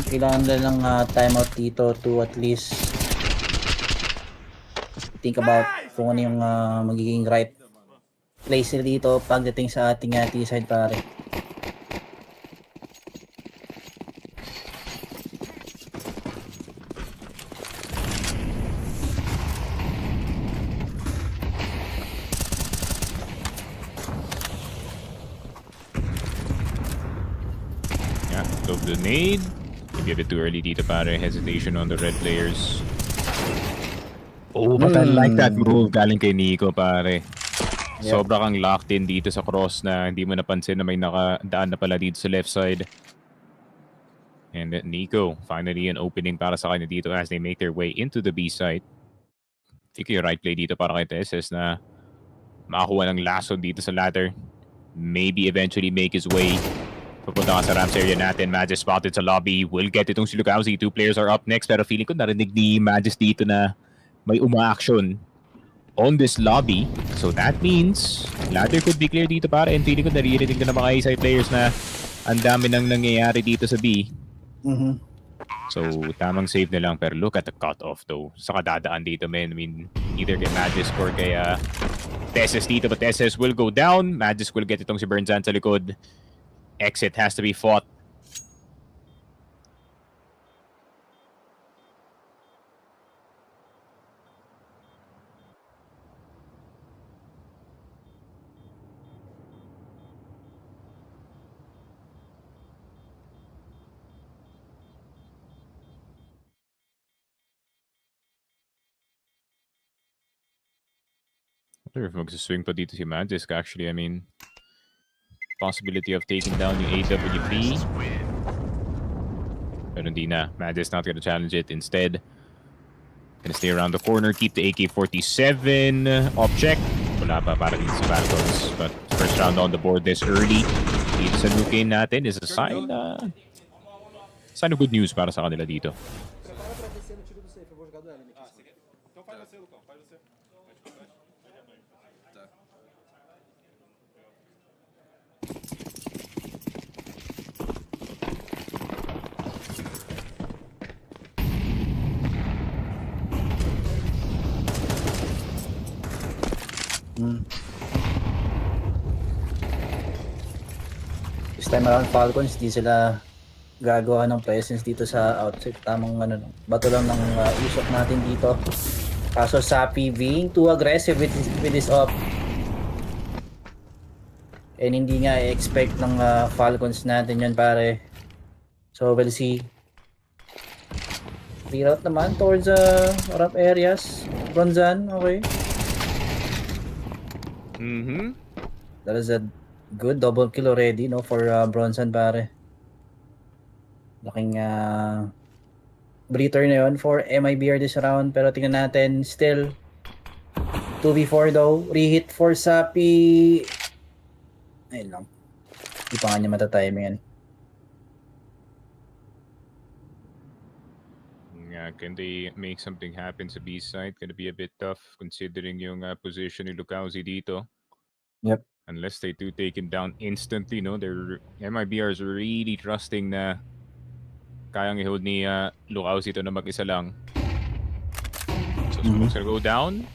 Kailangan na lang timeout dito to at least think about kung ano yung magiging right place nila dito pagdating sa ating T-side pare. the nade. Maybe a bit too early dito pare. Hesitation on the red players. Oh, but I like that move galing kay Nico pare. Sobra kang locked in dito sa cross na hindi mo napansin na may nakadaan na pala dito sa left side. And Nico, finally an opening para sa kanya dito as they make their way into the B side. I think yung right play dito para kay Tesses na makakuha ng lasso dito sa ladder. Maybe eventually make his way papunta ka sa Rams area natin. Magis spotted sa lobby. Will get itong si Lukauzi. 2 players are up next. Pero feeling ko narinig ni Magis dito na may uma-action on this lobby. So that means ladder could be clear dito para. And feeling ko naririnig na ng mga A-side players na ang dami nang nangyayari dito sa B. So tamang save na lang. Pero look at the cut-off though. Sa kadadaan dito men. I mean either kay Magis or kay Tesses dito. But Tesses will go down. Magis will get itong si Bernzan sa likod. Exit has to be fought. I wonder if magsaswing pa dito si Magisk actually. I mean, possibility of taking down yung AWP. Pero hindi na. Magisk not gonna challenge it. Instead, gonna stay around the corner, keep the AK-47 object. Wala pa para dito sa Falcons. But first round on the board this early dito sa Nuke natin is a sign of good news para sa kanila dito. Prepara pra descer no tiro do safe, eu vou jogar do enemy aqui. Então faz você, Lucão, faz você. This time around Falcons, di sila gagawa ng presence dito sa outside. Tamang bato lang ng usok natin dito. Kaso Sapi being too aggressive with this op. And hindi nga i-expect ng Falcons natin yan pare. So we'll see. Reroute naman towards rough areas. Bronzan, okay. That is a good double kill already, no, for Bronzan pare. Laking breather na yun for MIBR this round. Pero tingnan natin, still 2v4 though. Reheat for Sapi. Ayun lang. Hindi pa nga niya matatiming yan. Yeah, can they make something happen sa B side? Gonna be a bit tough considering yung position ni Lukauzi dito. Yep. Unless they do take him down instantly, no? Their MIBR is really trusting na kayang i-hold ni Lukauzi ito na mag-isa lang. So Smoke's gonna go down.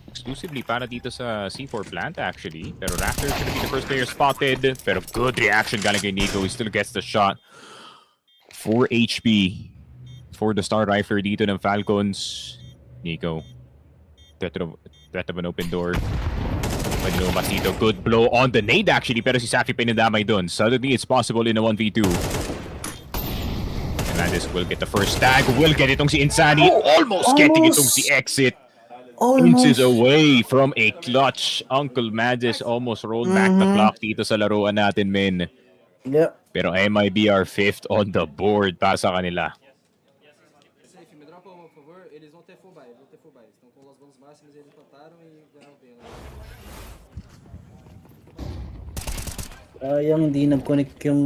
Exclusively para dito sa C4 plant actually. Pero Raptor's gonna be the first player spotted. Pero good reaction galing kay Nico. He still gets the shot. 4 HP for the star rifler dito ng Falcons. Nico. Threat of an open door. Pwede lumabas dito. Good blow on the nade actually. Pero si Safi pinadamay dun. Suddenly it's possible in a 1v2. And Landis will get the first tag. Will get itong si Insani. Almost getting itong si Exit. Inches away from a clutch. Uncle Magis almost rolled back the clock dito sa laruan natin, men. Yep. Pero MIBR 5th on the board para sa kanila. Safe, me dropa uma, por favor. Eles vão ter full buy, Estão com os bônus máximos, eles plantaram e ganharam bem. Yung hindi nag-connect yung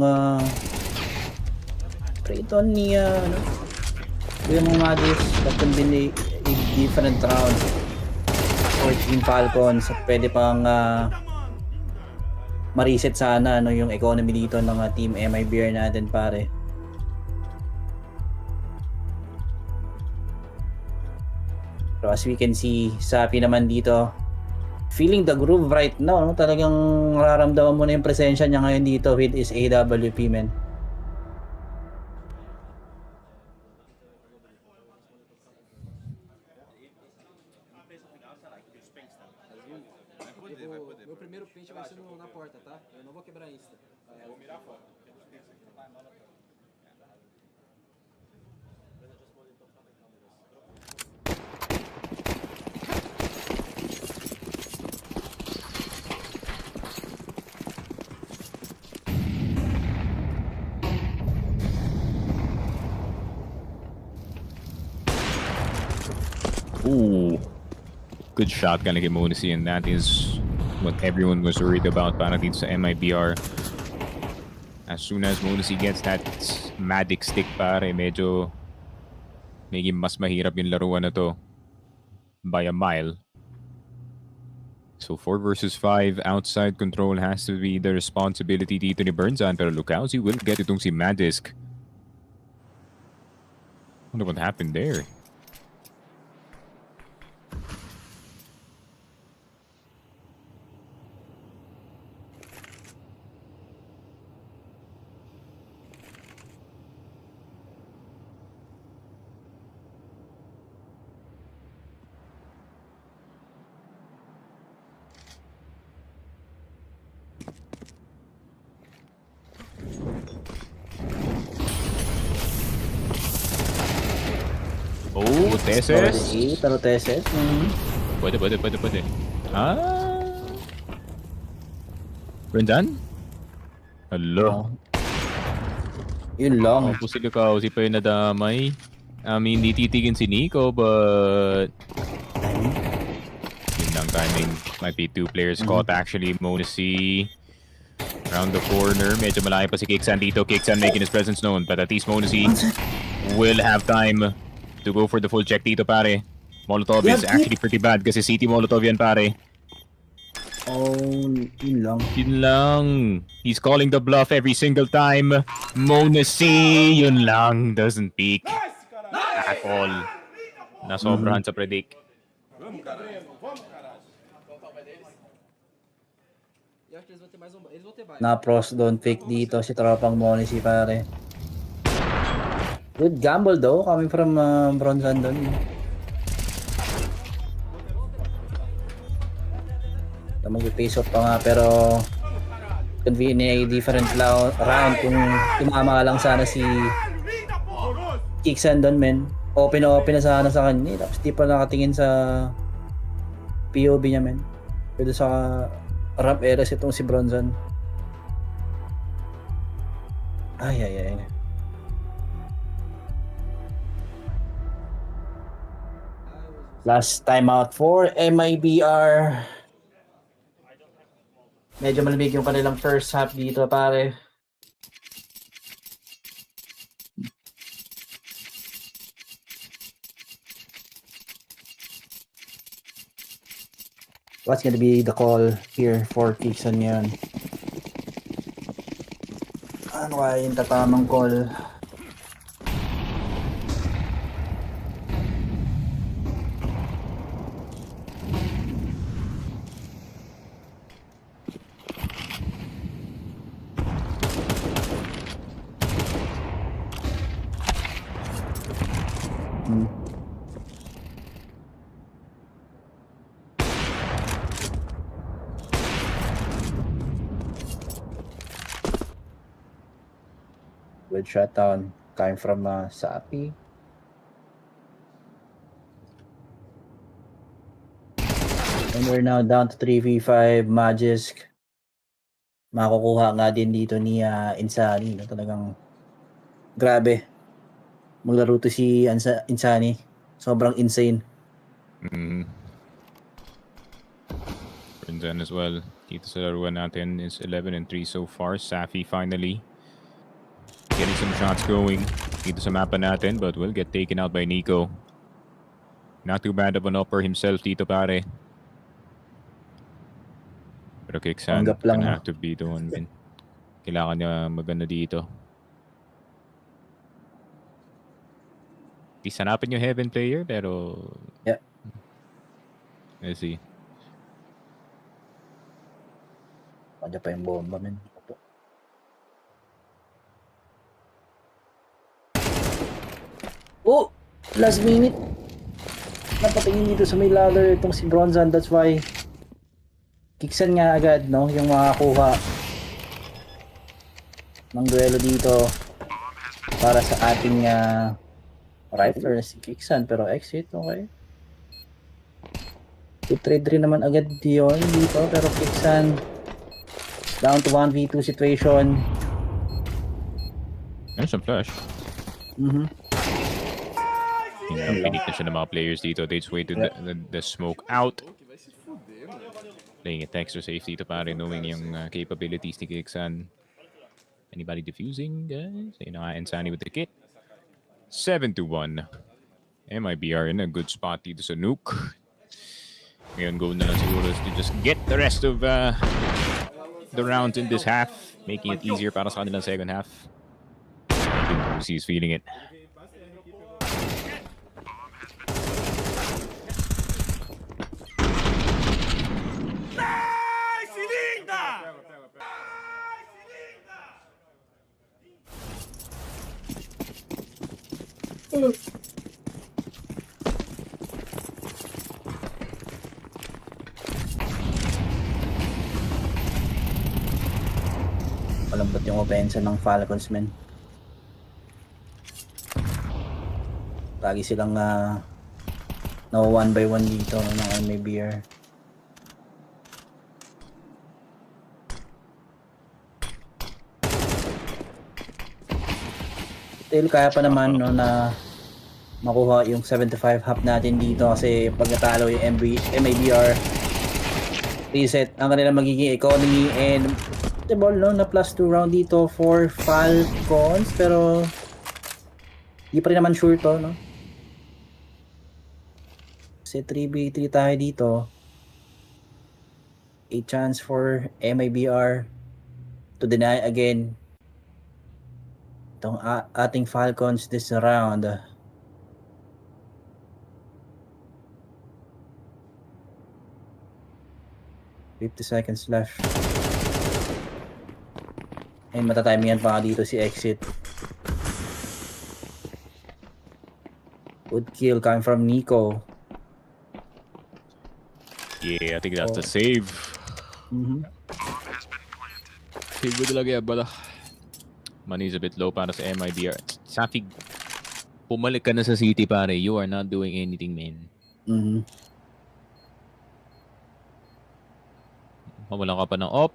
Trayton ni yung mga Magis. That can be a different round for Team Falcons. Pwede pang ma-reset sana yung economy dito ng Team MIBR natin pare. So as we can see, Sapi naman dito feeling the groove right now, no? Talagang nararamdaman mo na yung presensya niya ngayon dito with his AWP, man. Meu primeiro pente vai ser na porta, tá? Eu não vou quebrar insta. Vou mirar fora. Ooh. Good shotgun kay Monesi, and that is what everyone was worried about para dito sa MIBR. As soon as Monesi gets that magic stick pare, medyo mas mahirap yung laruan na to by a mile. So 4 versus 5, outside control has to be the responsibility dito ni Burnzan, pero look out, he will get itong si Magisk. Wonder what happened there. Oh, Teses. Pero Teses. Pwede. Brendan? Hello. Yun lang. Po sila si pa yung nadamay. Hindi titigin si Nico, but... Yun lang, timing. Might be 2 players caught actually. Monesi around the corner. Medyo malayo pa si Kiksan dito. Kiksan making his presence known, but at least Monesi will have time to go for the full check dito, pare. Molotov is actually pretty bad kasi City Molotov yan, pare. Oh, yun lang. Yun lang. He's calling the bluff every single time. Monesi, yun lang. Doesn't peak at all. Nasobrahan sa predict. Na pros don't pick dito si tropang Monesi, pare. Good gamble though, coming from Bronzan doon. Mag-face off pa nga, pero convenient a different round kung tumama lang sana si Kiksan doon, men. Open na sana sa kanya, tapos di pa nakatingin sa POV niya, men. Pero sa ramp areas itong si Bronzan. Ay. Last timeout for MIBR. Medyo malamig yung kanilang first half dito, pare. What's gonna be the call here for Kiksan ngayon? Ano kaya yung tatamang call? Good shutdown coming from Sapi. And we're now down to 3v5 Magisk. Makukuha nga din dito ni Insani. No? Talagang grabe. Maglaro to si Insani. Sobrang insane. Brendan as well. Dito sa laruan natin is 11-3 so far. Safi finally getting some shots going dito sa mapa natin, but will get taken out by Nico. Not too bad of an upper himself dito, pare. Pero Kiksan gonna have to be the one win. Kailangan niya maganda dito. Isanapin yung Heaven player, pero... Yeah. Let's see. Kanya pa yung bomba, men. Oh! Last minute! Napatingin dito sa may ladder itong si Bronzan. That's why Kiksan nga agad, no? Yung makakuha ng duelo dito para sa ating rifler na si Kiksan. Pero exit, okay. I-trade rin naman agad yun dito. Pero Kiksan down to 1v2 situation. There's some flash. Pinik na siya ng mga players dito. They just waited the smoke out. Playing it extra safe dito pare, knowing yung capabilities ni Kixan. Anybody defusing, guys? Ayun na nga, Insani with the kit. 7-1. MIBR in a good spot dito sa Nuke. Ngayon, go na lang siguro to just get the rest of the rounds in this half, making it easier para sa kanilang second half. He's feeling it. Malambot yung opensa ng Falcons, men. Lagi silang na 1 by 1 dito ng MIBR. Still kaya pa naman no, na makuha yung 75 half natin dito kasi pag natalo yung MIBR reset ang kanilang magiging economy and the ball no, na plus 2 round dito for Falcons pero di pa rin naman sure to no kasi 3v3 tayo dito, a chance for MIBR to deny again itong ating Falcons this round. $50 seconds left. Ay, matatimingan pa dito si Exit. Good kill coming from Nico. Yeah, I think that's the save. Save mo talaga yan, bala. Money is a bit low para sa MIBR. Safig, pumalik ka na sa city pare. You are not doing anything, man. Mawalan ka pa ng op.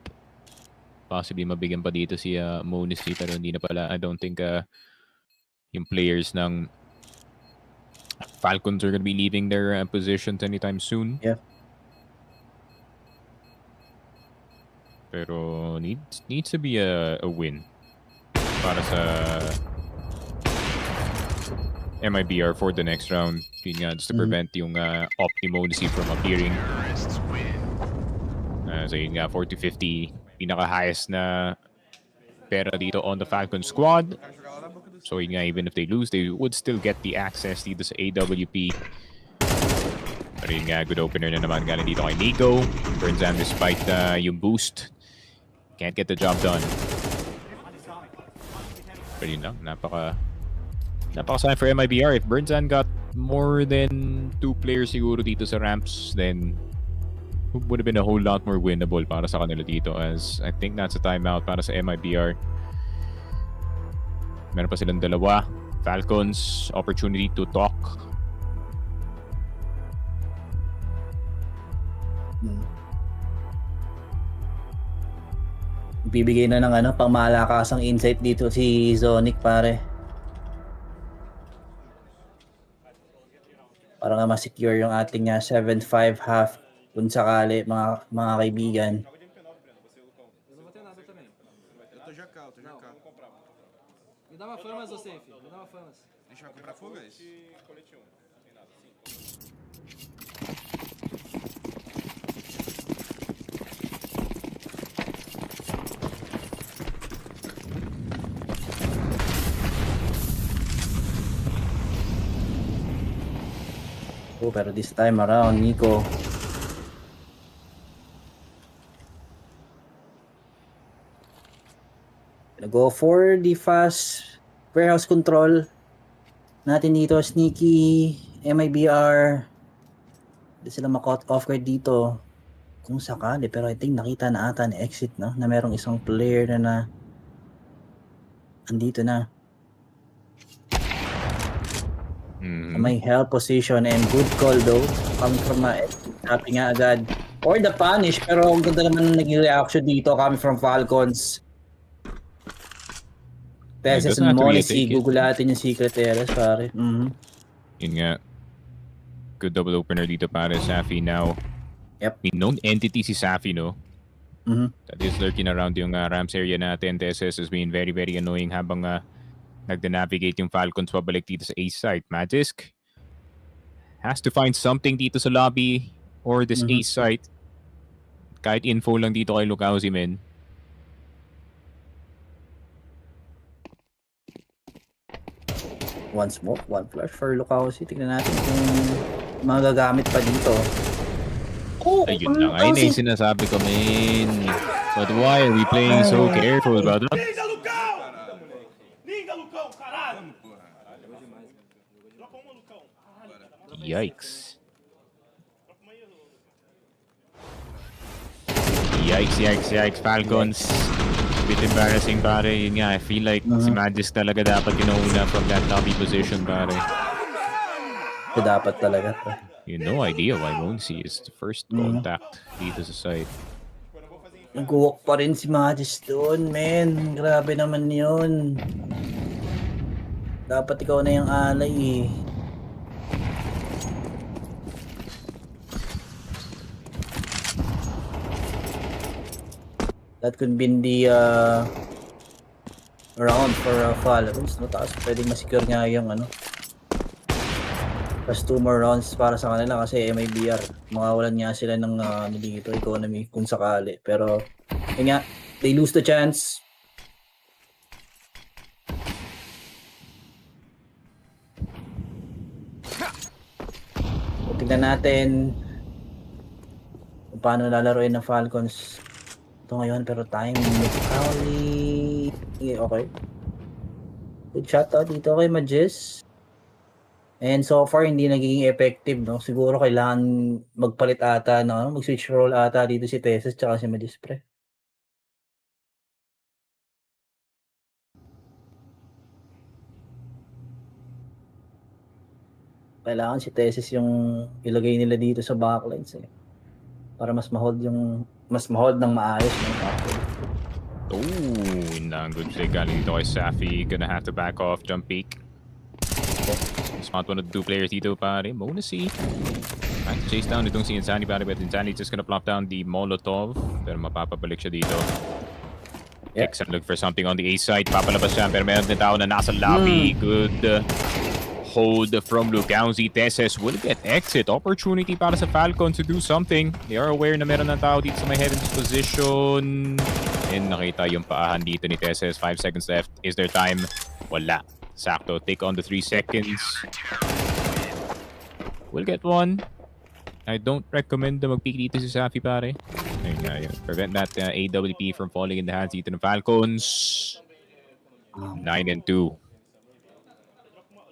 Possibly mabigyan pa dito si Monisy pero hindi na pala. I don't think yung players ng Falcons are gonna be leaving their positions anytime soon. Yeah. Pero needs to be a win para sa MIBR for the next round. Yun nga, just to prevent yung Optimonacy from appearing. So yun nga, 40-50, pinaka-highest na pera dito on the Falcon squad. So yun nga, even if they lose, they would still get the access dito sa AWP. Pero yun nga, good opener na naman galing dito kay Nico. Burnzan despite yung boost. Can't get the job done. Pero yun lang, napaka-sayang for MIBR. If Burnzan got more than 2 players siguro dito sa ramps, then would have been a whole lot more winnable para sa kanila dito, as I think that's a timeout para sa MIBR. Meron pa silang dalawa. Falcons, opportunity to talk. Bibigay na ng pangmalakasang insight dito si Zonic pare. Para nga ma-secure yung ating 7-5 half kung sakali mga kaibigan. Eu não vou ter nada também. Eu tô JK. Me dá uma famas, ô Safe. Me dá uma famas. A gente vai comprar fugas? Oh, pero this time around, Nico. Go for the fast warehouse control natin dito. Sneaky, MIBR. Hindi sila ma-caught off guard dito. Kung sakali, pero I think nakita na ata ni Exit, no? Na merong isang player na andito na. May help position and good call though. Coming from happy nga agad. Or the punish, pero ang ganda naman ng naging reaction dito coming from Falcons. Peses and Monacy, gugulatin yung secret areas pare. Yun nga. Good double opener dito para Safi now. Yep. May known entity si Safi, no? Mhm. That is lurking around yung Rams area natin. TSS has been very, very annoying habang nagda-navigate yung Falcons pabalik dito sa A site. Magisk has to find something dito sa lobby or this A site. Kahit info lang dito kay Lukausi, men. One smoke, one flash for Lukausi. Tignan natin kung magagamit pa dito. Ayun lang. Ayun na yung sinasabi ko, men. But why are we playing so careful, brother? Yikes. Yikes. Falcons. Bit embarrassing, pare. Yun nga, I feel like si Magisk talaga dapat kinuuna from that lobby position, pare. Dapat talaga. You no idea why Monsi is the first contact dito sa site. Nag-walk pa rin si Magis doon, men. Grabe naman yun. Dapat ikaw na yung alay eh. That could be the round for Falcons. No? Tapos pwedeng masecure nga yung ano. Plus 2 more rounds para sa kanila kasi MIBR. Makawalan nga sila ng dito, economy kung sakali. Pero yun nga, they lose the chance. So, tignan natin kung paano lalaroin ng Falcons ito ngayon, pero time only okay. Good shot dito kay Magis. And so far hindi nagiging effective, no? Siguro kailangan magpalit ata, no? Mag-switch role ata dito si Teses tsaka si Magis, pre. Kailangan si Teses yung ilagay nila dito sa backlines eh. Para mas ma-hold ng maayos ng backline. Oh, yun lang. Good play galing dito kay Safi. Gonna have to back off, jump peek. Spot one of the two players dito, pare. Mona C. Trying to chase down itong si Insani, pare. But Insani just gonna plop down the Molotov. Pero mapapabalik siya dito. Kicks and look for something on the A side. Papalabas siya. Pero meron din tao na nasa lobby. Good hold from Lugausi. Teses will get exit opportunity para sa Falcons to do something. They are aware na meron ng tao dito sa may heaven's position. And nakita yung paahan dito ni Teses. 5 seconds left. Is there time? Wala. Sakto. Take on the 3 seconds. We'll get one. I don't recommend na mag-peek dito si Safi, pare. Ayun nga, yun. Prevent that AWP from falling in the hands dito ng Falcons. 9-2.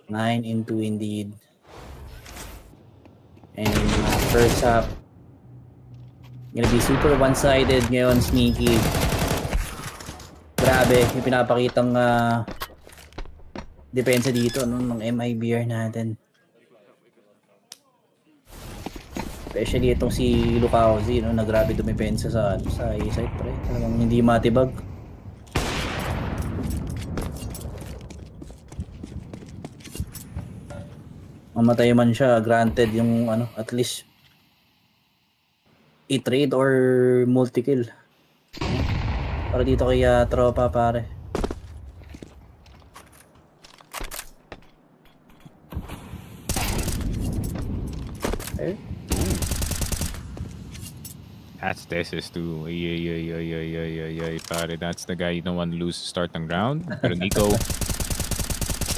9-2 indeed. And first half, gonna be super one-sided ngayon, Sneaky. Grabe, yung pinapakitang depensa dito ng MIBR natin. Especially itong si Lukausi, no, na grabe dumepensa sa A-site, pre. Talagang hindi matibag. Mamatay man siya, granted yung ano, at least i-trade or multi-kill. Para dito kay tropa, pare. Okay. That's Tesis too. Ay, pare. That's the guy you don't want to lose start ng round. Pero Nico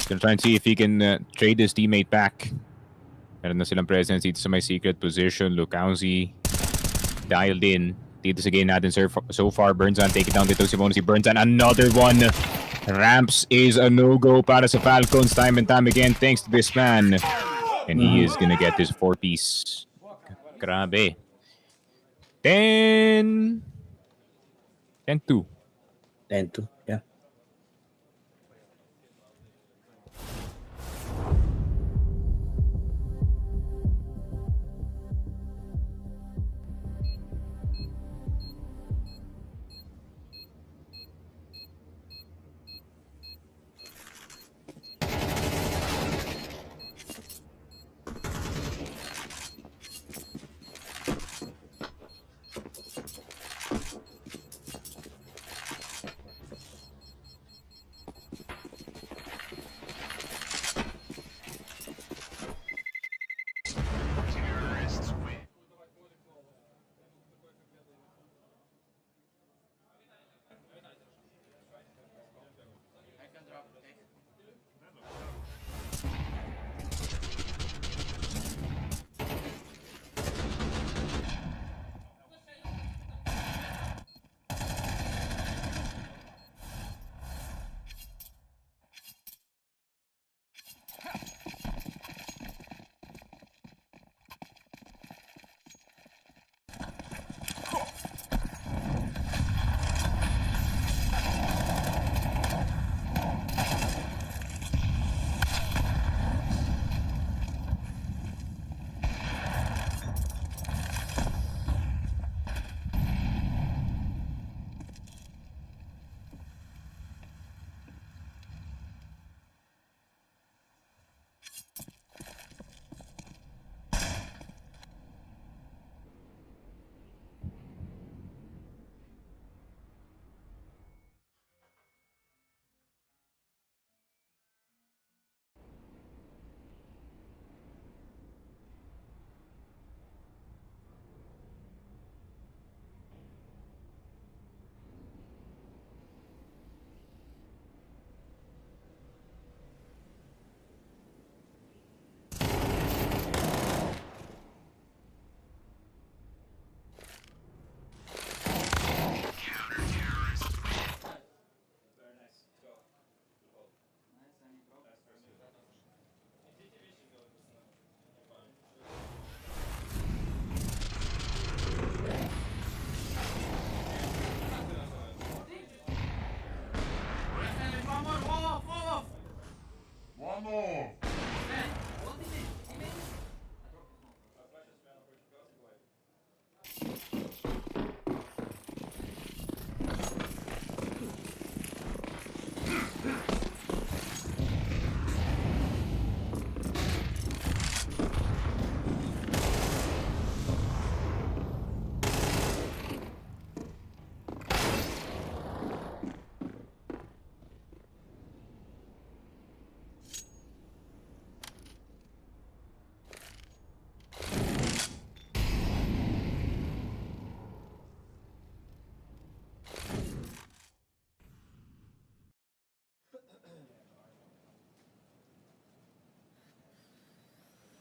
gonna try and see if he can trade his teammate back. Meron na silang presence dito sa may secret position. Lukausi dialed in. Dito sa game natin, sir. So far, Burnzan take it down dito si Bonus. Burnzan, another one. Ramps is a no-go para sa Falcons time and time again thanks to this man. And he is gonna get this 4-piece. Grabe. 10-2. 10-2, yeah.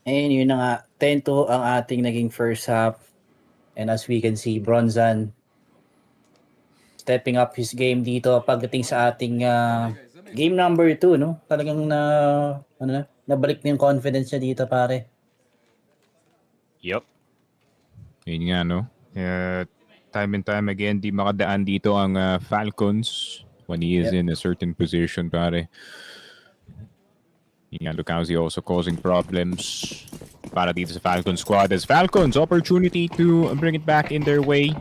And yun na nga, 10-2 ang ating naging first half. And as we can see, Bronzan stepping up his game dito pagdating sa ating game number 2, no? Talagang nabalik na yung confidence niya dito, pare. Yup. Yun nga, no? Time and time again, di makadaan dito ang Falcons when he is in a certain position, pare. Yun nga, Lucauzi also causing problems para dito sa Falcons squad as Falcons opportunity to bring it back in their way.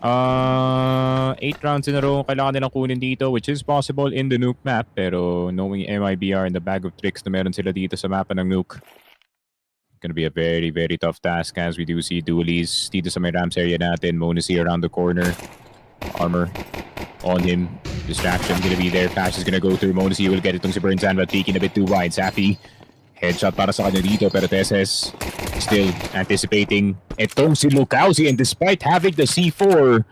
8 rounds in a row kailangan nilang kunin dito, which is possible in the Nuke map, pero knowing MIBR and the bag of tricks na meron sila dito sa mapa ng Nuke, gonna be a very, very tough task as we do see dualies dito sa may ramps area natin. Monacy around the corner. Armor on him. Distraction gonna be there. Flash is gonna go through. Monacy will get itong si Burnsan, but peeking a bit too wide. Safi, headshot para sa kanya dito, pero Tesses still anticipating itong si Lucauzi, and despite having the C4,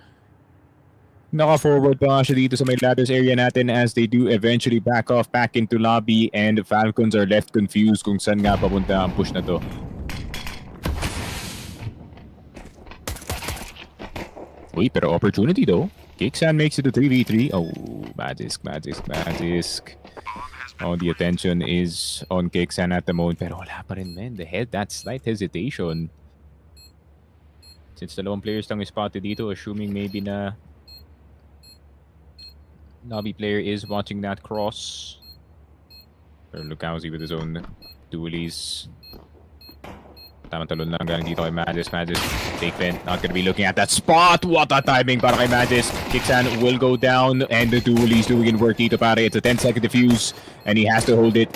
naka-forward pa nga siya dito sa may ladders area natin as they do eventually back off back into lobby, and the Falcons are left confused kung saan nga papunta ang push na to. Uy, pero opportunity though. Kicksan makes it to 3v3. Oh, Magisk. Oh, the attention is on Kicksan at the moment, pero wala pa rin, man. That slight hesitation. Since dalawang players lang spotted dito, assuming maybe na lobby player is watching that cross. Pero Lucauzi with his own dualies. Tama-talon lang galing dito kay Magis. Take vent, not gonna be looking at that spot. What a timing para kay Magis. Kicksan will go down, and the dualies doing in work dito, pare. It's a 10-second defuse, and he has to hold it.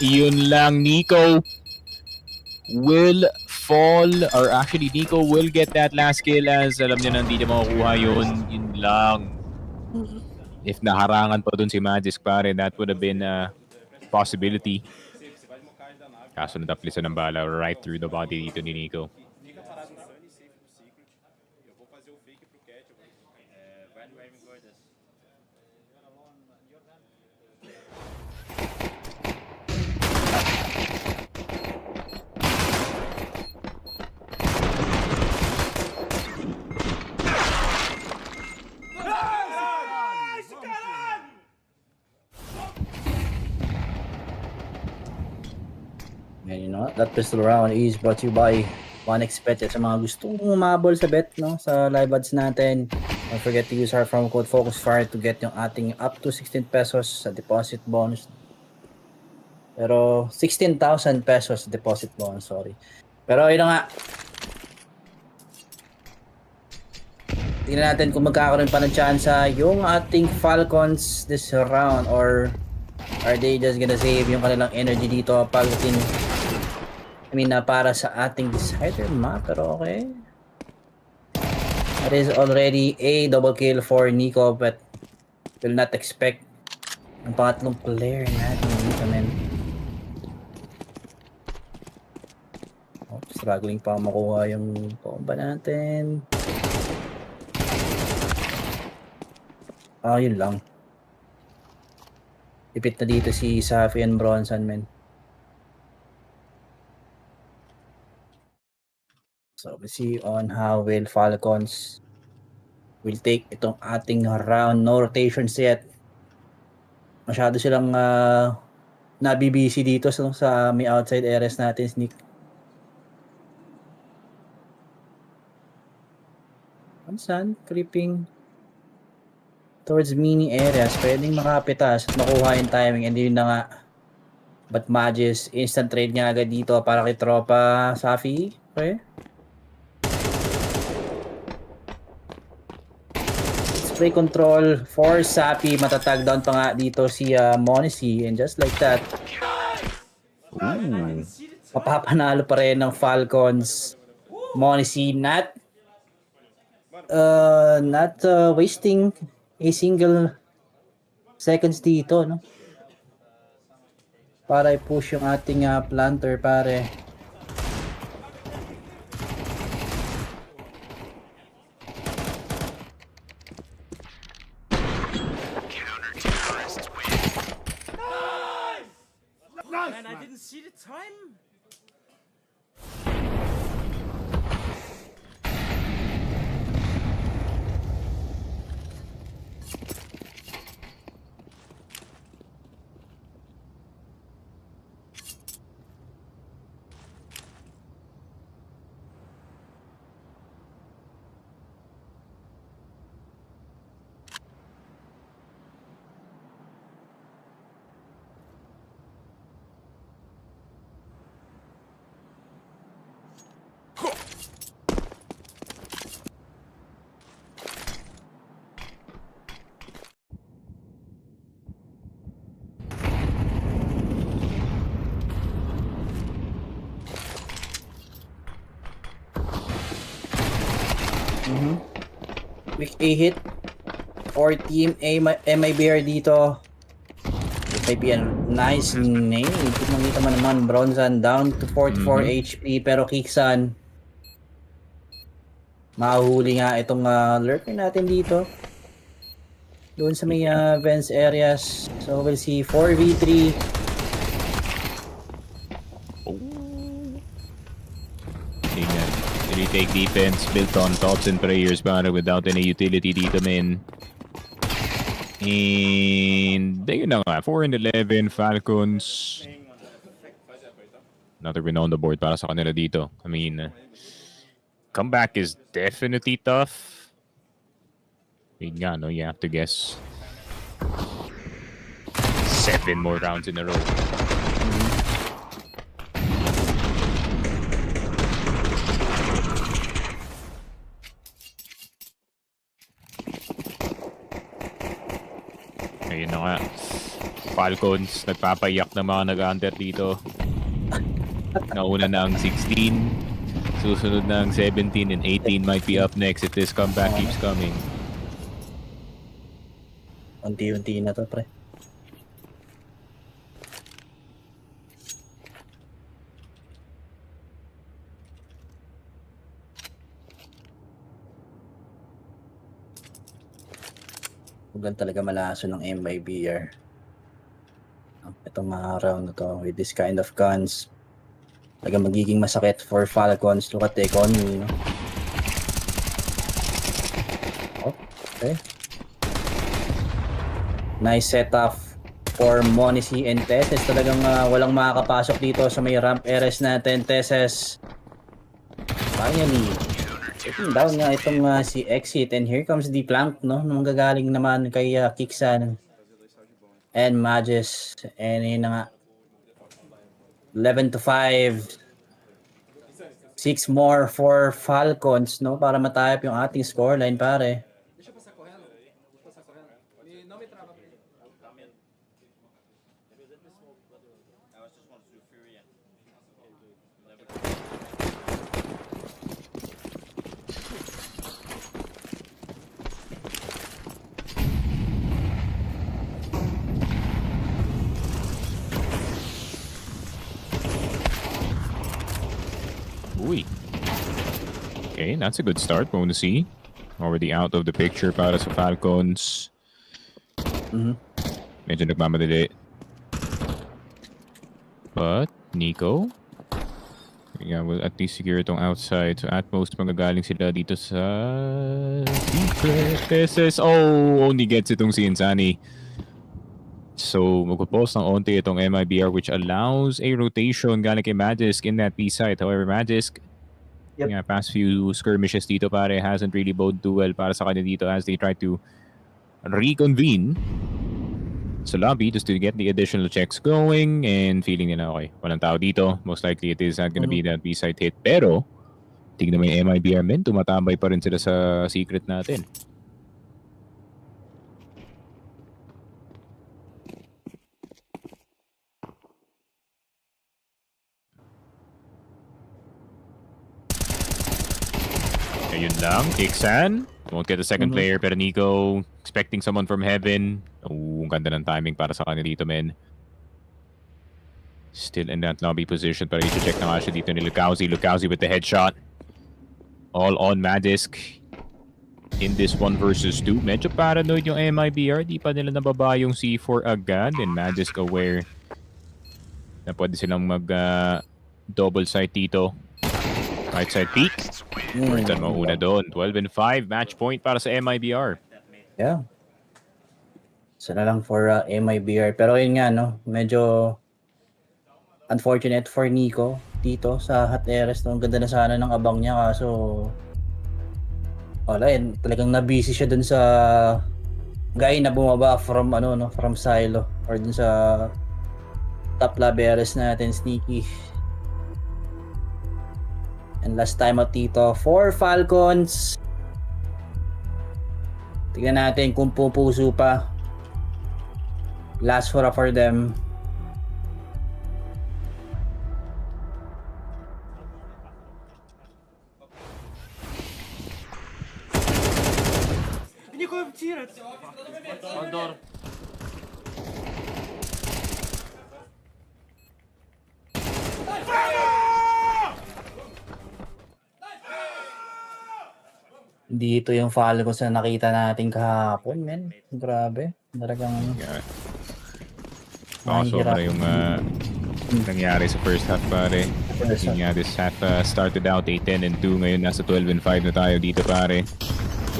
Yun lang, Nico will fall, or actually Nico will get that last kill as alam niya na hindi niya makukuha yun. Yun lang. If naharangan pa dun si Magisk, pare, that would have been a possibility. Kaso nadaplisan ng bala right through the body dito ni Nico. And you know what? That pistol round is brought to you by Unexpected. Sa mga gustong umabol sa bet, no, sa live ads natin, don't forget to use our promo code FocusFire to get yung ating up to 16 pesos sa deposit bonus. Pero 16,000 pesos deposit bonus, sorry. Pero yun na nga. Tingnan natin kung magkakaroon pa ng chance yung ating Falcons this round, or are they just gonna save yung kanilang energy dito pagdating para sa ating decider map. Pero okay, that is already a double kill for Nico, but will not expect ang pangatlong player natin dito, men. Oh, struggling pa makuha yung bomba natin. Yun lang. Ipit na dito si Safi and Bronson, men. So we see on how will Falcons will take itong ating round. No rotations yet. Masyado silang nabibisi dito sa may outside areas natin, Sneak. Ansan? Creeping towards mini areas. Pwedeng makapitas at makuha yung timing. And yun na nga. But Magis, instant trade niya agad dito para kay tropa Safi. Okay. Spray control for Sapi. Matatag down pa nga dito si Monacy. And just like that, mapapanalo pa rin ng Falcons. Monacy not wasting a single seconds dito, no? Para i-push yung ating planter, pare. Man, I didn't see the time. Quick A hit for Team MIBR dito. It might be a nice name. Kita mo naman, Bronzan down to 44 HP pero Kiksan mahuli nga itong lurker natin dito. Doon sa may vents areas. So we'll see 4v3. Retake defense built on thoughts and prayers para without any utility dito, men. And ayun na nga, 4 and 11 Falcons. Another win on the board para sa kanila dito. I mean, comeback is definitely tough. Yun nga, no? You have to guess 7 more rounds in a row. Ayun na nga. Falcons, nagpapayak ng mga nag-under dito. Nauna na ang 16. Susunod na ang 17 and 18 might be up next if this comeback keeps coming. Unti-unti na to, pre. Huwag talaga malaso ng MIBR. Itong round na to with this kind of guns. Talaga magiging masakit for Falcons. Look at the economy, no? Okay. Nice setup for Monisi and Teses. Talagang walang makakapasok dito sa may ramp areas natin. Teses. Finally. Down nga itong si Exit and here comes the flank, no? Manggagaling naman kay Kiksan and Mages and yun na nga 11 to 5 6 more for Falcons, no? Para matayap yung ating scoreline, pare. Okay, that's a good start. Monisi already out of the picture para sa Falcons. Medyo nagmamadali. But Nico, yeah, will at least secure itong outside. So at most magagaling sila dito sa secret. This is only gets itong si Insani. So magpo-post ng onti itong MIBR which allows a rotation galing kay Magisk in that B side. However, Magisk, yeah, past few skirmishes dito pare hasn't really bode too well para sa kanya dito as they try to reconvene sa lobby just to get the additional checks going and feeling nila okay, walang tao dito. Most likely it is not gonna be that B-side hit. Pero tignan mo yung MIBR men, tumatambay pa rin sila sa secret natin. Ayun lang, Kiksan. Won't get a second player, pero Nico expecting someone from heaven. Ang ganda ng timing para sa kanya dito, men. Still in that lobby position, pero i-check na nga siya dito ni Lucauzi. Lucauzi with the headshot. All on Magisk. In this 1 versus 2. Medyo paranoid yung MIBR. Di pa nila nababa yung C4 agad. And Magisk aware na pwede silang mag double side dito. Right side peak. First mo una doon. 12-5 match point para sa MIBR. Yeah. Isa na lang for MIBR. Pero yun nga, no? Medyo unfortunate for Nico dito sa Hot Ares. No? Ang ganda na sana ng abang niya. Kaso wala yun. Talagang na-busy siya dun sa guy na bumaba from from silo or dun sa top lobby Ares natin, Sneaky. And last time out dito for Falcons. Tignan natin kung pupuso pa. Last hurrah for them. Dito yung Falcons na nakita natin kahapon, men. Grabe. Talagang Sobra yung nangyari sa first half, pare. Yun nga, this half started out 8-10-2. Ngayon nasa 12-5 na tayo dito, pare.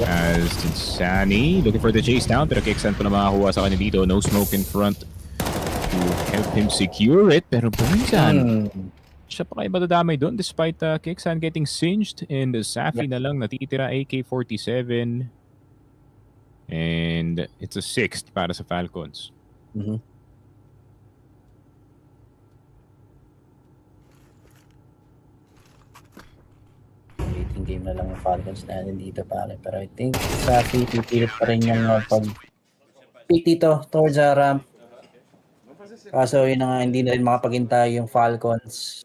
As Sunny looking for the chase down, pero Kexan pa na makakuha sa kanya dito. No smoke in front to help him secure it. Pero Bunsan, siya pa kayo madadamay doon despite Kexan getting singed, and Safi na lang natitira, AK-47. And it's a 6th para sa Falcons. Waiting game na lang yung Falcons natin dito, pare. Pero I think Safi pipilit pa rin yung pag-pick dito towards the ramp. Kaso yun na nga, hindi na rin makapaghintay yung Falcons.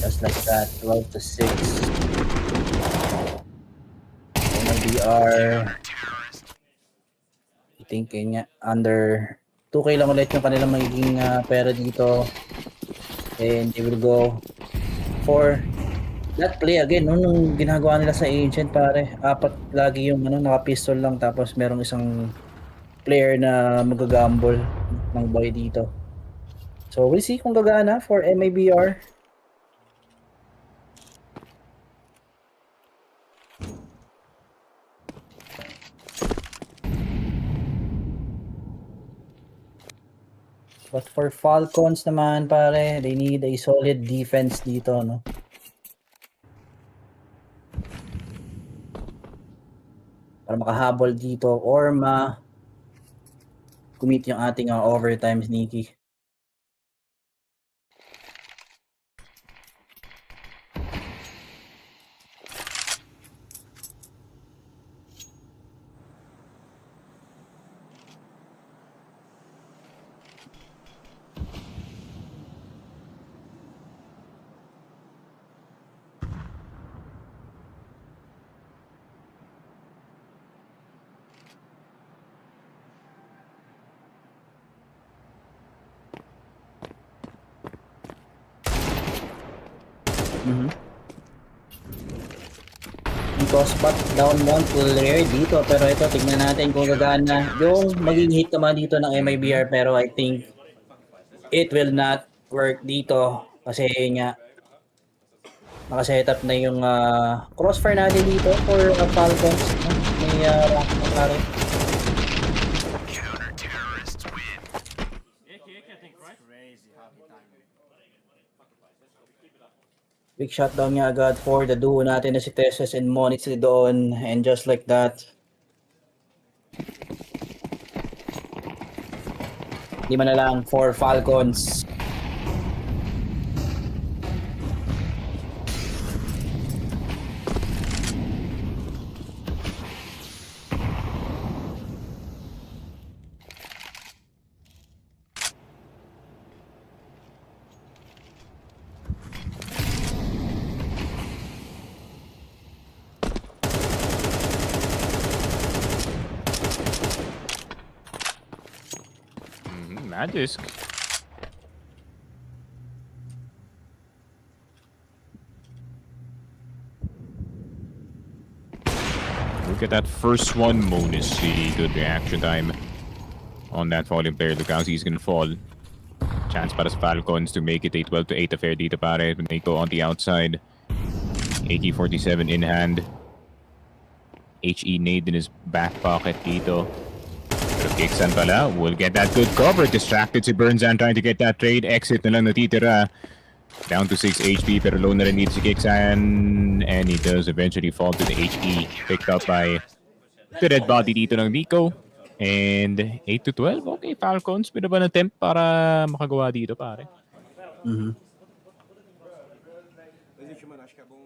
Just like that, 12-6. MIBR. I think kanya under 2K lang ulit yung kanilang magiging pera dito. And they will go for that play again. Nung ginagawa nila sa Ancient, pare, apat lagi yung naka-pistol lang, tapos merong isang player na magagamble ng boy dito. So we'll see kung gagana for MIBR. But for Falcons naman, pare, they need a solid defense dito, no? Para makahabol dito or commit yung ating overtime, Sneaky. Spot down one player dito, pero ito tignan natin kung gagana yung maging hit naman dito ng MIBR, pero I think it will not work dito kasi nga nakaset up na yung crossfire natin dito for Falcons. May pare. Big shutdown niya agad for the duo natin na si Tesses and Monix doon, and just like that. 5 na lang for Falcons. Magisk. Look at that first one. Monis, really good reaction time on that falling player. Look how he's gonna fall. Chance para sa Falcons to make it a 12-8 affair dito pare. Nico on the outside. AK-47 in hand. HE nade in his back pocket dito. Pero Kixan pala will get that good cover. Distracted si Burnzan trying to get that trade. Exit na lang natitira. Down to 6 HP pero low na rin dito si Kixan. And he does eventually fall to the HE. Picked up by the red body dito ng Nico. And 8-12. Okay, Falcons. Pwede ba ng temp para makagawa dito pare? Existe, mano, acho que é bom.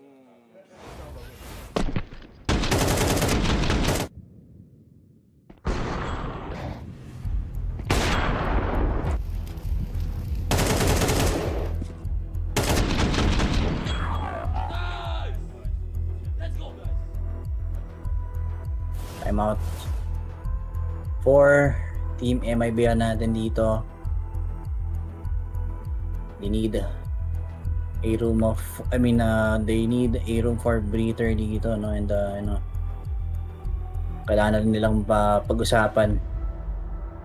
I'm out. 4 team MIBR natin dito. They need a room of, they need a room for breather dito, no? And kailangan rin nilang pag-usapan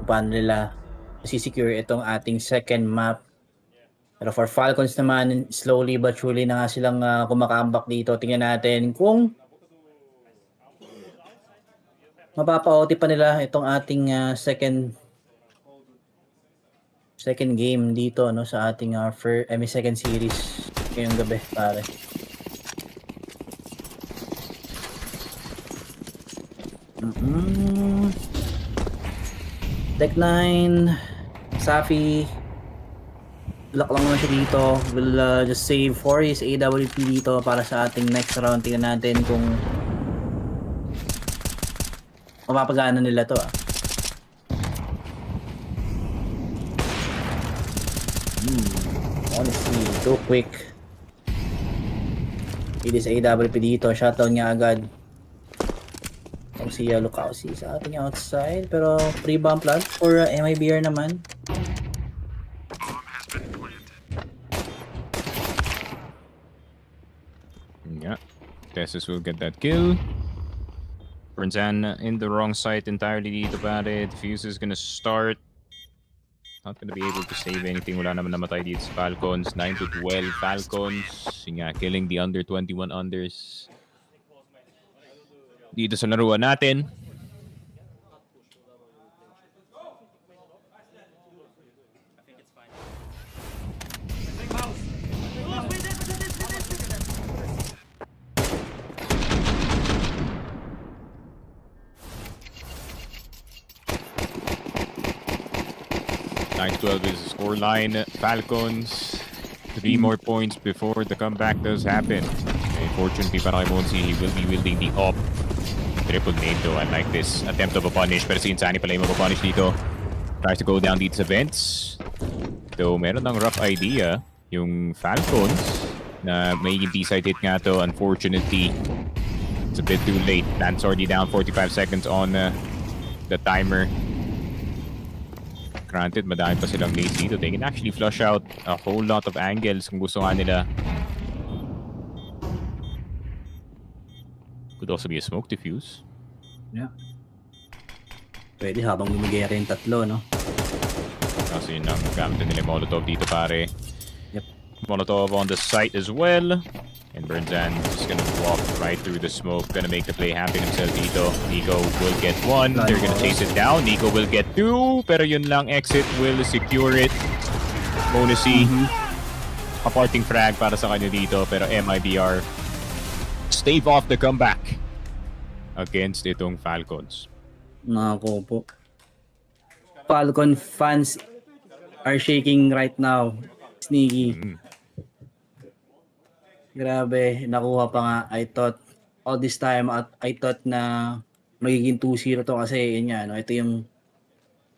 kung paano nila masisecure itong ating second map. Pero for Falcons naman, slowly but surely na nga silang kumakambak dito. Tingnan natin kung mapapa-OT pa nila itong ating second game dito, no, sa ating second series ngayong gabi pare. Tech 9 Safi lock lang naman siya dito. Will just save for his AWP dito para sa ating next round. Tingnan natin kung mapapagana nila to. Honestly, too quick. It is AWP dito. Shutdown niya agad. Kung si Lukausi sa ating outside. Pero free bomb plant for MIBR naman. Yeah, Tessus will get that kill. Burnzan in the wrong site entirely dito pare. Fuse is gonna start. Not gonna be able to save anything. Wala naman namatay dito sa Falcons. 9-12 Falcons. Nga, killing the under 21 unders. Dito sa laruan natin. .12 is the scoreline. Falcons, 3 more points before the comeback does happen. Unfortunately para kay Monsi, he will be wielding the op. Triple nade though, I like this attempt of a punish. Pero si Insani pala yung mapapunish dito. Tries to go down dito sa vents. Though meron ng rough idea yung Falcons na may D-side hit nga to. Unfortunately, it's a bit too late. Lance already down 45 seconds on the timer. Granted, madami pa silang nades dito. They can actually flush out a whole lot of angles kung gusto nga nila. Could also be a smoke diffuse. Yeah. Pwede habang lumigay rin tatlo, no? Kasi yun ang gamit nila Molotov dito pare. Yep. Molotov on the site as well. And Burnzan is gonna walk right through the smoke. Gonna make the play happen himself dito. Nico will get 1. They're gonna chase it down. Nico will get 2. Pero yun lang, exit will secure it. Bonusy. A parting frag para sa kanya dito. Pero MIBR stave off the comeback against itong Falcons. Nako po. Falcon fans are shaking right now. Sneaky. Grabe, nakuha pa nga. I thought all this time, I thought na magiging 2-0 to kasi yun nga, no? Ito yung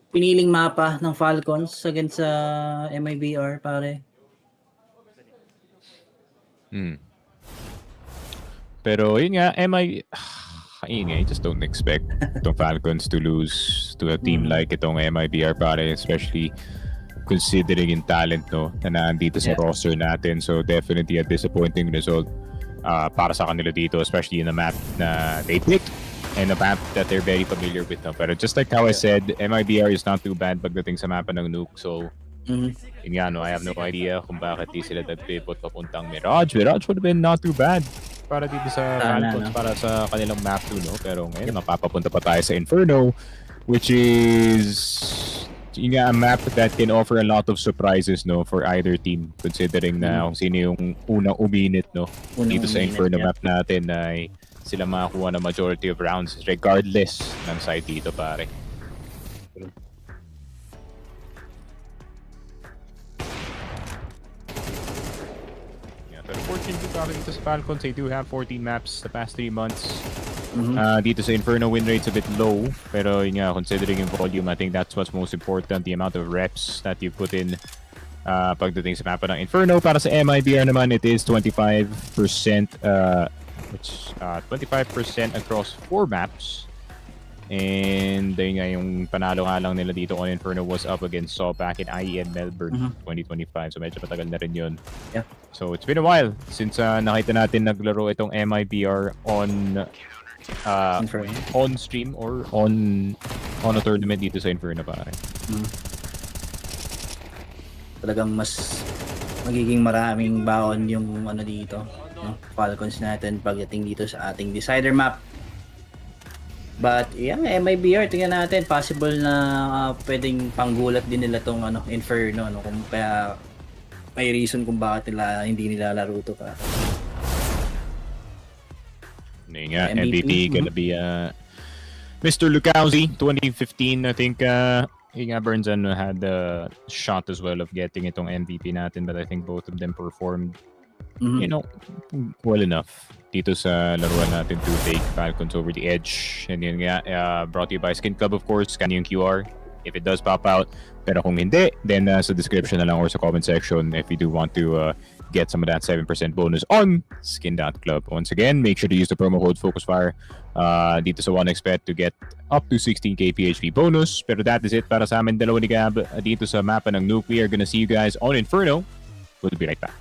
piniling mapa ng Falcons against sa MIBR, pare. Pero yun nga, I just don't expect itong Falcons to lose to a team like itong MIBR, pare, especially considering yung talent, no, na nandito sa roster natin. So definitely a disappointing result para sa kanila dito, especially in the map na they picked. and a map that they're very familiar with. No? Pero just like how I said, MIBR is not too bad pagdating sa mapa ng Nuke. So, yun nga, no, I have no idea kung bakit di sila nag-pivot papuntang Mirage. Mirage would have been not too bad para dito sa Falcons, para sa kanilang map 2, no? Pero ngayon, mapapapunta pa tayo sa Inferno, which is yun nga, a map that can offer a lot of surprises, no, for either team, considering na kung sino yung unang uminit, no, dito sa Inferno map natin na sila makakuha na majority of rounds regardless ng side dito, pare. Pero fortunately para dito sa Falcons, they do have 14 maps the past 3 months. Dito sa Inferno, win rate's a bit low. Pero yun nga, considering yung volume, I think that's what's most important. The amount of reps that you put in pagdating sa mapa ng Inferno. Para sa MIBR naman, it is 25%, 25% across 4 maps. And yun nga, yung panalo nga lang nila dito on Inferno was up against Saw back in IEM Melbourne 2025. So medyo matagal na rin yun. Yeah. So it's been a while since nakita natin naglaro itong MIBR on stream or on a tournament dito sa Inferno, pare. Talagang mas magiging maraming baon yung ano dito, no? Falcons natin pagdating dito sa ating decider map. But yeah, MIBR, tingnan natin, possible na pwedeng panggulat din nila tong Inferno, no? Kung kaya may reason kung bakit hindi nila laro to pa. MVP gonna be Mr. Lukowski, 2015. I think Burns had a shot as well of getting itong MVP natin, but I think both of them performed well enough dito sa laruan natin to take Falcons over the edge. And yun nga, brought to you by Skin Club, of course. Scan yung QR if it does pop out. Pero kung hindi, then sa description na lang or sa comment section if you do want to get some of that 7% bonus on skin.club. Once again, make sure to use the promo code FocusFire dito sa 1xbet to get up to 16k PHP bonus. Pero that is it para sa amin dalawa ni Gab dito sa mapa ng Nuke. We are gonna see you guys on Inferno. We'll be right back.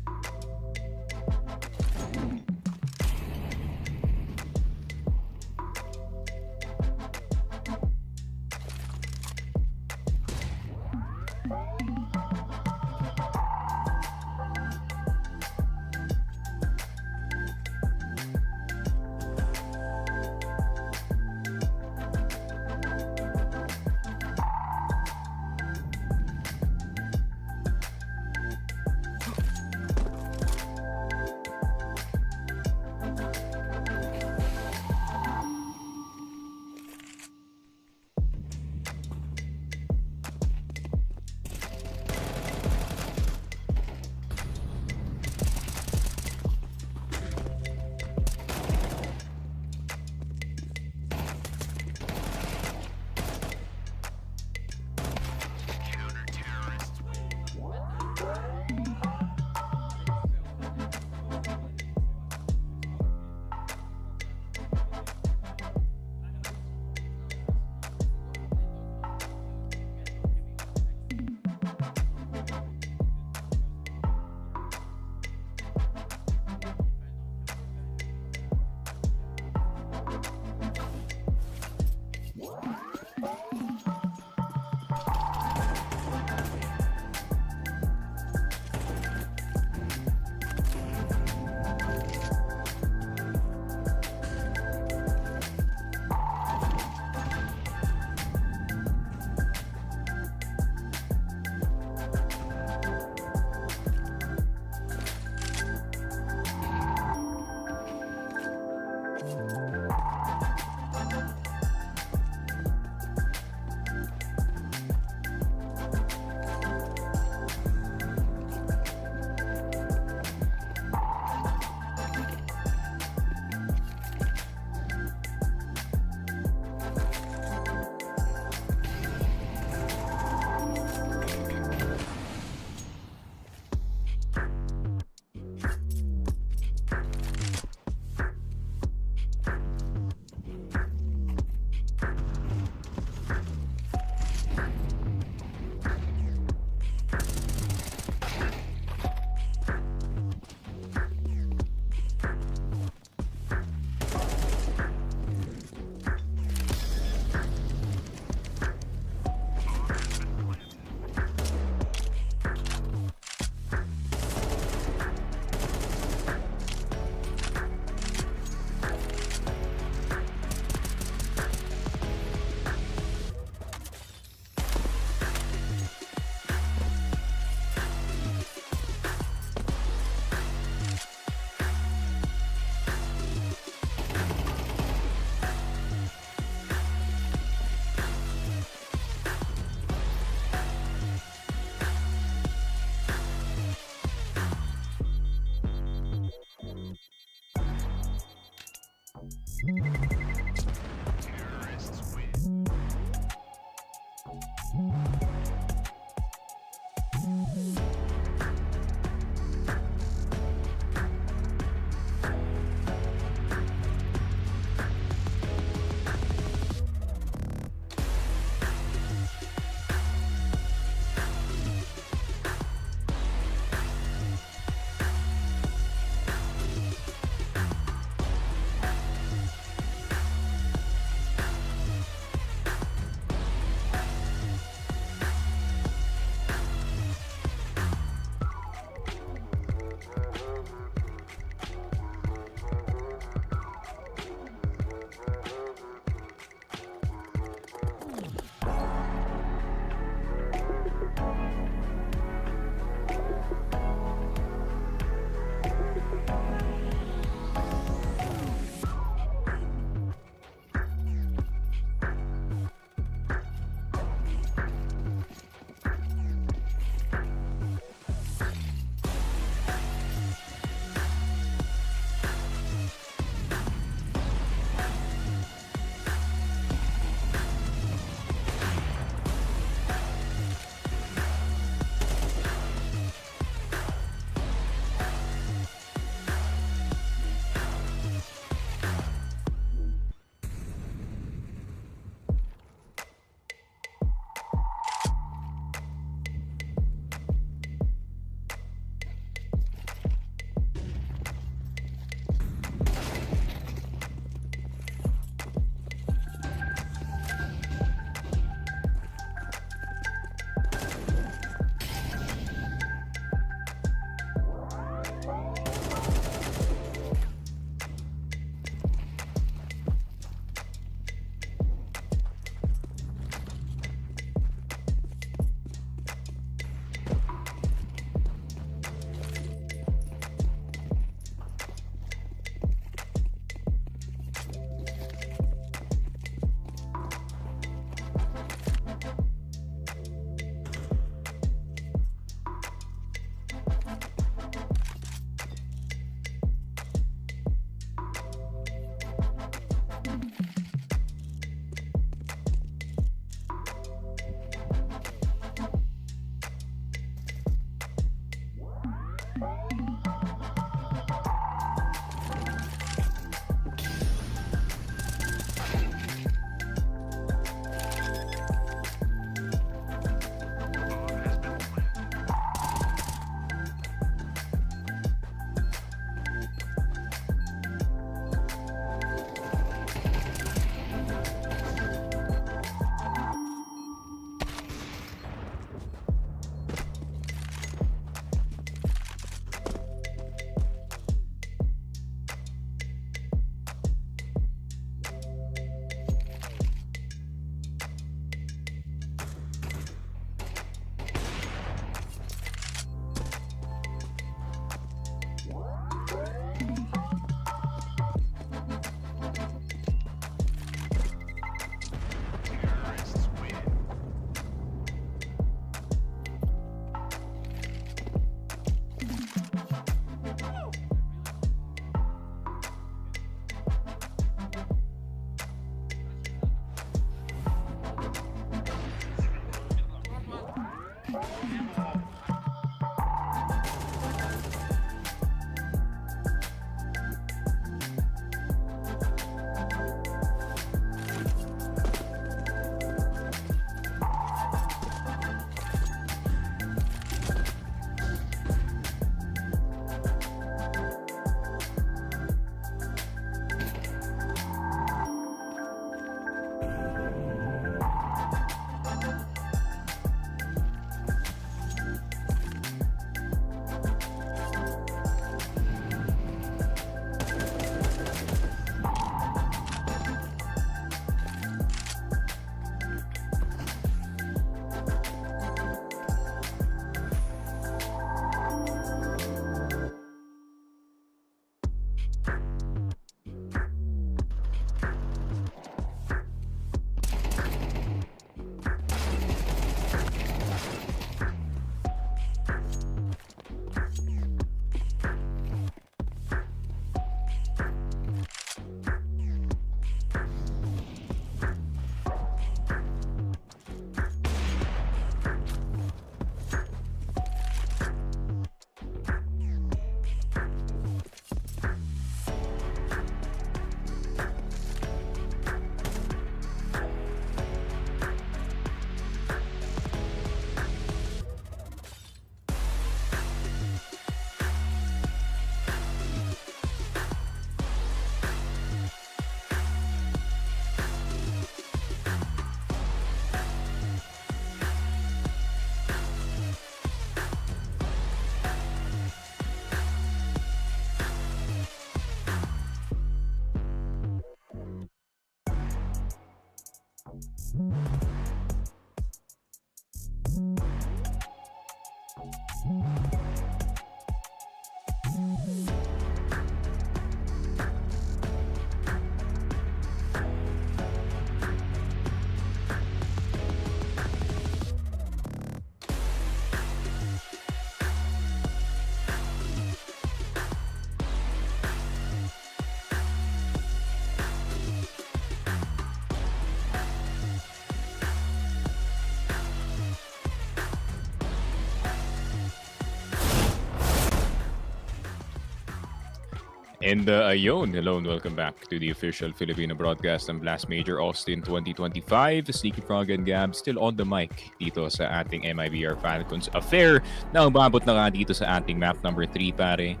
And ayun, hello and welcome back to the official Filipino broadcast ng Blast Major Austin 2025. Sneaky Frog and Gab still on the mic dito sa ating MIBR Falcons affair na umabot na nga dito sa ating map number 3, pare.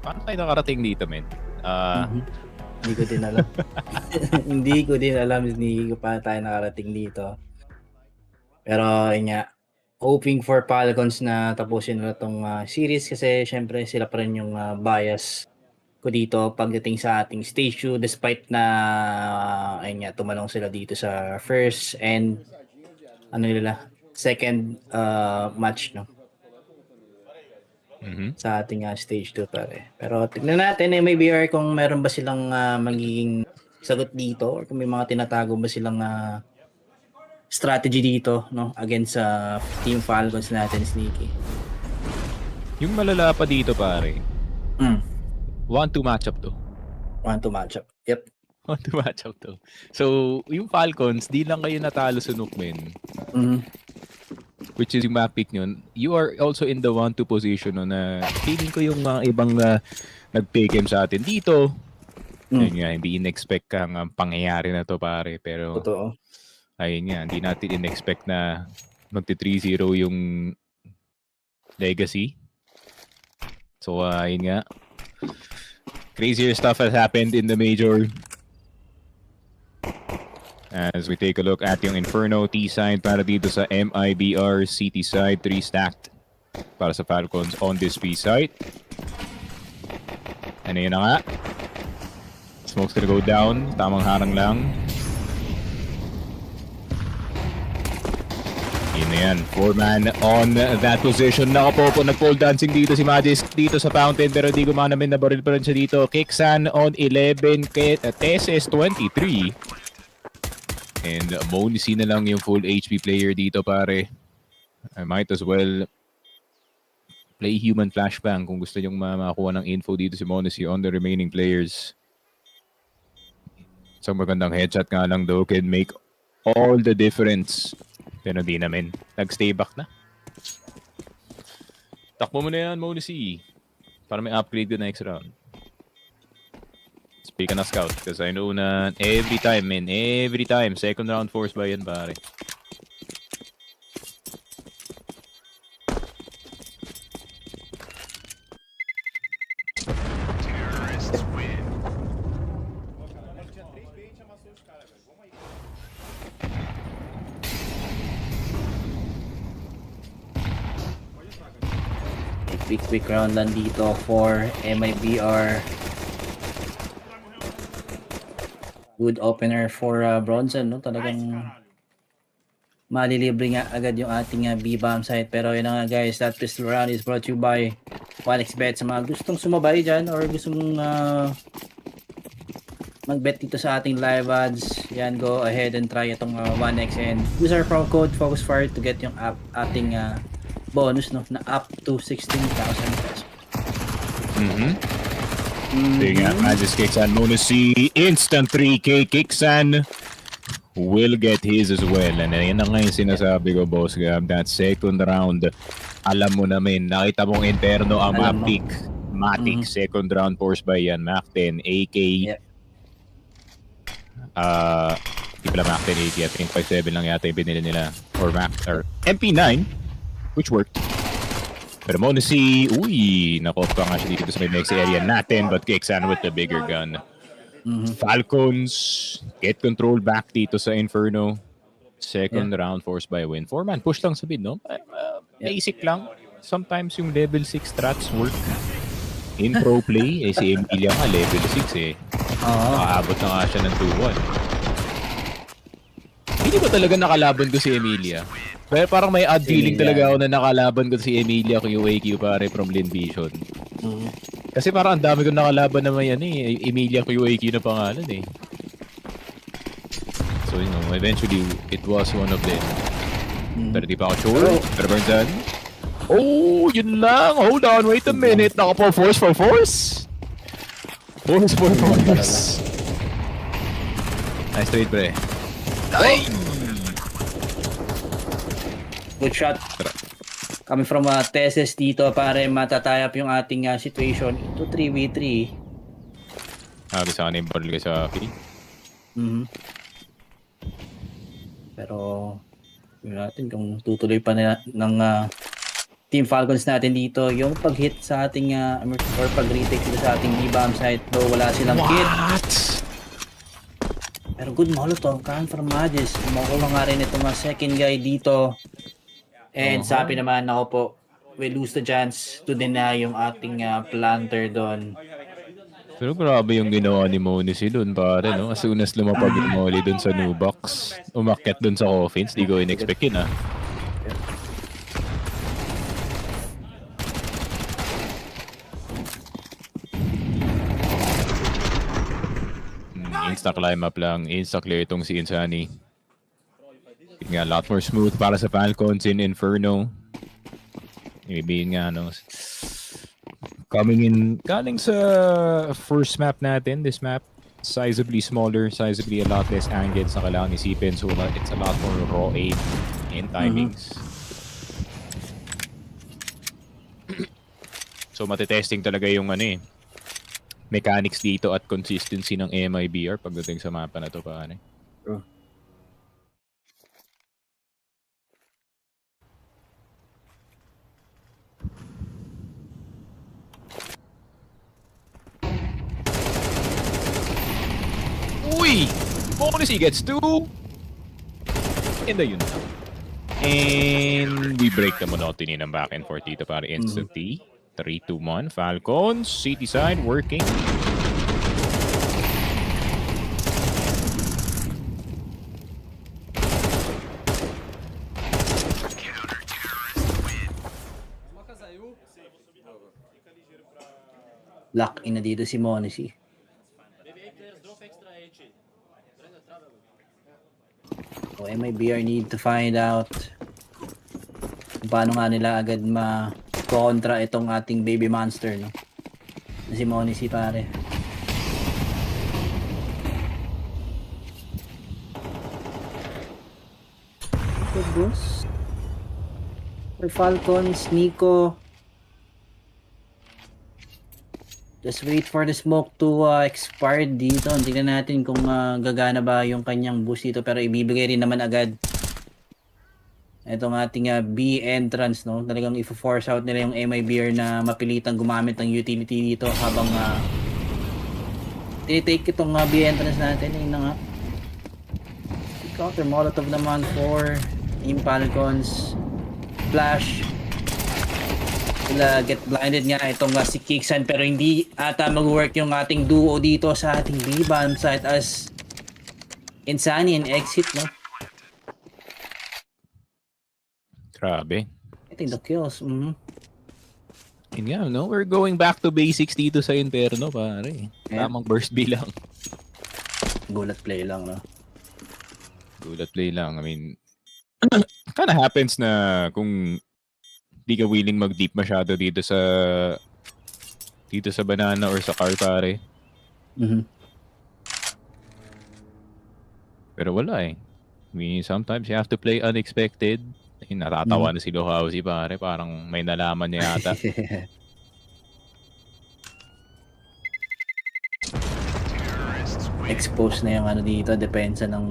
Paano tayo nakarating dito, men? Hindi ko din alam. Hindi ko din alam paano tayo nakarating dito. Pero yun nga, hoping for Falcons na tapusin na itong series kasi syempre sila pa rin yung bias ko dito pagdating sa ating stage 2 despite na ayun nga, tumalong sila dito sa first and second match, no? Sa ating stage 2, pare. Pero tignan natin MIBR kung meron ba silang magiging sagot dito or kung may mga tinatago ba silang strategy dito, no, against sa Team Falcons natin, Sneaky. Yung malala pa dito, pare. 1-2 matchup to. 1-2 matchup. Yep. 1-2 matchup to. So, yung Falcons, di lang kayo natalo sa Nuke, men. Which is yung map pick nyo. You are also in the 1-2 position, no, na feeling ko yung mga ibang nag-pick game sa atin dito. Yun nga, hindi in-expect kang pangyayari na to, pare. Pero, totoo. Ayun nga, hindi natin in-expect na magti-3-0 yung Legacy. So, ayun nga. Crazier stuff has happened in the Major. As we take a look at yung Inferno T-side para dito sa MIBR CT side, 3 stacked para sa Falcons on this B side. Ano yun na nga? Smoke's gonna go down. Tamang harang lang. Yun na yan. 4-man on that position. Nakapopo, nag-pole dancing dito si Magis dito sa fountain pero di gumana min, nabaril pa rin siya dito. Kixan on 11, Teses 23. And Monisi na lang yung full HP player dito, pare. I might as well play human flashbang kung gusto nyong makakuha ng info dito si Monisi on the remaining players. So magandang headshot nga lang though can make all the difference. Pero di namin. Nag-stay back na. Takbo mo na yan, Monisi. Para may upgrade ka next round. Speak na scout. Because I know na every time, man. Every time. Second round force ba yan, pare? Quick round lang dito for MIBR. Good opener for Bronson, no? Talagang malilibre nga agad yung ating B-bomb site. Pero yun na nga, guys, that pistol round is brought to you by 1xBet. Sa mga gustong sumabay dyan or gustong mag-bet dito sa ating live ads, yan, go ahead and try itong 1x and use our promo code FocusFire to get yung ating bonus, no, na up to 16,000 pesos. Sige nga, Magis Kixan, Monisi, instant 3K. Kixan will get his as well. And yan na nga yung sinasabi ko, Boss Gab, that second round, alam mo namin, nakita mong Inferno ang map-pick. Matic, second round force by yan, Mac 10, AK. Yep. Di pala Mac 10, AK, I think 5.7 lang yata yung binili nila. Or Mac, or MP9. Which worked. Pero Monisi, nakot pa nga siya dito sa may next area natin, but Kixan with the bigger gun. Falcons get control back dito sa Inferno. Second round forced by a win. 4-man push lang sa mid, no? Basic lang. Sometimes yung level 6 strats work. In pro play, si Emilia nga level 6 eh. Makaabot na nga siya ng 2-1. Hindi ba talaga nakalaban ko si Emilia? Pero parang may odd feeling talaga ako na nakalaban ko si Emilia QAQ, pare, from Lin Vision. Kasi parang ang dami ko nakalaban naman yan eh. Emilia QAQ na pangalan eh. So you know, eventually it was one of them. Pero di pa ako sure. Pero Bernzan. Oh, yun lang. Hold on, wait a minute. Naka force for force. Force for force. Nice trade, pre. Ay! Good shot. Kami from Teses dito para matatayap yung ating situation into 3v3. Sabi sana yung barrel ka sa akin. Pero yun natin kung tutuloy pa ng Team Falcons natin dito yung pag-hit sa ating or pag-retake dito sa ating B-bomb site, though wala silang kit. Pero good molotov kan from Magis. Makuha nga rin itong second guy dito. And sabi naman ako po, we lose the chance to deny yung ating planter doon. Pero grabe yung ginawa ni Monisi doon, pare, no? As soon as lumapag yung Molly doon sa new box, umakyat doon sa offense, di ko in-expect yun, ah. Insta climb up lang, insta clear itong si Insani. Nga, a lot more smooth para sa Falcons in Inferno. Maybe nga, no? Coming in, galing sa first map natin, this map, sizably smaller, sizably a lot less angled sa kailangan isipin. So it's a lot more raw aim and timings. So matitesting talaga yung mechanics dito at consistency ng MIBR pagdating sa mapa na to, paano. Uy! Bonus, he gets 2! And ayun na. And we break the monotony ng back and forth dito para instantly. 3-2-1, Falcons, city side, working. Lock in na dito si Monisi. So MIBR need to find out kung paano nga nila agad kontra itong ating baby monster, no? Si Monisi, pare. Good boss. For Falcons, Nico. Just wait for the smoke to expire dito. Tingnan natin kung gagana ba yung kanyang boost dito. Pero ibibigay rin naman agad itong ating B entrance, no? Talagang i-force out nila yung MIBR na mapilitang gumamit ng utility dito habang tinitake itong B entrance natin. Ayun na nga. Counter molotov naman for Team Falcons. Flash. Sila get blinded nga itong si Kiksan, pero hindi ata mag-work yung ating duo dito sa ating B-bomb site as Insani and exit, no? Grabe. Getting the kills. Yun nga, no? We're going back to basics dito sa Inferno, pare. Tamang burst B lang. Gulat play lang, no? Gulat play lang. I mean, kinda happens na kung di ka willing mag-deep masyado dito sa banana or sa car, pare. Pero wala eh. I mean, sometimes you have to play unexpected. Natatawa na si Lohausi, pare. Parang may nalaman niya yata. Expose na yung dito, depensa ng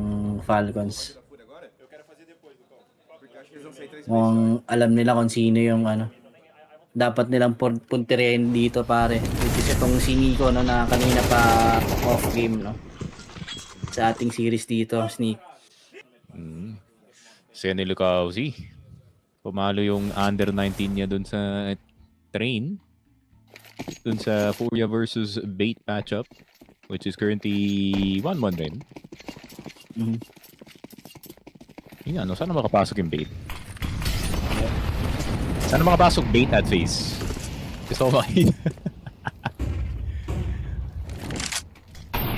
Falcons. Kung alam nila kung sino yung dapat nilang puntirin dito, pare. Which is itong si Nico, no, na kanina pa off game, no, sa ating series dito, Sneak. Senny Lucausi. Pumalo yung under 19 niya dun sa train. Dun sa Furia versus Bait matchup, which is currently 1-1 rin. Yun nga, no? Sana makapasok yung Bait. Sana makapasok Bait at FaZe. Gusto ko makita.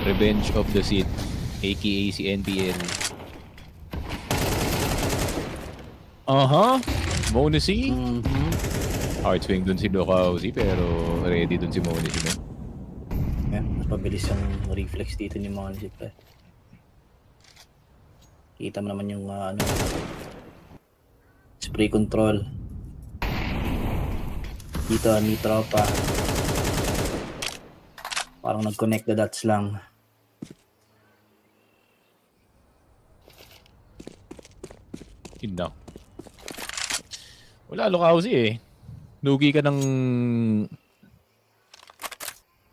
Revenge of the Sith, aka si NBL. Monisi. Hard swing dun si Lokausi, pero ready dun si Monisi, no? Yeah, mas pabilis yung reflex dito ni Monisi, pre. Kita mo naman yung spray control. Dito, ni tropa. Parang nag-connect the dots lang. Yun lang. Wala Lokausi eh. Lugi ka ng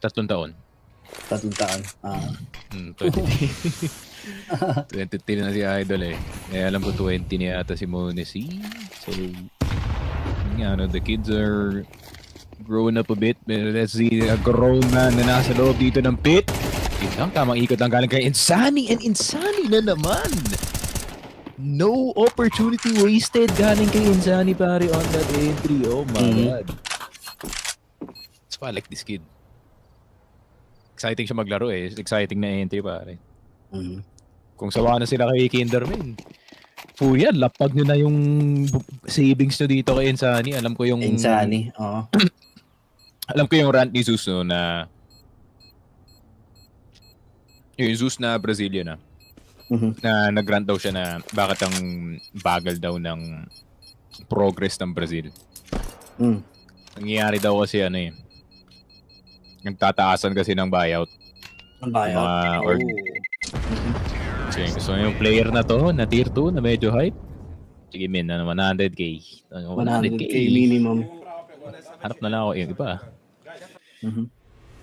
3 taon. 3 taon. 20 na si Idol eh. Alam ko 20 niya ata si Monesi. So, the kids are growing up a bit. Let's see a grown man na nasa loob dito ng pit. Yun lang, tamang ikot lang galing kay Insani. And Insani na naman. No opportunity wasted galing kay Insani pare on that entry. Oh my God. That's why I like this kid. Exciting siya maglaro eh. Exciting na entry pare. Kung sawa na sila kay Kinderman. Puya, lapag nyo na yung savings nyo dito kay Insani. Alam ko yung... Insani, oo. Alam ko yung rant ni Zeus no, na... Yung Zeus na Brazilian na. Na nag-rant daw siya na bakit ang bagal daw ng progress ng Brazil. Nangyayari daw kasi ano eh. Nagtataasan kasi ng buyout. Ang buyout? Sige, gusto nyo yung player na to, na tier 2, na medyo hype. Sige min, 100k. 100k minimum. Harap na lang ako yung iba.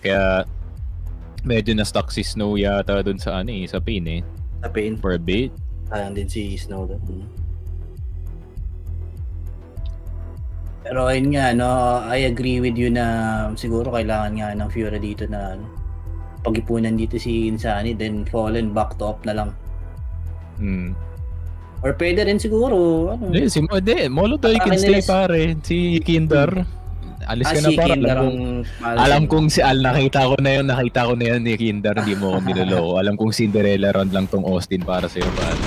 Kaya medyo na-stuck si Snow yata dun sa ano eh, sa pain eh. Sa pain? For a bit. Sayang din si Snow dun. Pero ayun nga, no, I agree with you na siguro kailangan nga ng Fiora dito na pag-ipunan dito si Insani, then Fallen back to up na lang. Or pwede rin siguro. Ano? Molotoy can stay pare. Si Kinder. Alis ka na para. Alam kong si Al, nakita ko na yun ni Kinder. Hindi mo ako niloloko. Alam kong Cinderella round lang tong Austin para sa'yo pare.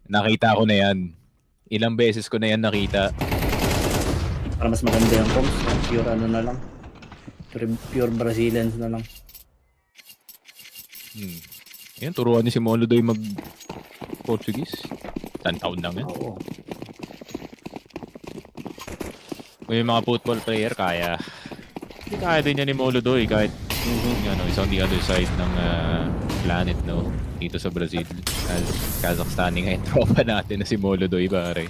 Nakita ko na yan. Ilang beses ko na yan nakita. Para mas maganda yung comms. Pure ano na lang. Pure Brazilians na lang. Yan, turuan niyo si Molodoy mag-Portuguese. 10 taon lang yan. Oo. Kung yung mga football player, kaya. Hindi kaya din yan ni Molodoy kahit isang the other side ng planet, no? Dito sa Brazil. Kazakhstan ngayon, tropa natin na si Molodoy, pare.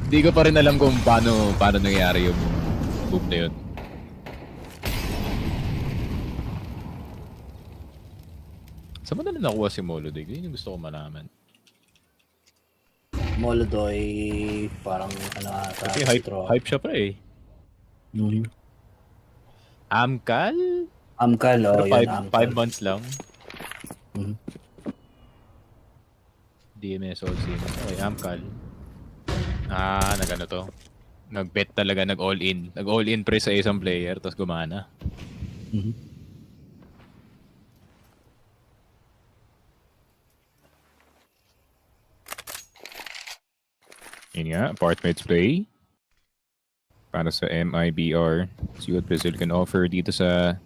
Hindi ko pa rin alam kung paano nangyari yung move na yun. Saan mo na nakuha si Molodoy? Yun yung gusto ko malaman. Molodoy, parang ano ata. Kasi hype siya pa eh. Amcal? Amcal, oh, yun. 5 months lang. DMS all scene. Okay, Amcal. Nag-ano to. Nag-bet talaga, nag-all-in. Nag-all-in pre sa isang player, tapos gumana. Yun nga, apartments play. Para sa MIBR. See what Brazil can offer dito sa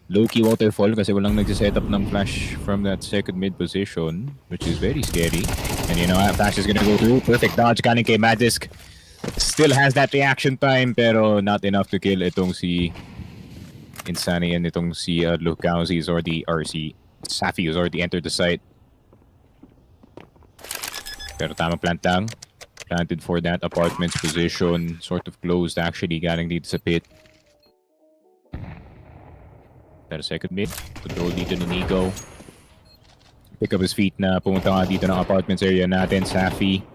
low-key waterfall kasi walang nagsiset up ng flash from that second mid position, which is very scary. And you know, flash is gonna go through. Perfect dodge galing kay Magisk. Still has that reaction time pero not enough to kill itong si Insani and itong si Lucauzzi or the RC. Safi has already entered the site. Pero tamang plant lang. Planted for that apartment's position. Sort of closed actually galing dito sa pit. Pero second mid. Control dito ni Nico. Pick up his feet na pumunta nga dito ng apartments area natin. Safi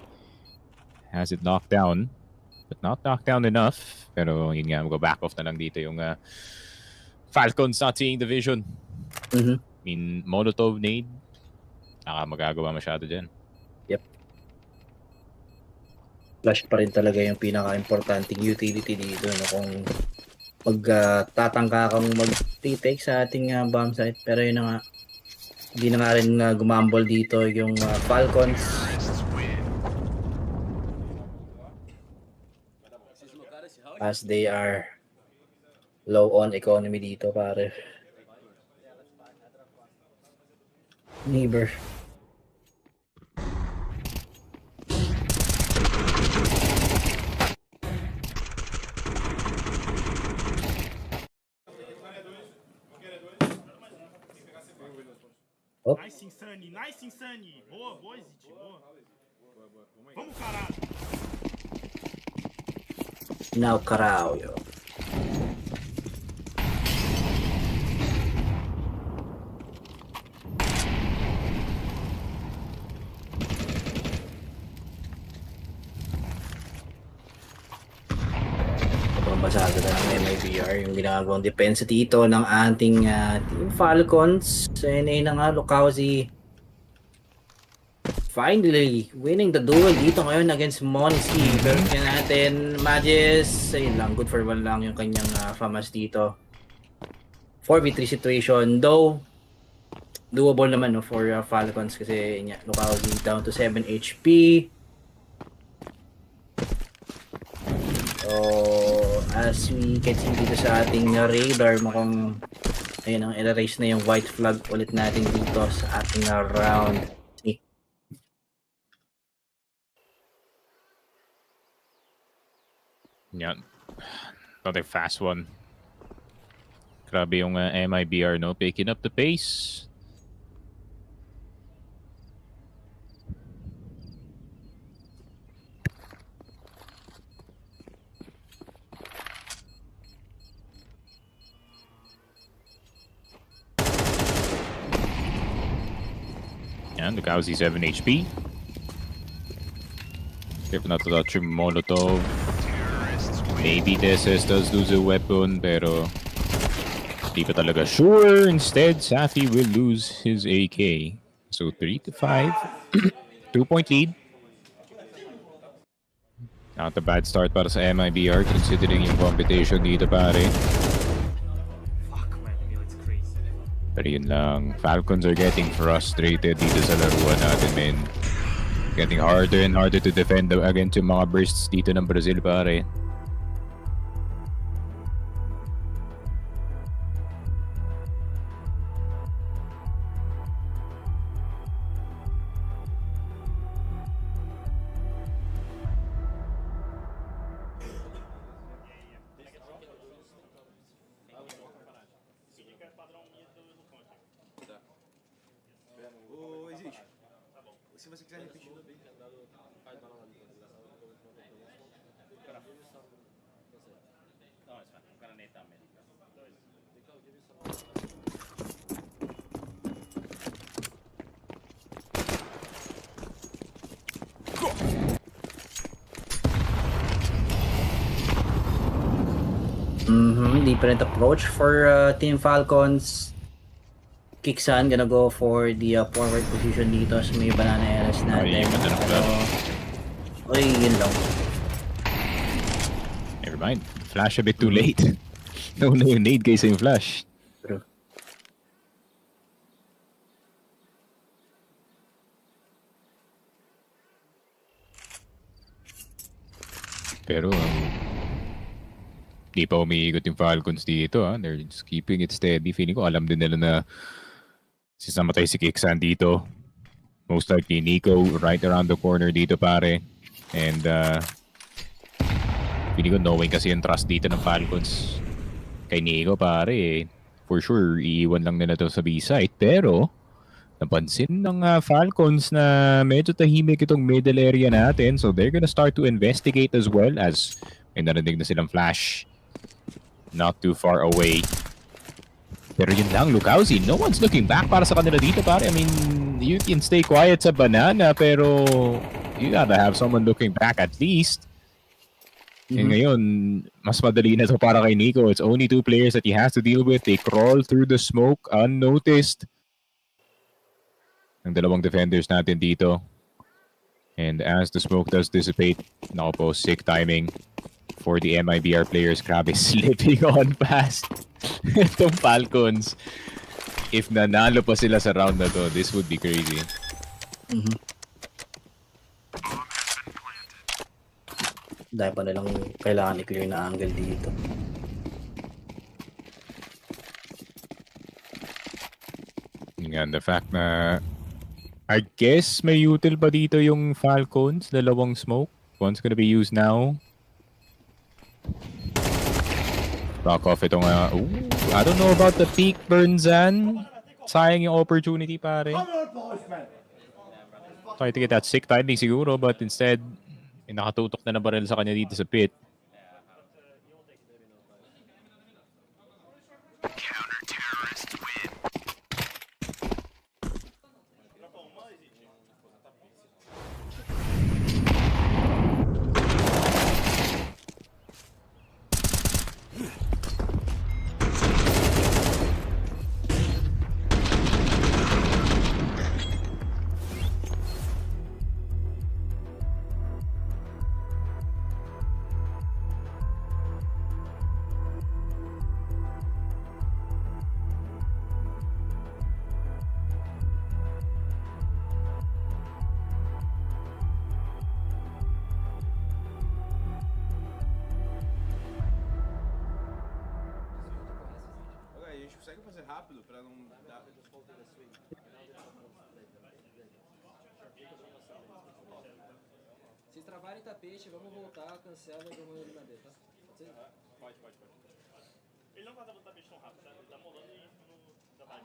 has it knocked down. But not knocked down enough. Pero yun nga, mag-back off na lang dito yung Falcons not seeing the vision. I mean, Molotov nade. Magagawa masyado dyan. Yep. Flash pa rin talaga yung pinaka-importanting utility dito, no? Kung magtatangka kang mag-retake sa ating bomb site. Pero yun na nga, hindi na nga rin gumambol dito yung Falcons. As they are low on economy dito, pare. Neighbor. Oh. Nice Insane, nice Insane. Boa, boa, Zit, boa. Vamos, caralho. Now, caralho. Basado na ng MIBR yung ginagawang depensa dito ng ating Team Falcons. NA na nga, Lukauzi finally winning the duel dito ngayon against Monski. Pero kaya natin, Magis, ayun lang, good for one lang yung kanyang FAMAS dito. 4v3 situation, though doable naman no, for Falcons kasi Lukauzi down to 7 HP. So, as we can see dito sa ating radar, mukhang ayun ang erase na yung white flag ulit natin dito sa ating round. Yan. Another fast one. Grabe yung MIBR, no? Picking up the pace. And the Gauzy 7 HP. Careful not to touch yung Molotov. Maybe Deses does lose a weapon, pero di pa talaga sure. Instead, Safi will lose his AK. So 3-5. 2-point lead. Not a bad start para sa MIBR considering yung competition dito pare. Pero yun lang, Falcons are getting frustrated dito sa laruan natin, men. Getting harder and harder to defend against yung mga bursts dito ng Brazil, pare. Ô, existe. Se você quiser repetir. Different approach for Team Falcons. Kiksan gonna go for the forward position dito sa may banana areas natin. Oy, yun lang. Never mind. Flash a bit too late. No, nade kaysa yung flash. True. Pero di pa umiikot yung Falcons dito, ha? They're just keeping it steady. Feeling ko alam din nila na sisamatay si Kiksan dito. Most likely Nico right around the corner dito pare. And feeling ko knowing kasi yung trust dito ng Falcons kay Nico pare, for sure iiwan lang nila to sa B-site. Pero napansin ng Falcons na medyo tahimik itong middle area natin. So they're gonna start to investigate as well as may narinig na silang flash. Not too far away. Pero yun lang, Lukauzi, no one's looking back para sa kanila dito pare. I mean, you can stay quiet sa banana pero you gotta have someone looking back at least. And ngayon, mas madali na to para kay Nico. It's only 2 players that he has to deal with. They crawl through the smoke unnoticed. Ang dalawang defenders natin dito. And as the smoke does dissipate, nako po, sick timing for the MIBR players. Grabe, slipping on fast. Itong Falcons. If nanalo pa sila sa round na to, this would be crazy. Dahil pa nilang kailangan i-clear na angle dito. And the fact na I guess may util pa dito yung Falcons, dalawang smoke. One's gonna be used now. Rock off itong I don't know about the peak burn, Zan. sayang yung opportunity, pare. Try to get that sick timing siguro, but instead, may nakatutok na baril sa kanya dito sa pit. Consegue fazer rápido pra não dar. Se travarem tapete, vamos voltar, cancela e vamos eliminar dele, tá? Pode ser? Pode. Ele não tá no tapete tão rápido, tá? Ele tá molando e no da base.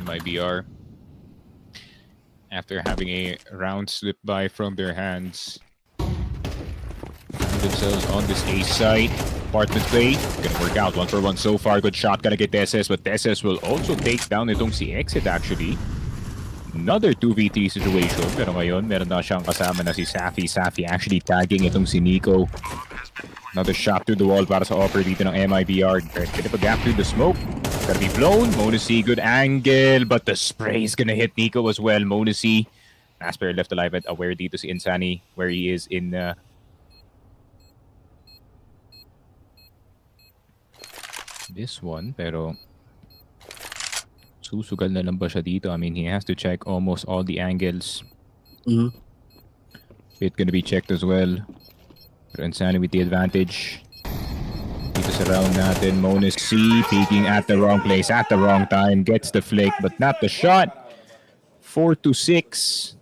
MIBR, after having a round slip by from their hands, found themselves on this A site. Apartment play, gonna work out 1-for-1 so far. Good shot, gonna get Tesses, but Tesses will also take down itong si Exit actually. Another 2v3 situation, pero ngayon meron na siyang kasama na si Safi. Safi actually tagging itong si Nico. Another shot through the wall para sa offer dito ng MIBR. Bit of a gap through the smoke. Gonna be blown. Monesi, good angle, but the spray is gonna hit Nico as well. Monesi, last player left alive at aware dito si Insani, where he is in this one, pero susugal na lang ba siya dito? I mean, he has to check almost all the angles. Pit gonna be checked as well. Pero Insani with the advantage. Dito sa round natin, Monesi peeking at the wrong place, at the wrong time, gets the flick, but not the shot. 4-6.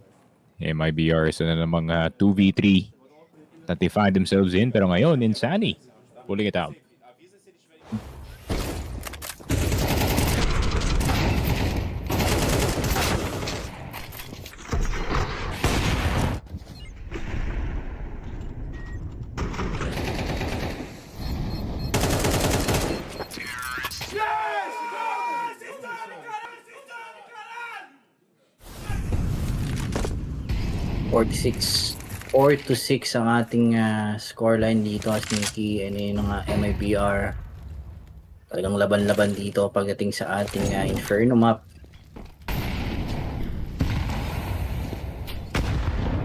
MIBR isa na namang 2v3 that they find themselves in. Pero ngayon, Insani pulling it out. Four to six ang ating scoreline dito as Nikki and yun nga MIBR. Talagang laban-laban dito pagdating sa ating Inferno map.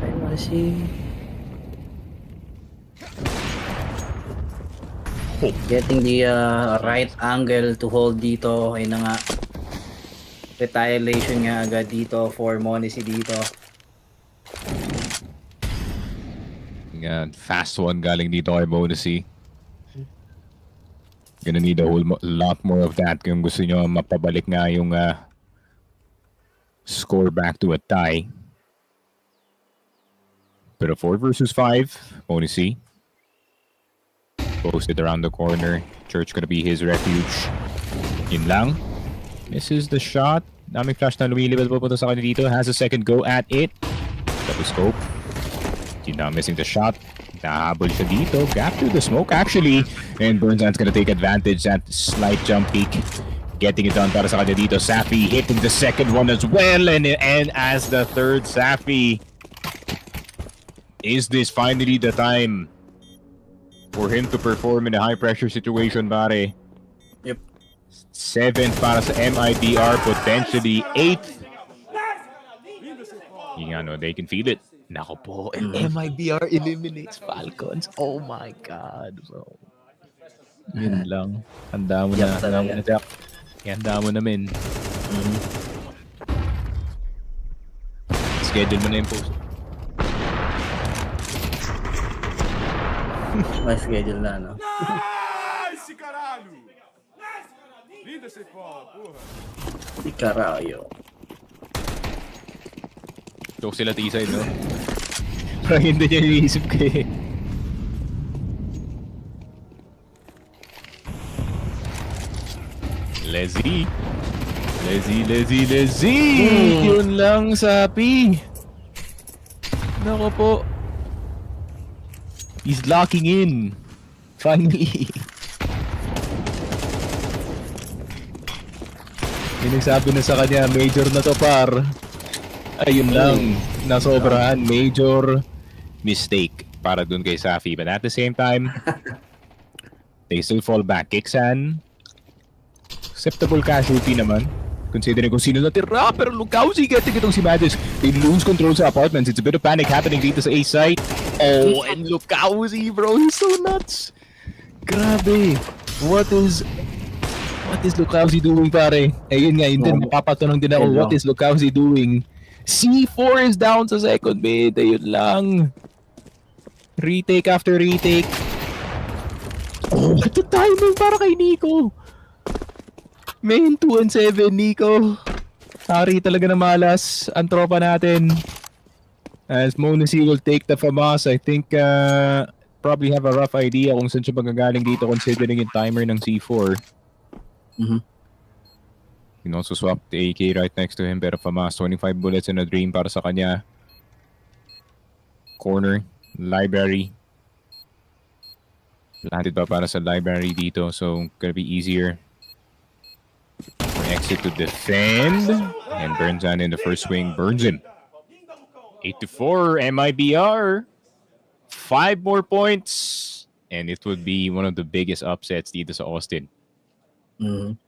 I wanna see. Getting the right angle to hold dito. Ayun na nga. Retaliation nga agad dito for Monesi dito. Fast one galing dito kay Monesi. Gonna need a whole lot more of that kung gusto nyo mapabalik nga yung score back to a tie. Pero 4 versus 5, Monesi posted around the corner. Church gonna be his refuge. Yun lang. Misses the shot. Daming flash na lumilibad papunta sa kanya dito. Has a second go at it. Double scope. Now missing the shot. Nahabol siya dito. Gap through the smoke actually. And Burnsan's gonna take advantage that slight jump peak. Getting it done para sa kanya dito. Safi hitting the second one as well. And as the third Safi. Is this finally the time for him to perform in a high pressure situation, pare? Yep. 7 para sa MIBR. Potentially 8th. They can feel it. Nako po, and MIBR eliminates Falcons. Oh my God, bro. Yun lang. Handa mo na. Handa mo na, Jack. Handa mo na, men. Schedule mo na yung post. May schedule na, no? Nice, caralho! Linda essa bola, porra! Si Carayo. Joke sila T-side, no? Parang hindi niya iniisip ko eh. Lezzy! Yun lang, Sapi! Nako po. He's locking in. Finally. May nagsabi na sa kanya, major na to par. Ayun lang, nasobrahan. Major mistake para dun kay Safi. But at the same time, they still fall back. Kixan, acceptable casualty naman. Considering kung sino natira, pero Lukausi getting itong si Madis. They lose control sa apartments. It's a bit of panic happening dito sa A site. Oh, and Lukausi, bro, he's so nuts. Grabe. What is Lukausi doing, pare? Ayun nga, yun din, mapapatanong din ako, what is Lukausi doing? C4 is down sa second mid. Ayun lang. Retake after retake. Oh, what the timing para kay Nico. Man, 2 and 7, Nico. Hari talaga na malas ang tropa natin. As Monesi will take the FAMAS, I think probably have a rough idea kung saan siya magagaling dito considering yung timer ng C4. Mm-hmm. You can also swap the AK right next to him, pero FAMAS, 25 bullets in a dream para sa kanya. Corner, library. Planted pa para sa library dito, so gonna be easier. Exit to defend, and burns on in the first swing. Burns in. 8-4, MIBR. 5 more points, and it would be one of the biggest upsets dito sa Austin. Mm-hmm.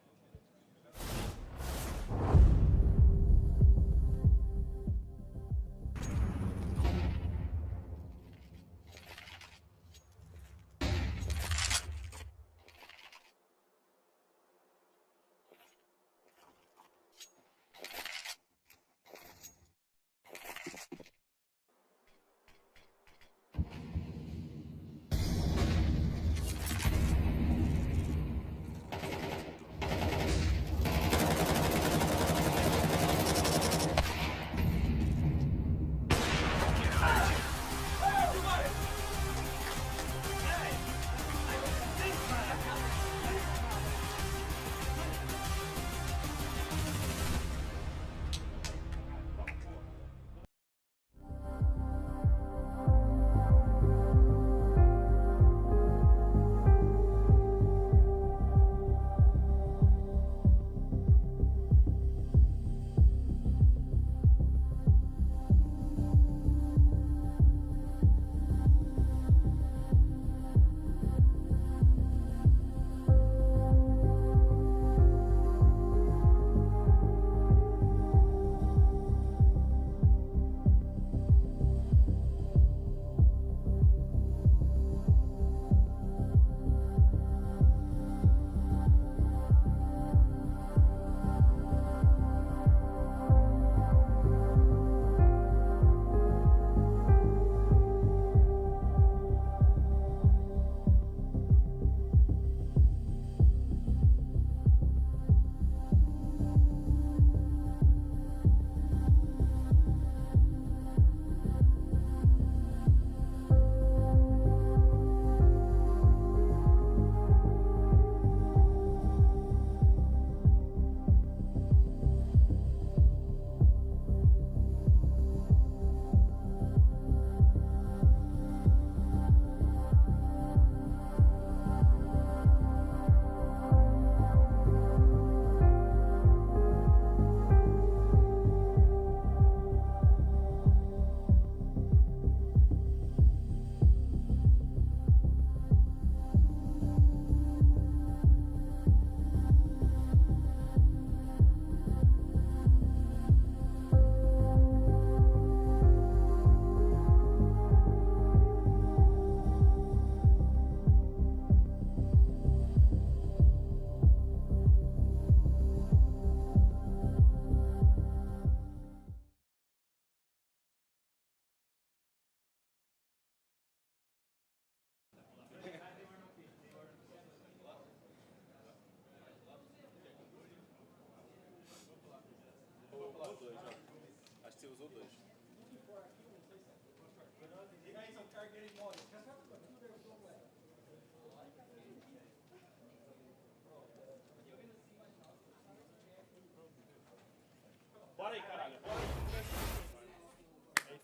Bora aí, caralho. Bora aí.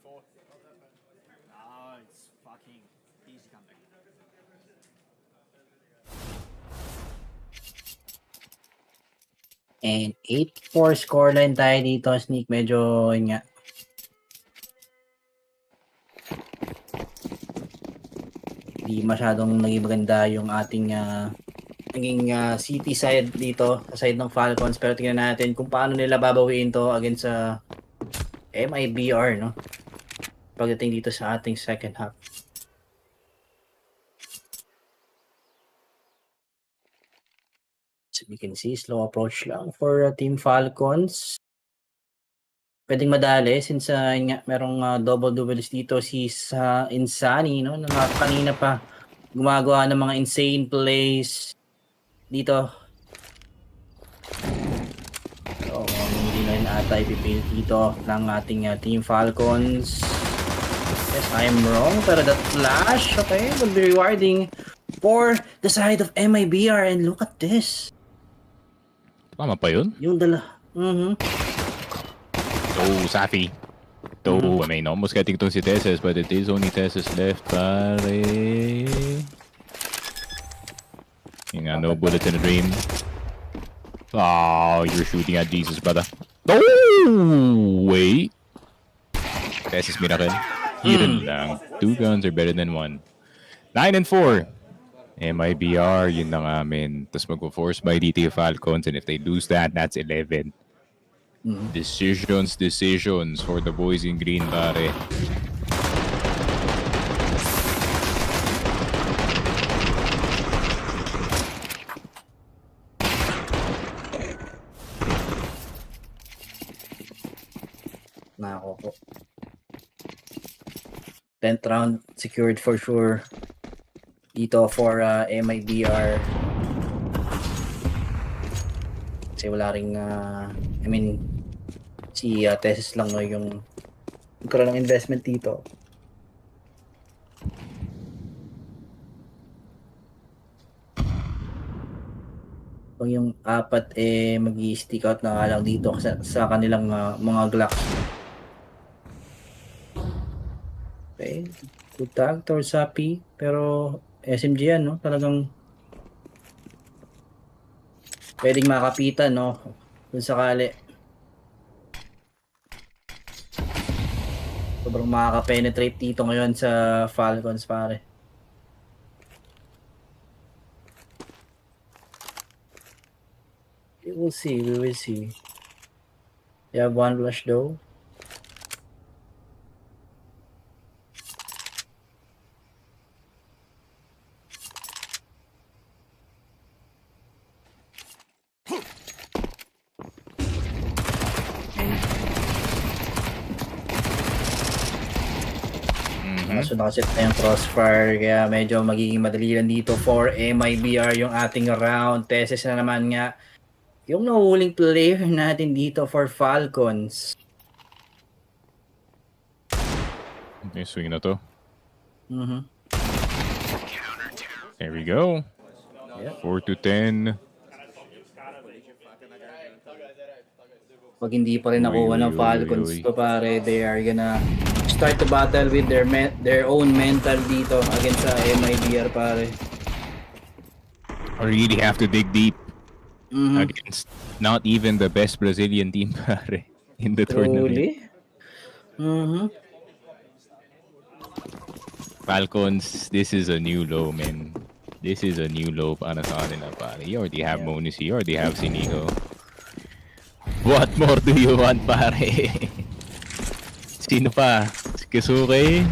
8-4. Ah, it's fucking easy comeback. And 8-4 scoreline tayo dito, Sneak. Medyo, yun nga. Hindi masyadong naging maganda yung ating naging city side dito, sa side ng Falcons. Pero tingnan natin kung paano nila babawiin to against sa MIBR, no? Pagdating dito sa ating second half. So we can see, slow approach lang for Team Falcons. Pwedeng madali since yun nga, merong double duelist dito si Insani, no? Na kanina pa gumagawa ng mga insane plays dito. So, hindi na rin ata ipipilit dito ng ating Team Falcons. Yes, I am wrong, pero that flash, okay, will be rewarding for the side of MIBR. And look at this. Tama pa yun? Yung dala. Oh, Safi. I mean, almost getting to si Tesses, but it is only Tesses left, pare. Yung nga, no bullet in the dream. Oh, you're shooting at Jesus, brother. Oh, wait. Tesses miracle. Hirin lang. 2 guns are better than 1. 9-4. MIBR, yun na nga, men. Tapos mag-force by DT Falcons, and if they lose that, that's 11. Decisions for the boys in green, pare. Nako po. 10th round secured for sure dito for MIBR. Kasi wala ring si Tessis lang yung nagkaroon ng investment dito. Kung yung apat mag-i-stick out na lang dito sa kanilang mga Glocks. Okay, good tag towards Sapi, pero SMG yan, no? Talagang pwedeng makapitan, no? Kung sakali. Sobrang makaka-penetrate dito ngayon sa Falcons, pare. We will see, we will see. You have one flash though. So nakaset na yung crossfire, kaya medyo magiging madali lang dito for MIBR yung ating round. Tesses na naman nga yung nahuhuling player natin dito for Falcons. Okay, swing na to. There we go. Yep. 4-10. Pag hindi pa rin nakuha ng Falcons to, pare, they are gonna start the battle with their own mental dito against sa MIBR, pare. I really have to dig deep against not even the best Brazilian team, pare, in the tournament. Falcons, this is a new low, man. This is a new low para sa kanila, pare. You already have Monus, you already have Sinigo. What more do you want, pare? Sino pa? Kasuke?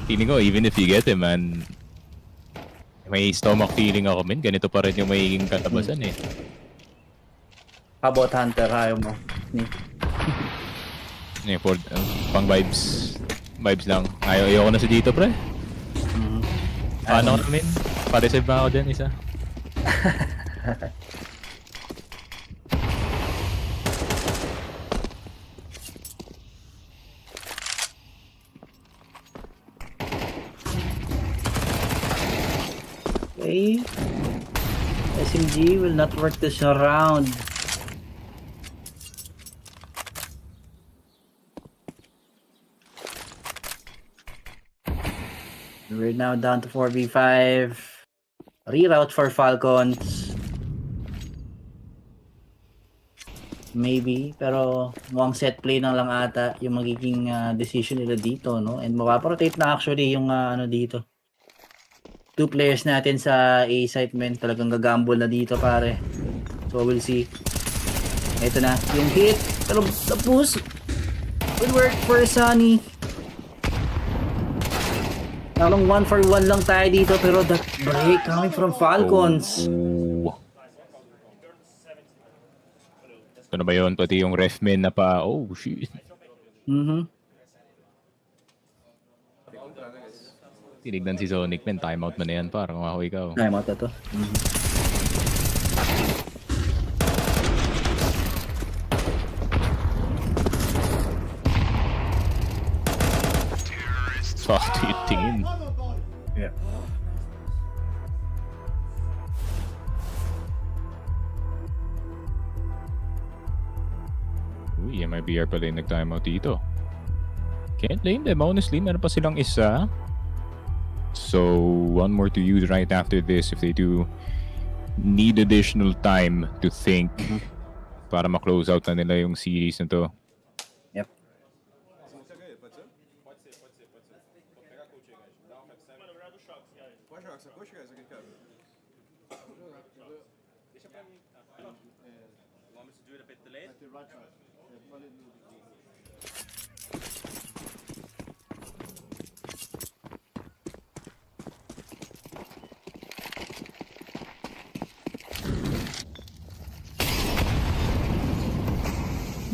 Feeling ko, even if you get him, man, may stomach feeling ako, man. Ganito pa rin yung magiging katabasan, eh. How about Hunter? Ayaw mo? For, pang vibes. Vibes lang. Ayoko na si dito, pre. Paano namin? Pa-reserve ba ako dyan, isa? Okay. SMG will not work this round. We're now down to 4v5. Reroute for Falcons. Maybe, pero mukhang set play na lang ata yung magiging decision nila dito, no? And mapaprotate na actually yung ano dito. 2 players natin sa A site, men. Talagang gagamble na dito, pare. So we'll see. Ito na, yung hit. Pero tapos, good work for Sunny. Talong 1 for 1 lang tayo dito, pero that break coming from Falcons. Ito na ba yun? Pati yung refman na pa, oh shit. Tinignan si Sonic, men. Timeout mo na yan, parang ako ikaw. Timeout na to. Soft tingin. Yeah. Uy, MIBR pala yung nag-timeout dito. Can't blame them, honestly. Meron pa silang isa. So, one more to use right after this if they do need additional time to think para ma-close out na nila yung series na to. Yep.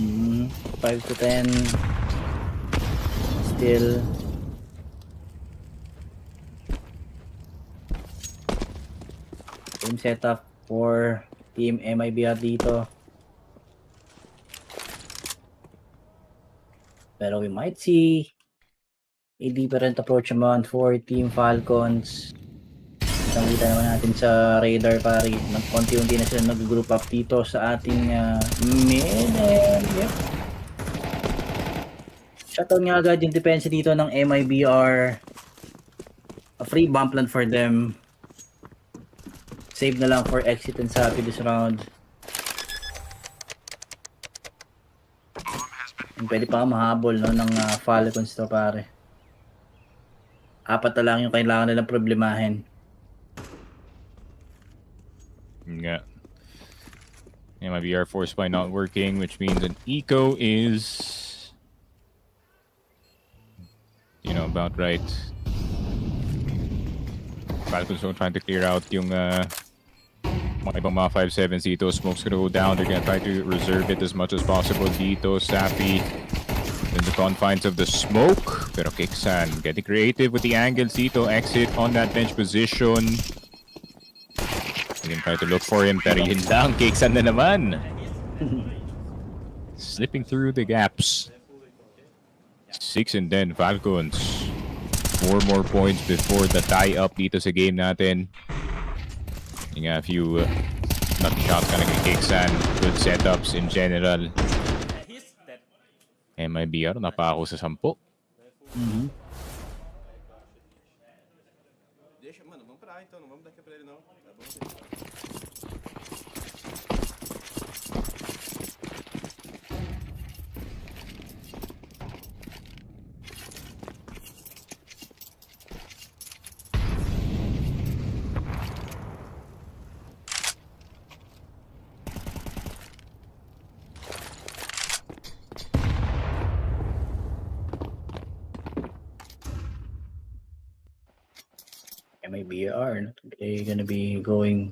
Mm, 5 to 10. Still. Same setup for Team MIBR dito. Pero we might see a different approach naman for Team Falcons. Kita naman natin sa radar, pare. Konti-unti na sila nag-group up dito sa ating mid. Yep. Shutdown nga agad yung depensa dito ng MIBR. A free bump land for them. Save na lang for exit and sapi this round. Pwede pa mahabol, no, ng Falcons to, pare. 4 na lang yung kailangan nilang problemahin. Yeah. MIBR force by not working, which means an eco is, you know, about right. Falcons are trying to clear out yung mga ibang mga 5-7s dito. Smoke's gonna go down. They're gonna try to reserve it as much as possible dito. Sappy in the confines of the smoke. Pero Kixan getting creative with the angles dito. Exit on that bench position. You can try to look for him, pero yun lang. Kixan na naman. Slipping through the gaps. 6 and then Falcons. 4 more points before the tie-up dito sa game natin. Yung a few lucky shots ka kay Kixan. Good setups in general. MIBR, napako sa 10. Deixa, mano, vamos pra A então, não vamos dar aqui pra ele não. Tá bom? MIBR, they're gonna be going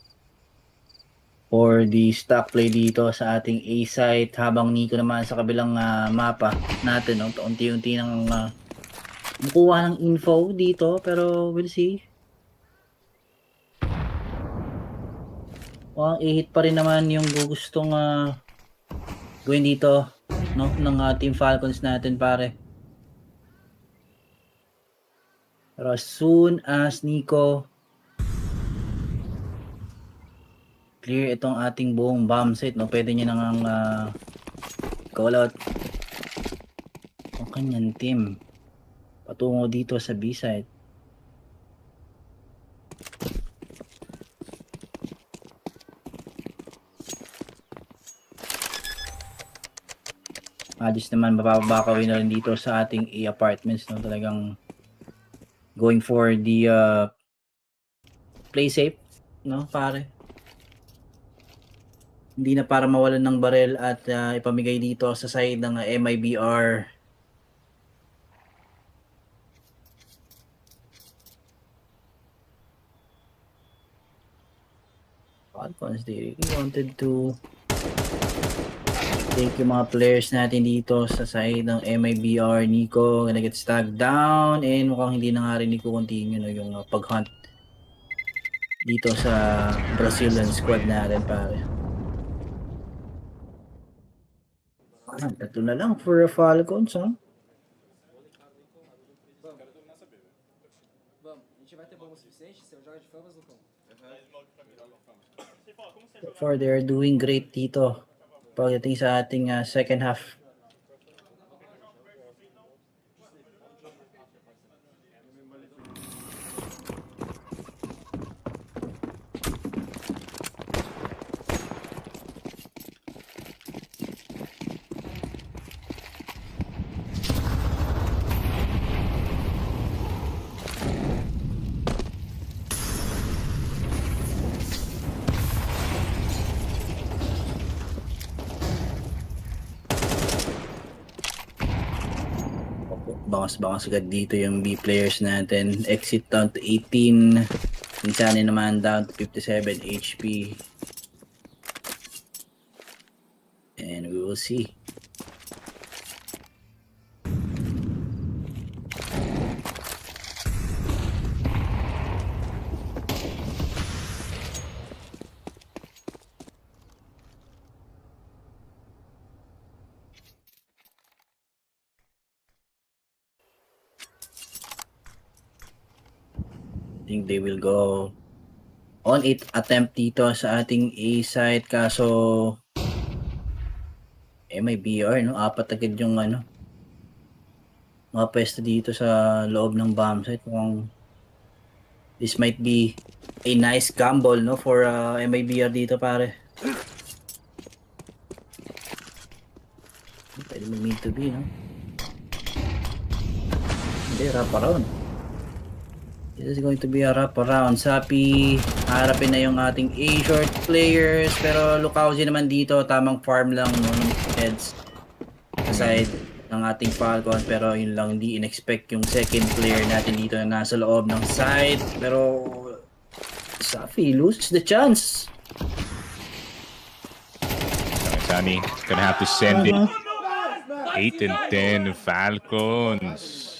for the stock play dito sa ating A site, habang Nico naman sa kabilang mapa natin, no? Unti-unti nang makuha ng info dito, pero we'll see. I-hit pa rin naman yung gustong gawin dito, no, ng Team Falcons natin, pare. Pero as soon as Nico clear itong ating buong bomb site, no? Pwede niya nang call out ang kanyang team patungo dito sa B site. Magis naman mapapabakawin na rin dito sa ating A apartments, no? Talagang going for the play safe, no, pare. Hindi na para mawalan ng barel at ipamigay dito sa side ng MIBR. Falcons, they really wanted to take yung mga players natin dito sa side ng MIBR. Nico gonna get stacked down and mukhang hindi na nga rin Nico continue, no, yung pag-hunt dito sa Brazilian squad natin, pare. Ito na lang for Falcons, ha? Vamos, a gente vai ter bomba o suficiente? Você joga de famas, Lucão? So far, they are doing great dito pagdating sa ating second half. Bangas-bangas agad dito yung B players natin. Exit down to 18. Minsan naman down to 57 HP. And we will see. I think they will go on it attempt dito sa ating A side, kaso MIBR, no, apat agad yung mga pwesto dito sa loob ng bomb site. Mukhang this might be a nice gamble, no, for MIBR dito, pare. Pwede mag-need to be, no? Hindi, wrap around. This is going to be a wrap around. Sapi, harapin na yung ating A-short players. Pero Lukauzi naman dito, tamang farm lang, no, yung heads aside ng ating Falcons. Pero yun lang, hindi in-expect yung second player natin dito na nasa loob ng side. Pero Safi loses the chance. Sunny gonna have to send it. 8 and 10 Falcons.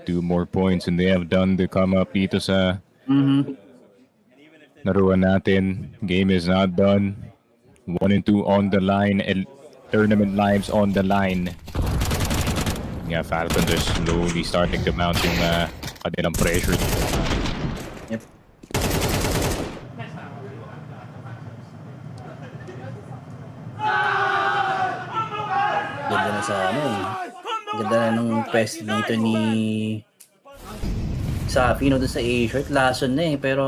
2 more points and they have done the come up dito sa naruan natin. Game is not done. 1 and 2 on the line and tournament lives on the line. Yeah, Falcons are slowly starting to mount yung kanilang pressure dito. Yep. Ganda na sa ganda na nung pest dito ni Safi, no, doon sa A-short. Lason na pero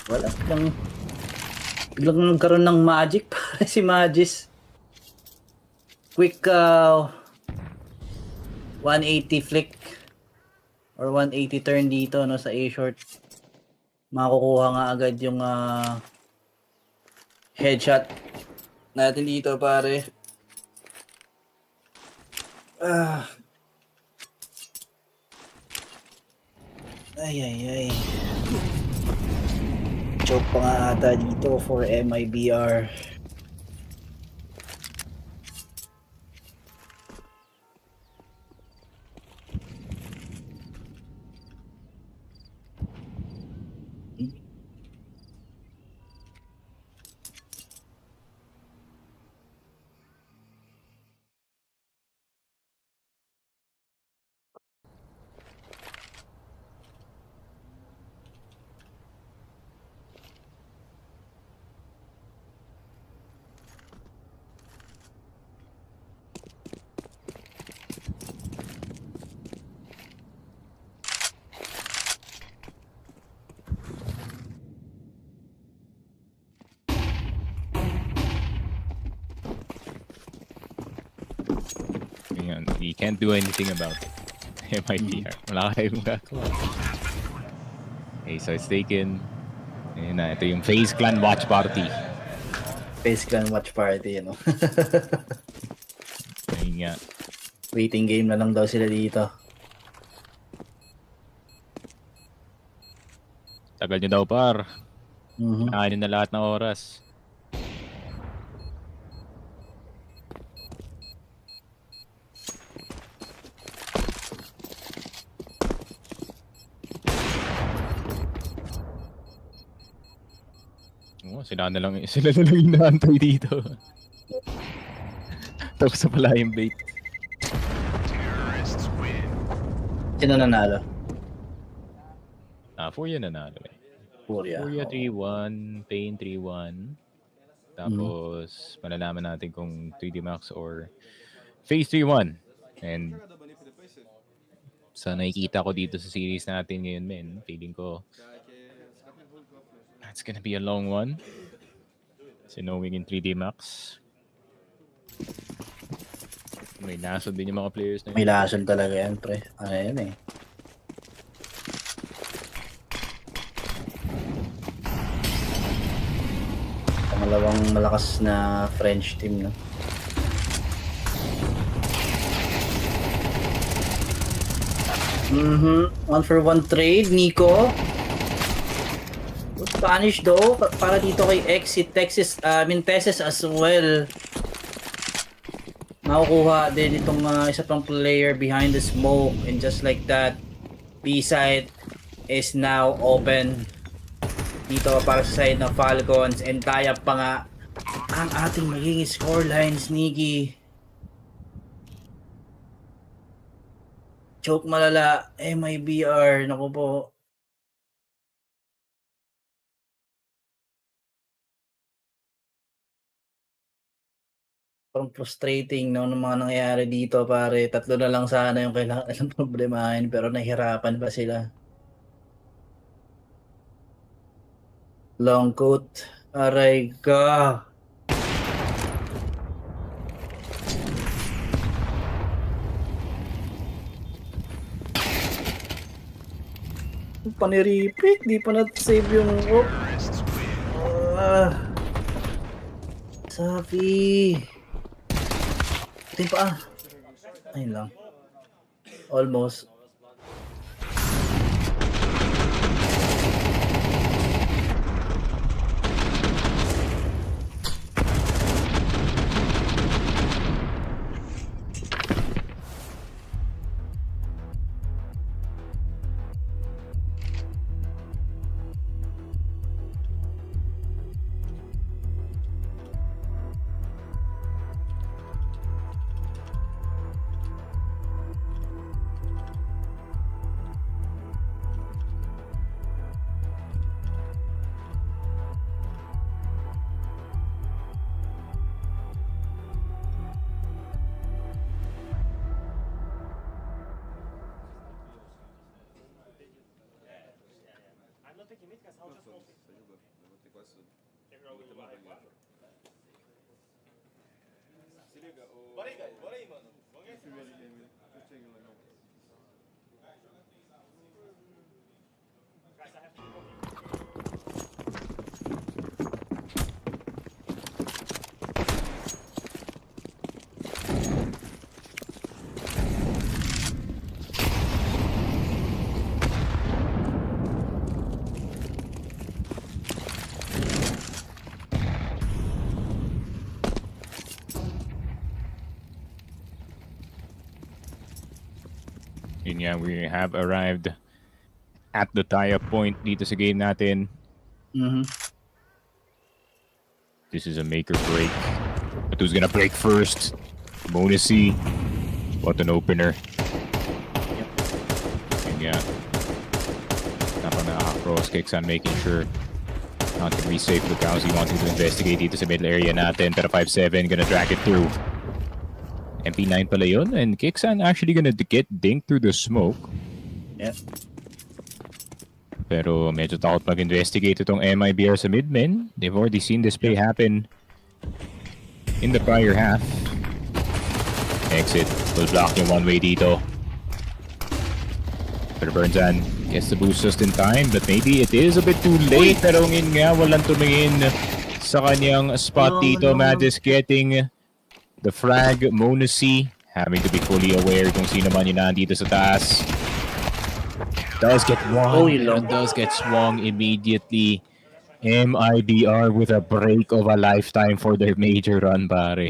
wala, biglang nagkaroon ng magic para si Magis. Quick 180 flick or 180 turn dito, no, sa A-short. Makukuha nga agad yung headshot natin dito, pare. Ay. Choke pa nga ata dito for MIBR. can't do anything about it. MIBR. Wala kayong magagawa. Okay, so it's taken. Ayun na, ito yung FaZe Clan watch party. FaZe Clan watch party, ano? Ayun nga. Waiting game na lang daw sila dito. Tagal nyo daw, par. Mhm. Nakainin na lahat ng oras. Oh, sila na lang inaantay dito. Tapos na pala yung bait. Sino nanalo? Furia nanalo eh. Furia. Furia 3-1, Pain 3-1. Tapos malalaman natin kung 3D Max or FaZe 3-1. And sa nakikita ko dito sa series natin ngayon, men, feeling ko it's gonna be a long one. Kasi knowing in 3D Max, may lason din yung mga players na yun. May lason talaga yan, pre. Ano yan eh. Pangalawang malakas na French team, no? One for one trade, Nico. Spanish though, para dito kay Texas as well. Makukuha din itong isa pang player behind the smoke, and just like that, B-side is now open dito para sa side ng Falcons, and kaya pa nga ang ating magiging scoreline, Sneaky. Choke malala, MIBR, naku po. Parang frustrating, no, ng mga nangyayari dito, pare. Tatlo na lang sana yung kailangan ng problemahin, pero nahihirapan pa sila. Long coat. Aray ka. Paniripik, di pa na-save yung... Sabi. Ito yung paa. Ayun lang. Almost. Yun nga, we have arrived at the tie-up point dito sa game natin. This is a make or break. But who's gonna break first? Bonus C. What an opener. Yun nga. Nakaka-cross kicks on making sure not to be safe. Lukowski wanting to investigate dito sa middle area natin. Pero 5-7 gonna drag it through. MP9 pala yun, and Kixan actually gonna get dinked through the smoke. Yep. Pero medyo takot mag-investigate itong MIBR sa mid-men. They've already seen this play happen in the prior half. Exit will block yung one-way dito. Pero Burnsan gets the boost just in time, but maybe it is a bit too late. Pero ngayon nga, walang tumingin sa kanyang spot dito. Madis getting the frag. Monacy having to be fully aware kung sino man yun nandito sa taas. Does get one, does get swung immediately. MIBR with a break of a lifetime for their major run, pare.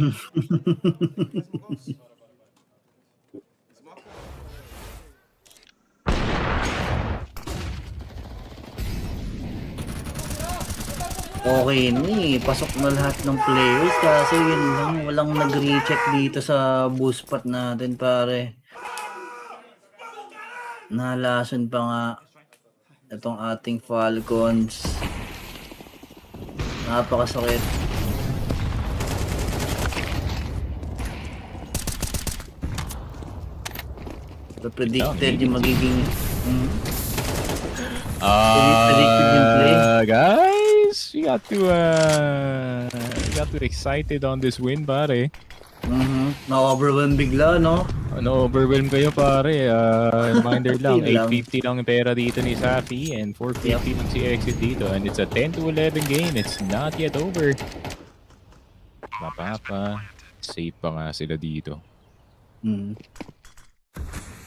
Okay ni, pasok na lahat ng players kasi yun lang, walang nag-recheck dito sa boost spot natin pare. Nalason pa nga itong ating Falcons. Napakasakit. So, predicted yung magiging predicted yung play. Guys, we got too excited on this win, pare. Na-overwhelm bigla, no? Na-overwhelm kayo, pare. Reminder lang, 850 lang yung pera dito ni Safi and 450 lang si Exit dito. And it's a 10-11 game. It's not yet over. Mapapa. Safe pa nga sila dito.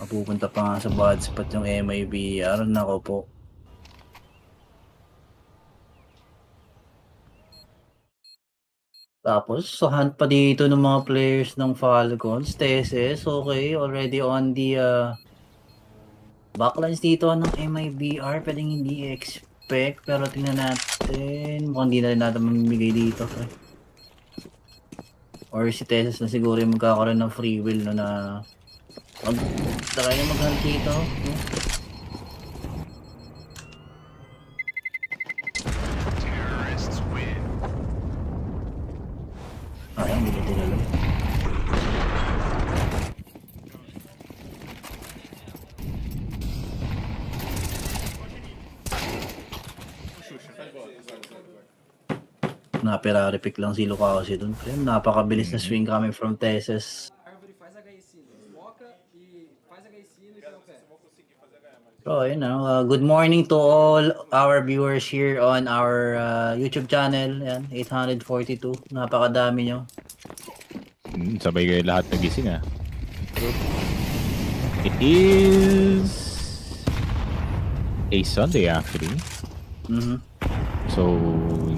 Mapupunta pa nga sa bad spot yung MIBR. Nako po. Tapos, so hunt pa dito ng mga players ng Falcons. Teses, okay. Already on the backlines dito ng MIBR. Pwedeng hindi expect. Pero tingnan natin. Mukhang hindi na rin natin mamimigay dito. Or si Teses na siguro yung magkakaroon ng free will no, na try na mag-hunt dito. Ayun, hindi nila lang. Napirari pick lang si Lucasi dun. Napakabilis na swing coming from Teses. So, you know, good morning to all our viewers here on our YouTube channel. Yan, 842. Napakadami nyo. Sabay kayo lahat nagising, ah. It is a Sunday, actually. So,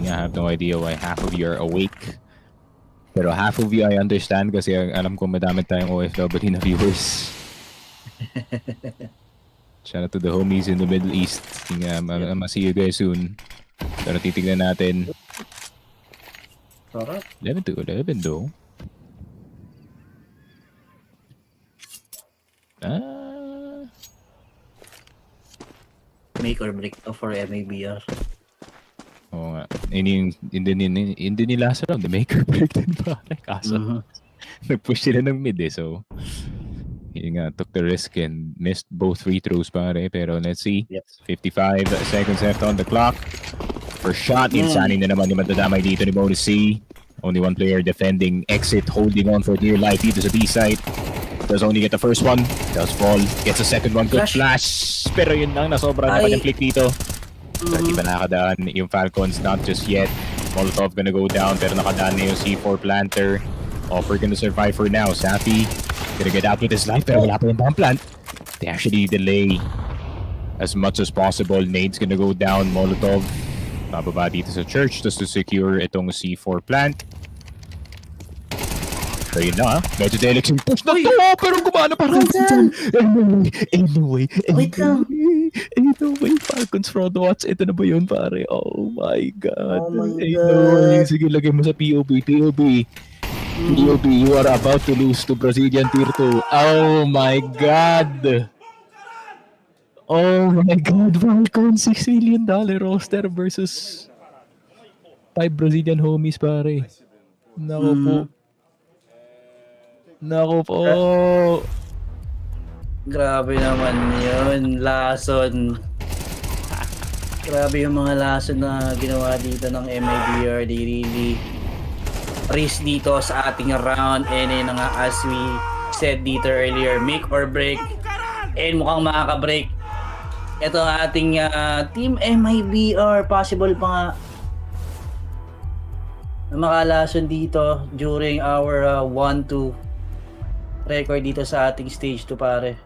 I have no idea why half of you are awake. Pero half of you I understand kasi alam ko madami tayong OFW na viewers. Shout out to the homies in the Middle East. See you guys soon. Pero titignan natin. 11-11 though. Make or break to for MIBR. Oo nga. Hindi nila sa round. The make or break din pa. Kaso, nag-push sila ng mid eh. So, yun nga, took the risk and missed both free throws pare. Pero let's see. 55 seconds left on the clock. First shot. Insani na naman yung matadamay dito ni Bonus C. Only one player defending. Exit holding on for dear life dito sa B-side. Does only get the first one. Does fall. Gets a second one. Good flash. Pero yun lang. Nasobra naman yung click dito. Pero di ba nakadaan yung Falcons? Not just yet. Molotov gonna go down. Pero nakadaan na yung C4 planter. Offer gonna survive for now. Safi gonna get out with his life, pero wala pa yung bomb plant. They actually delay as much as possible. Nade's gonna go down. Molotov bababa dito sa church just to secure itong C4 plant. So yun na, medyo delix yung push na to, pero gumana pa rin dyan. Anyway, Falcons fraud watch. Ito na ba yun, pare? Oh my God. Anyway, sige, lagay mo sa POB. POB, you are about to lose to Brazilian Tier 2. Oh my God! Oh my God, Falcons, $6 million roster versus 5 Brazilian homies, pare. Nako po. Grabe naman yun, lason. Grabe yung mga lason na ginawa dito ng MIBR. They really risk dito sa ating round. And yun nga, as we said dito earlier, make or break. And mukhang makaka-break. Ito ang ating Team MIBR. Possible pa nga na makalason dito during our 1-2 record dito sa ating stage 2 pare.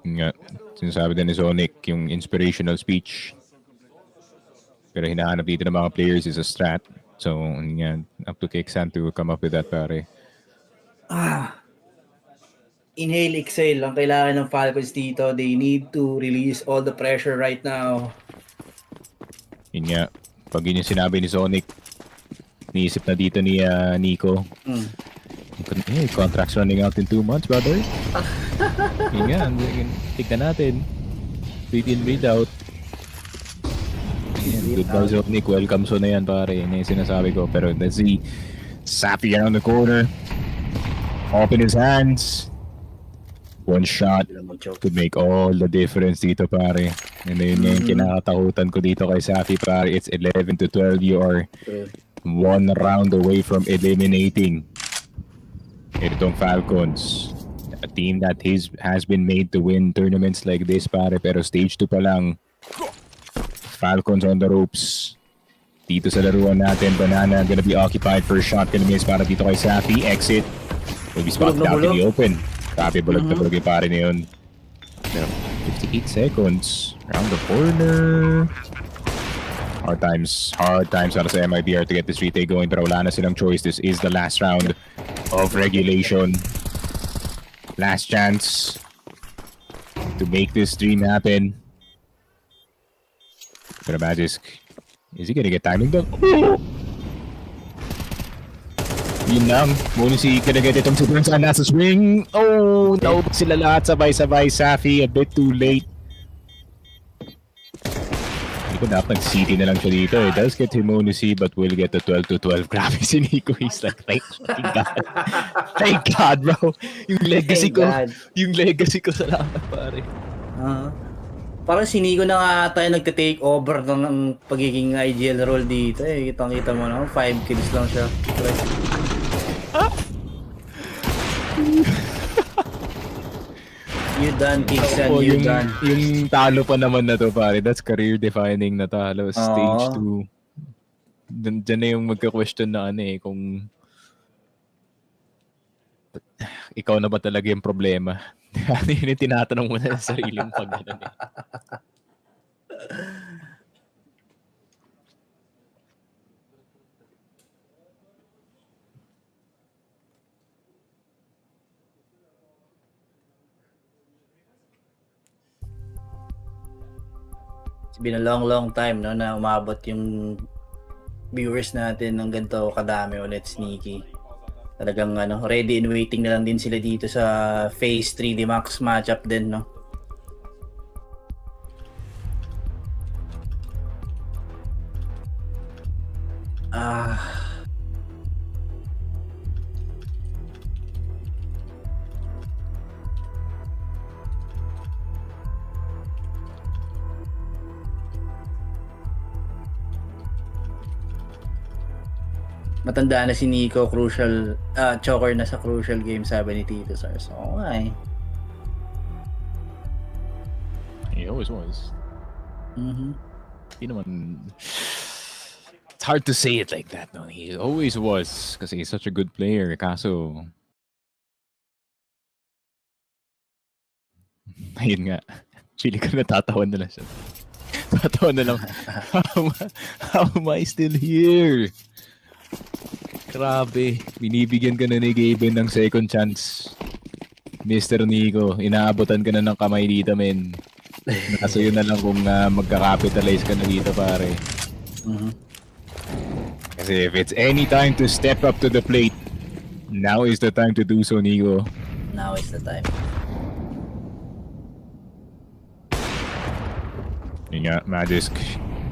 Nga, sinasabi din ni Sonic yung inspirational speech. Pero hinahanap dito ng mga players is a strat. So, yan, up to Keksan to come up with that, pare. Inhale, exhale. Ang kailangan ng Falcons dito, they need to release all the pressure right now. Yun nga, pag yun yung sinabi ni Sonic, niisip na dito ni Nico. Hey, contract's running out in 2 months, brother. Yun nga, tignan natin. Read in, read out. Yan, good guys, Sonic. Welcome so na yan, pare. Yan yung sinasabi ko. Pero let's see. Safi around the corner. Open his hands. One shot could make all the difference dito, pare. And yun yung kinakatakutan ko dito kay Safi, pare. It's 11-12. You are 1 round away from eliminating itong Falcons. A team that has been made to win tournaments like this, pare. Pero stage 2 pa lang. Falcons on the ropes. Dito sa laruan natin, Banana gonna be occupied for a shot. Gonna miss para dito kay Safi. Exit. Will be spotted out in the open. Safi, bulag na bulag yung pare na yun. 58 seconds. Around the corner. Hard times para sa MIBR to get this retake going. Pero wala na silang choice. This is the last round of regulation. Last chance to make this dream happen. Pero Magisk, is he gonna get timing though? Yun lang, Monisi gonna get itong super saan nasa swing. Oh, no, sila lahat sabay-sabay. Safi, a bit too late. Hindi ko dapat nag-city na lang siya dito. It does get him Monisi, but will get the 12-12. Grabe si Nico, he's like, thank God. Thank God, bro. Yung legacy ko sa lahat, pare. Parang si Nico na nga tayo nagte-take over ng pagiging IGL role dito eh. Kitang-kita mo na, 5 kills lang siya. You done, Kixan, you done. Yung talo pa naman na to, pare. That's career-defining na talo. Stage 2. Diyan na yung magka-question na kung ikaw na ba talaga yung problema. Ano yun yung tinatanong mo na sa sarili mong pag-ganon eh. It's been a long time no na umabot yung viewers natin ng ganito kadami ulit, Sneaky. Talagang ready and waiting na lang din sila dito sa FaZe 3D Max matchup din, no? Matanda na si Nico, crucial, choker na sa crucial game, sabi ni Tito Sars. Okay. He always was. Hindi naman... It's hard to say it like that, no? He always was, kasi he's such a good player. Kaso... Ayun nga. Chili ka natatawan na lang siya. Tatawan na lang. How am I still here? Grabe, binibigyan ka na ni Gaben ng second chance. Mr. Nico, inaabotan ka na ng kamay dito, men. Kaso yun na lang kung magka-capitalize ka na dito, pare. Kasi if it's any time to step up to the plate, now is the time to do so, Nico. Now is the time. Yun nga, Magisk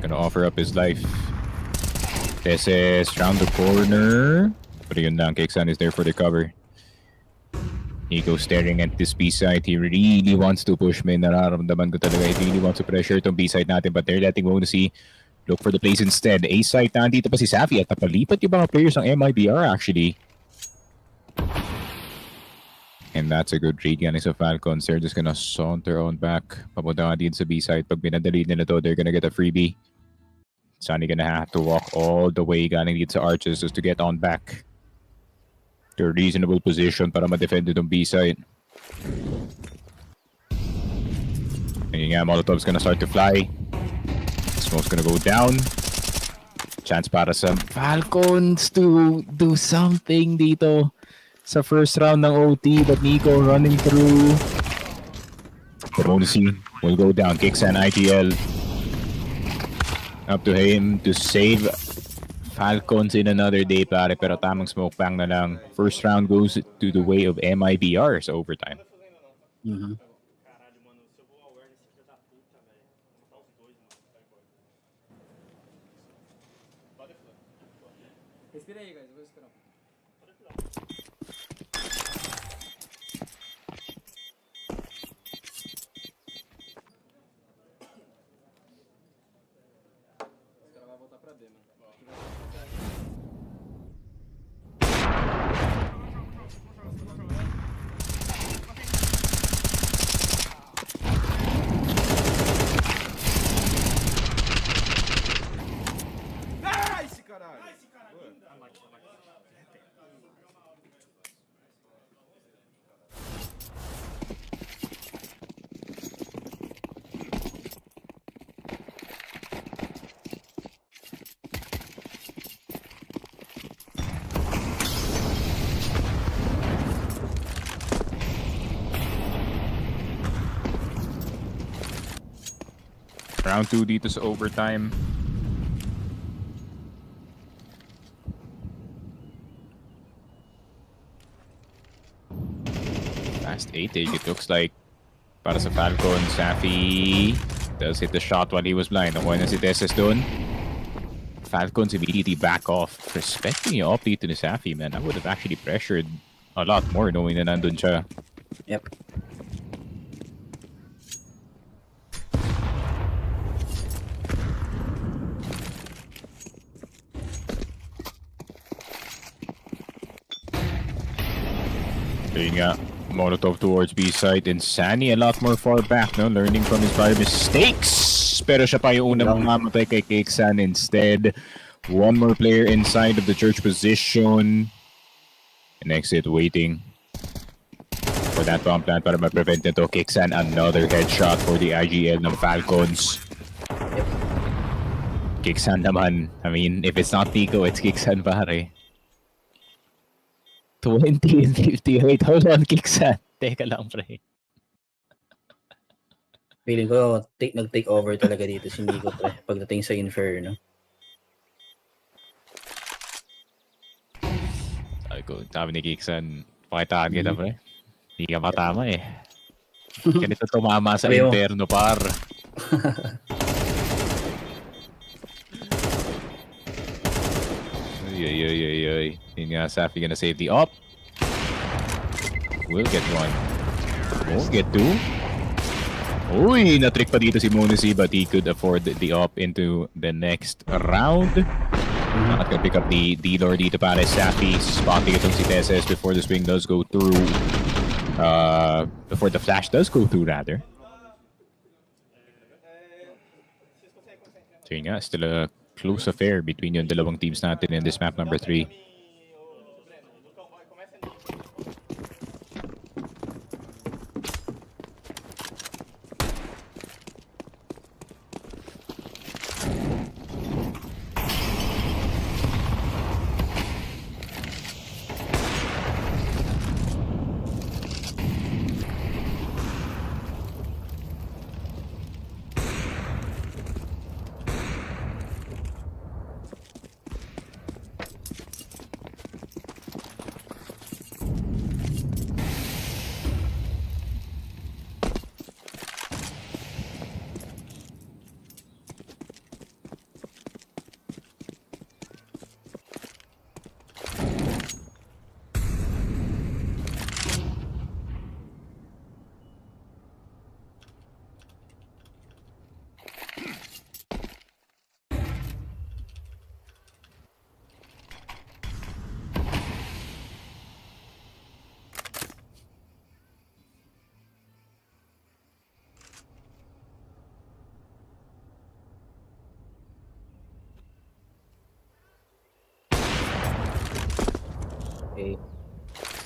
gonna offer up his life. Teses round the corner. Pero yun lang, Keksan is there for the cover. Nico staring at this B-side. He really wants to push, man. Nararamdaman ko talaga. He really wants to pressure itong B-side natin. But they're letting Monisi look for the place instead. A-side, nandito pa si Safi at napalipat yung mga players ng MIBR actually. And that's a good read galing sa Falcons. They're just gonna saunter on back. Papunta nga din sa B-side. Pag binadali nila to, they're gonna get a freebie. Sunny gonna have to walk all the way galing dito sa Arches just to get on back to a reasonable position para ma-defend itong B-side. Ngayon nga, Molotov's gonna start to fly. Smoke's gonna go down. Chance para sa Falcons to do something dito sa first round ng OT, but Nico running through. Peronsi will go down. Kicks and IGL. Up to him to save Falcons in another day, pare. Pero tamang smoke bang na lang. First round goes to the way of MIBR sa overtime. Mhm. Respira aí, guys. Eu vou esperar. Os caras vão voltar pra B, mano. Nice, caralho! Round 2 dito sa overtime. Last 8 take, it looks like para sa Falcon. Safi does hit the shot while he was blind. Nakuha na si Tesses doon. Falcons immediately back off. Respecting yung up dito ni Safi, man. I would have actually pressured a lot more knowing na nandun siya. Yep. Ayun nga, Molotov towards B-side. And Sunny a lot more far back, no? Learning from his prior mistakes. Pero siya pa yung unang mamatay kay Keksan instead. One more player inside of the church position. And exit waiting for that bomb plant para ma-prevent nito. Keksan, another headshot for the IGL ng Falcons. Keksan naman. I mean, if it's not Nico, it's Keksan pare. 20 and 58. Hold on, Kiksan. Teka lang, pre. Feeling ko, nag-take over talaga dito si Nico, pre. Pagdating sa Inferno. Sabi ni Kiksan, pakitaan kita, pre. Hindi ka matama eh. Ganito tumama sa Inferno, par. Ay. Yun nga, Safi gonna save the op. We'll get one. Won't get two. Uy, na-trick pa dito si Monesi, but he could afford the op into the next round. Not gonna pick up the D-Lord dito para Safi. Spotting itong si Tesses before the swing does go through. Before the flash does go through, rather. So yun nga, still a close affair between yung dalawang teams natin in this map number 3. Okay.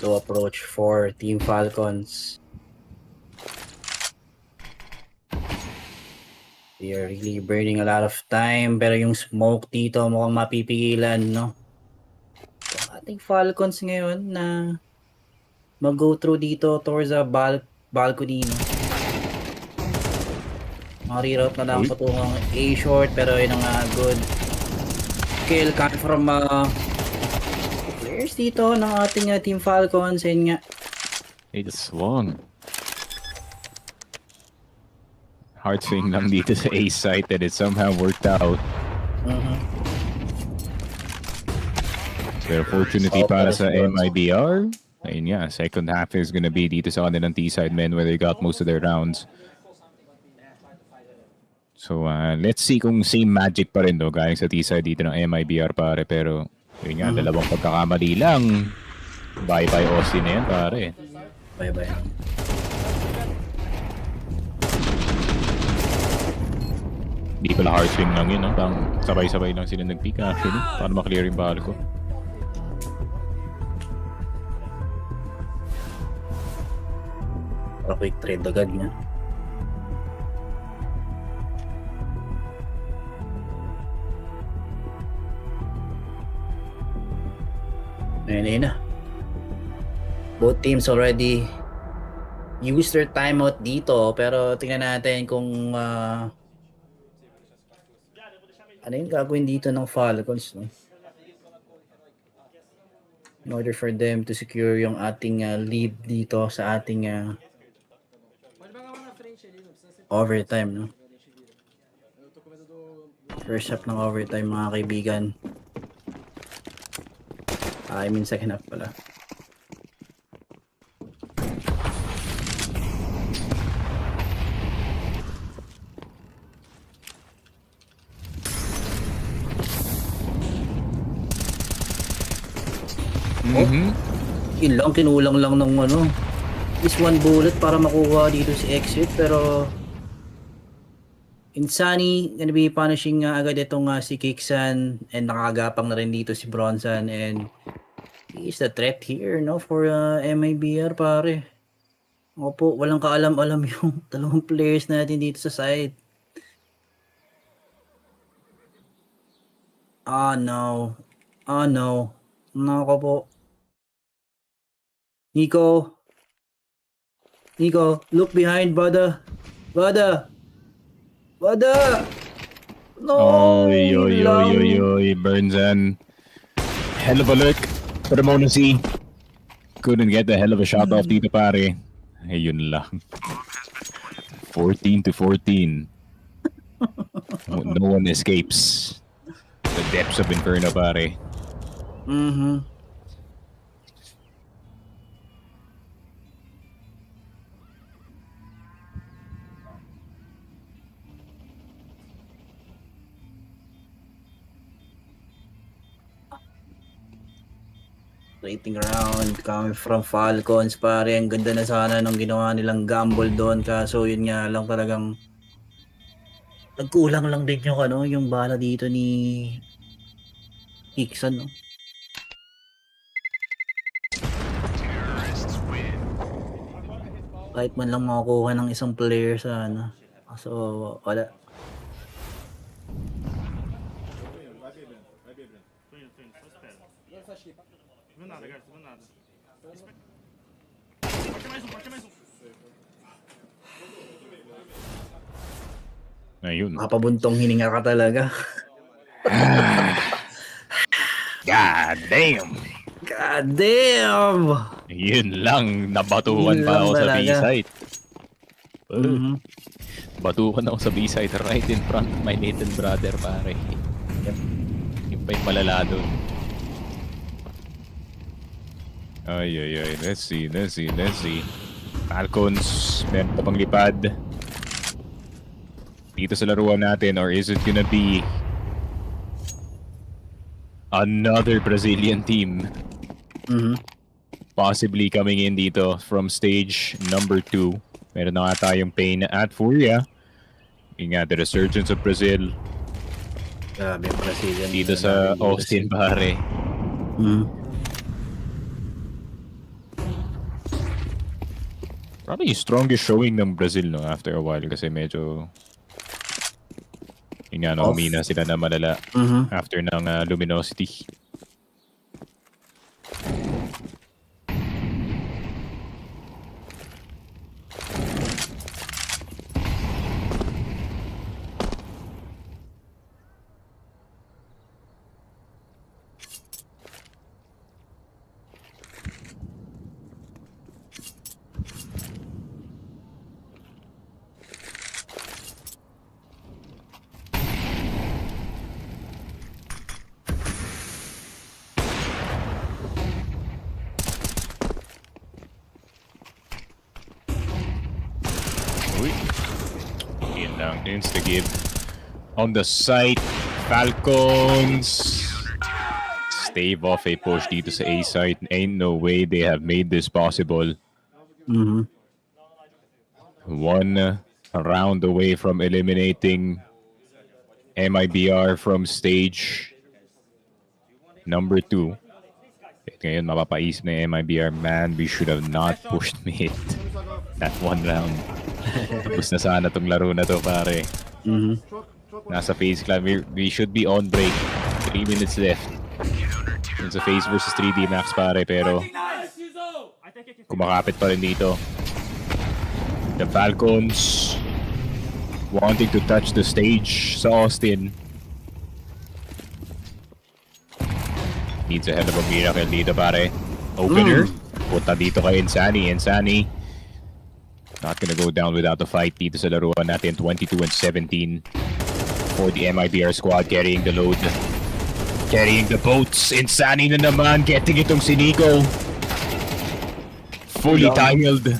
So approach for Team Falcons. They are really burning a lot of time, pero yung smoke dito mukhang mapipigilan, no? So, ating Falcons ngayon na mag-go through dito towards the balcony, no? Maki-reroute na lang patungang A-short, pero yun ang good kill coming from players dito ng ating Team Falcons. Yun nga. It's long. Hard swing lang dito sa A site that it somehow worked out. Pero opportunity para sa MIBR. Ayun nga, second half is gonna be dito sa kanilang T-side men where they got most of their rounds. So let's see kung same magic pa rin galing sa T-side dito ng MIBR pare. Pero yun nga, dalawang pagkakamali lang. Bye-bye Austin na yan pare. Bye-bye. Hindi pala hard swing lang yun, no? Sabay-sabay lang sila nag-pick actually para maklear yung ball ko. Para quick trade agad niya. Ayun na. Both teams already used their timeout dito, pero tingnan natin kung ano yung gagawin dito ng Falcons, no? In order for them to secure yung ating lead dito sa ating overtime, no? First half ng overtime, mga kaibigan. I mean second half pala. Yun lang, kinulang lang ng is one bullet para makuha dito si exit, pero Insani gonna be punishing agad itong si Kiksan, and nakagapang na rin dito si Bronson, and he is the threat here, no, for MIBR pare. Opo, walang kaalam-alam yung dalawang players natin dito sa side. No. Nako po. Nico, look behind, brother. No! Oy, Burnson. Hell of a look. Permonency. Couldn't get the hell of a shot off dito pare. Ayun lang. 14-14. No one escapes the depths of Inferno pare. Rating round coming from Falcons pare. Ang ganda na sana nung ginawa nilang gamble doon, kaso yun nga lang, talagang nagkulang lang din yung bala dito ni Iksan, no? Kahit man lang makakuha ng isang player sa so wala. Ayun. Makapabuntong hininga ka talaga. God damn! Yun lang, nabatukan pa ako sa B-side. Batukan ako sa B-side right in front of my little brother pare. Yung pa yung malala doon. Ay. Let's see. Falcons, meron pa pang lipad dito sa laruan natin, or is it gonna be another Brazilian team possibly coming in dito from stage number 2? Meron na nga tayong Pain at Furia. Ingat, the resurgence of Brazil. Grabe yung Brazilian dito sa Austin pare. Probably yung strongest showing ng Brazil no after a while kasi medyo yun nga no, umina sila na malala after ng luminosity. Yun lang, insta-give. On the site, Falcons stave off a push dito sa A site. Ain't no way they have made this possible. One round away from eliminating MIBR from stage number 2. At ngayon mapapaisip na MIBR, man, we should have not pushed mid that one round. Tapos na sana tong laro na to, pare. Nasa FaZe Clan, we should be on break. 3 minutes left. Yun sa FaZe versus 3D Max, pare, pero kumakapit pa rin dito. The Falcons wanting to touch the stage sa Austin. Needs a hell of a miracle dito, pare. Opener. Punta dito kay Insani. Insani not gonna go down without a fight dito sa laruan natin. 22-17 for the MIBR squad carrying the load. Carrying the boats. Insani na naman. Getting itong si Nico. Fully tangled.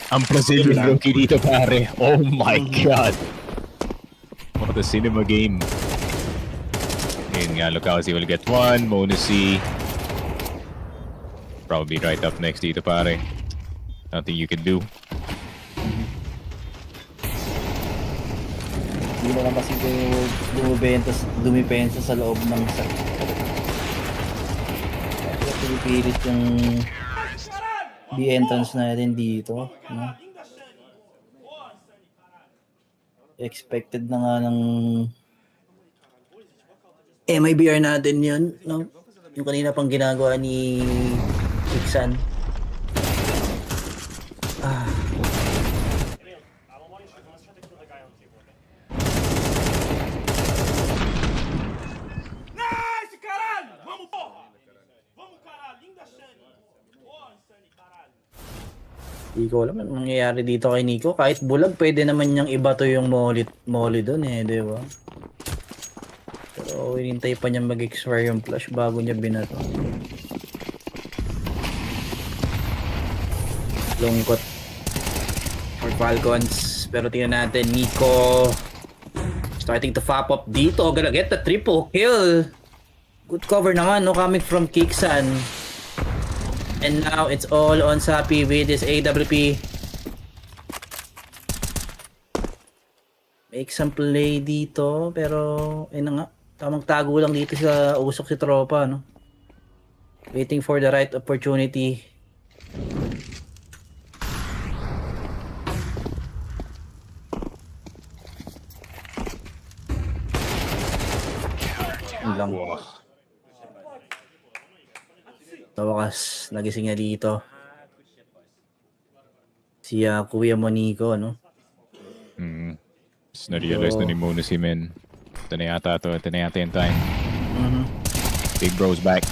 Ang Brazilian rookie dito, pare. Oh my God. What a cinema game. Yun nga, Lucasi will get one. Monasi probably right up next dito, pare. Nothing you can do. Hindi na lang kasi dumipensa sa loob ng kaya pinipilit yung the entrance natin dito. No? Expected na nga ng MIBR natin yun. No? Yung kanina pang ginagawa ni Iksan. Hindi ko alam anong nangyayari dito kay Nico. Kahit bulag, pwede naman niyang iba to yung molly doon eh, di ba? Pero hinintay pa niya mag-expire yung flash bago niya binato. Lungkot for Falcons. Pero tingnan natin, Nico starting to fap up dito. Gonna get the triple kill. Good cover naman, no? Coming from Kiksan. And now it's all on Sapi with his AWP. Make some play dito, pero ayun na nga, tamang tago lang dito sa usok si tropa, no? Waiting for the right opportunity. Lang. Sa wakas, nagising niya dito. Si Kuya Monico, no? Just na-realize na ni Mona si Men. Ito na yata to. Ito na yata yung time. Big bro's back.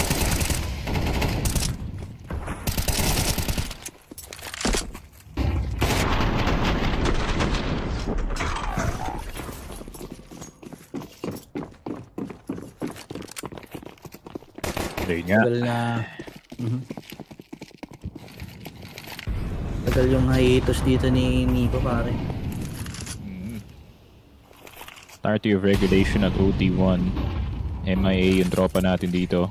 Ayun nga. Tagal na. Tagal yung hiatus dito ni Nico, pare. Party of regulation at OT1. MIA yung tropa natin dito.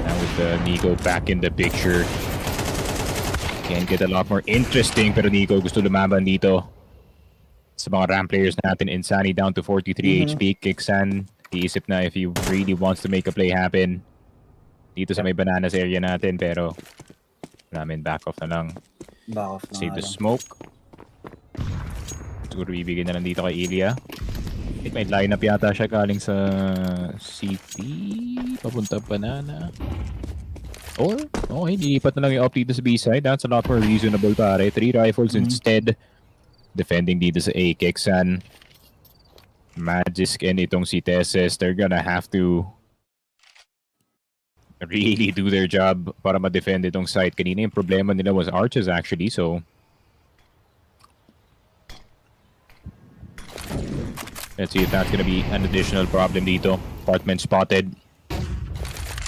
Now with Nico back in the picture. Can get a lot more interesting, pero Nico gusto lumaban dito. Sa mga ramp players natin, Insani down to 43 HP. Kiksan, iisip na if he really wants to make a play happen. dito sa may bananas area natin, pero namin back off na lang. Back off na Save nga the lang. smoke. Siguro bibigyan na lang dito kay Ilya. I think may lineup yata siya galing sa city. Papunta banana. Or, okay, nilipat na lang yung up dito sa B-side. That's a lot more reasonable, pare. 3 rifles instead. Defending dito sa A. Keksan. Magisk and itong si Tesses, they're gonna have to really do their job para ma-defend itong site. Kanina yung problema nila was arches actually, so let's see if that's gonna be an additional problem dito. Apartment spotted.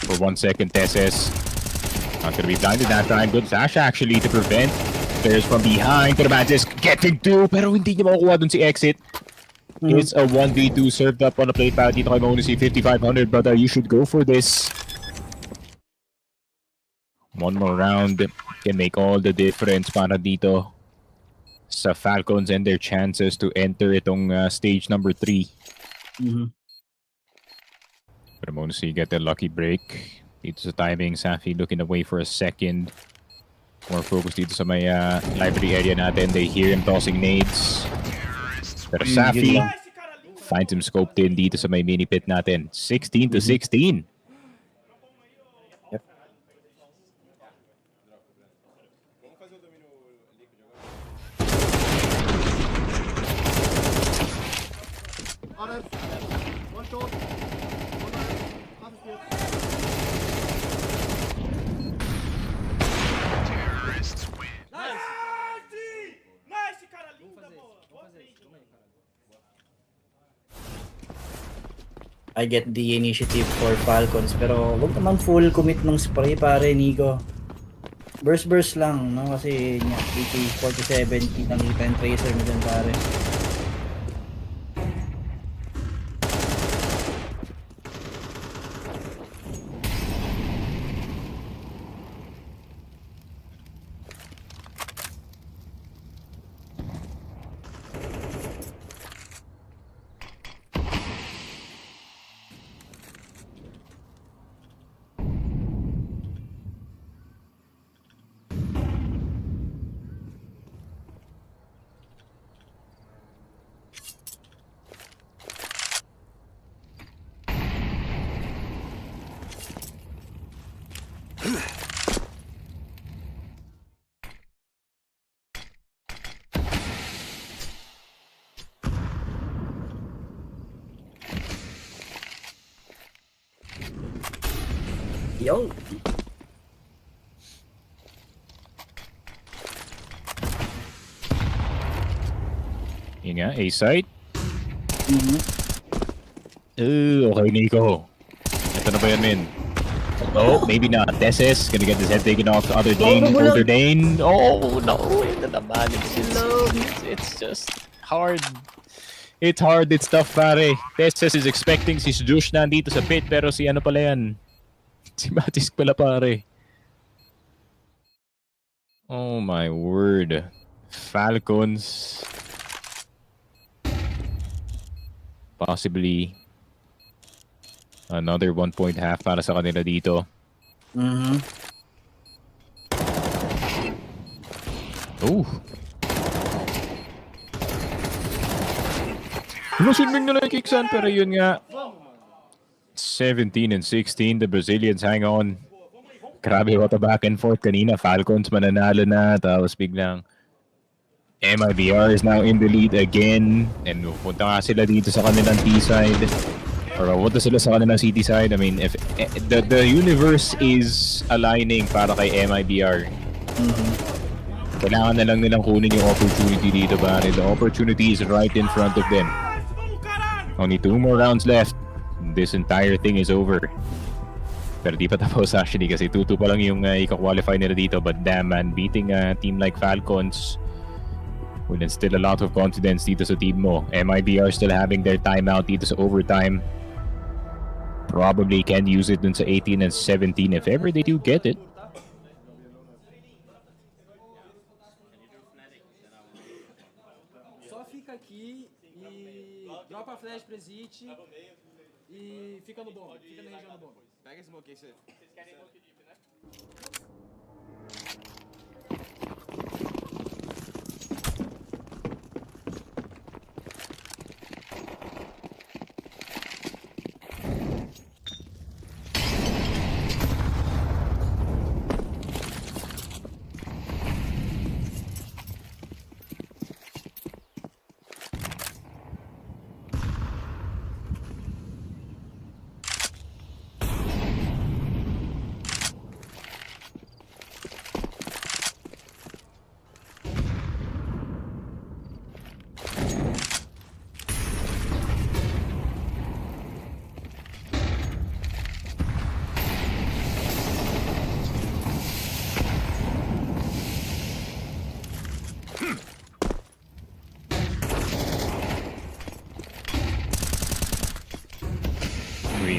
For 1 second, Tesses. Not gonna be blinded that time. Good flash actually to prevent. There's from behind. Pero Magisk getting through. Pero hindi niya makukuha dun si Exit. It's a 1v2 served up on a plate pad. Dito kay Monacy, 5,500, brother. You should go for this. One more round can make all the difference para dito sa Falcons and their chances to enter itong stage number 3. Pero Monacy get a lucky break. Dito sa timing, Safi looking away for a second. More focus dito sa may library area natin. They hear him tossing nades. Pero Safi finds him scoped in dito sa may mini pit natin. 16 to 16. Yep. I get the initiative for Falcons, pero wag naman full commit ng spray, pare, Nico. Burst lang, no? Kasi niya, AK-47, nakita yung tracer mo dyan, pare. Yo! Yun nga, A-site. Okay, Nico. Ito na ba yan, men? Oh, maybe not. Tesses gonna get his head taken off. The other Dane, older Dane. Oh, no. Ito naman. It's just hard. It's hard. It's tough, pare. Tesses is expecting si Sujush nandito sa pit, pero si ano pala yan? Si Matisk pala, pare. Oh my word. Falcons. Possibly another 1 point half para sa kanila dito. Oh. Lusunming na lang Kiksan, pero yun nga. 17 and 16, the Brazilians hang on. Grabe, what a back and forth kanina. Falcons mananalo na, tapos biglang MIBR is now in the lead again. And punta nga sila dito sa kanilang T-side. Or punta sila sa kanilang CT side. I mean, if the universe is aligning para kay MIBR. Kailangan na lang nilang kunin yung opportunity dito, pare. The opportunity is right in front of them. Only 2 more rounds left. This entire thing is over. Pero di pa tapos actually kasi 2-2 pa lang yung ika-qualify nila dito. But damn man, beating a team like Falcons will instill a lot of confidence dito sa team mo. MIBR still having their timeout dito sa overtime. Probably can use it dun sa 18 and 17 if ever they do get it. Só fica aqui e dropa flash pra Zit. E fica no bomb, fica na região do bomb. Pega esse smoke aí, você. Vocês querem smoke deep, né?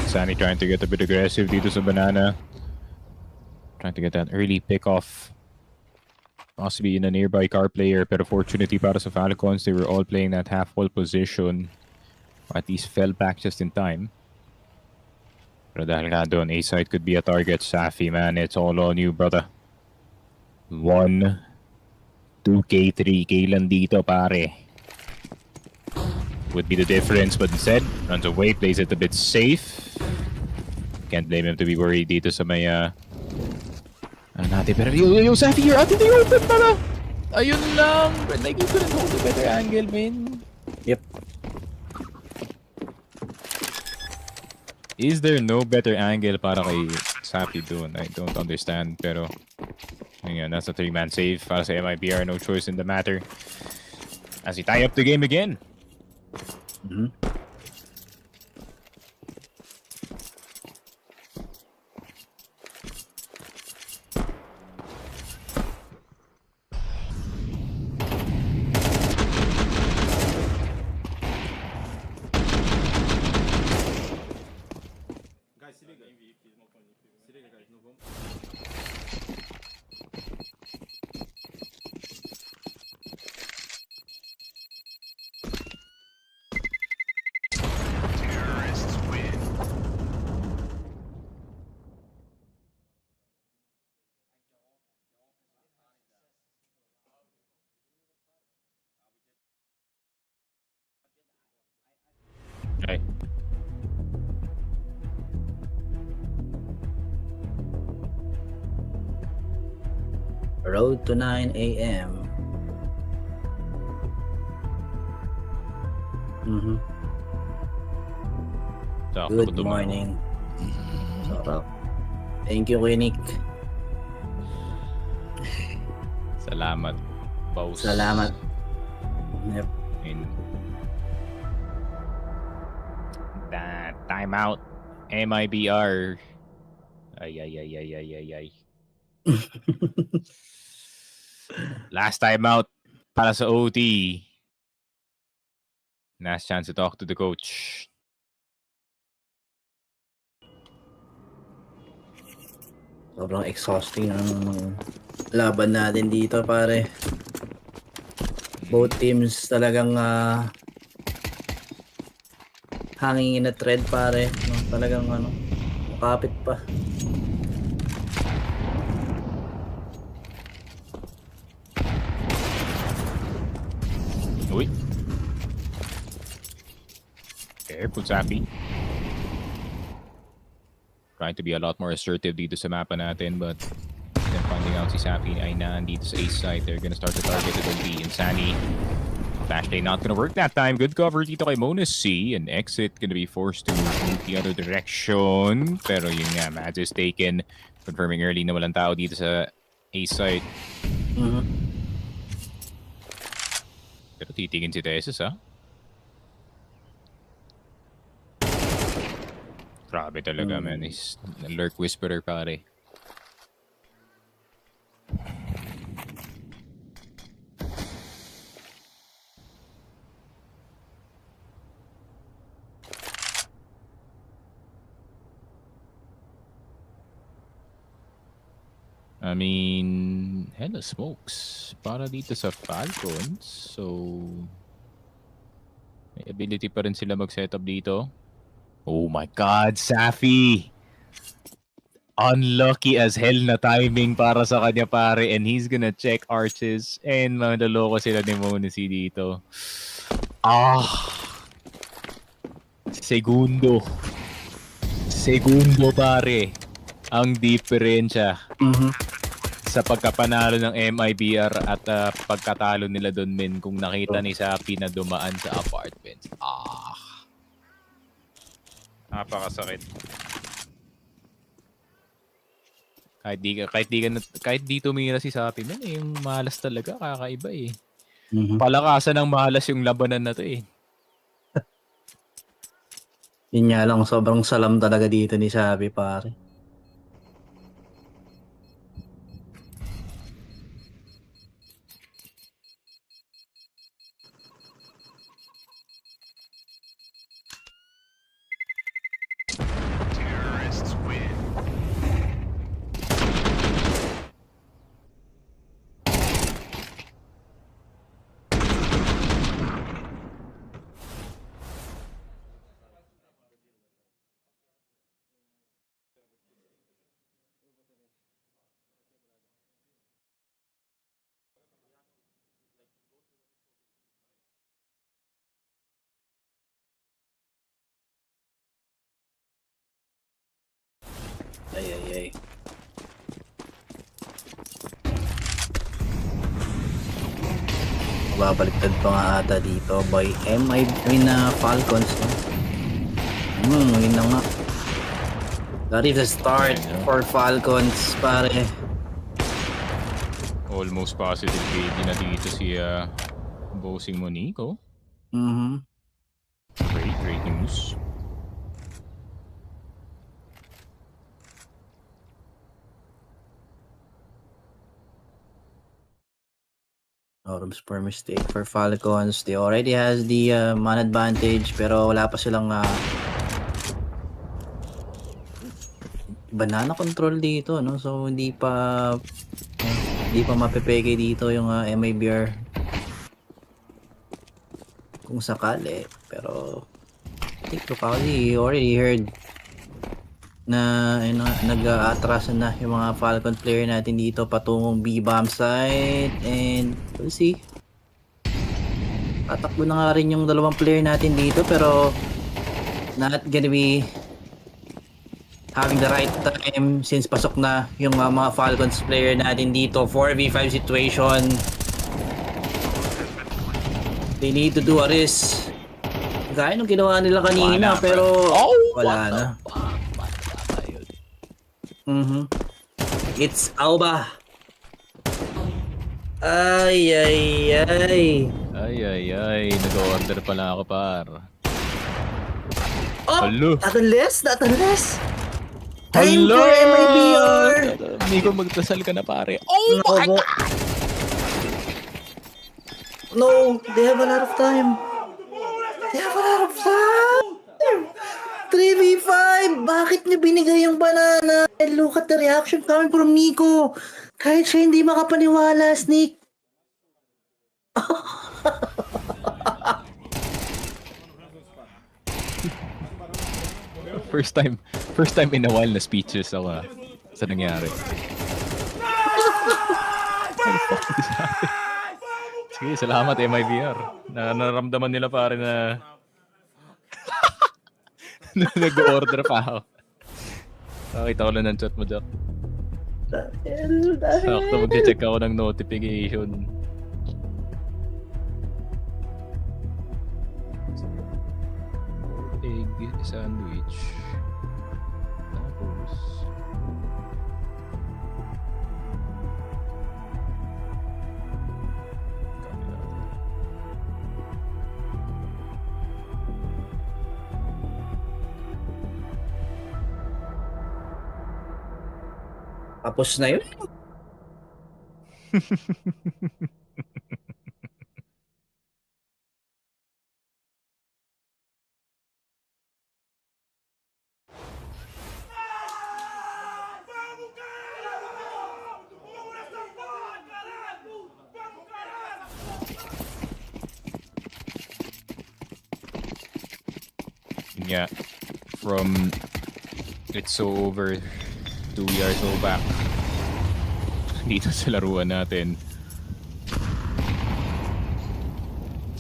Sunny trying to get a bit aggressive dito sa banana. Trying to get that early pick off. Possibly in a nearby car player, pero fortunately para sa Falcons, they were all playing that half-wall position. Or at least fell back just in time. Pero dahil nga doon, A-side could be a target. Safi, man, it's all on you, brother. 1, 2K, 3K lang dito, pare. Would be the difference, but instead, runs away, plays it a bit safe. Can't blame him to be worried dito sa may, ano natin, pero yo, Safi, you're out in the open, pala! Ayun lang! But like, you couldn't hold a better angle, man. Yep. Is there no better angle para kay Safi doon? I don't understand, pero yun, that's a 3-man save para sa MIBR, no choice in the matter. As he tie up the game again. Mm-hmm. Guys, se liga. Se liga, guys. Não vamos... Right. Road to 9 a.m. Mm-hmm. Good morning. Sarap. Thank you, Nick. Salamat, boss. Salamat. Yep. In that timeout, MIBR. Ay. Last timeout para sa OT. Last chance to talk to the coach. Sobrang exhausting ang laban natin dito, pare. Both teams talagang hanging in a thread, pare. Talagang kapit pa. Uy. Careful, Safi. Trying to be a lot more assertive dito sa mapa natin, but then finding out si Safi ay nandito sa ace side. They're gonna start to target it on B. Insani. Flash play not gonna work that time. Good cover dito kay Monus C. An exit gonna be forced to move the other direction. Pero yun nga, Mads is taken. Confirming early na walang tao dito sa ace side. Pero titigin si Tesis, ha? Grabe talaga, man. He's a lurk whisperer, pare. I mean, hella smokes para dito sa Falcons. So, may ability pa rin sila mag-setup dito. Oh my God, Safi! Unlucky as hell na timing para sa kanya pare, and he's gonna check arches and maloloko sila ni Monacy dito. Segundo pare ang diferensya sa pagkapanalo ng MIBR at pagkatalo nila doon men kung nakita ni Safi na dumaan sa apartments. Napakasakit. Kahit di tumira si Sapi man, yung malas talaga, kakaiba eh. Palakasan ng malas yung labanan na to eh. Yun nga lang, sobrang salam talaga dito ni Sabi, pare. Ay. Babaliktad pa nga ata dito by Falcons. Yun na nga. That is the start for Falcons, pare. Almost positive KD na dito si Bossing Monico. Great news. Rooms per mistake for Falcons. They already has the man advantage pero wala pa silang banana control dito, no? So hindi pa mapepeke dito yung MIBR kung sakali. Pero I think probably already heard na nag-aatras na yung mga Falcon player natin dito patungong B-bomb side, and we'll see. Tatakbo na nga rin yung dalawang player natin dito pero not gonna be having the right time since pasok na yung mga Falcons player natin dito. 4v5 situation. They need to do a risk. Gaya nung ginawa nila kanina pero wala na. It's Alba. Ay. Nag-order pala ako par. Not unless. Time for MIBR. Nico, magdasal ka na pare. Oh my God! No, they have a lot of time. 3v5! Bakit niya binigay yung banana? And look at the reaction coming from Nico. Kahit siya hindi makapaniwala, Sneak. First time in a while na speechless ako sa nangyari. Sige, salamat MIBR. Naramdaman nila pare na nag-order pa ako. Nakita ko lang ng chat mo, Jack. Sakto mag-check ako ng notification. Egg sandwich. Tapos Tapos na yun. from It's So Over to We Are So Back dito sa laruan natin.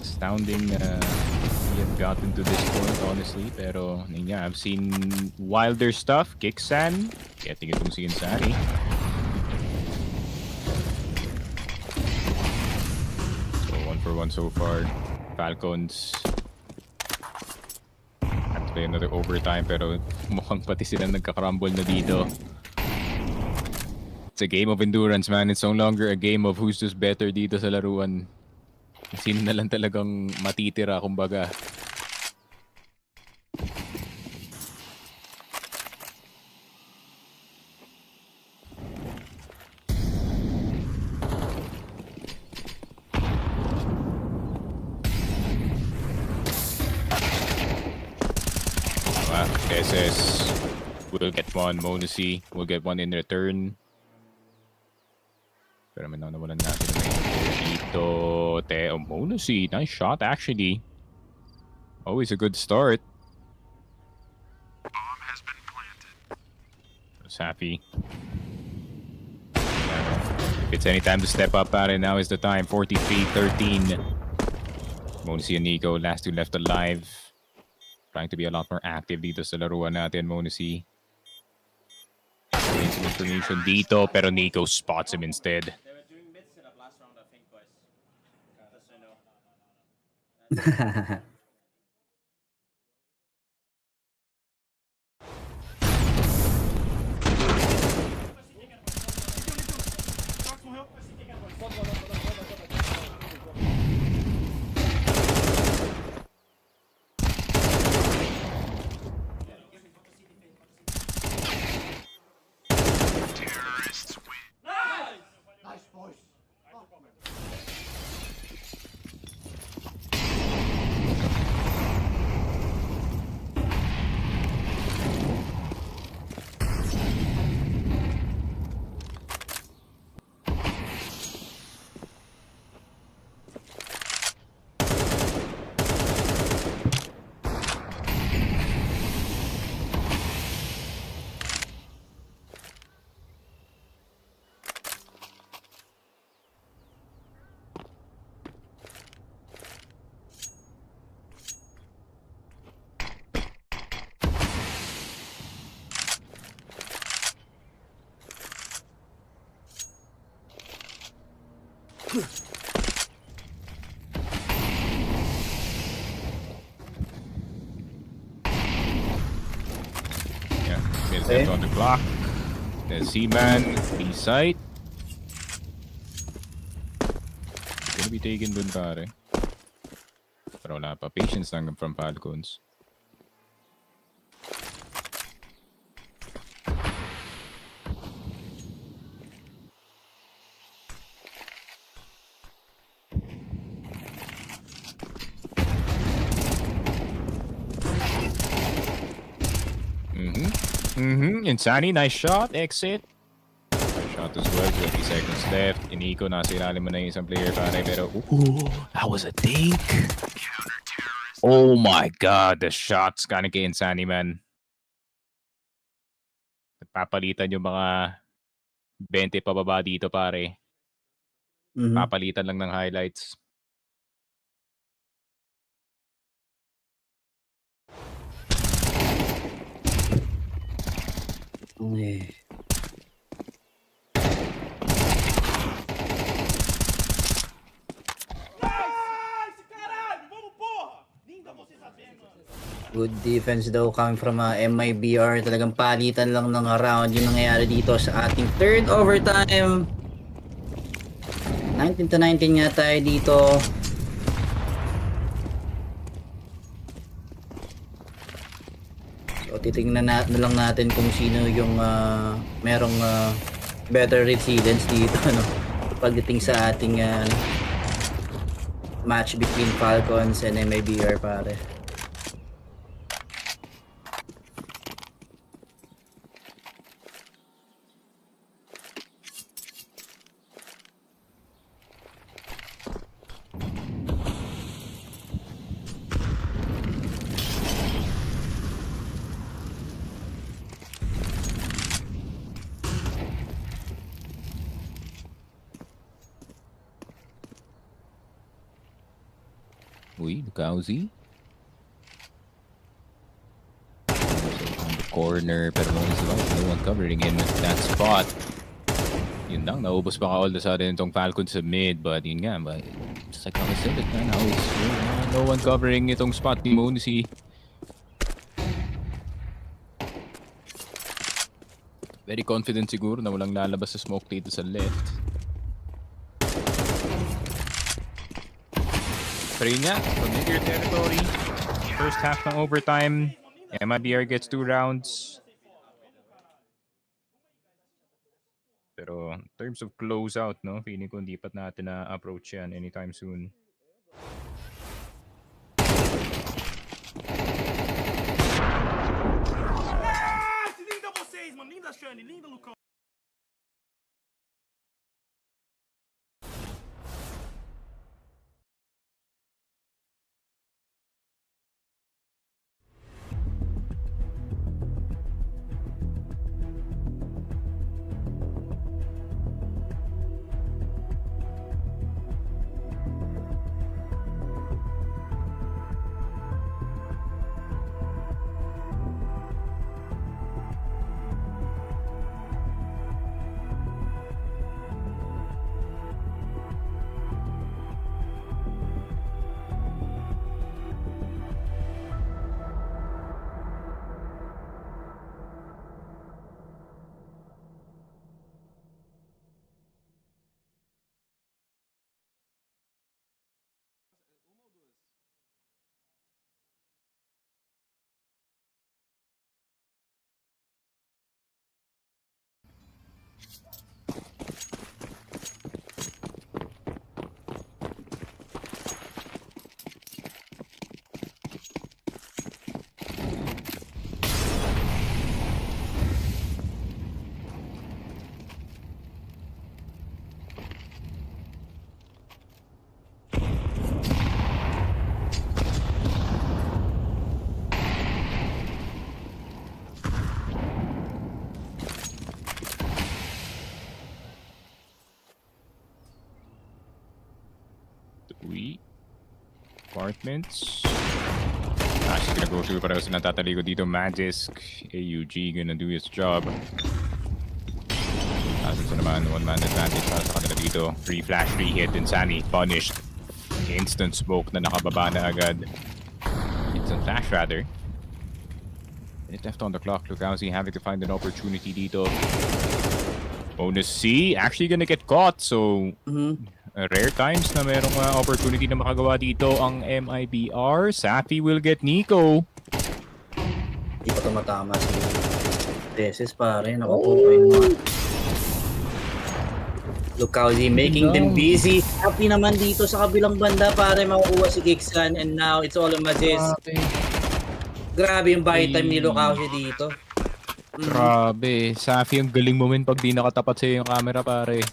Astounding we have gotten to this point, honestly. Pero yun nga, I've seen wilder stuff. Kicksan, getting itong si Insani. So 1 for 1 so far. Falcons have to play another overtime, pero mukhang pati sila nagkakarumble na dito. It's a game of endurance, man. It's no longer a game of who's just better dito sa laruan. Sino na lang talagang matitira, kumbaga. SS will get one. Monacy will get one in return. Pero may nawalan natin dito. Monacy, nice shot actually. Always a good start. Bomb has been planted. Was happy. If it's any time to step up, pare, now is the time. 43-13. Monacy and Nico, last two left alive. Trying to be a lot more active dito sa laruan natin, Monacy. Some information dito, pero Nico spots him instead. They were doing mid setup last round, I think, boys. Just so you know. Yeah, there's on the clock. There's C-Man, B-site. Gonna be taken dun, pare. Pero wala pa. Patience lang from Falcons. Insani, nice shot. Exit. Nice shot as well. 20 seconds left. Iniko, nasa ilalim mo na yung isang player, pare. Pero, that was a dink. Oh my god, the shots gonna kay Insani, man. Papalitan yung mga 20 pababa dito, pare. Papalitan lang ng highlights. Good defense daw coming from MIBR. Talagang palitan lang ng round yung nangyayari dito sa ating third overtime. 19-19 nga tayo dito. So titingnan na lang natin kung sino yung merong better resilience dito, no? Pagdating sa ating match between Falcons and MIBR, pare. Uy, Lukauzi. On the corner, pero no one covering him at that spot. Yun lang, naubos pa ka all the sudden itong Falcons sa mid, but yun nga, but just like I said, now it's no one covering itong spot ni Monsi. Very confident siguro na walang lalabas sa smoke dito sa left. Pero yun nga, familiar territory. First half ng overtime, MIBR gets 2 rounds. Pero in terms of closeout, no, feeling ko hindi pa natin na-approach yan anytime soon. Linda vocês, mano. Linda Shane, linda Lucão. Apartments. She's gonna go through, pareho silang tataligo dito. Magisk, AUG gonna do his job. Ito naman, one-man advantage para sa kanila dito. Free flash, free hit, and Sunny punished. Instant smoke na nakababa na agad. Instant flash rather. It's left on the clock. Lukauzi having to find an opportunity dito. Bonus C, actually gonna get caught, so... Rare times na merong opportunity na makagawa dito ang MIBR. Safi will get Nico. Hindi pa tumatama si Deses pare. Nakukuha yung Lukauzi making them busy. Happy naman dito sa kabilang banda pare makukuha si Kixan, and now it's all on Magisk. Grabe yung buy time ni Lukauzi dito. Grabe. Safi ang galing mo men pag di nakatapat sa'yo yung camera pare.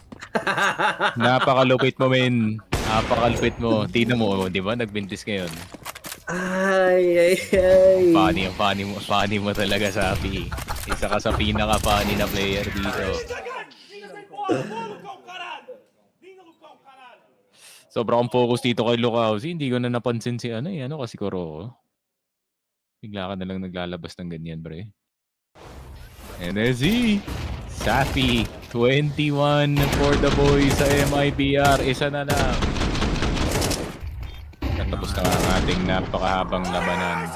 Napakalupit mo men. Napakalupit mo. Tingnan mo, di ba? Nagbintis ngayon. Ay. Funny mo talaga, Safi. Isa ka sa pinaka-funny na player dito. Sobrang focus dito kay Lukauzi. Hindi ko na napansin si kasi Koro. Bigla ka na lang naglalabas ng ganyan, pre. And there's he. Safi, 21 for the boys sa MIBR. Isa na lang. Natapos na ang ating napakahabang labanan.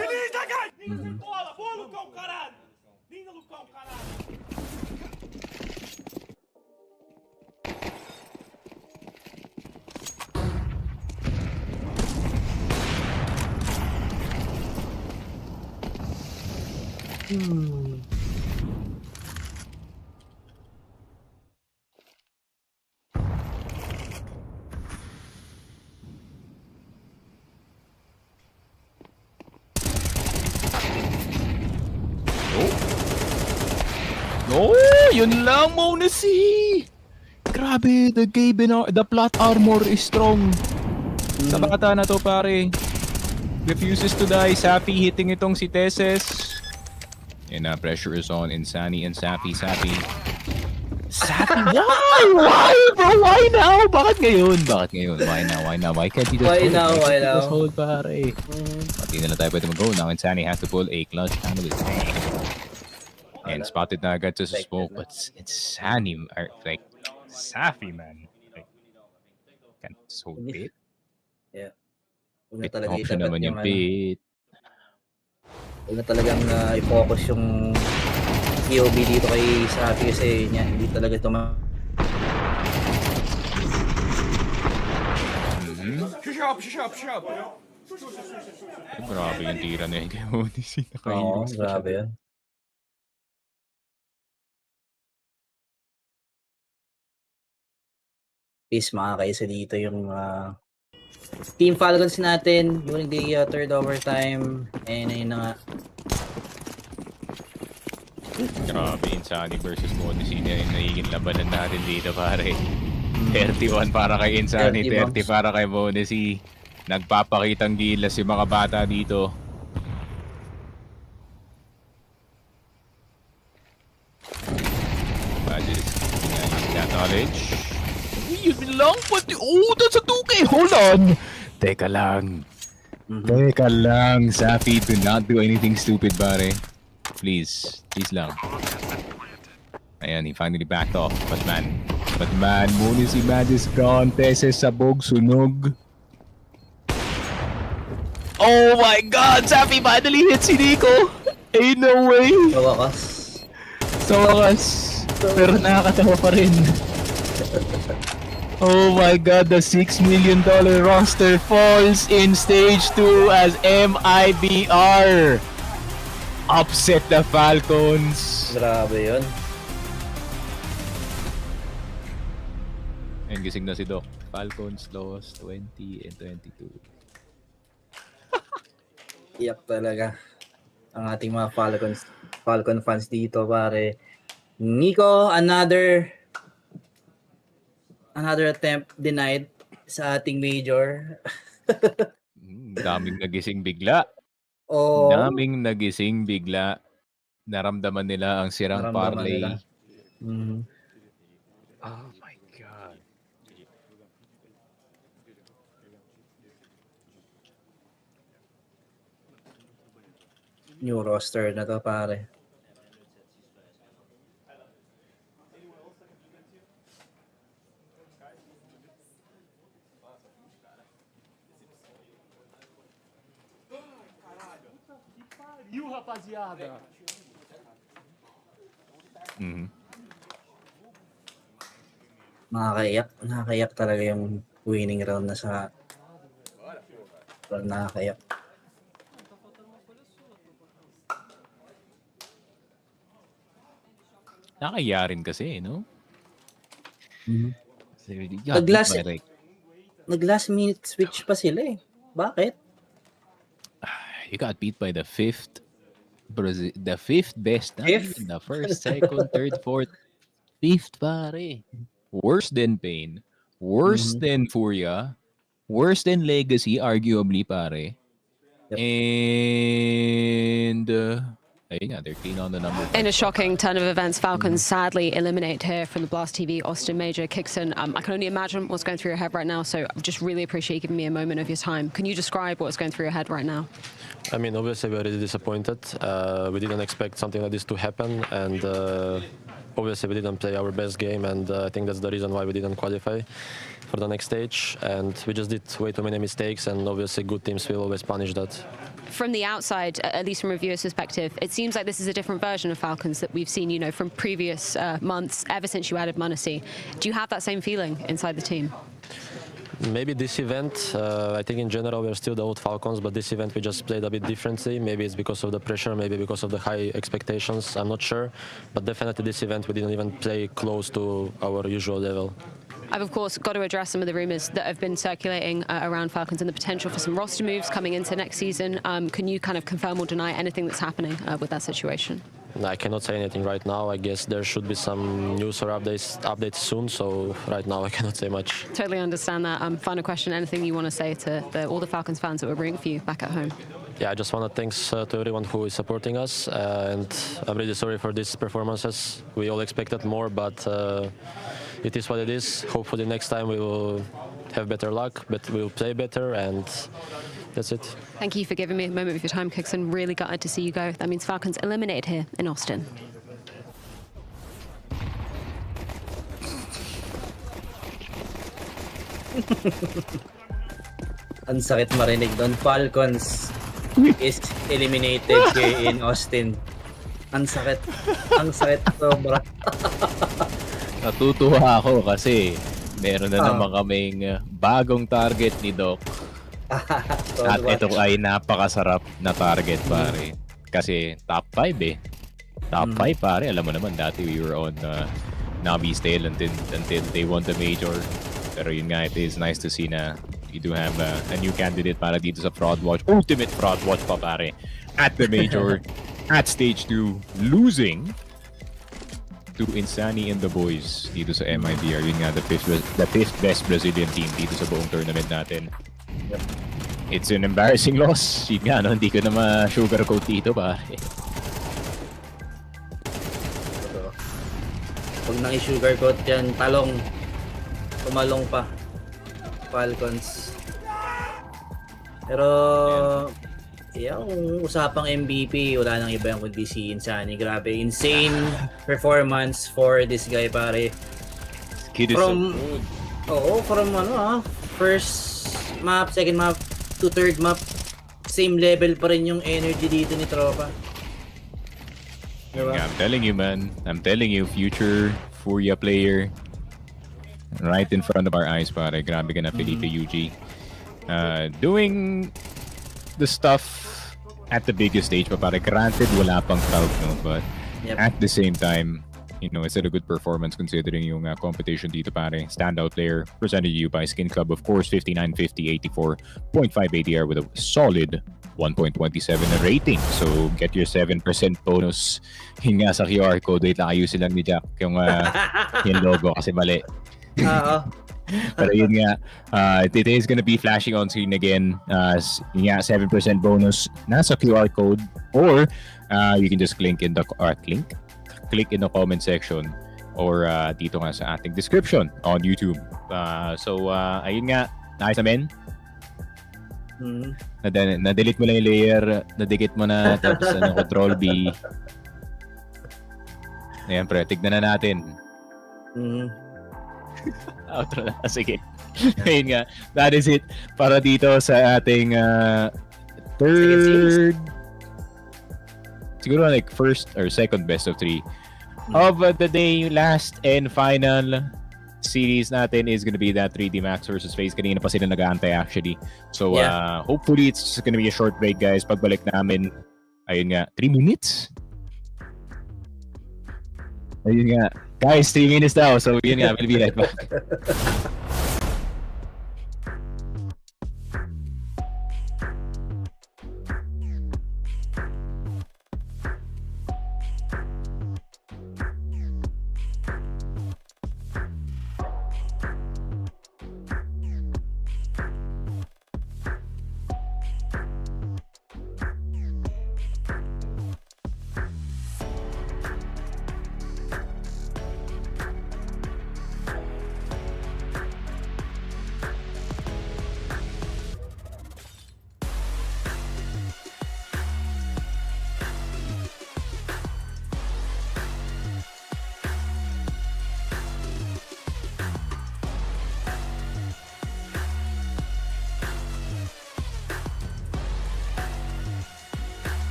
Oh, yun lang muna si. Grabe, the plot armor is strong. Sa bata na to pare. Refuses to die. Safi hitting itong si Teses. And pressure is on Insani and Safi. Safi, why? Why, bro? Why now? Bakit ngayon? Bakit ngayon? Why now? Why now? Why can't he just Why hold? now? Why Can't he now? just hold, pare? Pati na lang tayo pwede mag-go. Now Insani has to pull a clutch out of his tank. And spotted na agad sa smoke. But Insani, like, Safi, man. Like, can't just hold pit. Yeah. Huwag na Pit talaga option itapat naman yung yung pit. Huwag na talagang i-focus yung POB dito kay Safi kasi hindi talaga ito Push up, push up, push up. Grabe yung tira na yun kay Odyssey. Oo, grabe yun. Please makakaisa dito yung Team Falcons natin during the third overtime. And ayun na nga. Grabe, Insani versus Odyssey na yung nagiging labanan natin dito, pare. 31 para kay Insani, 30 para kay Odyssey. Nagpapakitang gilas yung mga bata dito. Knowledge. Yun lang, pati. Oh, that's a 2K. Hold on. Teka lang. Teka lang. Safi, do not do anything stupid, pare. Please. Please lang. Ayan, he finally backed off. But man, muna si Madis gone. Teses sabog, sunog. Oh my God! Safi finally hit si Nico! Ain't no way! Sa wakas. Pero nakakatawa pa rin. Oh my God, the $6 million roster falls in stage 2 as MIBR upset the Falcons. Grabe yun. Ayun, gising na si Doc. Falcons lost 20 and 22. Iyak talaga ang ating mga Falcon fans dito, pare. Nico, another attempt denied sa ating major. Daming nagising bigla. Oh. Daming nagising bigla. Naramdaman nila ang sirang parlay. Oh my God. New roster na to, pare. Rapaziada. Nakakaiyak talaga yung winning round na sa nakakaiyak. Nakakaya rin kasi, no? Nag-last minute switch pa sila eh. Bakit? You got beat by the fifth best. Not even the first, second, third, fourth, fifth, pare. Worse than Pain. Worse than Furia. Worse than Legacy, arguably, pare. Yep. And they're clean on the number. In a shocking turn of events, Falcons sadly eliminate here from the Blast TV Austin Major. Kixon, I can only imagine what's going through your head right now, so I just really appreciate you giving me a moment of your time. Can you describe what's going through your head right now? I mean, obviously we're really disappointed. We didn't expect something like this to happen, and obviously we didn't play our best game, and I think that's the reason why we didn't qualify for the next stage, and we just did way too many mistakes, and obviously good teams will always punish that. From the outside, at least from a viewer's perspective, it seems like this is a different version of Falcons that we've seen, from previous months, ever since you added Munacy. Do you have that same feeling inside the team? Maybe this event, I think in general we're still the old Falcons, but this event we just played a bit differently. Maybe it's because of the pressure, maybe because of the high expectations, I'm not sure. But definitely this event we didn't even play close to our usual level. I've, of course, got to address some of the rumours that have been circulating around Falcons and the potential for some roster moves coming into next season. Can you kind of confirm or deny anything that's happening with that situation? I cannot say anything right now. I guess there should be some news or updates soon, so right now I cannot say much. Totally understand that. Final question, anything you want to say to all the Falcons fans that were rooting for you back at home? yeah, I just want to thanks to everyone who is supporting us, and I'm really sorry for these performances. We all expected more, but it is what it is. Hopefully next time we will have better luck, but we'll play better, and that's it. Thank you for giving me a moment of your time, Kixon. Really gutted to see you go. That means Falcons eliminated here in Austin. Ang sakit marinig doon. Falcons is eliminated here in Austin. Ang sakit. Ang sakit sobra. Natutuwa ako kasi meron na naman kaming bagong target ni Doc. At ito ay napakasarap na target, pare. Kasi top 5 eh. Top 5 pare, alam mo naman dati we were on Navi's tail until they won the major. Pero yun nga, it is nice to see na you do have a new candidate para dito sa Fraud Watch. Ultimate Fraud Watch pa pare. At the major, at stage 2, losing to Insani and the boys dito sa MIBR. Yun nga, the fifth best Brazilian team dito sa buong tournament natin. It's an embarrassing loss. Yun nga, no? Hindi ko na ma-sugarcoat dito pare. Pag nang-sugarcoat yan, talong. Tumalong pa. Falcons. Pero yeah, kung usapang MVP, wala nang iba yung kundi si Insani. Grabe, insane performance for this guy, pare. Kid is From so good. From first map, second map to third map, same level pa rin yung energy dito ni tropa. Diba? I'm telling you, man. I'm telling you, future Furia player. Right in front of our eyes, pare. Grabe ka na, Felipe UG. Doing the stuff at the biggest stage pa, pare. Granted, wala pang crowd, no? But at the same time, you know, it's a good performance considering yung competition dito, pare. Standout player presented to you by Skin Club, of course, 5950, 84.5 ADR with a solid 1.27 na rating. So, get your 7% bonus. Yung nga sa QR code, wait lang, ayusin lang ni Jack yung logo kasi mali. Pero yun nga, it is gonna be flashing on screen again. Yun nga, 7% bonus nasa QR code, or you can just click in the comment section or dito nga sa ating description on YouTube. So ayun nga, nakita men. Na-delete mo lang yung layer, nadikit mo na, tapos control B. Ayan pre, tignan na natin. Outro na. Sige. Ayun nga. That is it para dito sa ating third, siguro like first or second best of 3 of the day. Last and final series natin is gonna be that 3D Max versus FaZe. Kanina pa sila nag-aantay actually. So hopefully it's gonna be a short break, guys. Pagbalik namin, ayun nga, 3 minutes? Ayun nga. Guys, 3 minutes now. So yun nga, we'll be right back.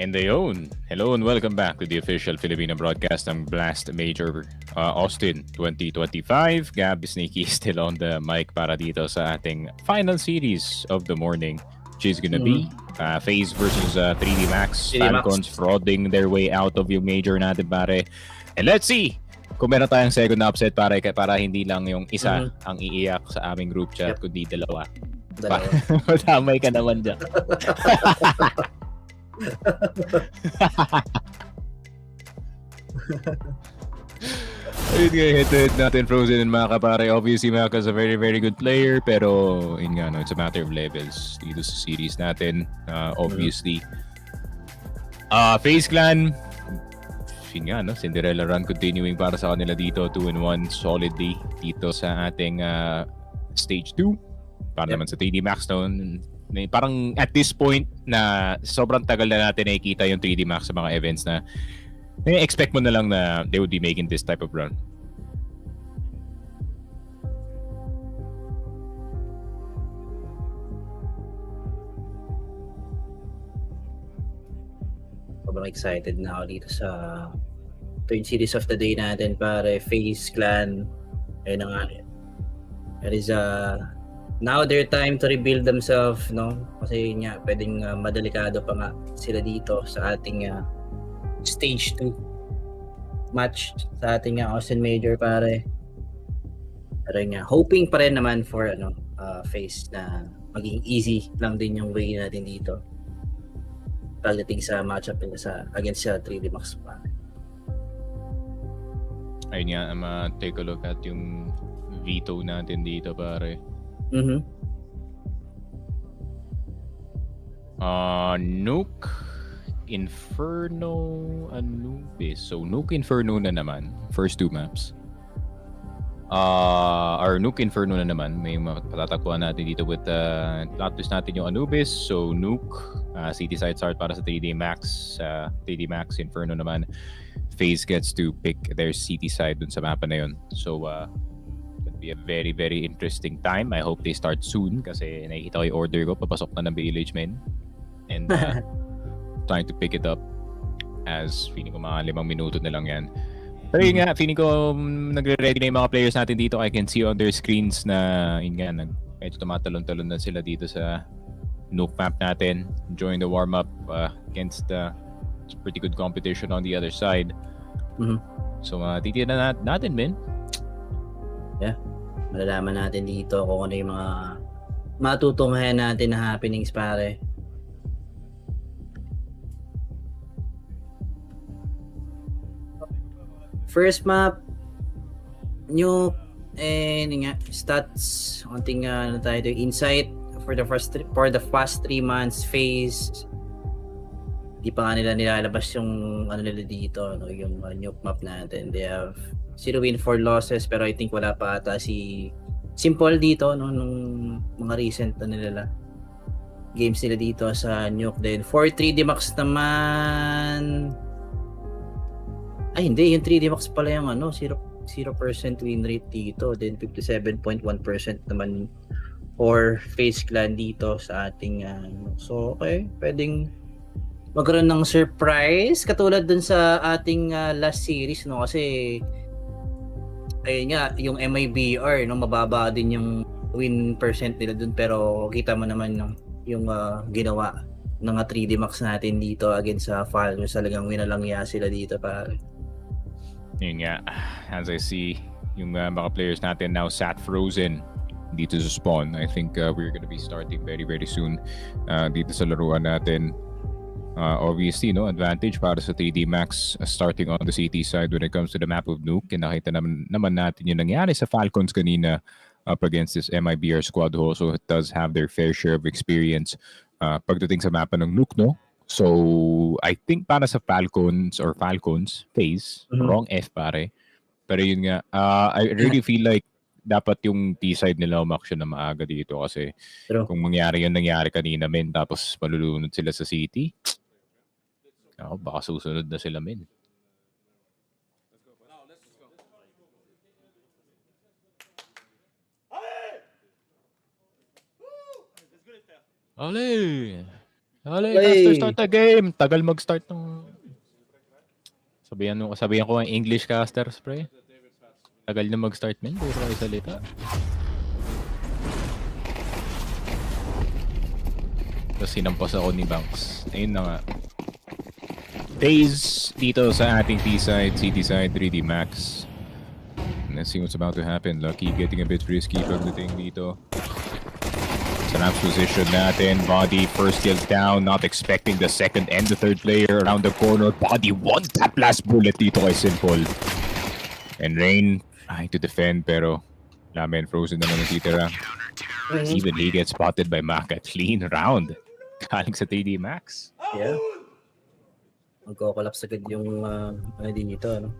And they own. Hello and welcome back to the official Filipino broadcast ng Blast Major Austin 2025. Gab Sneaky still on the mic para dito sa ating final series of the morning, which is gonna be FaZe versus 3D Max. Falcons frauding their way out of yung major natin, pare. And let's see kung meron tayong second upset, pare, para hindi lang yung isa ang iiyak sa aming group chat, kundi dalawa. Damay ka naman dyan. Ayun nga, head-to-head natin, Frozen and Maka, pare. Obviously, Maka is a very, very good player, pero yun nga, no, it's a matter of levels dito sa series natin. Obviously. FaZe Clan, yun nga, no, Cinderella run continuing para sa kanila dito. 2-1 solidly dito sa ating stage 2. Para naman sa 3D Max noon. Parang at this point na sobrang tagal na natin nakikita yung 3D Max sa mga events na expect mo na lang na they would be making this type of run. Sobrang excited na ako dito sa third series of the day natin, pare. FaZe Clan. Ayun na nga. It is now their time to rebuild themselves, no? Kasi nga, pwedeng madalikado pa nga sila dito sa ating stage 2 match sa ating Austin Major, pare. Pero nga, hoping pa rin naman for FaZe na maging easy lang din yung way natin dito pagdating sa matchup nila against sa 3D Max, pare. Ayun nga, take a look at yung veto natin dito, pare. Nuke, Inferno, Anubis. So Nuke, Inferno na naman. First two maps. Or Nuke, Inferno na naman. May patatagpuan natin dito with plot twist natin yung Anubis. So Nuke, City Side Start para sa 3D Max. 3D Max, Inferno naman. FaZe gets to pick their city side dun sa mapa na yun. So be a very, very interesting time. I hope they start soon kasi nakikita ko yung order ko. Papasok na ng village men. And trying to pick it up as feeling ko mga 5 minuto na lang yan. Pero yun nga, feeling ko nagre-ready na yung mga players natin dito. I can see on their screens na yun nga, medyo tumatalon-talon na sila dito sa Nuke map natin. Enjoying the warm-up against pretty good competition on the other side. So titinan natin, men. Yeah. Malalaman natin dito kung ano yung mga matutunghayan natin na happenings, pare. First map, Nuke, and nga, stats, konting insight for the past 3 months. FaZe, di pa nga nila nilalabas yung nila dito, yung Nuke map natin. They have 0 win 4 losses, pero I think wala pa ata si Simple dito nung mga recent nila games nila dito sa Nuke. Then 4-3D Max naman, ay hindi, yung 3D Max pala yung 0% win rate dito. Then 57.1% naman for FaZe Clan dito sa ating so okay, pwedeng magkaroon ng surprise katulad dun sa ating last series, no? Kasi ayun nga, yung MIBR, mababa din yung win percent nila dun, pero kita mo naman yung ginawa ng 3D Max natin dito against sa Falcons. Talagang winalangya sila dito, pare. Yun nga, as I see yung mga players natin now sat frozen dito sa spawn. I think we're gonna be starting very, very soon dito sa laruan natin. Obviously, advantage para sa 3D Max starting on the CT side when it comes to the map of Nuke. And nakita naman natin yung nangyari sa Falcons kanina up against this MIBR squad who also does have their fair share of experience pagdating sa mapa ng Nuke, no? So, I think para sa Falcons, FaZe, wrong F, pare. Pero yun nga, I really feel like dapat yung T-side nila umaksyon na maaga dito kasi kung nangyari kanina, men, tapos malulunod sila sa City, baka susunod na sila, men. Ale! Dali, caster, start the game. Tagal mag-start ng... Sabihan ko ang English caster, pre. Tagal na mag-start, men. Puro kayo salita. Tapos sinampas ako ni Banks. Ayun na nga. FaZe dito sa ating T-side, CT side, 3D Max. And let's see what's about to happen. Lucky getting a bit risky pagdating dito. Snap's position natin. Body first kill down. Not expecting the second and the third player around the corner. Body one tap last bullet dito kay Simple. And Rain trying to defend pero Lamen frozen naman natitira. Even he gets spotted by Maka. Clean round. Galing sa 3D Max. Yeah. Magko-collapse agad yung ano din ito, ano?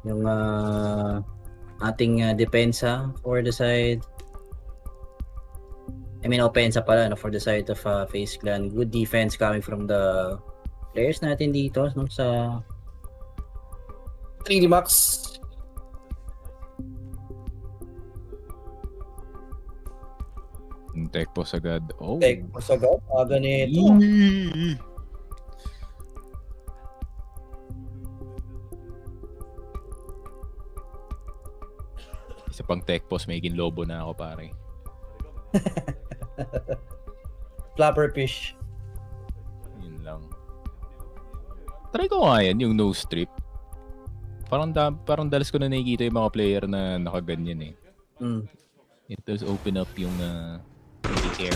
Yung ating depensa for the side. I mean, opensa pala, no, for the side of FaZe Clan. Good defense coming from the players natin dito, no, sa 3D Max. Tech pos agad. Oh. Tech pos agad. Aga nito. Isa pang tech pos, may ginlobo na ako, pare. Flapper fish. Yun lang. Try ko nga yan, yung no strip. Parang dalas ko na nakikita yung mga player na nakaganyan eh. It does open up yung the air.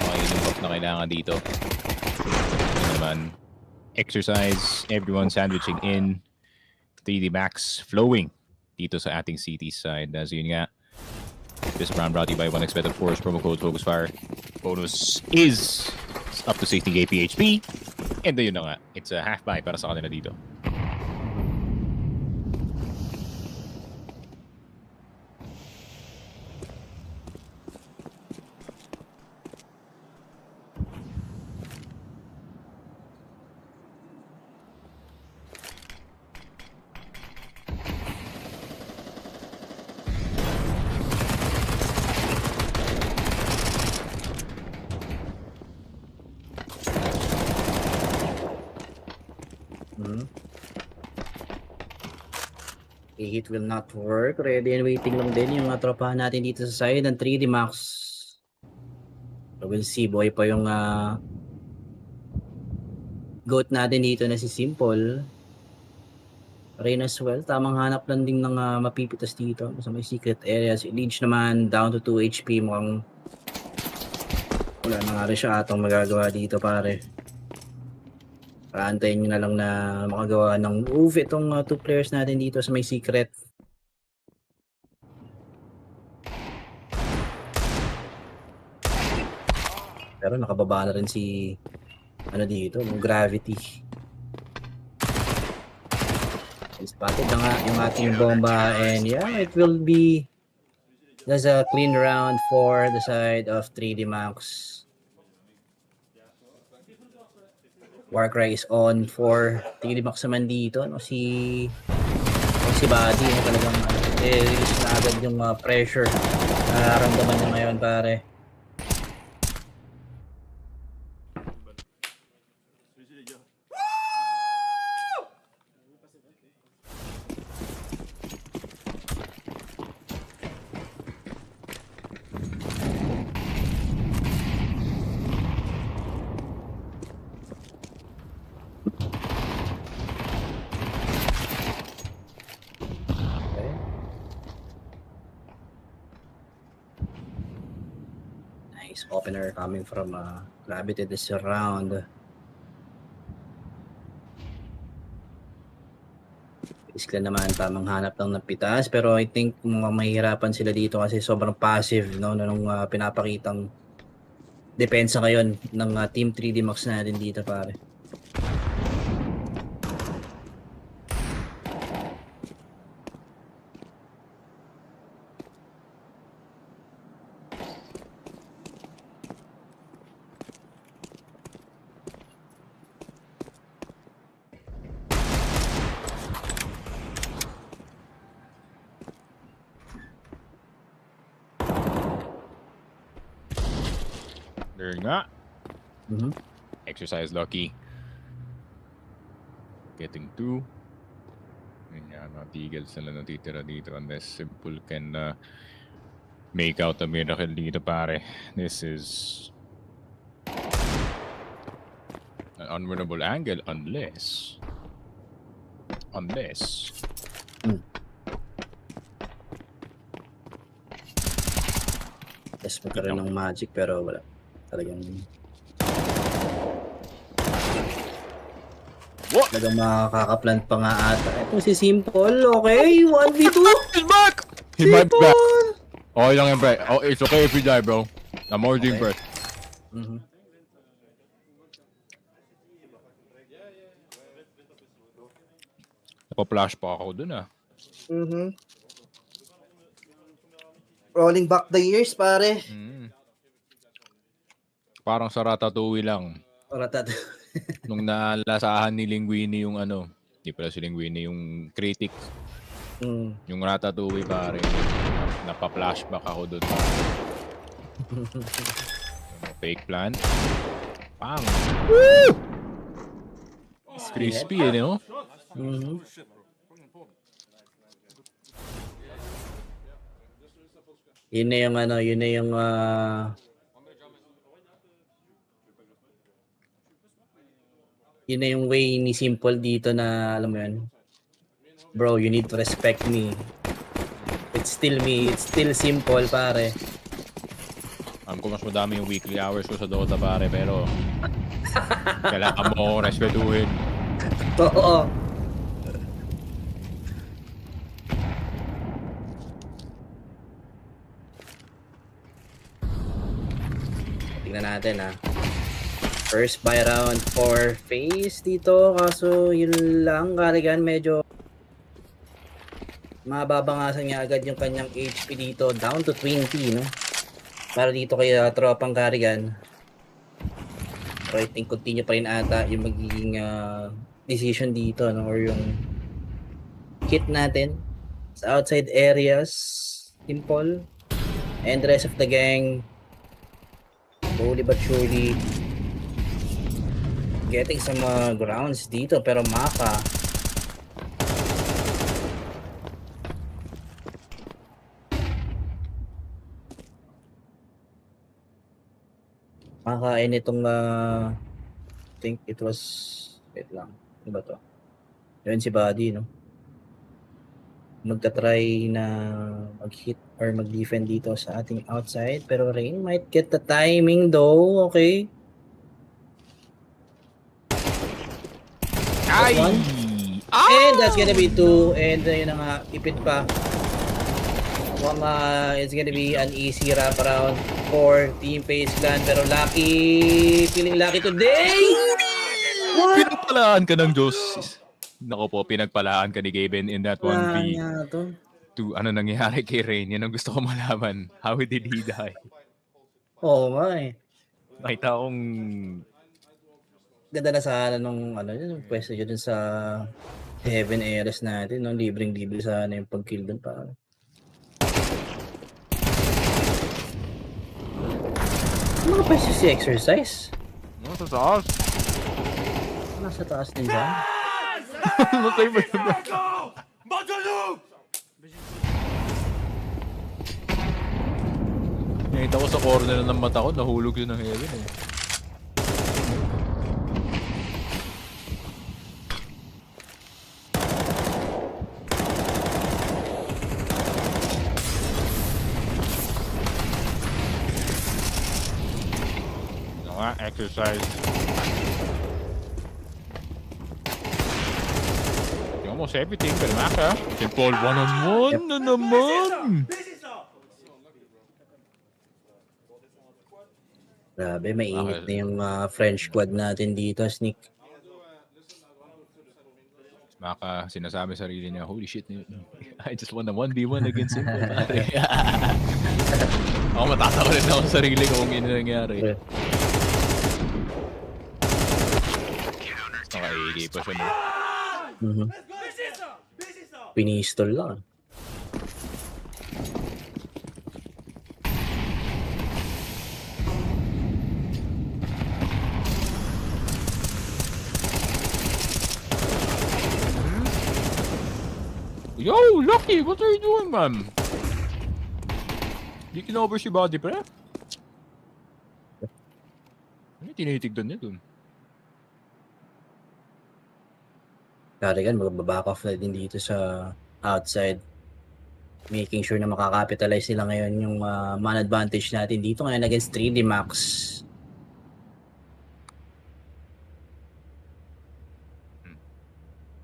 Okay, yung buff na kailangan dito. Yun naman. Exercise, everyone sandwiching in. 3D Max flowing dito sa ating CT side. As yun nga, this round brought to you by 1xBet, of course, promo code FocusFire. Bonus is up to 60k PHP. And yun na nga, it's a half buy para sa kanila dito. Hit will not work. Ready and waiting lang din yung tropahan natin dito sa side ng 3D Max. So we'll see, boy pa yung goat natin dito na si Simple. Rain as well. Tamang hanap lang din ng mapipitas dito sa may secret area. Si Leech naman down to 2 HP. Mukhang wala na nga rin siya atong magagawa dito, pare. Antayin nyo na lang na makagawa ng move itong two players natin dito sa may secret. Pero nakababa na rin si ano dito, yung Gravity. Spotted na nga yung ating bomba, and yeah, it will be there's a clean round for the side of 3D Max. Warcry is on for 3D Max naman dito, no? Si Buddy, no? Talagang release na agad yung pressure na nararamdaman niya ngayon, pare. Opener coming from Gravity this round. FaZe Clan naman tamang hanap lang ng pitas, pero I think mahihirapan sila dito kasi sobrang passive, no, nung pinapakitang depensa ngayon ng Team 3D Max natin dito, pare. There nga. Mhm. Exercise lucky. Getting 2. Yun nga, natigil sila natitira dito unless Simple can make out a miracle dito, pare. This is an unwinnable angle unless Yes, magkaroon ng magic pero wala. Talagang talagang makakaplant pa nga ata. Ito si Simple, okay? 1v2! He's back! He might be back. Okay lang yan, pre. Oh, it's okay if you die, bro. I'm already impressed. Mhm. Napa-flash pa ako dun, ah. Mhm. Rolling back the years, pare. Parang sa Ratatouille lang. Nung nalasahan ni Linguini yung ano, hindi pala si Linguini, yung critic. Yung Ratatouille, pare. Napa-flashback ako dun. Fake plan. Pang! Woo! It's crispy, eh, no? Mhm. Yun na yung ano, yun na yung yun na yung way ni Simple dito na alam mo yun. Bro, you need to respect me. It's still me, it's still Simple, pare. Alam ko mas madami yung weekly hours ko sa Dota, pare, pero kailangan mo ako respetuhin. Oo. Tingnan natin ha. First buy round for FaZe dito. Kaso yun lang, Karigan medyo mababangasan niya agad yung kanyang HP dito. Down to 20, no? Para dito kay tropang Karigan. So I think continue pa rin ata yung magiging decision dito, no? Or yung hit natin sa outside areas. Simple. And the rest of the gang slowly but surely getting some grounds dito, pero Maka makain itong I think it was wait lang, ano ba to? Yun si Buddy, no? Magta-try na mag-hit or mag-defend dito sa ating outside, pero Rain might get the timing though, okay? Ay! And that's gonna be 2, and yun na nga, ipit pa. It's gonna be an easy wrap around for Team FaZe Clan, pero lucky, feeling lucky today! What? Pinagpalaan ka ng Diyos. Nako po, pinagpalaan ka ni Gaben in that 1v. To ano nangyari kay Rain, yan ang gusto ko malaman. How did he die? Oo nga eh. Nakita kong Ganda na sana nung ano yun, pwesto yun dun sa Heaven Ares natin, no? Libreng-libre sana yung pag-kill dun pa. Mga pwesto si Exercise? Nasa taas. Nasa taas din ba? Matay ba yun? Nakita ko sa corner ng mata ko, nahulog yun ng Heaven eh. Exercise. Almost everything, pero Maka. Simple one-on-one na naman. Grabe, mainit na yung French squad natin dito, Sneak. Maka, sinasabi sarili niya, holy shit, I just won a 1v1 against Simple. Ako matatawa rin ako sa sarili ko kung yun na nangyari. Naka-AD pa siya mo. Pinistol lang. Yo, Lucky, what are you doing, man? Di kinover si body, pre? Ano tinitigdan niya dun? Carrigan, magbaback off na din dito sa outside. Making sure na makakapitalize sila ngayon yung man advantage natin dito ngayon against 3D Max.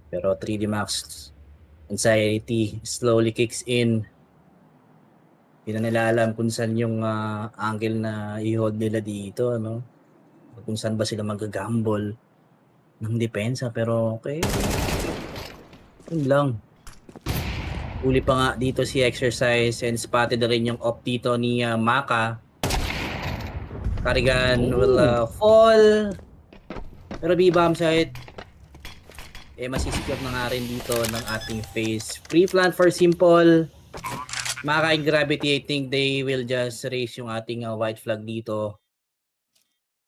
Pero 3D Max anxiety slowly kicks in. Hindi na nila alam kung saan yung angle na i-hold nila dito, ano? Kung saan ba sila mag-gamble ng depensa, pero okay. Yun lang. Uli pa nga dito si Exercise and spotted na rin yung off dito ni Maka. Carrigan will fall. Pero B-bomb side, masisecure na nga rin dito ng ating FaZe. Pre-plan for simple. Maka and Gravity, I think they will just raise yung ating white flag dito.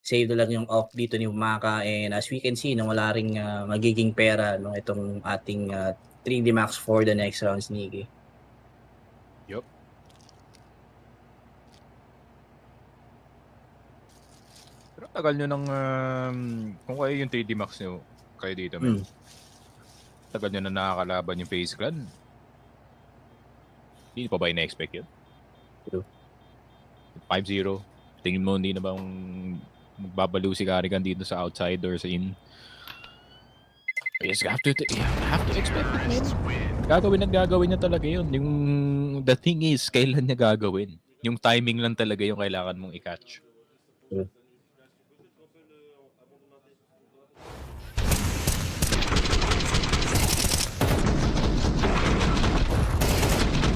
Save na lang yung off dito ni Maka, and as we can see, no, wala ring magiging pera, no, itong ating 3D Max for the next round, Sneaky. Yup. Pero tagal nyo ng kung kayo yung 3D Max nyo kayo dito, man. Tagal nyo na nakakalaban yung FaZe Clan. Hindi pa ba ina-expect yun? True. 5-0. Tingin mo hindi na bang magbabalo si Carrigan dito sa outside or sa in? Yes, you have to expect it, man. Gagawin niya talaga yun. The thing is, kailan niya gagawin? Yung timing lang talaga yung kailangan mong i-catch.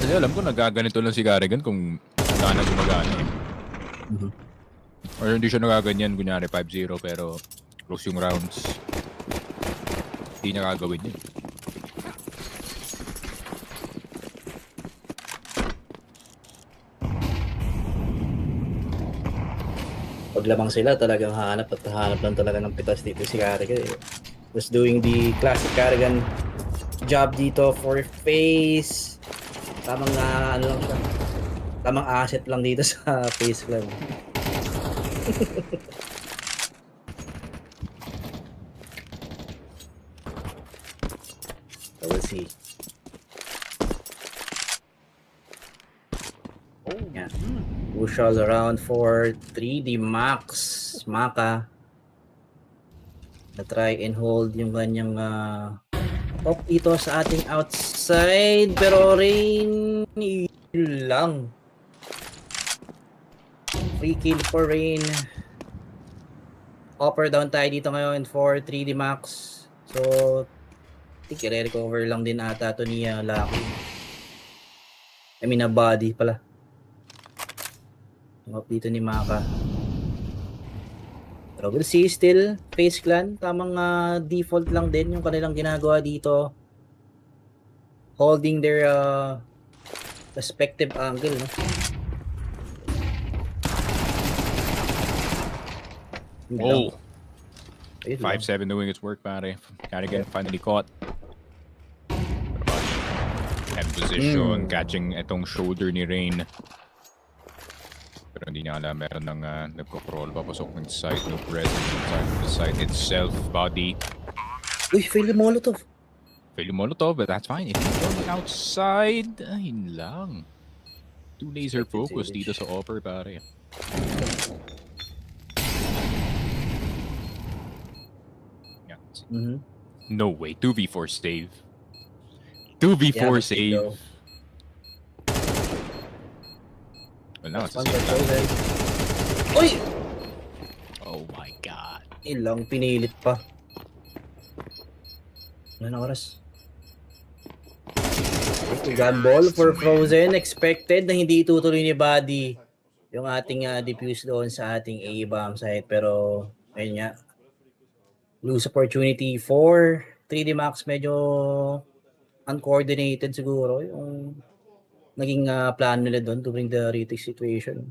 Kasi alam ko nagaganito lang si Carrigan kung sana gumagana eh. Or hindi siya nagaganyan, kunyari 5-0 pero close yung rounds. Hindi niya gagawin yun. Pag lamang sila, talagang hahanap lang talaga ng pitas dito si Carrigan. Was doing the classic Carrigan job dito for FaZe. Tamang ano lang siya. Tamang asset lang dito sa FaZe Clan. We'll see. Yeah. Push all around for 3D Max. Maka. Na-try and hold yung kanyang top dito sa ating outside. Pero Rain, yun lang. Free kill for Rain. Upper down tayo dito ngayon for 3D Max. So, I think i-recover lang din ata ito ni Lucky. I mean, a body pala. Up dito ni Maka. Pero we'll see, still, FaZe Clan, tamang default lang din yung kanilang ginagawa dito. Holding their respective angle, no? Oh! 5-7 doing its work, pare. Carrigan finally caught. Head position, catching itong shoulder ni Rain. Pero hindi niya alam, meron ng nagko-crawl papasok ng side, no presence inside the side itself, body. Uy, fail yung Molotov. Fail yung Molotov, but that's fine. If he's going outside, ayun lang. Too laser focus dito sa upper, pare. No way, 2v4 save. 2v4 save. Well, now it's a save. Uy! Oh my god. Ilang pinilit pa. Ano na oras? Gunball for Frozen. Expected na hindi itutuloy ni Buddy yung ating defuse doon sa ating A-bomb site. Pero, ayun nga. Lose opportunity for 3D Max. Medyo uncoordinated siguro yung naging plan nila doon during the retake situation.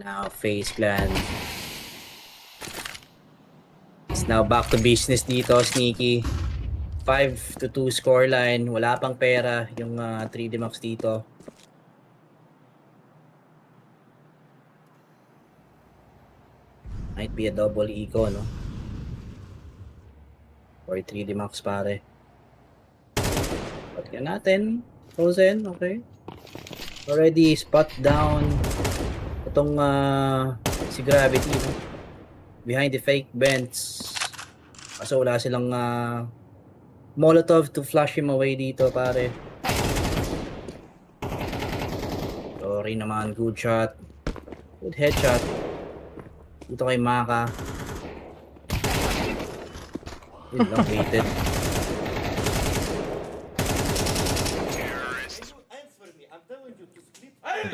Now FaZe Clan is now back to business dito, Sneaky. 5-2 scoreline. Wala pang pera yung 3D Max dito. Might be a double eco, no? Or 3D Max pare. Pagyan natin. Frozen, okay. Already spot down itong si Gravity, no? Behind the fake vents. Kaso wala silang Molotov to flush him away dito, pare. Sorry naman, good shot. Good headshot. Dito kay Maka. Yun lang, waited.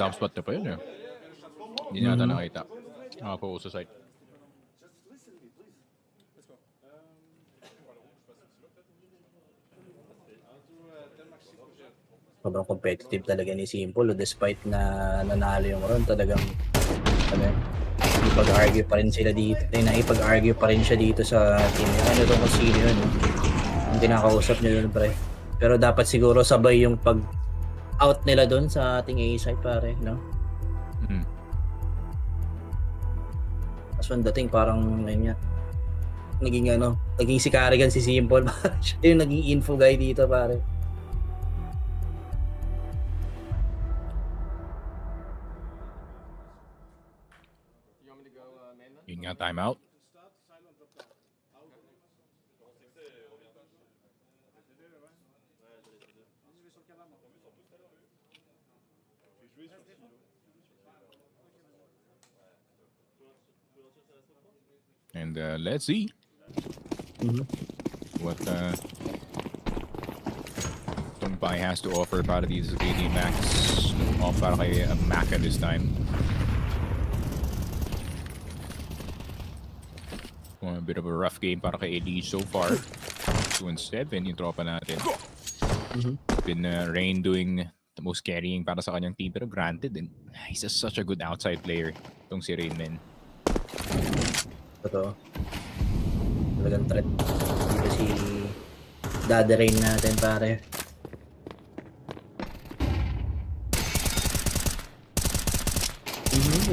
Dump spot na pa yun eh. Hindi niya ata nakita. Po sa site. Sobrang competitive talaga ni Simple, despite na nanalo yung round, talagang ipag-argue pa rin sila dito. Naipag-argue pa rin siya dito sa team niya. Ano itong kung sino yun, no? Yung kinakausap niya dun, pre. Pero dapat siguro sabay yung pag-out nila dun sa ating A side, pare, no? Kaso ang dating parang, ayun nga, naging si Carrigan si Simple. Siya yung naging info guy dito, pare. Yun nga, timeout. And let's see what Tumpay has to offer para dito sa KD Max. Para kay Maka this time. A bit of a rough game para kay AD so far. 2-7 yung tropa natin. Been Rain doing the most carrying para sa kanyang team, pero granted, and he's such a good outside player itong si Rain, man. Totoo. Talagang threat dito si Dada Rain natin, pare.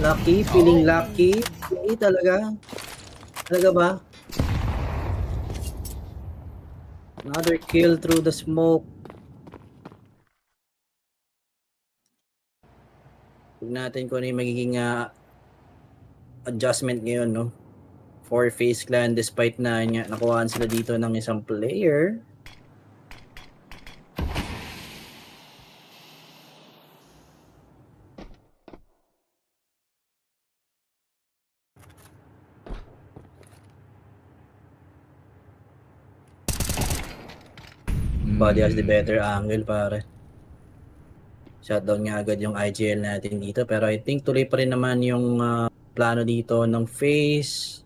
Lucky, feeling lucky. Talaga. Talaga ba? Another kill through the smoke. Tignan natin kung ano yung magiging adjustment ngayon, no? For FaZe Clan, despite na nakuhaan sila dito ng isang player. Body has the better angle, pare. Shutdown nga agad yung IGL natin dito. Pero I think tuloy pa rin naman yung plano dito ng FaZe.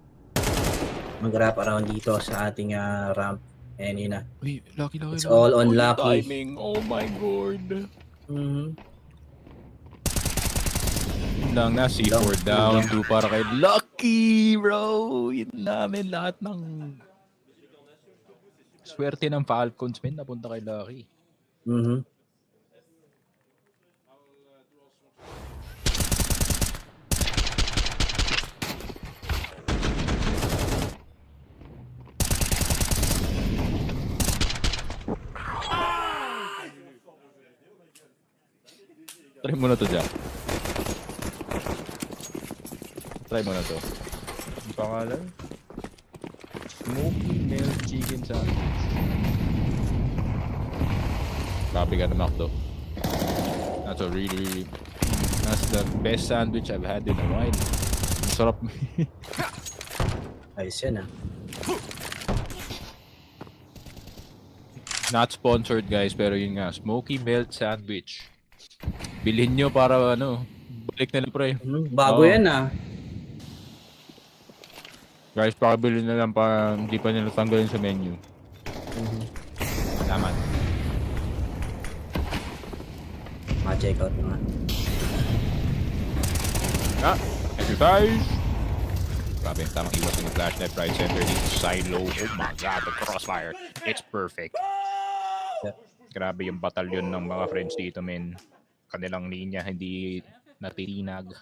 Mag-wrap around dito sa ating ramp. Ayan yun na. Uy, lucky. It's all on lucky. Timing. Oh my god. Lang na, C4 down. 2 para kay Lucky, bro. Yun namin lahat ng swerte ng Falcons, men, napunta kay Lucky. Try mo na to, Jack. Try mo na to. Ang pangalan? Smoky Melt Chicken Sandwich. Copy ka na, Macdo. That's a really, that's the best sandwich I've had in a while. Ang sarap. Ayos yan, Not sponsored, guys, pero yun nga, Smoky Melt Sandwich. Bilhin nyo para balik na lang, pre. Bago yan, Guys, pakabili na lang para hindi pa nila tanggalin sa menu. Salamat. Ma-check out naman. sacrifice. Grabe, tamang iwas ng flashlight right center dito. Silo. Oh my god, the crossfire. It's perfect. Grabe yung batalyon ng mga friends dito, men. Kanilang linya hindi natitinag.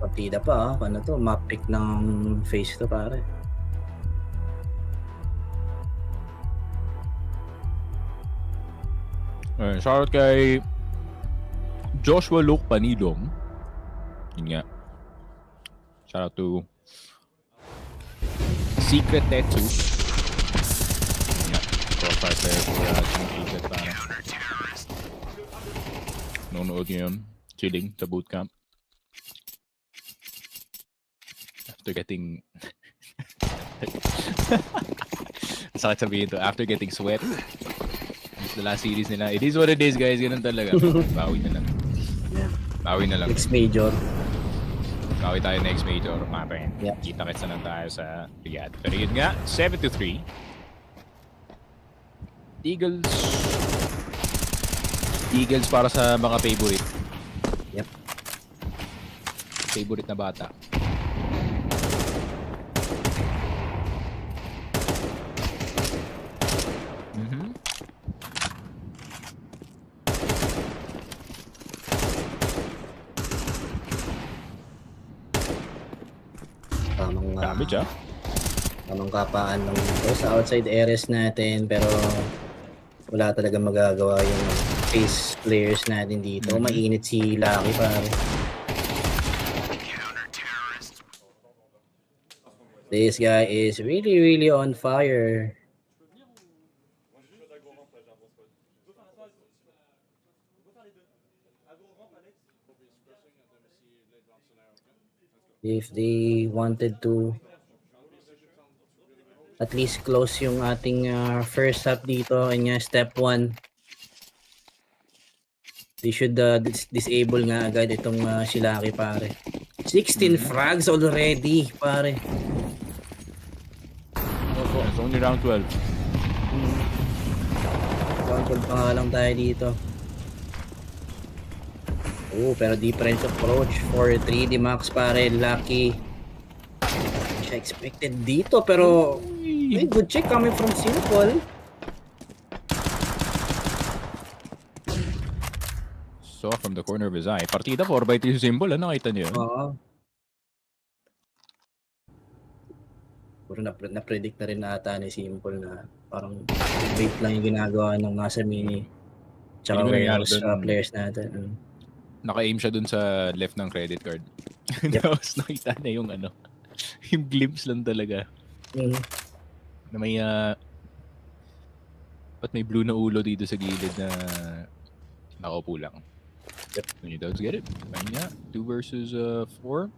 Partida pa, ano to, map pick ng FaZe to, pare. Shoutout kay Joshua Luke Panilong. Yun nga. Shoutout to Secret Tetsu. Yun nga. Crossfire player for Secret para. Nunood nyo yun. Chilling sa bootcamp. After getting... Sakit sabihin to. After getting sweat. The last series nila. It is what it is, guys. Ganun talaga. Bawi na lang. Bawi na lang. Next major. Bawi tayo next major. Marin. Yeah. Kita-kits na lang tayo sa Riyadh. Pero yun nga, 7-3. Eagles. Eagles para sa mga favorite. Yep. Favorite na bata. Damage, ah. Tamang kapaan ng sa outside areas natin, pero wala talaga magagawa yung FaZe players natin dito. Mainit si Lucky, pare. This guy is really on fire. If they wanted to at least close yung ating first half dito, and step 1, they should disable nga agad itong si Lucky, pare. 16 frags already, pare. It's only round 12. Round 12 pa nga lang tayo dito. Oh, pero different approach for 3D Max, pare. Lucky. Hindi siya expected dito, pero may good check coming from Simple. So from the corner of his eye. Partida 4x3 Simple, ano? Nakita niyo? Oo. Puro na-predict na rin ata ni Simple na parang bait lang yung ginagawa ng nasa mini. Tsaka warehouse players natin. Naka-aim siya dun sa left ng credit card. Tapos nakita na yung yung glimpse lang talaga. Na may may blue na ulo dito sa gilid na nakaupo lang. When he does get it. Ayun nga, 2 versus 4.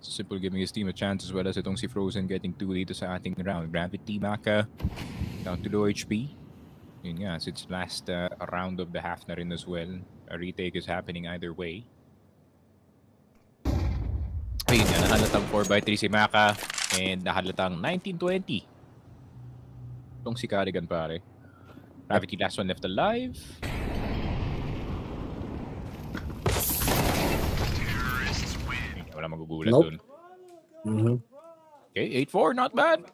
Simple giving his team a chance, as well as itong si Frozen getting 2 dito sa ating round. Gravity Maka down to low HP. Yun nga, since last round of the half na rin as well. A retake is happening either way. Ayun nga, nahalatang 4x3 si Maka. And nahalatang 19-20. Itong si Carrigan, pare. Gravity last one left alive. Wala magugulat dun. Okay, 8-4, not bad.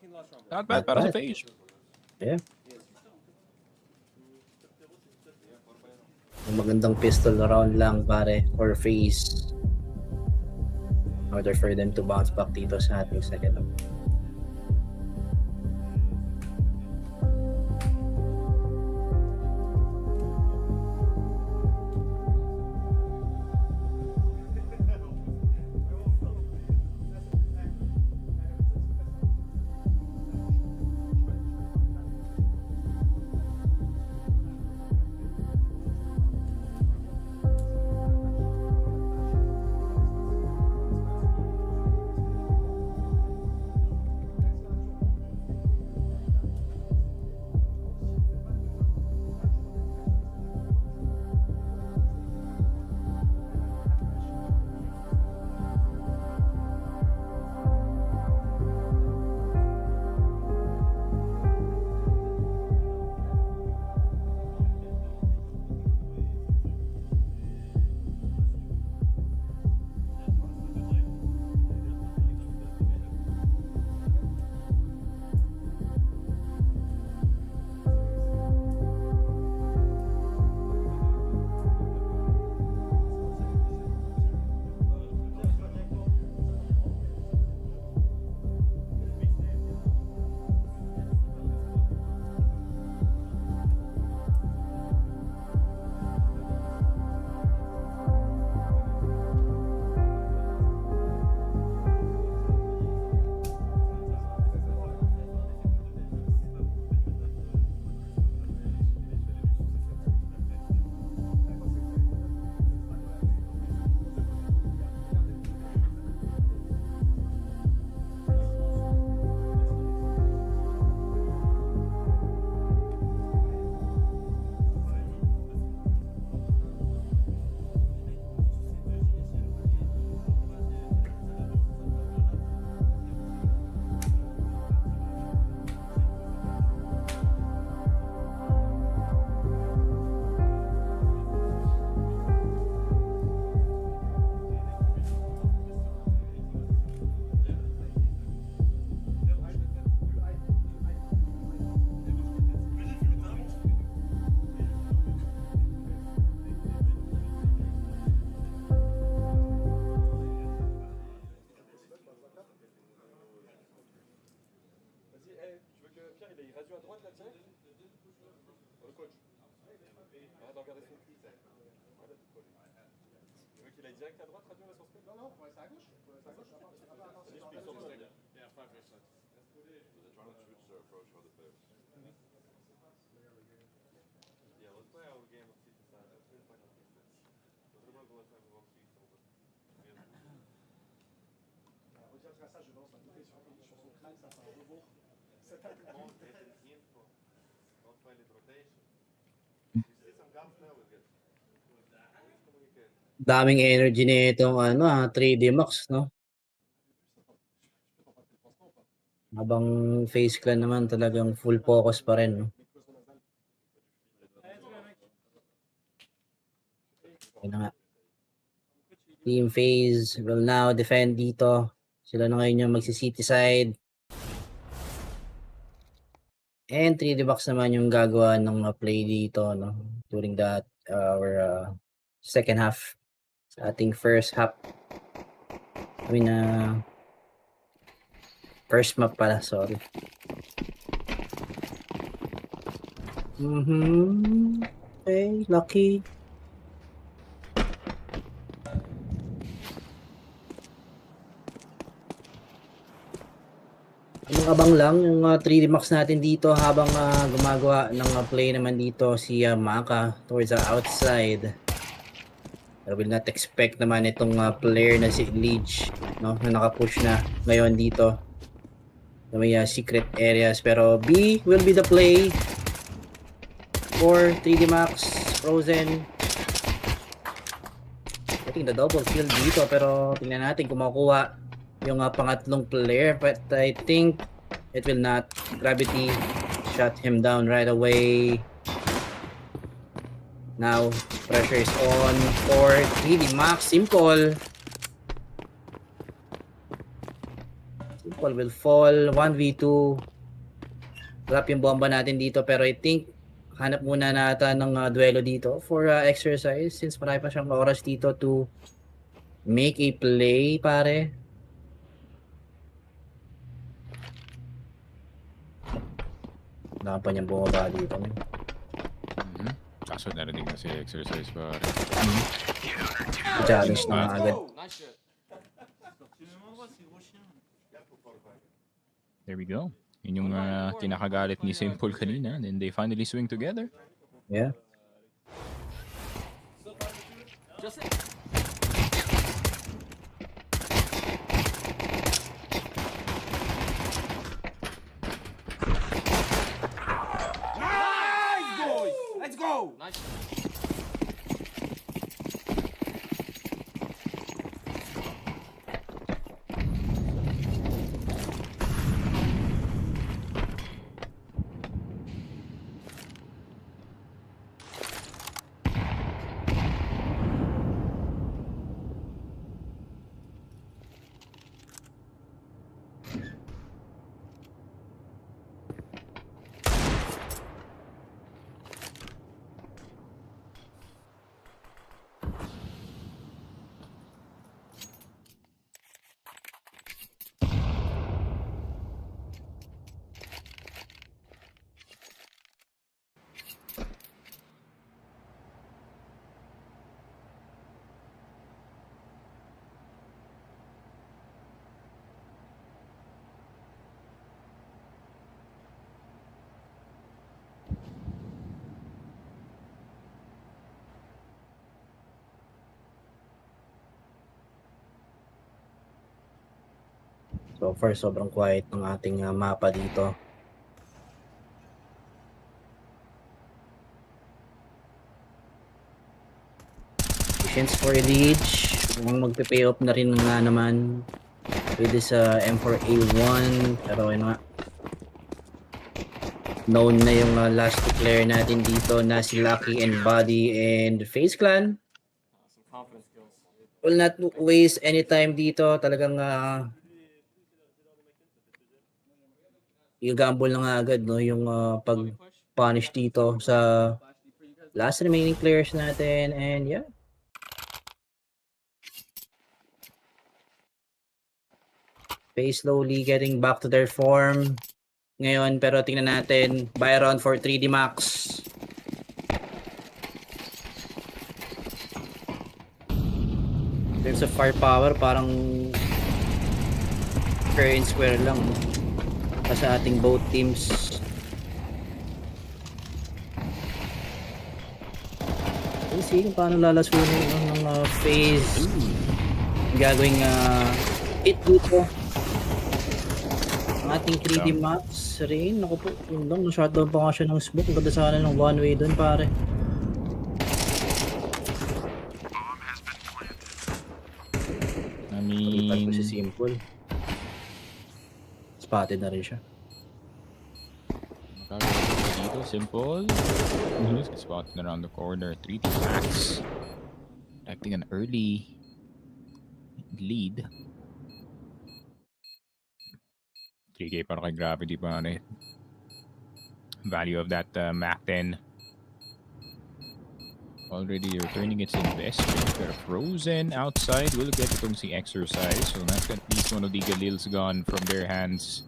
Not bad para sa FaZe. Yeah. Magandang pistol round lang, pare, for FaZe. In order for them to bounce back dito sa ating second half. Pierre, il reste à droite là, tiens. Le coach. Arrête de regarder son cul. Tu veux qu'il aille direct à droite, Radio, là, sur ce Non, non, c'est à gauche. C'est à gauche. Yeah, 5 minutes. They're trying to switch their approach for the players. Yeah, let's play our game of city side. Let's play like on defense. Because we're going to go last time we won't see so but On dirait que ça, je lance un côté sur son crâne, ça fait un rebond. C'est un peu don't get info. Don't find it rotation. You see some guns now with it. Communicate. Daming energy nitong 3D Max, no? Habang FaZe Clan naman talagang full focus pa rin, no? Yun na nga. Team FaZe will now defend dito. Sila na ngayon yung magsi-city side. And 3D box naman yung gagawa ng play dito, no? During that our second half. Sa ating first half. I mean, first map pala, sorry. Okay, lucky. Abang lang yung 3D Max natin dito habang gumagawa ng play naman dito si Maka towards the outside. I will not expect naman itong player na si Leech, no, na nakapush na ngayon dito na may secret areas, pero B will be the play for 3D Max. Frozen getting the double kill dito, pero tingnan natin kung makukuha yung pangatlong player, but I think it will not. Gravity shut him down right away. Now pressure is on for 3D Max. Simple will fall. 1v2. Drop yung bomba natin dito, pero I think hanap muna natin ng duelo dito for exercise, since marami pa siyang oras dito to make a play, pare. Wala pa niyang bumaba dito. Kaso narinig na si exercise pa. Challenge na agad. There we go. Yun yung kinakagalit ni Simple kanina. Then they finally swing together. Yeah. Let's go! Nice. So far, sobrang quiet ng ating mapa dito. Patience for Leech. Mukhang magpe-pay off na rin nga naman with this M4A1. Pero yun nga, known na yung last player natin dito na si Lucky and Buddy and FaZe Clan. Will not waste any time dito. Talagang i-gamble na nga agad, no, yung pag-punish dito sa last remaining players natin. And yeah, FaZe slowly getting back to their form. ngayon, pero tingnan natin. Byron for 3D Max. In terms of firepower, parang fair and square lang sa ating both teams. Let's see kung paano lalasunin ng FaZe. Gagawing hit dito. Ang ating 3D Max rin. Naku po, yun lang. Na-shutdown pa nga siya ng smoke. Ang ganda sana ng one way dun, pare. I mean, si Simple. Spotted na rin siya. makagawa dito, simple. Just spotted around the corner. 3D Max. Acting an early lead. 3K para kay Gravity pa rin. Value of that Mac 10. Already returning its investment. Pero Frozen outside will get itong si Exercise. So that's at least one of the Galils gone from their hands.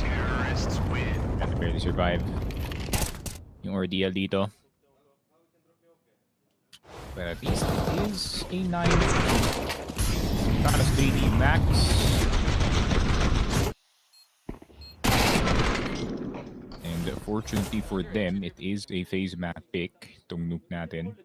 Terrorists win. And barely survive yung ordeal dito. But at least it is a 9. Kind of 3D Max. And fortunately for them, it is a FaZe map pick. Itong Nuke natin.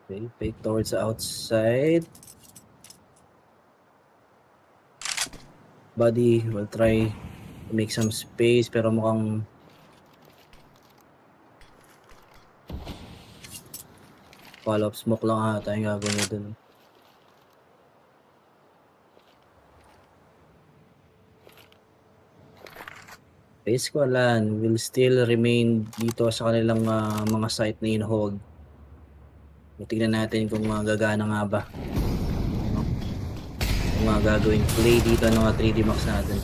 Okay, fake towards the outside. Buddy will try to make some space pero mukhang follow-up smoke lang ata yung gagawin niya dun. FaZe Clan will still remain dito sa kanilang mga site na in-hold. Tingnan natin kung gagana nga ba. Kung gagawin play dito ng mga 3D Max natin.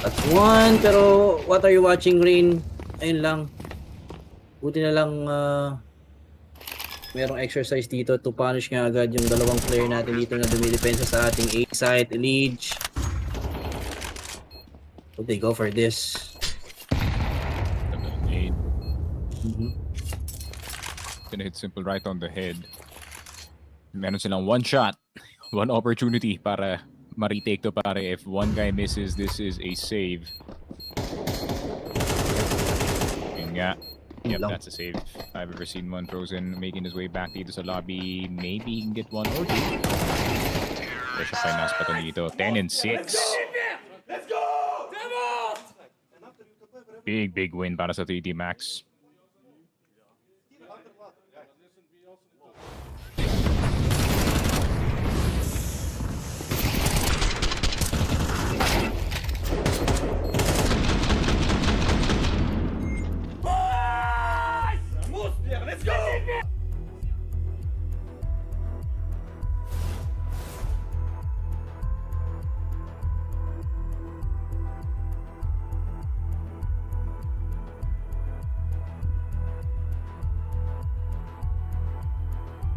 At one, pero what are you watching, Rain? Ayun lang. Buti na lang merong exercise dito to punish nga agad yung dalawang player natin dito na dumidepensa sa ating A site, Elite. So they go for this. Gonna hit Simple right on the head. Meron silang one shot, one opportunity para ma-retake to pare. If one guy misses, this is a save. Yun nga. Yep, that's a save. I've ever seen one. Frozen making his way back dito sa lobby. Maybe he can get one or two. Pressure finance pa to dito. 10 and 6. Let's go! Big win para sa 3D Max. Let's go!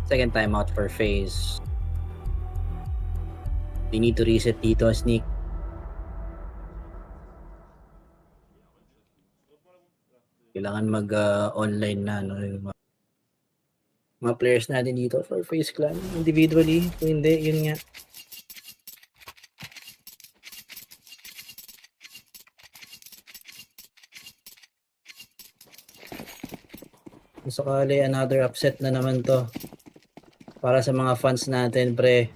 Second timeout for FaZe. They need to reset dito, Sneak. Kailangan mag-online na yung mga players natin dito for FaZe Clan individually. Kung hindi, yun nga. Kung sakali, another upset na naman to. Para sa mga fans natin, pre.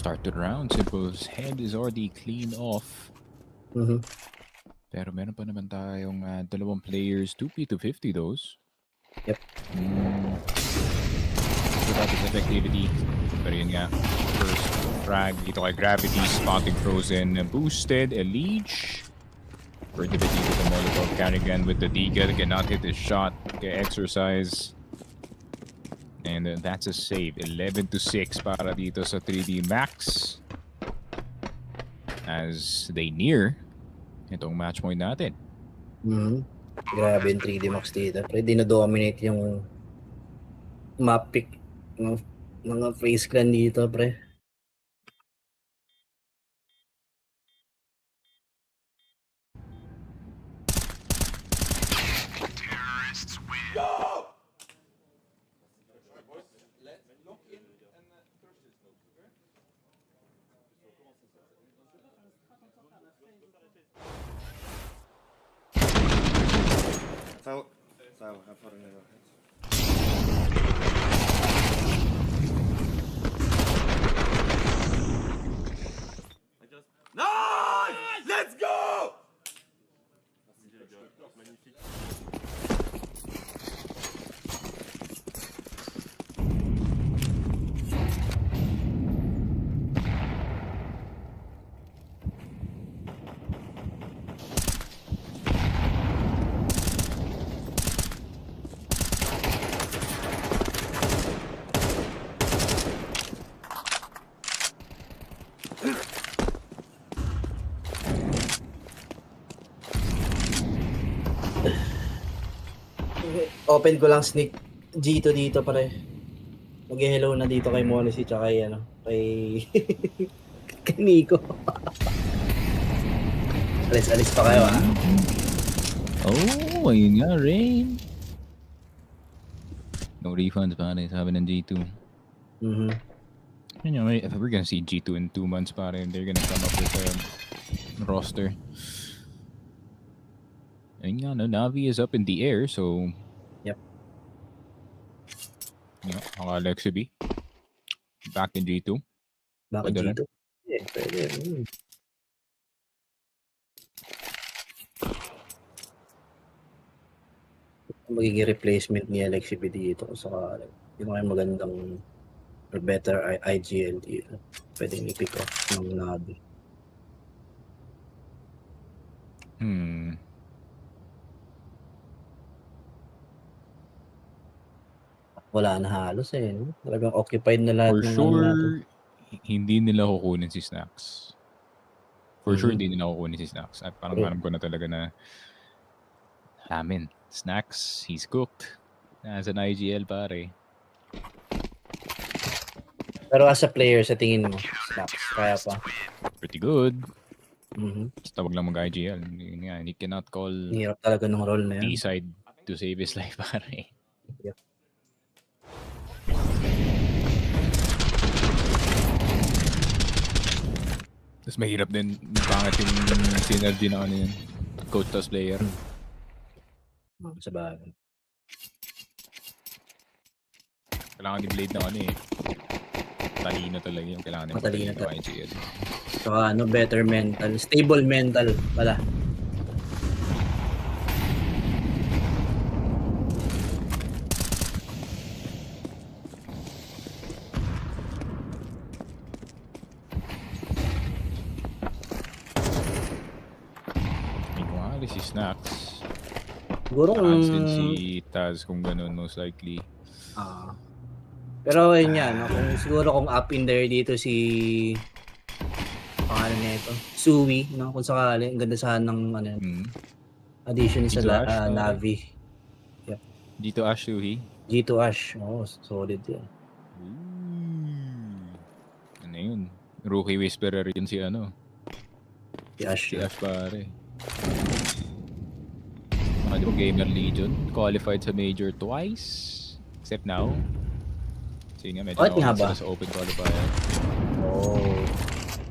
start the round. Simple's head is already clean off. Pero meron pa naman tayong dalawang players. 2P250 those. Yep. Without his effectivity. Pero yun nga. First frag dito kay Gravity. Spotting Frozen. Boosted. Elige. Furtivity with the Molotov. Carrigan with the Deagle. Cannot hit his shot. Okay, Exercise. And that's a save. 11-6 para dito sa 3D Max. As they near itong match point natin. Grabe yung 3D Max dito. Pre, dinodominate yung map pick ng mga FaZe Clan dito, pre. Nice! Let's go! Open ko lang sneak G2 dito, pare. Mag-hello na dito kay Monesi tsaka kay kay Nico. Alis pa kayo, ha? Oh, ayun nga, Rain. No refunds, pare, sabi ng G2. You know, if we're gonna see G2 in 2 months, pare, they're gonna come up with a roster. Ayun nga, no, Navi is up in the air, so... Yep. Yeah, Alexi B. Back in G2. Back in G2? Yeah, pwede. Magiging replacement ni Alexi B dito kung sakali. Yung mga magandang or better IGL dito. Pwedeng i-pick off ng Navi. Wala na halos eh. No? Talagang occupied na lahat. For sure, hindi nila kukunin si Snacks. For sure, hindi nila kukunin si Snacks. At parang alam ko na talaga na Snacks, he's cooked. As an IGL, pare. Pero as a player, sa tingin mo, Snacks, kaya pa? Pretty good. Basta wag lang mag-IGL. He cannot call hirap talaga ng role na yan. D-side to save his life, pare. Yep. Tapos mahirap din, pangit yung synergy na ano yun. Coach tas player. Sa bagay. Kailangan ni Blade na ano eh. Talino talaga yung kailangan ni Matalino talaga. IGL. Saka better mental. Stable mental pala. Si Snacks. Siguro din si Taz kung ganun, most likely. Pero yun yan, no? Siguro kung up in there dito si pangalan niya ito, Sui, no? Kung sakali, ang ganda sana ng addition sa Navi. Yep. G2 Ash, Suhi. G2 Ash, solid yan. Ano yun? Rookie Whisperer yun si ano? Si Ash. Si Ash, pare. Mga Gamer Legion, qualified sa Major twice. Except now. So yun nga, medyo nakakasala sa Open Qualifier.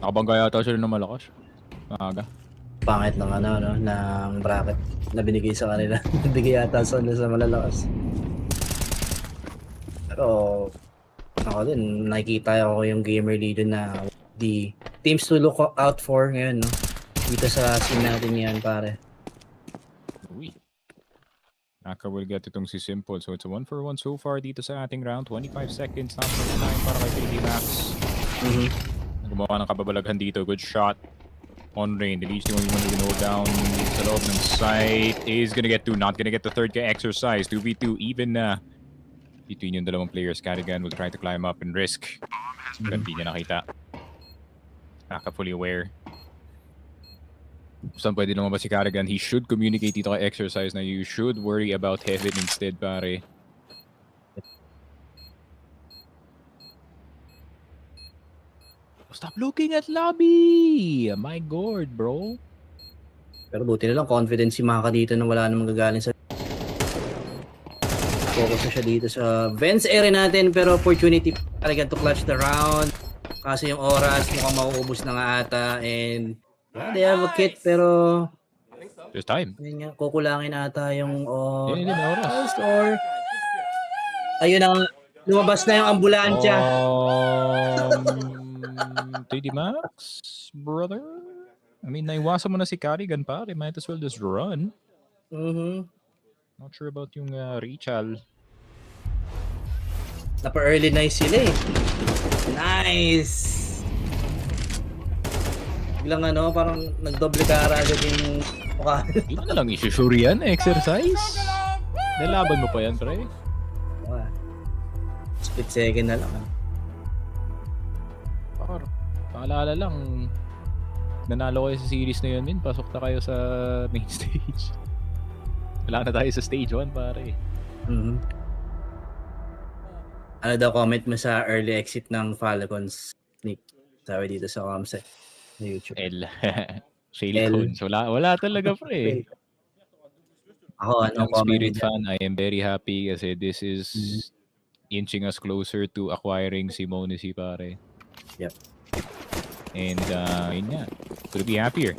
Nakabangga yata sila ng malakas. Maaga. Pangit ng ng bracket na binigay sa kanila. Binigay yata sa malalakas. Pero ako din, nakikita ko yung Gamer Legion na the teams to look out for ngayon, no? Dito sa scene natin yan, pare. Uy. Naka will get itong si Simple. So it's a 1-for-1 so far dito sa ating round. 25 seconds, not much time para kay 3D Max. Gumawa ng kababalaghan dito. Good shot. On rain. The leech team only one to go down sa loob ng site. Is gonna get 2. Not gonna get the third kay Exercise. 2v2 even between yung dalawang players. Carrigan will try to climb up and risk. Pero hindi niya nakita. Naka fully aware. Saan pwede lumabas si Carrigan? He should communicate dito kay Exercise na you should worry about Heaven instead, pare. Stop looking at lobby! My god, bro. Pero buti na lang, confident si Maka dito na wala namang gagaling sa... Focus na siya dito sa Vents area natin, pero opportunity talaga to clutch the round. Kasi yung oras mukhang mauubos na nga ata, and they have a kit, pero... There's time. Yun nga, kukulangin ata yung Yun oras. Or... Ayun ang... Lumabas na yung ambulansya. 3D Max, brother? I mean, naiwasan mo na si Carrigan, pare. Might as well just run. Not sure about yung Rachel. Napa-early nice sila eh. Nice! Biglang parang nagdoble kara agad yung mukha. Hindi mo na lang isusure yan, Exercise. Nalaban mo pa yan, pre. Split second na lang. Paalala lang, nanalo kayo sa series na yun, pasok na kayo sa main stage. Wala na tayo sa stage 1, pare. Ano daw comment mo sa early exit ng Falcons, Nick? Sabi dito sa comset na YouTube. Shaylee wala talaga, pre. Ako, Spirit fan, I am very happy kasi this is inching us closer to acquiring si Monesi, pare. Yep. And yun nga, could be happier.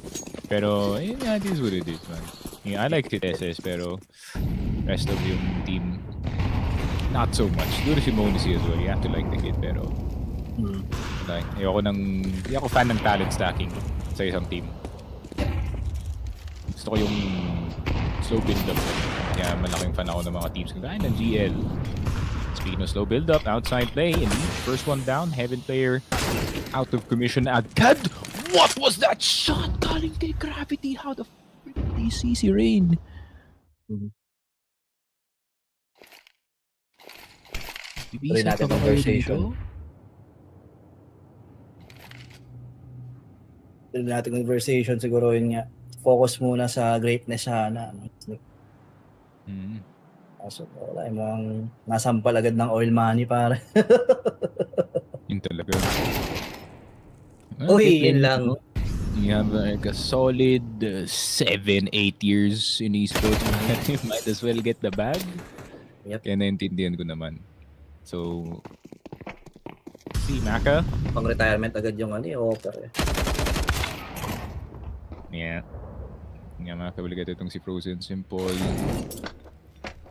Pero yun nga, it is what it is, man. Yeah, I like SS, pero rest of yung team, not so much. Siguro si Monesi as well, you have to like the kid, pero like, hindi ako fan ng talent stacking sa isang team. Gusto ko yung slow build-up. Kaya malaking fan ako ng mga teams kagaya ng GL. Speaking of slow build-up, outside play, and first one down, Heaven player out of commission agad. What was that shot? Galing kay Gravity. How the frick did he see si Rain? Tuloy natin conversation. Tuloy natin conversation. Siguro yun nga. Focus muna sa greatness sana. Kaso wala yung mga nasampal agad ng oil money, pare. Yun talaga. Uy, yun lang. You have like a solid 7-8 years in esports. You might as well get the bag. Yep. Kaya naintindihan ko naman. So, si Maka. Pang-retirement agad yung offer eh. Yeah. Nga Maka, balikat itong si Frozen Simple.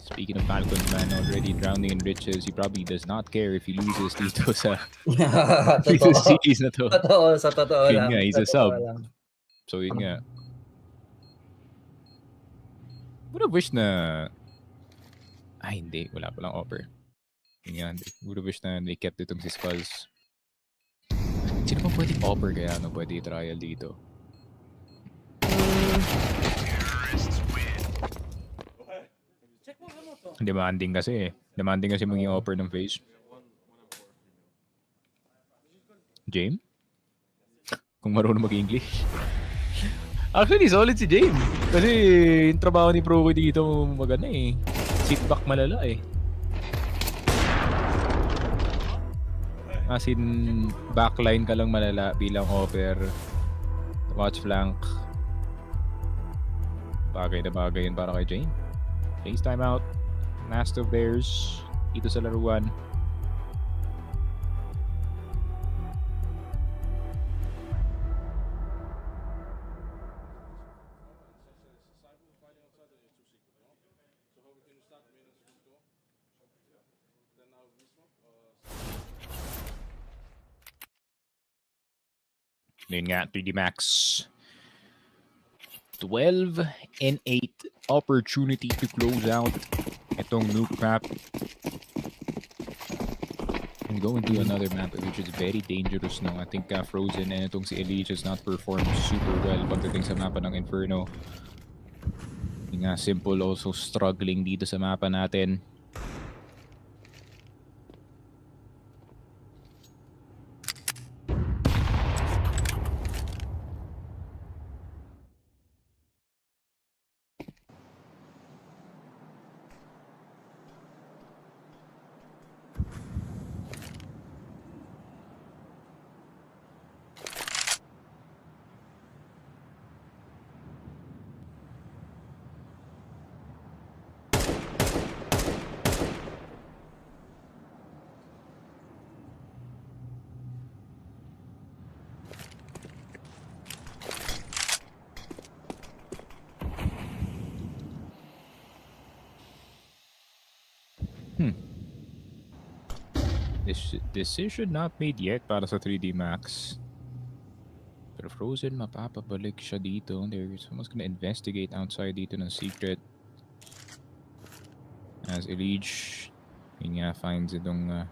Speaking of Falcons, man, already drowning in riches, he probably does not care if he loses dito sa series na to. Totoo, sa totoo lang. Yun nga, he's a sub. So yun nga. Would have wished na... Ay, hindi. Wala palang offer. Yun nga, would have wished na they kept itong si Skulls. Sino pa pwedeng offer kaya pwede i-trial dito? Demanding kasi maging offer ng FaZe. James? Kung marunong mag-English. Actually, solid si James. Kasi yung trabaho ni Proco dito maganda eh. Sit back malala eh. As in, backline ka lang malala bilang offer. Watch flank. Bagay na bagay yun para kay James. FaZe timeout. Last of theirs dito sa laruan. Yun nga, 3D Max. 12 and 8 opportunity to close out itong Nuke map. And go into another map which is very dangerous now. I think Frozen and itong si Elite has not performed super well pagdating sa mapa ng Inferno. Yung nga, Simple also struggling dito sa mapa natin. Decision not made yet para sa 3D Max. Pero Frozen, mapapabalik siya dito. There's someone's gonna investigate outside dito ng secret. As Elige, yun nga, finds itong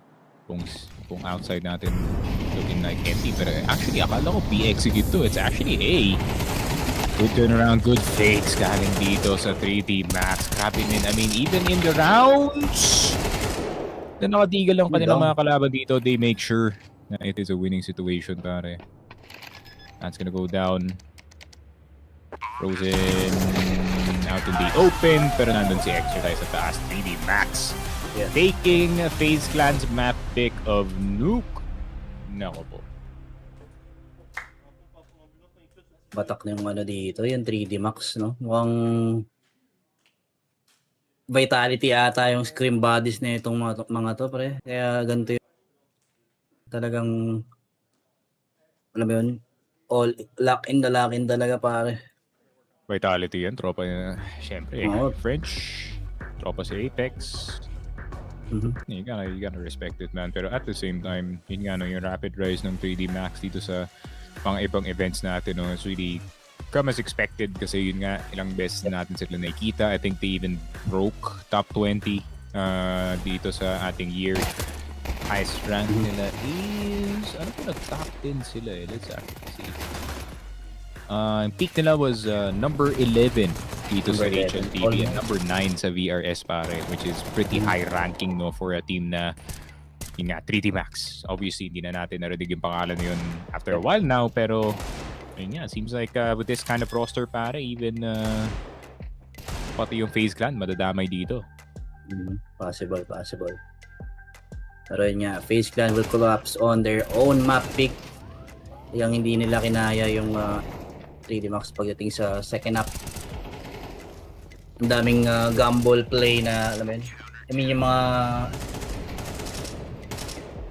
kung outside natin looking like empty. Pero actually, akala ko B-execute to. It's actually A. Good turnaround, good fakes galing dito sa 3D Max. Grabe min. I mean, even in the rounds, na nakatigal lang kanilang mga kalaban dito, they make sure na it is a winning situation, pare. That's gonna go down. Frozen out in the open, pero nandun si Exercise sa taas. 3D Max taking FaZe Clan's map pick of Nuke. Nako po. Batak na yung ano dito, yung 3D Max, no? Mukhang vitality ata yung scream bodies na itong mga to, pre. Kaya ganito yung talagang, alam mo yun, all lock in talaga, pare. Vitality yan, tropa niya. Siyempre, French, tropa sa Apex. You gotta respect it, man. Pero at the same time, yun nga, no, yung rapid rise ng 3D Max dito sa mga ibang events natin, no, it's really come as expected kasi yun nga, ilang beses natin sila nakikita. I think they even broke top 20 dito sa ating year. Highest rank nila is, ano po, nag-top 10 sila eh. Let's actually see. Peak nila was number 11 dito sa HLTV and number 9 sa VRS, pare, which is pretty high ranking, no, for a team na yun nga, 3D Max. Obviously, hindi na natin narinig yung pangalan yun after a while now, pero yun nga, seems like with this kind of roster, pare, even pati yung FaZe Clan madadamay dito. Possible. Pero yun nga, FaZe Clan will collapse on their own map pick. Yung hindi nila kinaya yung 3D Max pagdating sa second half. Ang daming gamble play na, alam mo yun, I mean yung mga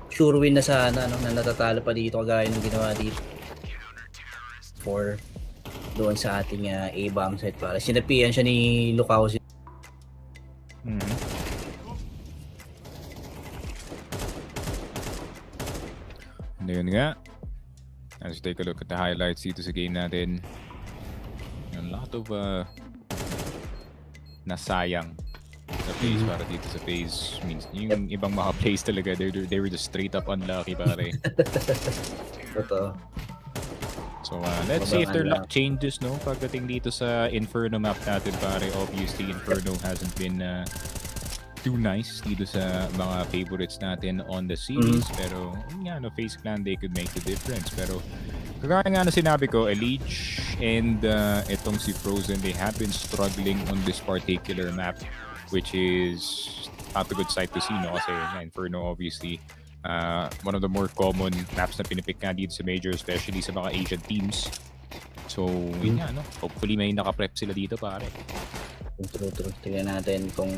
sure win na sana, no, na natatalo pa dito kagaya ng ginawa dito for doon sa ating A-bomb site, para sinapian siya ni Lucao. Yun nga, let's take a look at the highlights dito sa game natin. A lot of nasayang sa FaZe para dito sa FaZe. Means yung ibang mga plays talaga, they were just straight up unlucky, pare. Totoo. So let's see if their luck changes, no, pagdating dito sa Inferno map natin, pare. Obviously, Inferno hasn't been too nice dito sa mga favorites natin on the series. Pero nga, no, FaZe Clan, they could make the difference. Pero kagaya nga na sinabi ko, Elite and itong si Frozen, they have been struggling on this particular map, which is not a good sight to see, no, kasi Inferno obviously one of the more common maps na pinipick nga dito sa Major, especially sa mga Asian teams. So, yun nga, no? Hopefully may nakaprep sila dito, pare. True. Tingnan natin kung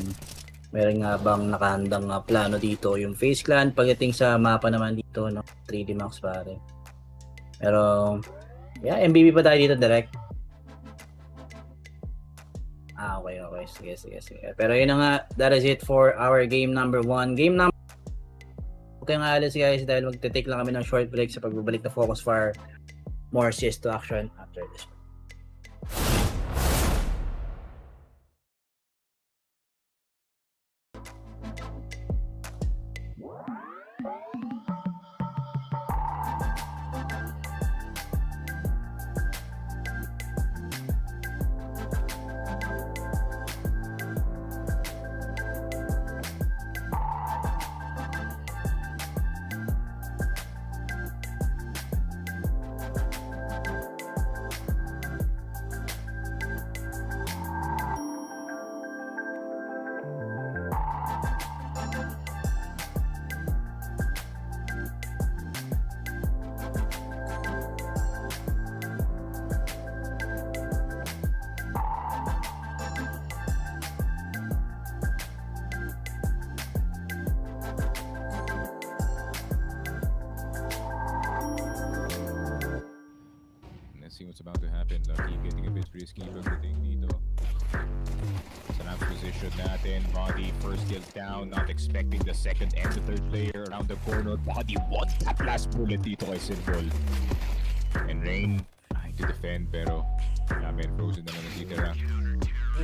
meron nga bang nakahandang plano dito yung FaZe Clan pagdating sa mapa naman dito, no? 3D Max, pare. Pero, yeah, MVP pa tayo dito direct. Okay. Sige. Pero yun na nga, that is it for our game number 1. Okay nga, alis guys, dahil magte-take lang kami ng short break sa pagbabalik na FocusFire. more CS to action after this. See what's about to happen. Lucky getting a bit risky pagdating dito. Sa last position natin. Body first kills down. Not expecting the second and the third player around the corner. Body one tap last bullet dito kay Sinful. And Rain trying to defend pero namin frozen naman natitira.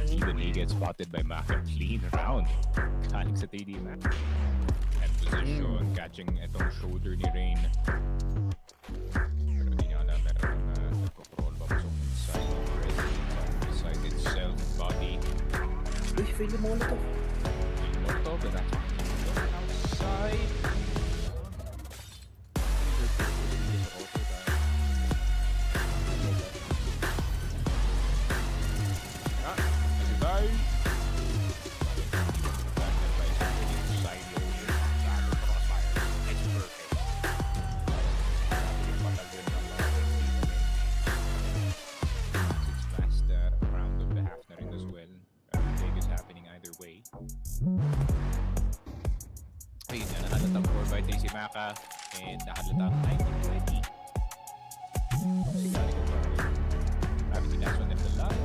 Even he gets spotted by Maka. Clean round. Galing sa TD Mac. And position. Catching itong shoulder ni Rain. Pero hindi niya alam meron control babasok inside already. Inside itself. Body. Uy, feeling mo na to. Molotov and that's outside. Ayun na, nakalatang 4x3 si Maka and nakalatang 1920. Si Gary ko pa rin. Grabe si Nason left alive.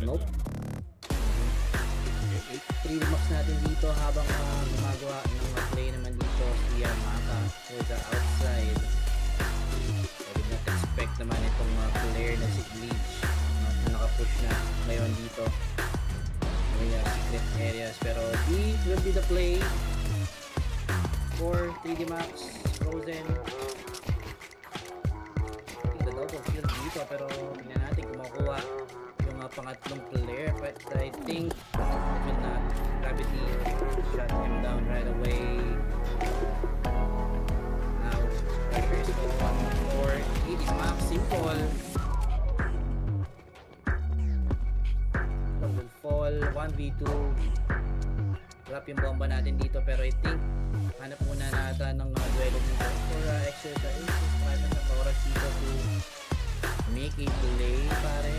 Nope. 3 max natin dito habang gumagawa ng play naman dito si Maka for the outside. I did not expect naman itong player na si Bleach na naka-push na ngayon dito. May secret areas pero he will be the play for 3D Max Frozen. The double kill dito pero tingnan natin kung makuha yung pangatlong player but I think it will not. Gravity shut him down right away. Now pressure is on for 3D Max Simple. Will fall 1v2. Drop yung bomba natin dito pero I think hanap muna natin ng duelo dito for exercise. Try na sa oras dito to make a play pare.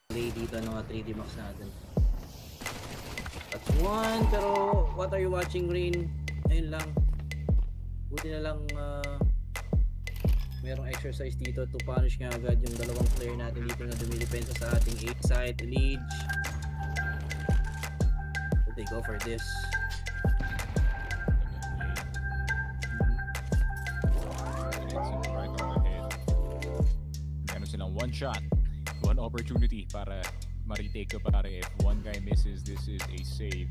Play dito ng 3D Max natin. That's one, pero what are you watching, Rain? Ayun lang. Buti na lang merong exercise dito to punish nga agad yung dalawang player natin dito na dumidepensa sa ating 8 side lead. So they go for this. Right on the head. Meron silang one shot, one opportunity para ma-retake ka pare. If one guy misses, this is a save.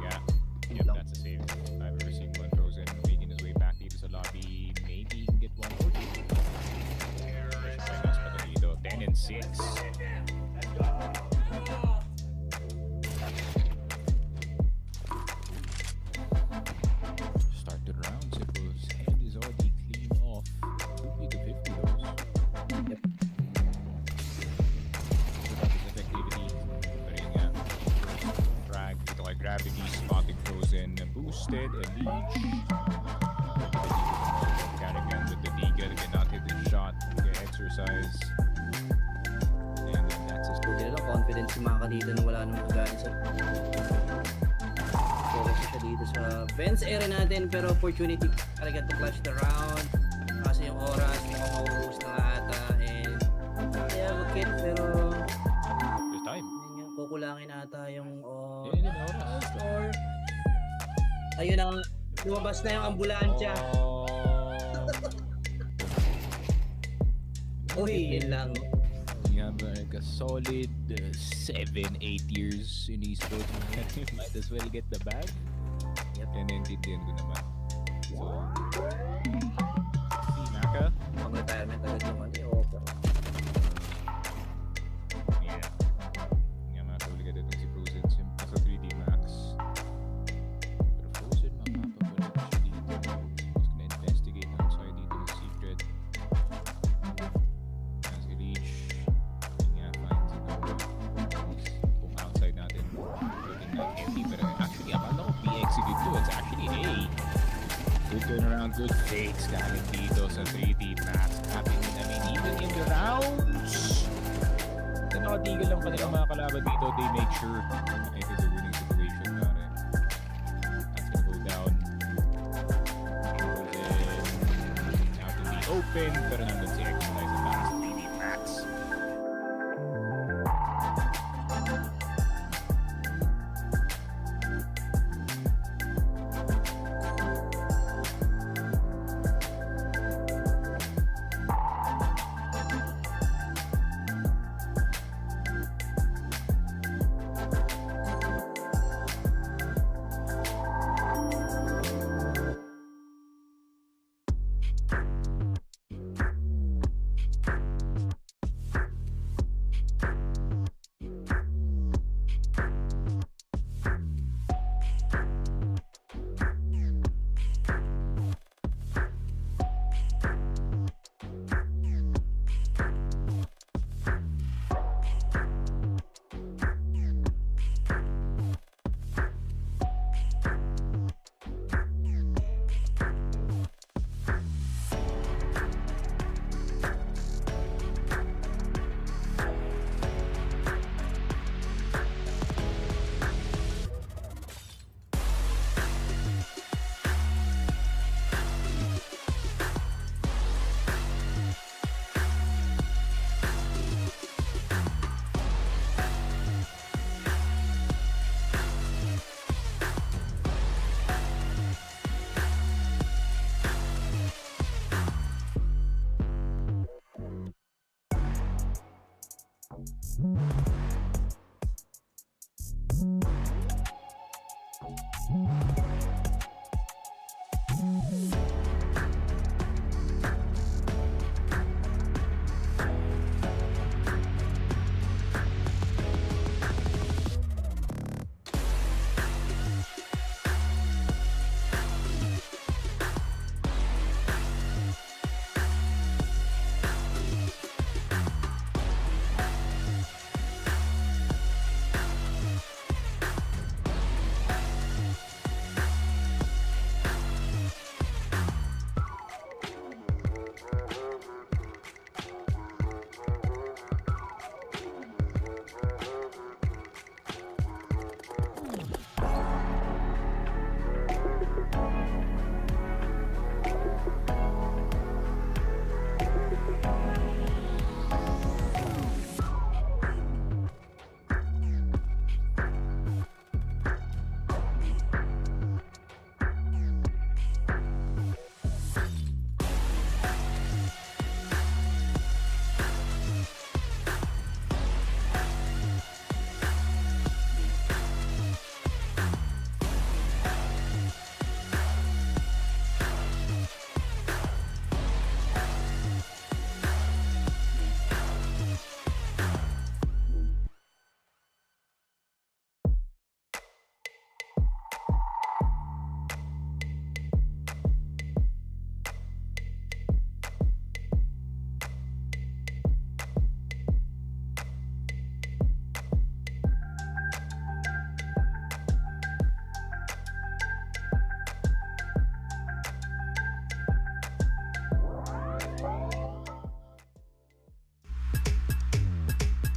Yeah, yep, that's a save. I've ever seen one Frozen making his way back dito sa lobby. Maybe he can get one or two. 10 and 6. Start the round. Simple's head is already clean off. 50 to 50 those. Yep. Frag dito kay Gravity, spotting Frozen, boosted, Elite. Carrigan with the Deagle, cannot hit the shot, okay, exercise. And that's his Buti na lang confidence si Maka dito na wala namang galing sa dito sa Vents area natin, pero opportunity talaga to clutch the round. Kasi yung oras, may mauubos na ata, and they have a kit, pero There's time. kukulangin ata yung Yun yung oras. store. Ayun ang lumabas na yung ambulansya. Uy, yun lang. We have like a solid 7-8 years in esports. Might as well get the bag. Yep. Yan naintindihan ko naman. So, si Naka. Ang retirement agad yung ano, offer. Yeah. Nga makahuli ka dito si Frozen Sim pa sa 3D Max. Pero Frozen mapapabalik siya dito. Mas gonna investigate outside dito ng secret. As he reach, yun nga, finds it out. Kung outside natin, looking like empty. Pero actually, akala ko B-execute to. It's actually A. Good turnaround, good fakes galing dito sa 3D Max. Happening, I mean, even in the rounds, na nakatigil lang pala ng mga kalaban dito, they make sure it is a winning situation, pare. That's gonna go down. Out in the open, pero nandun si Exercise at last 3D Max.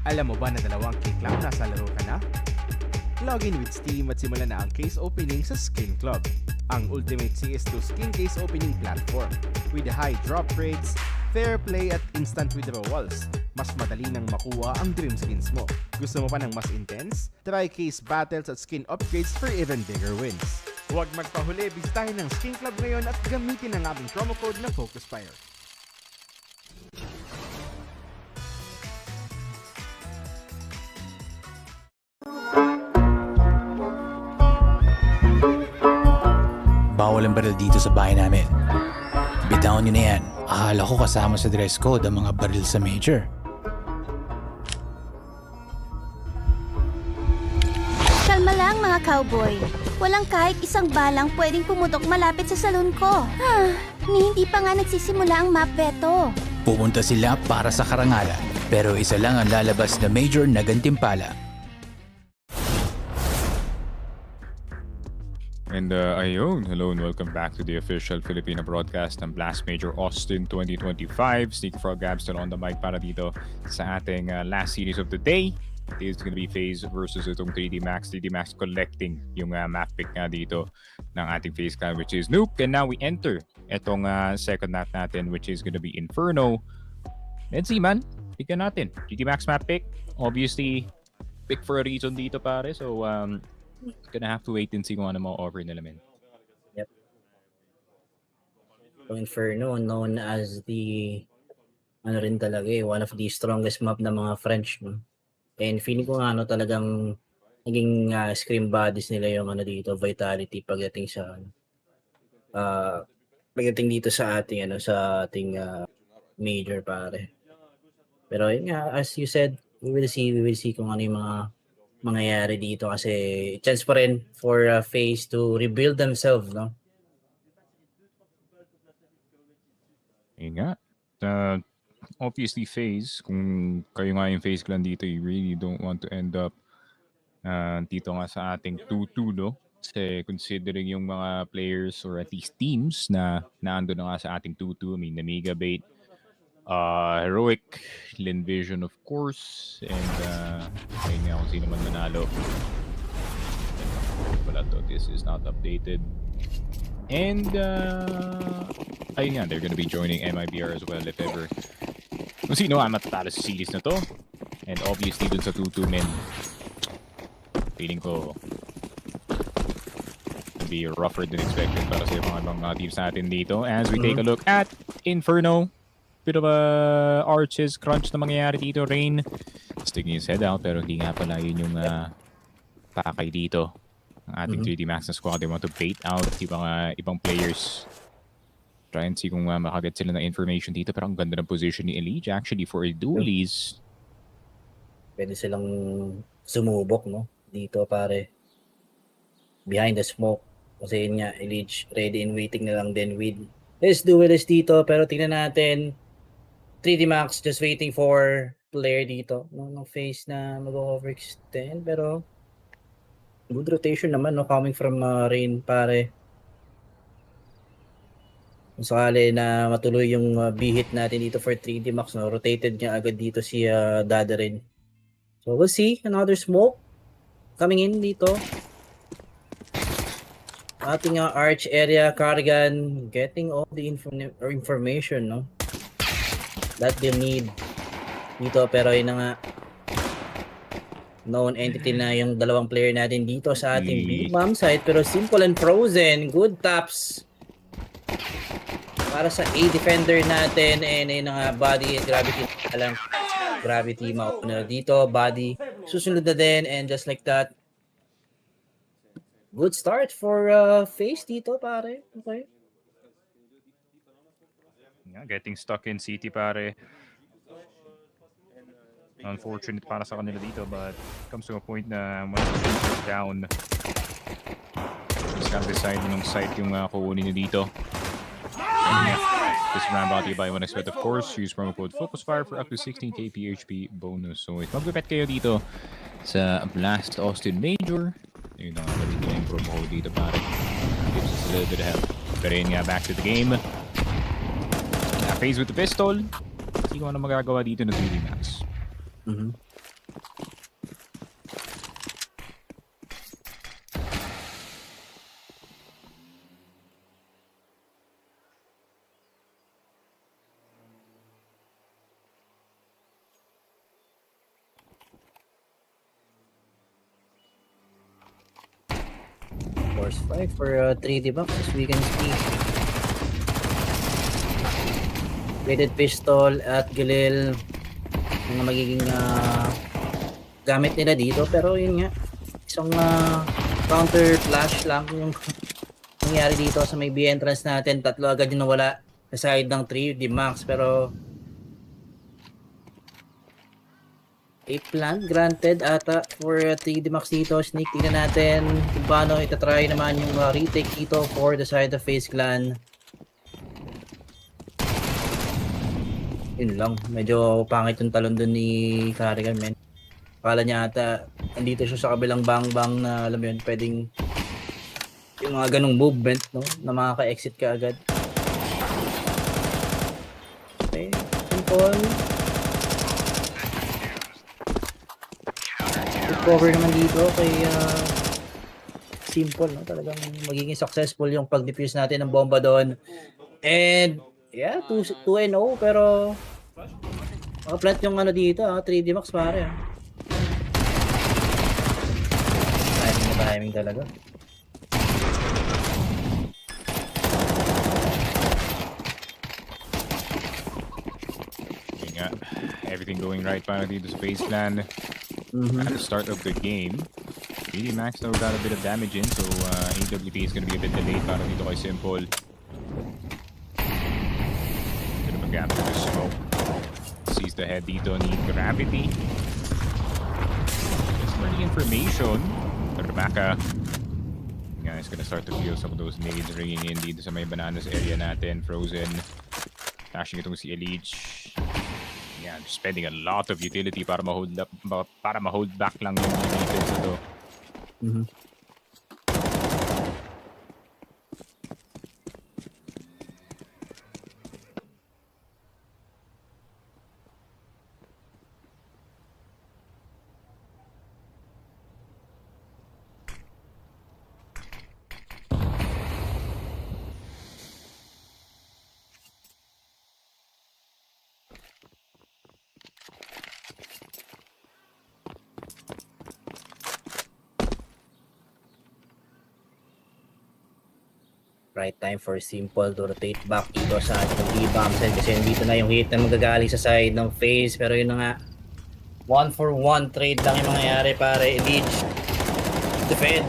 Alam mo ba na dalawang kick lang nasa laro ka na? Login with Steam at simulan na ang case opening sa Skin Club, ang ultimate CS2 skin case opening platform. With high drop rates, fair play at instant withdrawals, mas madali nang makuha ang dream skins mo. Gusto mo pa ng mas intense? Try case battles at skin upgrades for even bigger wins. Huwag magpahuli, bisitahin ng Skin Club ngayon at gamitin ang aming promo code na FocusFire. Bawal ang baril dito sa bahay namin. Bitawan nyo na yan. Akala ko kasama sa dress code ang mga baril sa major. Kalma lang mga cowboy. Walang kahit isang balang pwedeng pumutok malapit sa salon ko. Hindi pa nga nagsisimula ang map veto. Pupunta sila para sa karangalan. Pero isa lang ang lalabas na major na gantimpala. And ayun, hello and welcome back to the official Filipino broadcast ng Blast Major Austin 2025. Sneaky Frog Gab still on the mic para dito sa ating last series of the day. It is going to be FaZe versus itong 3D Max. 3D Max collecting yung map pick nga dito ng ating FaZe Clan, which is Nuke. And now we enter itong second map natin, which is going to be Inferno. Let's see man, pick natin. 3D Max map pick. Obviously, pick for a reason dito pare. So, gonna have to wait and see kung ano mga offer nila, men. Yep. So Inferno, known as the ano rin talaga one of the strongest map ng mga French, no? And feeling ko nga talagang naging scream bodies nila yung dito, vitality pagdating sa pagdating dito sa ating major pare. Pero yun nga, as you said, we will see kung ano yung mga mangyayari dito kasi chance pa rin for FaZe to rebuild themselves, no? Yun nga. Obviously, FaZe, kung kayo nga yung FaZe Clan dito, you really don't want to end up dito nga sa ating 2-2, no? Kasi considering yung mga players or at least teams na naando na nga sa ating 2-2, I mean, Namiga Bait, Heroic, Linvision of course, and ayun nga kung sino man manalo. Wala to, this is not updated. And ayun nga, they're gonna be joining MIBR as well if ever. Kung sino nga matatalo sa series na to. And obviously dun sa 2-2 men, feeling ko be rougher than expected para sa mga ibang teams natin dito. As we take a look at Inferno, bit of a arches crunch na mangyayari dito. Rain sticking his head out pero hindi nga pala yun yung pakay dito ang ating 3D Max na squad. They want to bait out yung mga ibang players, try and see kung makaget sila ng information dito. Pero ang ganda ng position ni ENG actually for a duelies. Pwede silang sumubok, no? Dito pare behind the smoke kasi yun nga, ENG ready and waiting na lang din with his duelist dito. Pero tingnan natin, 3D Max just waiting for player dito no FaZe na mag-overextend, pero good rotation naman, no, coming from Rain pare. Kung sakali na matuloy yung B-hit natin dito for 3D Max, no, rotated niya agad dito si Dadarin. So we'll see another smoke coming in dito. Ating arch area, Carrigan getting all the information, no, that they'll need dito. Pero yun na nga, known entity na yung dalawang player natin dito sa ating big mom site. Pero simple and frozen, good taps para sa A defender natin. And yun na nga, body and gravity lang. Gravity mauna dito, body susunod na din, and just like that, good start for FaZe dito pare. Okay. Getting stuck in city pare. Unfortunate para sa kanila dito, but comes to a point na once the ship is down, just gotta decide ng site yung kukunin niya dito. This round brought to you by OneXBet, of course. Use promo code FocusFire for up to 16k PHP bonus. So if mag-bet kayo dito sa Blast Austin Major, yun ang nandito yung promo code dito pare. Gives us a little bit of help. Pero yun nga, back to the game. FaZe with the pistol. Hindi ko ano magagawa dito ng 3D Max. Force 5 for 3D box as we can see. Weighted pistol at Galil ang magiging gamit nila dito, pero yun nga, isang counter flash lang yung nangyari dito sa may B entrance natin. Tatlo agad yung nawala sa side ng 3D Max, pero 8 plan granted ata for 3D Max dito. Sneak, tingnan natin kung paano itatry naman yung retake dito for the side of FaZe Clan. Yun lang, medyo pangit yung talon dun ni Carrigan, men. Akala niya ata andito siya sa kabilang bang-bang na alam mo yun, pwedeng yung mga ganong movement, no, na makaka-exit ka agad. Okay, simple. Cover naman dito kay simple, no, talagang magiging successful yung pag-defuse natin ng bomba doon. And yeah, 2-0, pero maka-plant yung ano dito, 3D Max pare. Timing talaga. Okay nga, everything going right para dito sa FaZe Clan. At the start of the game, 3D Max though got a bit of damage in, so AWP is gonna be a bit delayed para dito kay Simple. Bit of a gap to the smoke. Sees the head dito, need gravity. Just more information. Rebecca. Yeah, is gonna start to feel some of those nades ringing in dito sa may bananas area natin. Frozen. Flashing itong si Elige. Yeah, spending a lot of utility para ma-hold back lang yung defense na to. Right time for Simple to rotate back dito sa ating B-bomb set kasi dito na yung hit na magagaling sa side ng FaZe, pero yun na nga, 1-for-1 trade lang yung mangyayari pare. Elige defend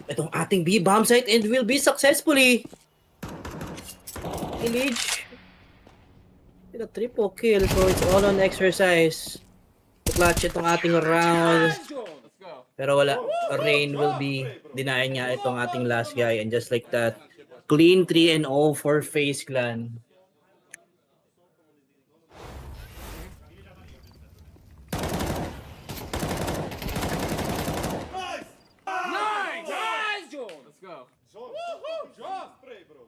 itong ating B-bomb site and will be successfully. Elige with a triple kill, so it's all on exercise to clutch itong ating round, pero wala, Rain will be denying nga itong ating last guy, and just like that, clean 3-0 for FaZe Clan. Nice! Let's go. Woohoo! Just spray, bro.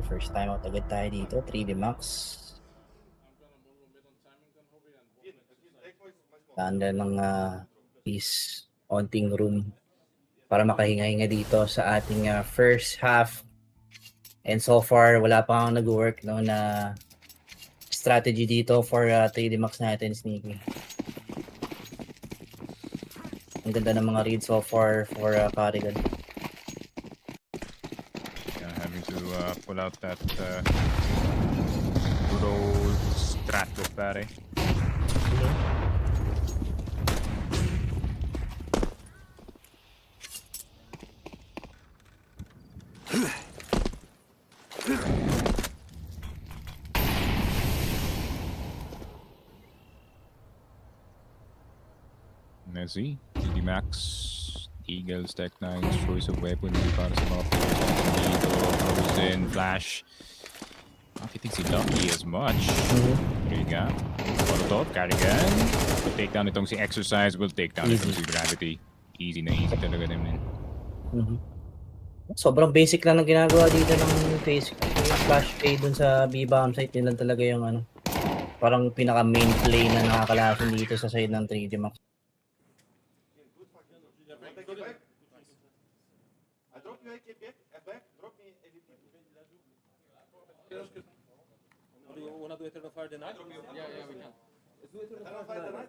First time out agad tayo dito, 3D Max. Tanda ng peace onting room para makahinga-hinga dito sa ating first half. And so far, wala pa akong nag-work, no, na strategy dito for 3D Max natin, Sneaky. Ang ganda ng mga reads so far for Carrigan. Pull out that good old strat book, pare. Let's see. TD Max, Eagles, Tech 9's choice of weapon para sa mga dito. Frozen, Flash. I don't think si Ducky as much. There you go. Molotov, Carrigan. Will take down itong si Exercise. Will take down itong si Gravity. Easy na easy talaga naman. Sobrang basic lang ng ginagawa dito ng face flash fade dun sa B-bomb site. Yun lang talaga yung ano, parang pinaka main play na nakakalason dito sa side ng 3D Max. Wanna do Eternal Fire tonight? Yeah, we can. Let's do Eternal Fire tonight.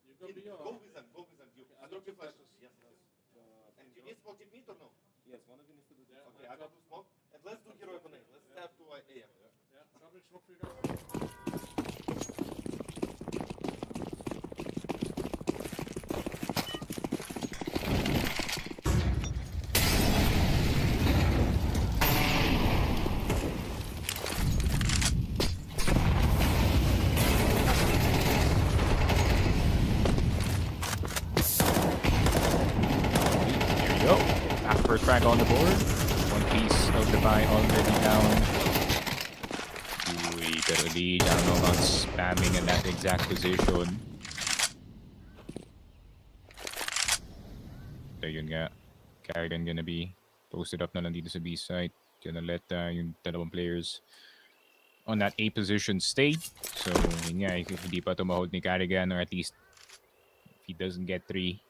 You can be Go with them. I drop you flashes. Yes. And you need smoke deep mid or no? Yes, one of you needs to do that. Okay, I got to smoke. And let's do hero opening. Let's tap to A. Yeah. Public smoke for you guys. First frag on the board. One piece of the buy already down. Uy, pero Lee, I don't know about spamming in that exact position. So yun nga, Carrigan gonna be posted up na lang dito sa B side. Gonna let yung dalawang players on that A position stay. So yun nga, if hindi pa tumahod ni Carrigan, or at least if he doesn't get 3,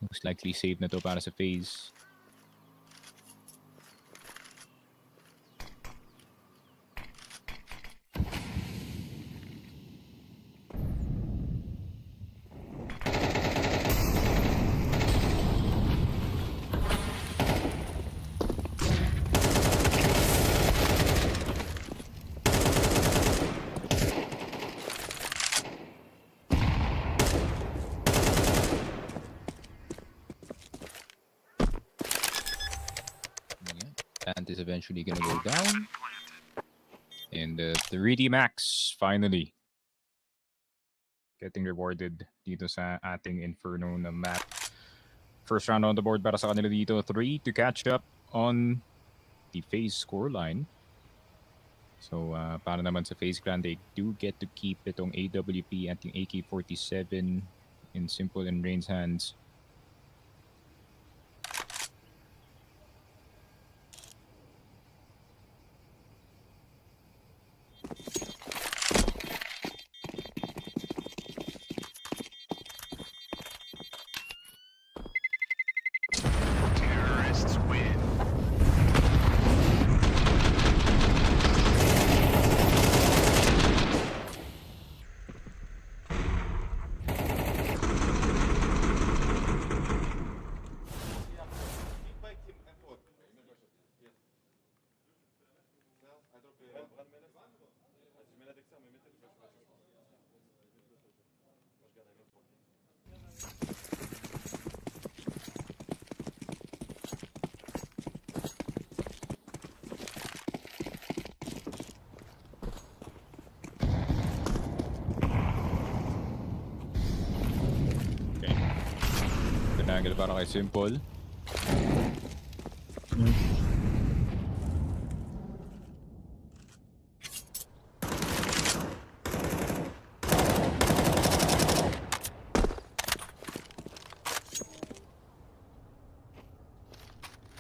most likely save na to para sa FaZe. Plant is eventually gonna go down. And the 3D Max finally getting rewarded dito sa ating Inferno na map. First round on the board para sa kanila dito. 3 to catch up on the FaZe scoreline. So para naman sa FaZe Clan, they do get to keep itong AWP at yung AK-47 in Simple and Rain's hands. Angle para kay Simple.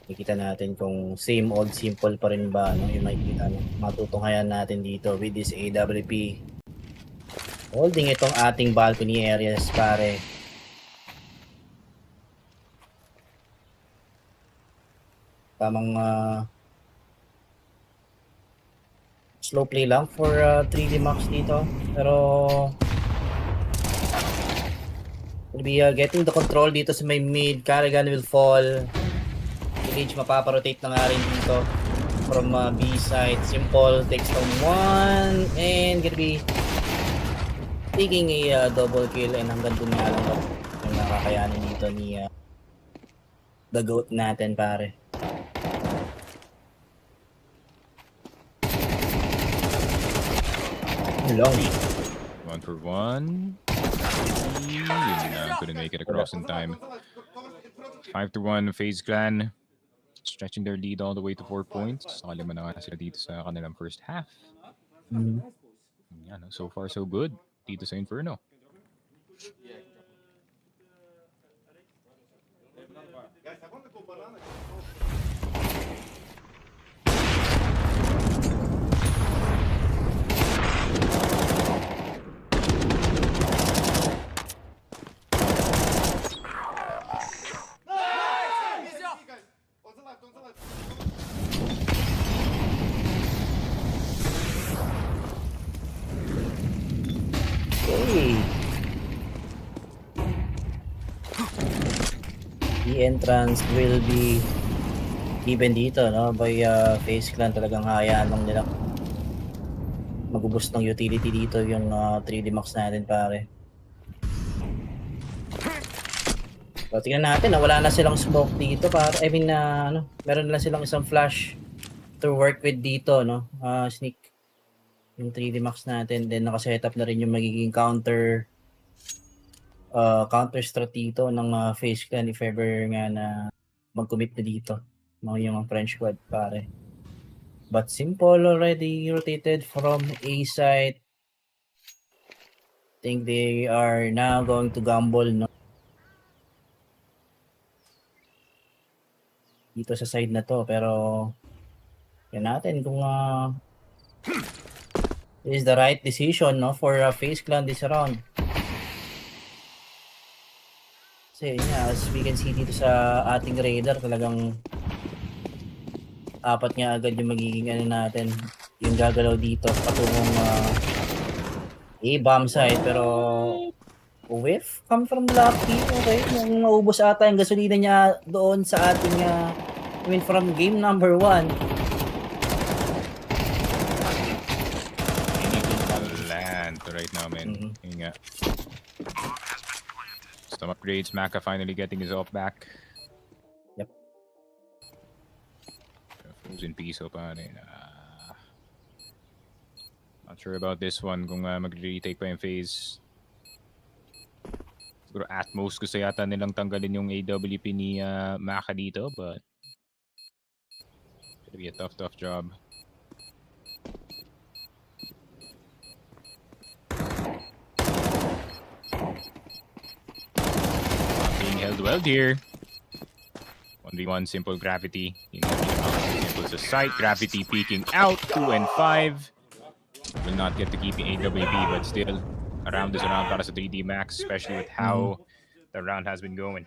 Nakikita natin kung same old Simple pa rin ba, no? Yung matutunghayan natin dito with this AWP. Holding itong ating balcony areas, pare. Tamang slow play lang for 3D Max dito. Pero will be getting the control dito sa may mid. Carrigan will fall. Village mapaparotate na nga rin dito from B side. Simple takes down 1 and gonna be taking a double kill, and hanggang dun nga lang yung nakakayanin dito ni the GOAT natin, pare. Long. 1 for 1. Couldn't make it across in time. 5-1 FaZe Clan. Stretching their lead all the way to 4 points. Nakalima na nga sila dito sa kanilang first half. Yan, so far so good dito sa Inferno. The entrance will be even dito, no? By FaZe Clan, talagang hayaan lang nila magubos ng utility dito yung 3D Max natin, pare. So, tingnan natin, wala na silang smoke dito, pare. I mean, meron na silang isang flash to work with dito, no? Sneak yung 3D Max natin. Then, nakaset up na rin yung magiging counter strat dito ng FaZe Clan if ever nga na mag-commit na dito. Yung French squad, pare. But Simple already rotated from A side. Think they are now going to gamble, no? Dito sa side na to, pero yan natin kung is the right decision, no, for FaZe Clan this round. Kasi as we can see dito sa ating radar, talagang apat nga agad yung magiging natin, yung gagalaw dito patungong A-bomb side, pero whiff come from Lucky. Okay, nung naubos ata yung gasolina niya doon sa ating from game number 1. Land right now, man. Yun nga. Some upgrades. Maka finally getting his off back. Yep. Frozen piso pa rin. Not sure about this one kung mag-retake pa yung FaZe. Siguro at most gusto yata nilang tanggalin yung AWP ni Maka dito, but it'll be a tough job. Being held well here. 1v1 Simple Gravity. Simple sa site. Gravity peeking out. 2 and 5. Will not get to keep the AWP, but still around this round para sa 3D Max, especially with how the round has been going.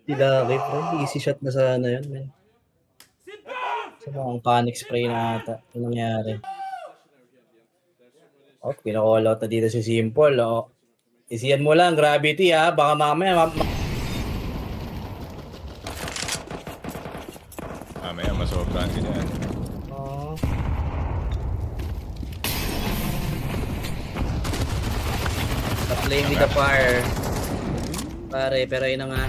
Tilaki, easy shot na sana yun, man. Sa mga panic spray na ata. Yung nangyari. Oh, pinaka-all out na dito si Simple. Oh. Isiyan mo lang, Gravity ha. Baka mamaya Mamaya masobran ka dyan. Oh. Playing with the fire. Pare, pero yun na nga.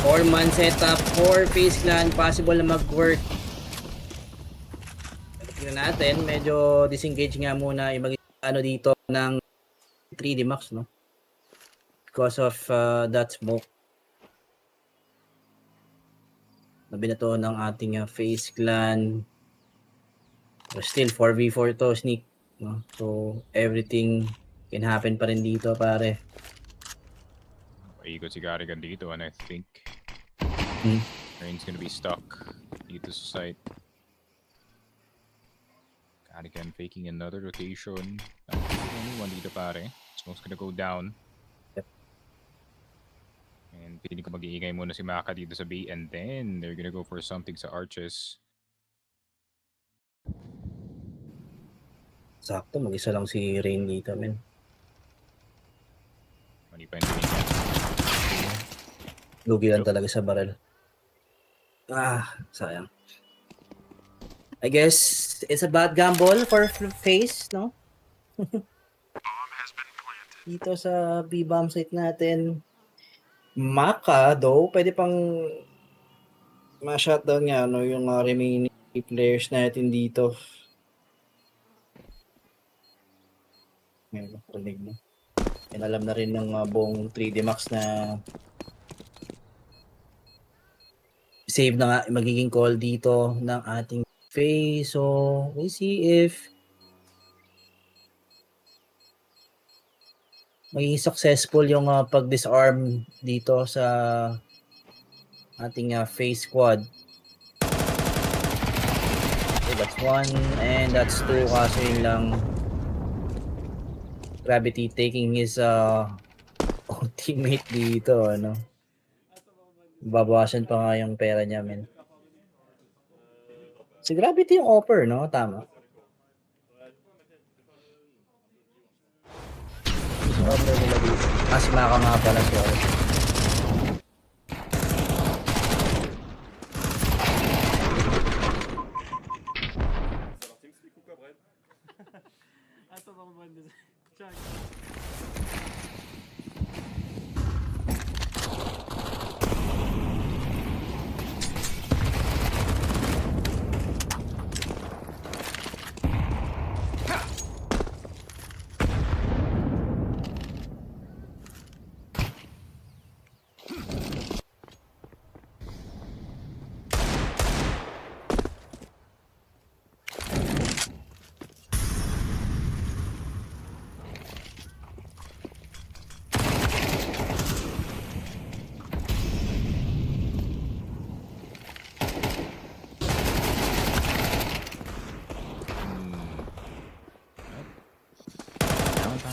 4-man setup for FaZe Clan, possible na mag-work. Tingnan natin, medyo disengage nga muna yung dito ng 3D Max, no? Because of that smoke. Nabinato ng ating FaZe Clan. Still 4v4 to, Sneak, no? So everything can happen pa rin dito, pare. Paikot si Garrigan dito, and I think Rain's gonna be stuck dito sa site. Garrigan faking another rotation. Only one dito, pare. Smoke's gonna go down. Yep. And piling ko mag-iingay muna si Maka dito sa B, and then they're gonna go for something sa arches. Sakto, mag-isa lang si Rain dito, men. Mali pa yung Lugi lang talaga sa barrel. Sayang. I guess it's a bad gamble for FaZe, no? Dito sa B-bomb site natin. Maka, though, pwede pang ma-shutdown nga, no, yung remaining players natin dito. Ngayon, rinig mo. And alam na rin ng buong 3D Max na save na nga magiging call dito ng ating FaZe. So, we'll see if magiging successful yung pag-disarm dito sa ating FaZe squad. Okay, that's 1 and that's 2. Kaso yun lang, Gravity taking his teammate dito, ano. Babawasan pa nga yung pera niya, men. Si Gravity yung offer, no? Tama. Offer nila dito. Mas maka nga pala siya.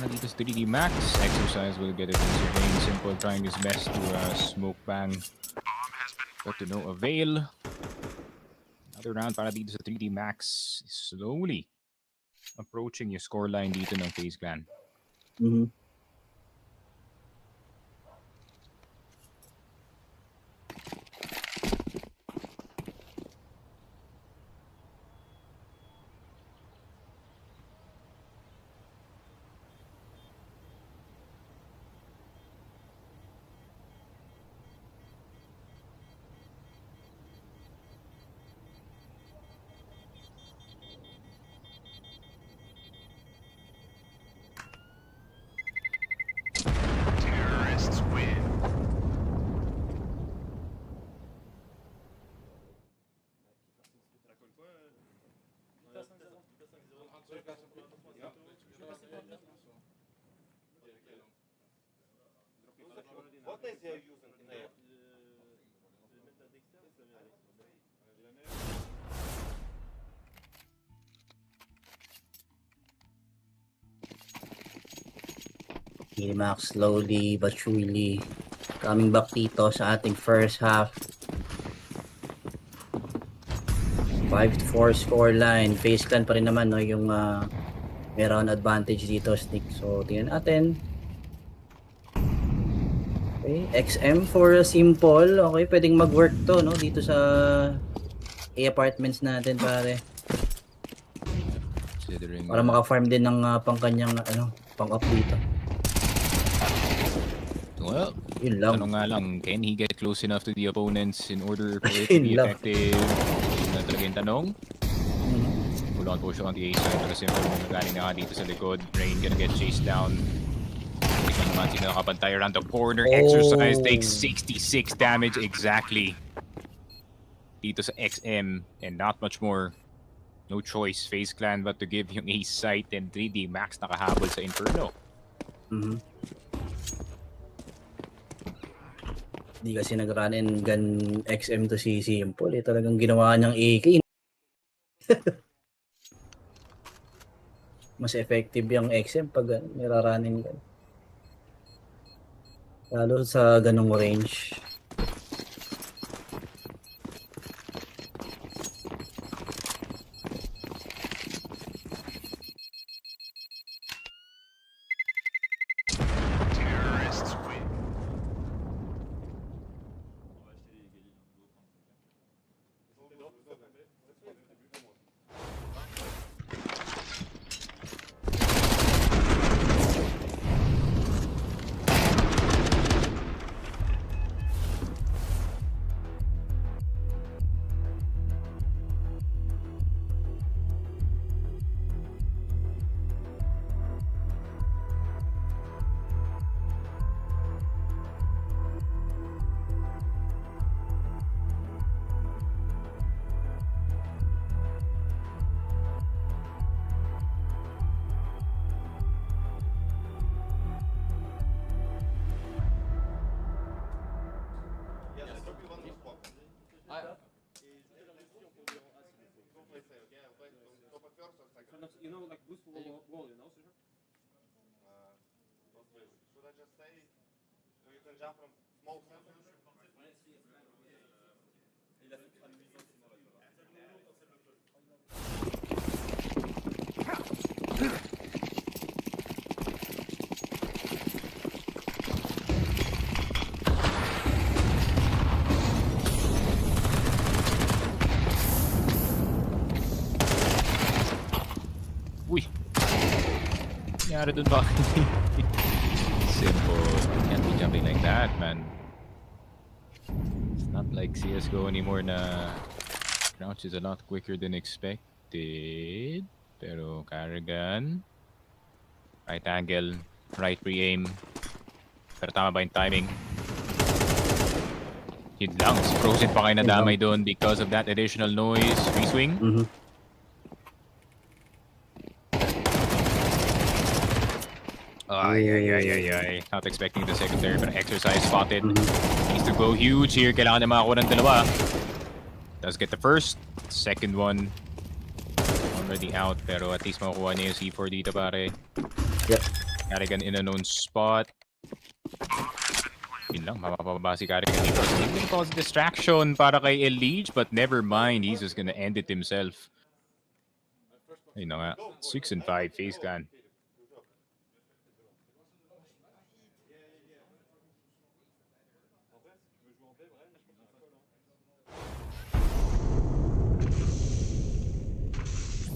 Dito sa 3D Max, Exercise will get it in Serene. Simple trying his best to smoke bang, but to no avail. Another round para dito sa 3D Max, slowly approaching yung scoreline dito ng FaZe Clan. What is he using in there? Max slowly but surely coming back dito sa ating first half. 5-4 scoreline. FaZe Clan pa rin naman, no, yung meron advantage dito, Sneak. So tingnan natin. Okay, XM for simple. Okay, pwedeng mag-work to, no, dito sa apartments natin, pare. Para maka-farm din ng pang-kanyang pang-up dito. Well, yun lang. Ano nga lang, can he get close enough to the opponents in order for it to be effective? Yun na talaga yung tanong. Full on push on the A side. Pero simple mo nagaling na dito sa likod. Rain gonna get chased down. Tignan naman sino nakapantay around the corner. Exercise takes 66 damage exactly. Dito sa XM and not much more. No choice, FaZe Clan but to give yung A site and 3D Max nakahabol sa Inferno. Hindi kasi nag-run and gun XM to si Simple. Talagang ginawa niyang AK. Mas effective yung XM pag nira-running gun. Lalo sa ganong range. You know, like boost for wall, you know, Sergio? Should I just say so you can jump from small center? Uy! Nangyari dun ba? Simple. Can't be jumping like that, man. It's not like CSGO anymore na crouch is a lot quicker than expected. Pero Carrigan. Right angle. Right pre-aim. Pero tama ba yung timing? Yun lang. Si Frozen pa kayo nadamay doon because of that additional noise. Free swing. Ay. Not expecting the secondary, but exercise spotted. Needs to go huge here. Kailangan na makakuha ng dalawa. Does get the first. Second one. Already out, pero at least makukuha niya yung C4 dito, pare. Yep. Carrigan in a known spot. Yun lang, mapapababa si Carrigan dito. It will cause distraction para kay Elige, but never mind. He's just gonna end it himself. Ayun na nga. 6 and 5, FaZe Clan.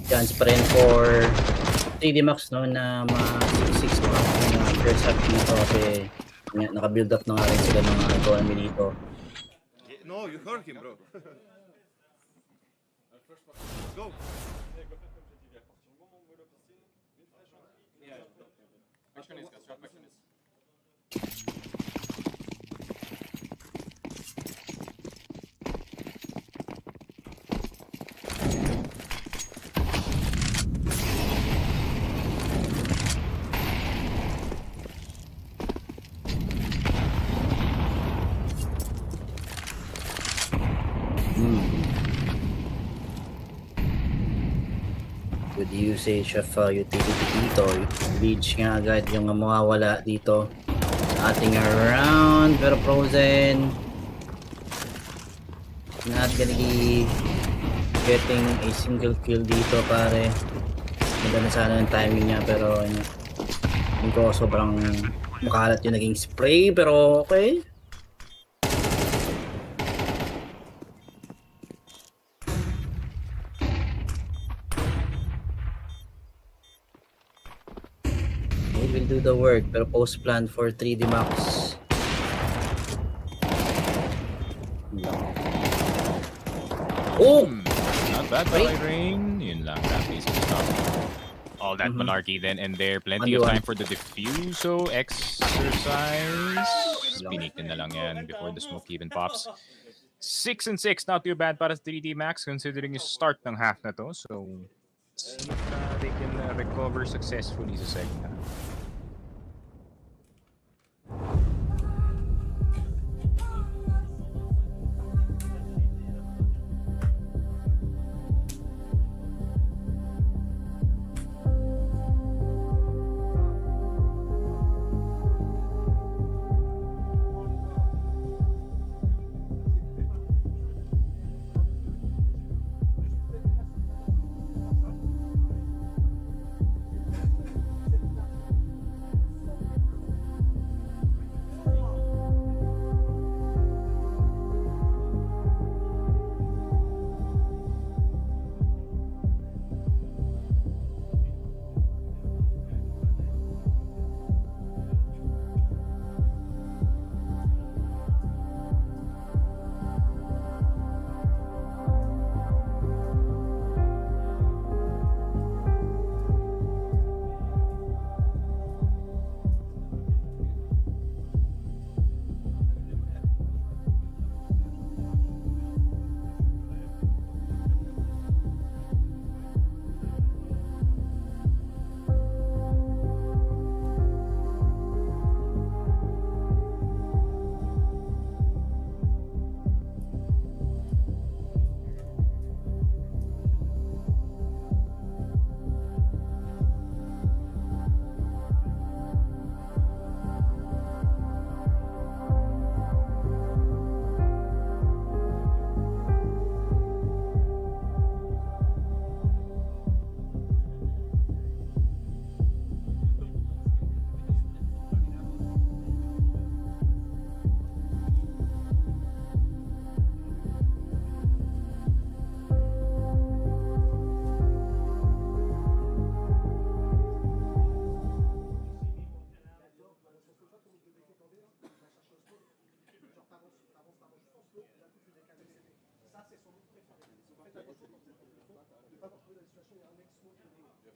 Chance pa rin for 3D Max no na ma-6 na yung first half dito kasi naka-build up na nga rin sila ng economy dito. No, you hurt him, bro. Go. Good usage of utility dito. Leech nga agad yung mawawala dito sa ating round. Pero Frozen not gonna be getting a single kill dito, pare. Maganda sana yung timing niya, pero hindi ko sobrang makalat yung naging spray, pero okay. Will do the work, pero post plan for 3D Max. Oh! Not bad by Rain. Yun lang, that piece of stuff. All that malarkey then and there. Plenty of time for the diffuso exercise. Pinik na lang yan before the smoke even pops. 6 and 6, not too bad para sa 3D Max considering yung start ng half na to. So, see if they can recover successfully sa second half.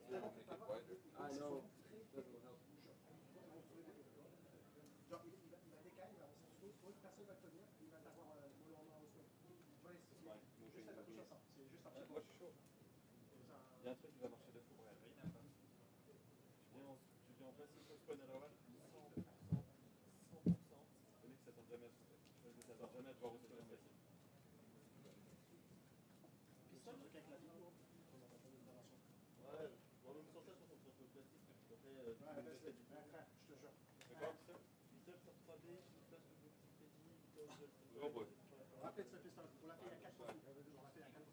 Il y a un truc qui va marcher de fou. Tu viens en place, il faut spawn à la wall, 100%, 100%. Les mecs s'attendent jamais à tout ça. Ils s'attendent jamais à devoir recevoir un facile. Ouais, on nous sort ça sur son truc plastique. Après, je te jure. D'accord, Pistol sur 3D, une place de crédit, rappelez de ce pistolet, on l'a fait il y a 4 fois. On l'a fait il y a 4 fois.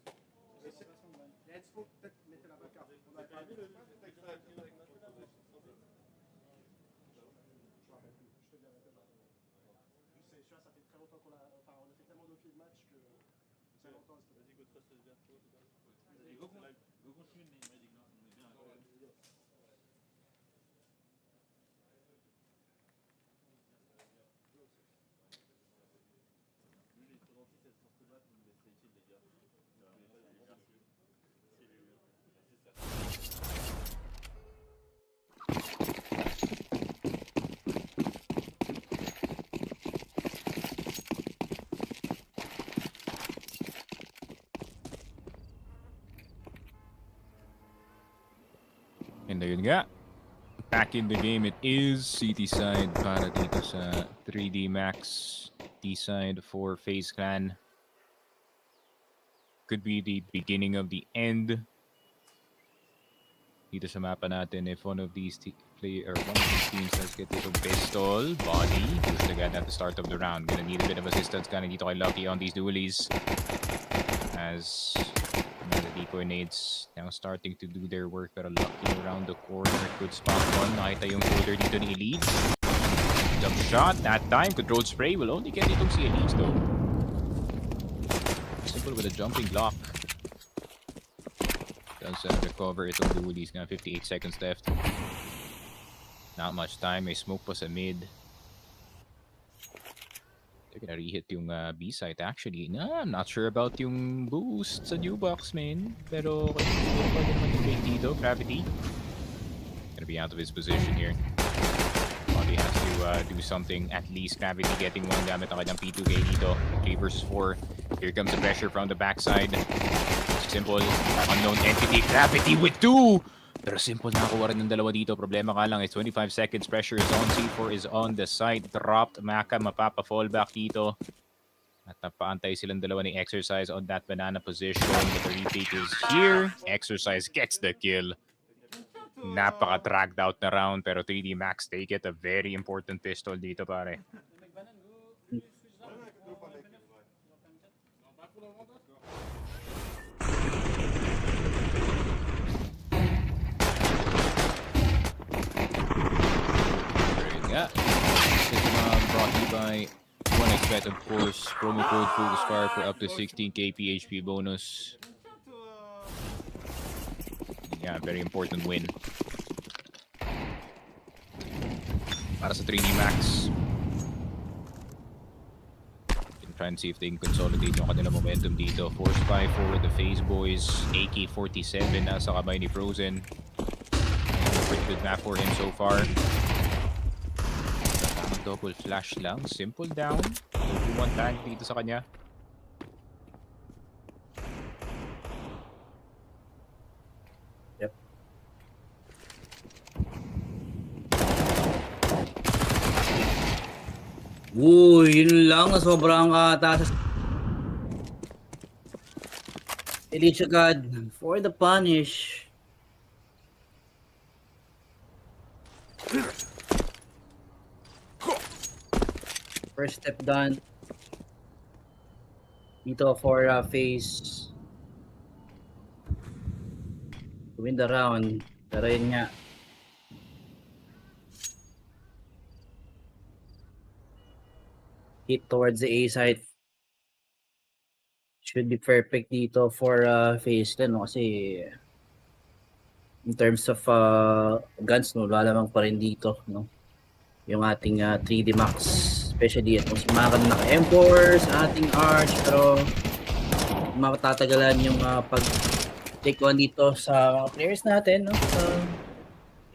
Let's go, peut-être mettez la bac. On a pas vu le texte avec ma je me rappelle plus, je te dirai peut-être. C'est sûr, ça fait très longtemps qu'on a. Enfin, on a fait tellement de field match que c'est longtemps. Vas-y, go trust le vert. Go continue de les ça nous met bien. Lui, il est trop gentil, cette sorte de batte, mais c'est utile, les gars. And ayun nga, back in the game it is. CT side para dito sa 3D Max. D side for FaZe Clan. Could be the beginning of the end. Dito sa mapa natin, if one of these one of these teams has get little pistol, body, just agad at the start of the round. Gonna need a bit of assistance kind of dito kay Lucky on these dualies. As the decoy nades now starting to do their work, pero Lucky around the corner could spot one. Nakita yung shoulder dito ni Elite. Jump shot that time, controlled spray will only get itong si Elite though. Simple with a jumping block. Does recover itong dualies nga, 58 seconds left. Not much time, may smoke pa sa mid. They're gonna re-hit yung B site actually. I'm not sure about yung boost sa new box, man. Pero pwede naman yung bait dito, Gravity. Gonna be out of his position here. Body has to do something. At least Gravity getting one gamit ang kanyang P2K dito. 3 versus 4. Here comes the pressure from the backside. Simple, unknown entity. Gravity with 2! Pero Simple nakakuha rin ng dalawa dito. Problema ka lang is 25 seconds. Pressure is on. C4 is on the site. Dropped. Maka mapapa-fallback dito. At napaantay silang dalawa ni Exercise on that banana position. But the retake is here. Exercise gets the kill. Napaka-dragged out na round. Pero 3D Max take it. A very important pistol dito, pare. Yeah, this is brought to you by 1xBet, of course. Promo code FocusFire for up to 16k PHP bonus. Yeah, very important win. Para sa 3D Max. Can try and see if they can consolidate yung kanilang momentum dito. Force 5 for the FaZe boys. AK-47 nasa kamay ni Frozen. Pretty good map for him so far. Double flash lang. Simple down. One tank dito sa kanya. Yep. Yun lang. Sobrang taas. Elite God for the punish. First step done. Dito for FaZe. To win the round. Pero yun nga. Hit towards the A side. Should be perfect dito for FaZe Clan, no? Kasi in terms of guns, no, lalamang pa rin dito, no? Yung ating 3D Max. Especially itong sumakan na M4 sa ating Arch, pero matatagalan yung take one dito sa mga players natin, no? Sa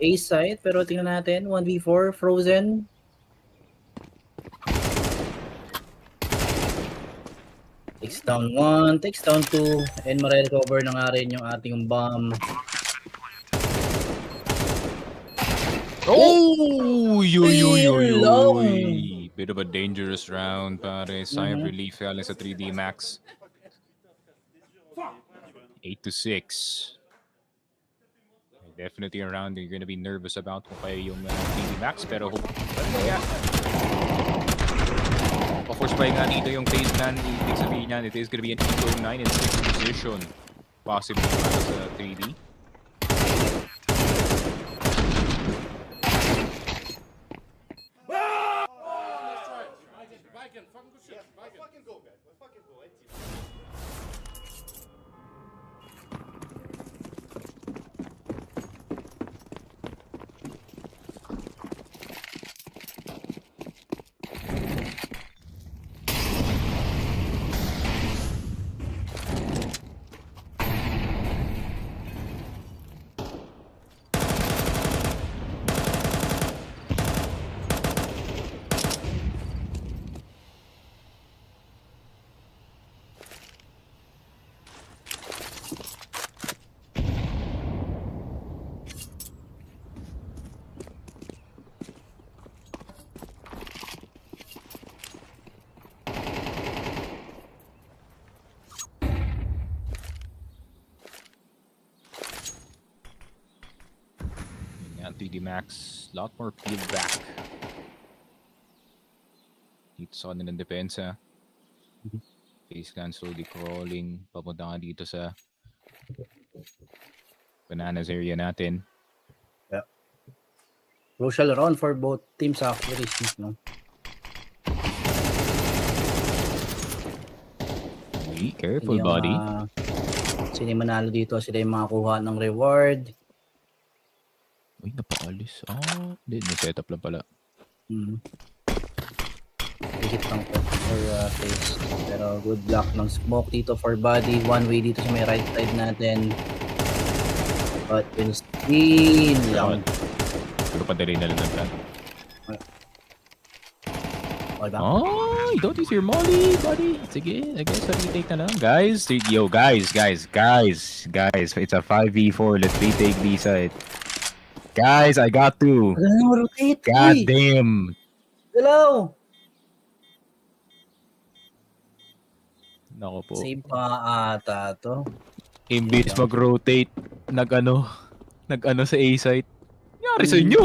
A side, pero tingnan natin, 1v4, Frozen. Takes down 1, takes down 2, and ma-recover na nga rin yung ating bomb. Oh! Long. Bit of a dangerous round, pare. Sigh of relief galing sa 3D Max. 8-6. Definitely a round you're gonna be nervous about kung kaya yung 3D Max, pero of course, pa nga dito yung FaZe Clan, ibig sabihin niyan, it is gonna be an 8-9 in 6th position. Possibly para sa 3D. Fucking go, guys. Let's fucking go. Yan, 3D Max, lot more feedback. Dito sa kanilang depensa. FaZe Clan slowly crawling. Papunta nga dito sa bananas area natin. Yeah. Crucial round for both teams actually, no? Careful, yung, buddy. Sino yung manalo dito, sila yung makakuha ng reward. Uy, napakalis. Hindi, setup lang pala. Hit lang po for FaZe. Pero good luck ng smoke dito for body. One way dito sa may right side natin. But will still lang. Pero padali na lang ng plan. Okay ba? Oh, don't use your molly, buddy. Sige, I guess I'll retake na lang. Guys, yo, guys. It's a 5v4. Let's retake B side. Guys, I got to. God damn. Hello. Nako po. Save pa ata to. Imbis mag-rotate, nag-ano sa A site. Nangyari sa inyo?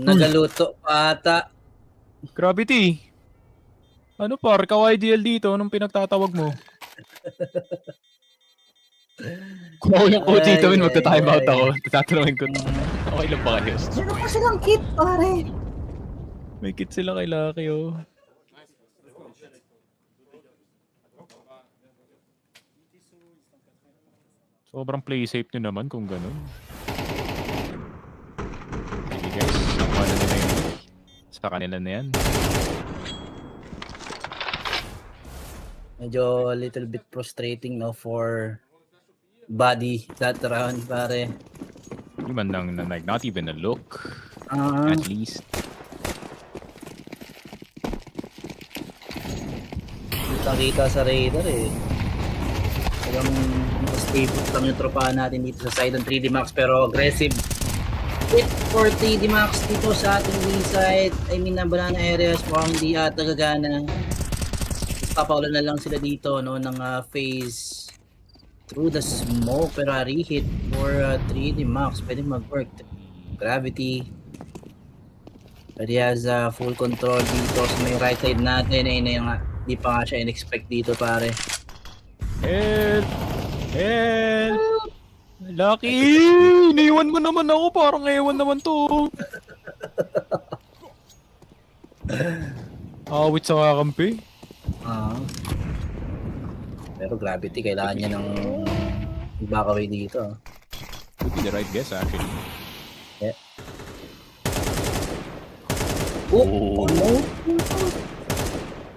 Nagaluto pa ata. Gravity. Ano par, ka-YDL dito nung pinagtatawag mo? Kung ako yung coach dito, magta-time out ako. Tatanungin ko, okay lang ba kayo? Sino pa silang kit, pare? May kit sila kay Lucky, oh. Sobrang play safe nyo naman kung ganun. Sige guys, nakuha na nila yun. Sa kanila na yan. Medyo a little bit frustrating, no, for body that round, pare. Hindi man lang, like, not even a look. At least. Kita sa radar eh. Talagang stable lang yung tropahan natin dito sa side ng 3D Max, pero aggressive hit for 3D Max dito sa ating B side. I mean, na banana areas mukhang hindi ata gagana. Papaulan na lang sila dito, no, ng FaZe through the smoke, pero re-hit for 3D Max. Pwede mag-work. Gravity. But he has full control dito sa may right side natin. Ayun na yung di pa nga siya in-expect dito, pare. Help! Help! Lucky! Iniwan mo naman ako. Parang ewan naman to. Awit sa kakampi. Pero Gravity, kailangan niya ng back away dito. Would be the right guess, actually. Yeah. Oh!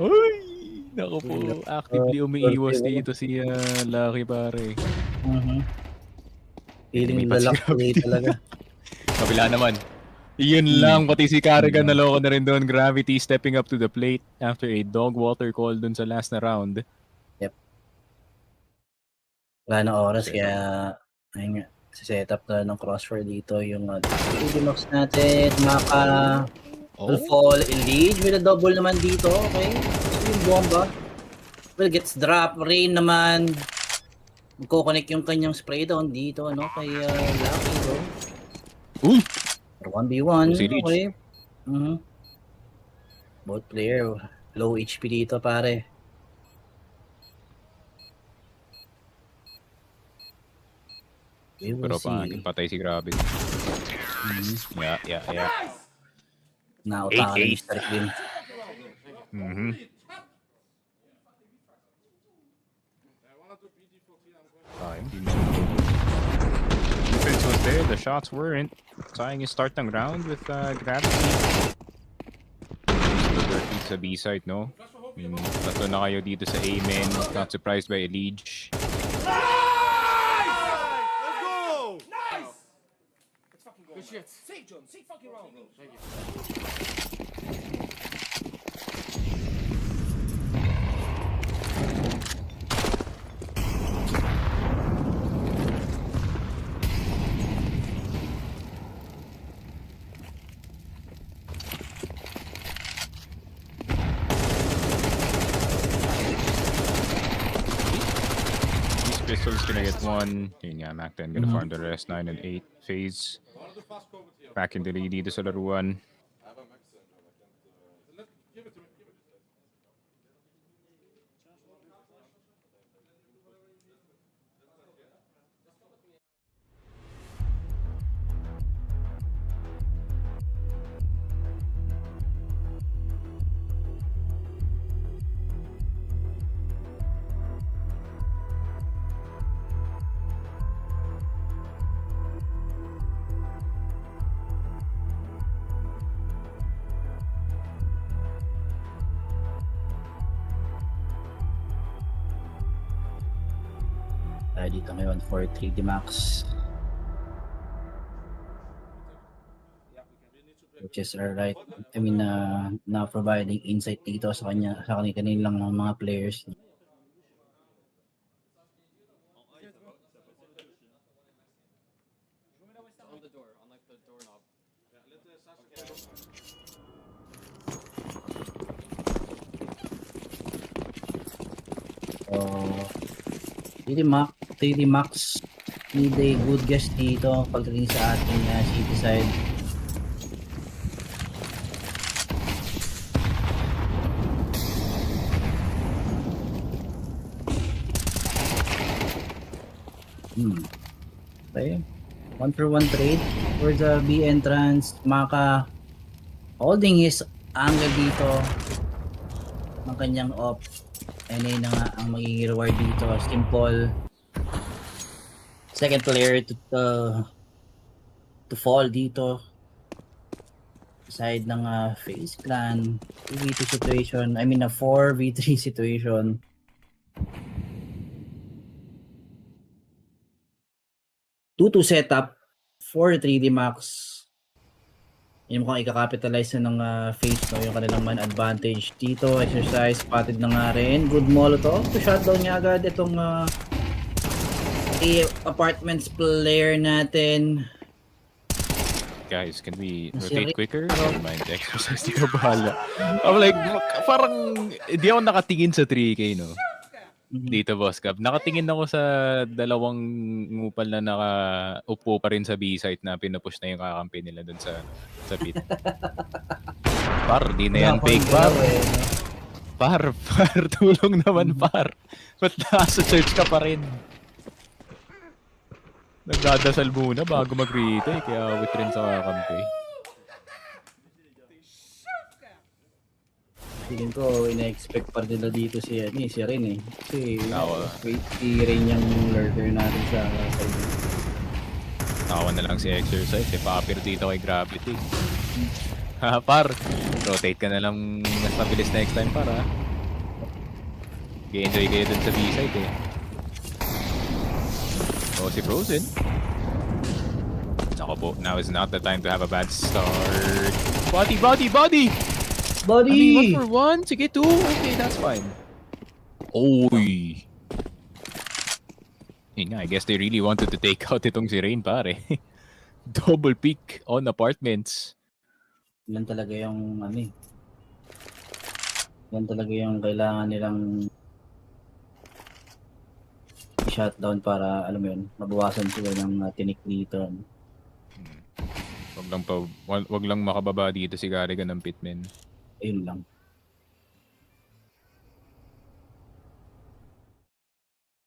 Ay! Naku po, actively umiiwas dito si Lucky pare. Feeling lalak play talaga. Kabila naman. Yun lang, pati si Carrigan naloko na rin doon. Gravity stepping up to the plate after a dog water call doon sa last na round. Yep. Wala na oras, kaya ayun nga, setup na ng crossfire dito yung Max natin, Maka, will fall, Elite with a double naman dito, okay? Yung bomba. Well, gets drop, Rain naman. Magkoconnect yung kanyang spray down dito, ano, kay Lucky, bro. Uy! 1v1, okay. Both player, low HP dito, pare. Pero patay si Gravity. Yeah. Nautakan ni Mr. Clean. Defense was there, the shots weren't. Sayang yung start ng round with Gravity. Sa B-side, no? Tatlo na kayo dito sa Amen. Not surprised by Elige. Good shit. Safe, John. Safe fucking round, bro. Thank you. Pistol's gonna get one. Yun nga, Mac 10 gonna farm the rest. 9 and 8 FaZe. Back in the lead dito sa laruan. Dito ngayon for 3D Max, which is right, I mean na providing insight dito sa kanilang mga players. On the door, on like the doorknob. So 3D Max need a good guess dito pagdating sa ating city side. Okay, 1-for-1 trade for the B entrance. Maka holding his angle dito ng kanyang op. Ayun na nga ang magiging reward dito. Simple. Second player to fall dito. Side ng FaZe Clan. 2v2 situation. I mean a 4v3 situation. Two setup for 3D Max. Yung mukhang i-capitalize na ng FaZe, no? Yung kanilang man advantage dito. Exercise, spotted na nga rin. Good molotov. To shutdown niya agad itong apartments player natin. Guys, can we rotate quicker? Don't mind, exercise, di ka bahala. I'm like, parang hindi ako nakatingin sa 3K, no? Dito, Boss Cab. Nakatingin ako sa dalawang ngupal na nakaupo pa rin sa B-site na pinupush na yung kakampi nila dun sa pit. Par, di na yan fake, par. Par, tulong naman, par. Ba't nasa church ka pa rin? Nagdadasal muna bago mag-retake, kaya awit rin sa kakampi. Tingin ko, ina-expect pa nila dito si Rin eh. Kasi si Rin yung lurker natin sa side. Tawa na lang si Exercise, papir dito kay Gravity. Par, rotate ka na lang mas mabilis next time para. Enjoy kayo dun sa B-side eh. Oh, si Frozen. Ako po, now is not the time to have a bad start. Body! I mean, 1 for 1? Sige, 2. Okay, that's fine. Oy! Yun nga, I guess they really wanted to take out itong si Rain, pare. Double peak on apartments. Yan talaga yung yan talaga yung kailangan nilang shutdown para, alam mo yun, mabawasan sila ng tinik dito. Wag lang makababa dito si Garrigan ng Pitman. Ayun lang.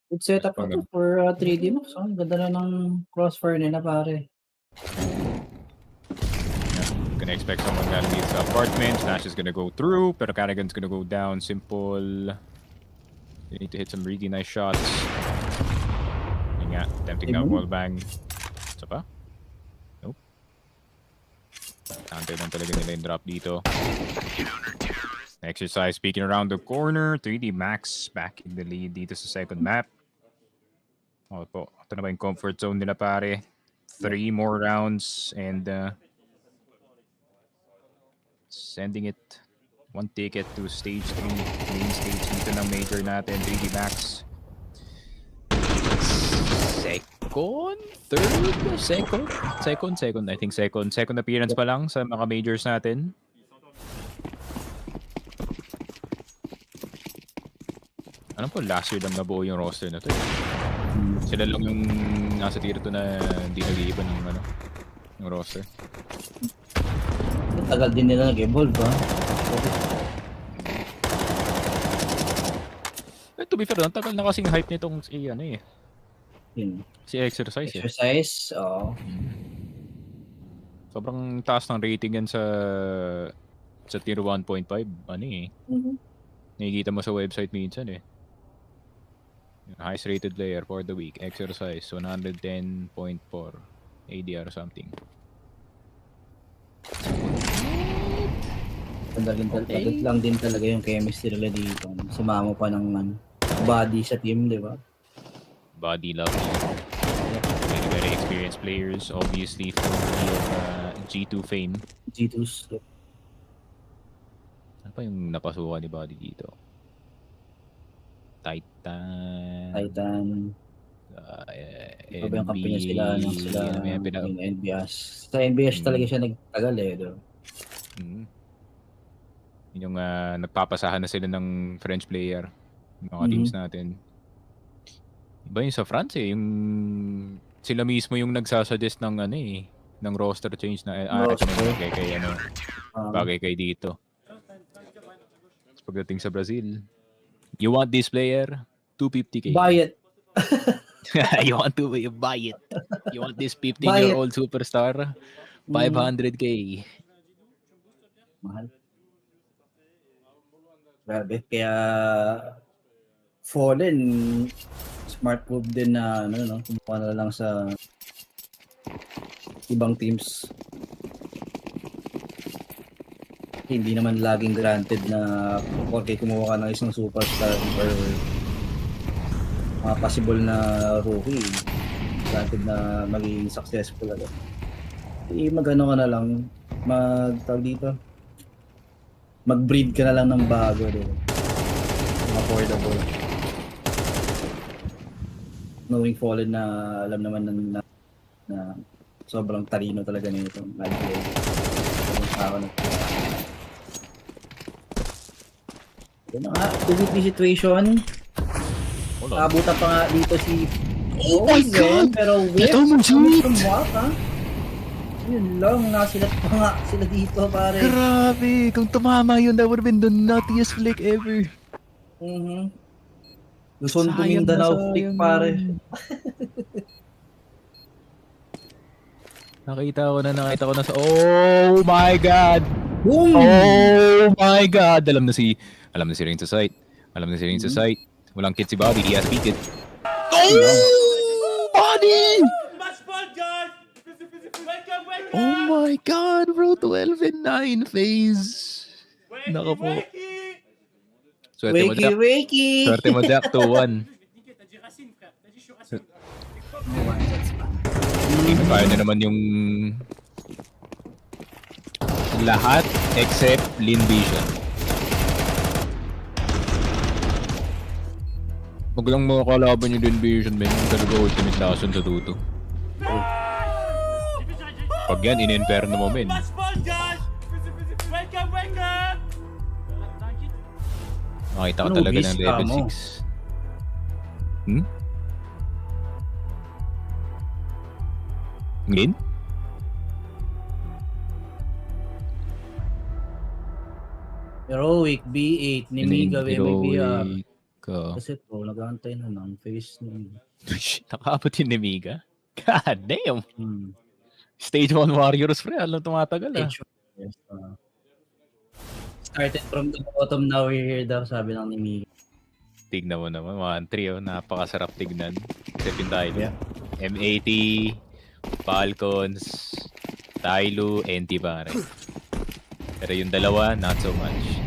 Good setup na to for 3D Max. Ang ganda na ng crossfire nila, pare. Gonna expect someone gonna leave the apartment. Flash is gonna go through, pero Garrigan's gonna go down. Simple. You need to hit some really nice shots. Yun nga, tempting na wall bang. Isa pa? Nope. Counter lang talaga nila yung drop dito. Exercise peeking around the corner. 3D Max back in the lead dito sa second map. Oh po, ito na ba yung comfort zone nila, pare? 3 more rounds and sending it 1 ticket to stage 3, main stage dito ng major natin. 3D Max. Second. I think second appearance pa lang sa mga majors natin. Alam ko last year lang nabuo yung roster na to eh. Sila lang yung nasa tier 2 na hindi nag-iiba ng roster. Tagal din nila nag-evolve, ha? To be fair, ang tagal na kasing hype nitong si Exercise. Exercise, oo. Sobrang taas ng rating yan sa tier 1.5. Nakikita mo sa website minsan eh. Highest rated player for the week. Exercise, 110.4 ADR something. Tagal lang din talaga yung chemistry nila dito. Sumama pa ng body sa team, di ba? Body love. Very experienced players, obviously for G2 fame. G2's. Ano pa yung napasukan ni Body dito? Titan. Ano ba yung company sila? Yung NBS. Sa NBS talaga siya nagtagal eh. Yung nagpapasahan na sila ng French player. Mga teams natin. Iba yung sa France eh. Yung sila mismo yung nagsasuggest ng ng roster change na bagay kay dito. Pagdating sa Brazil, you want this player? 250k. Buy it. You buy it. You want this 15-year-old superstar? 500k. Mahal. Grabe. Kaya Fallen, smart move din na kumuha na lang sa ibang teams. Hindi naman laging granted na okay kumuha ka ng isang superstar or possible na rookie. Granted na magiging successful agad. Magano ka na lang, mag-breed ka na lang ng bago. Affordable. Knowing Fallen na alam naman na sobrang talino talaga nito. Ito na nga, 2v3 situation. Abutan pa nga dito si my God! Pero Ito mo, Jimmy! Yun lang, nasilat pa nga sila dito, pare. Grabe! Kung tumama yun, that would have been the nuttiest flick ever. Luzon to Mindanao flick, pare. Nakita ko na sa... Oh my God! Boom! Oh my God! Alam na si Rain sa site. Walang kit si Bobby. He has beat it. Oh! Body! Match ball, guys! Wake up! Oh my God, bro. 12 and 9 FaZe. Naka po. Swerte mo, Jack. Wakey! Swerte mo, Jack. 2-1. Kaya na naman yung lahat except Lin Vision. Huwag lang makakalaban yung Lin Vision, men. Talaga ultimate lason sa tuto. Pag yan, in-inferno mo, men. Makita ka talaga ng level 6. Ngin? Heroic, B8, Nemiga, MIBR. Ka. Kasi po, nag-aantay na ng face niya. Nakaabot yung Nemiga? God damn! Stage 1 Warriors, pre. Alam tumatagal, Stage 1, yes. Started from the bottom, now we're here daw, sabi ng Nemiga. Tignan mo naman, 1-3, oh. Napakasarap tignan. Except yung TYLOO. Yeah. M80, Falcons, TYLOO, NT pare. Pero yung dalawa, not so much.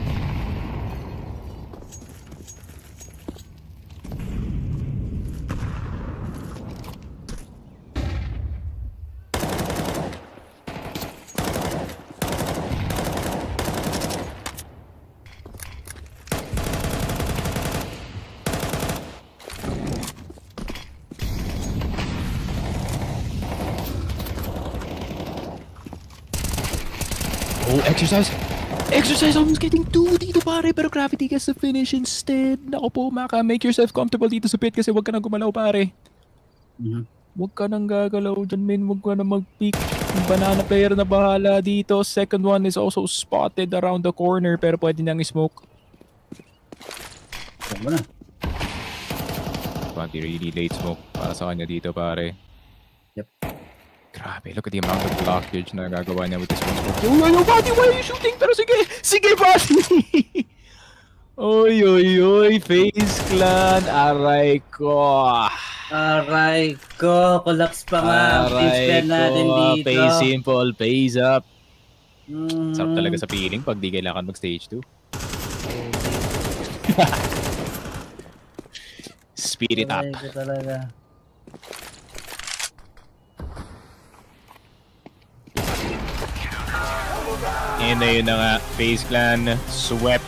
Oh, exercise! Exercise almost getting 2 dito pare, pero Gravity gets the finish instead. Nako po, Maka, make yourself comfortable dito sa pit kasi wag ka nang gumalaw pare. Wag ka nang gagalaw dyan, men. Wag ka nang mag-peek. Yung banana player na bahala dito. Second one is also spotted around the corner, pero pwede nang smoke. Tama na. Pati really late smoke para sa kanya dito pare. Yep. Grabe, look at the amount of blockage na gagawa niya with this one. Yo, buddy, why are you shooting? Pero sige, sige, buddy! Oy, oy, oy, FaZe Clan, aray ko. Aray ko, collapse pa nga ang FaZe Clan natin dito. Pay simple, pays up. Sarap talaga sa feeling pag di kailangan mag-stage 2. Spirit up. Aray ko talaga. And ayun na nga, FaZe Clan swept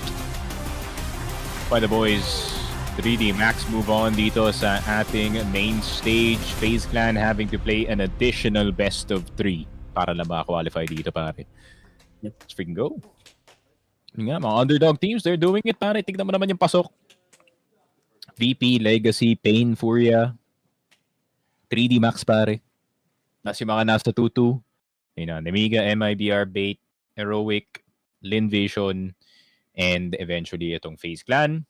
by the boys. 3D Max move on dito sa ating main stage. FaZe Clan having to play an additional best of 3 para lang maka-qualify dito pare. Let's freaking go. Yun nga, mga underdog teams, they're doing it pare. Tignan mo naman yung pasok. VP, Legacy, Pain, Furia. 3D Max pare. Tapos yung mga nasa 2-2. Yun na, Nemiga, MIBR, Bait, Heroic, Lin Vision, and eventually itong FaZe Clan.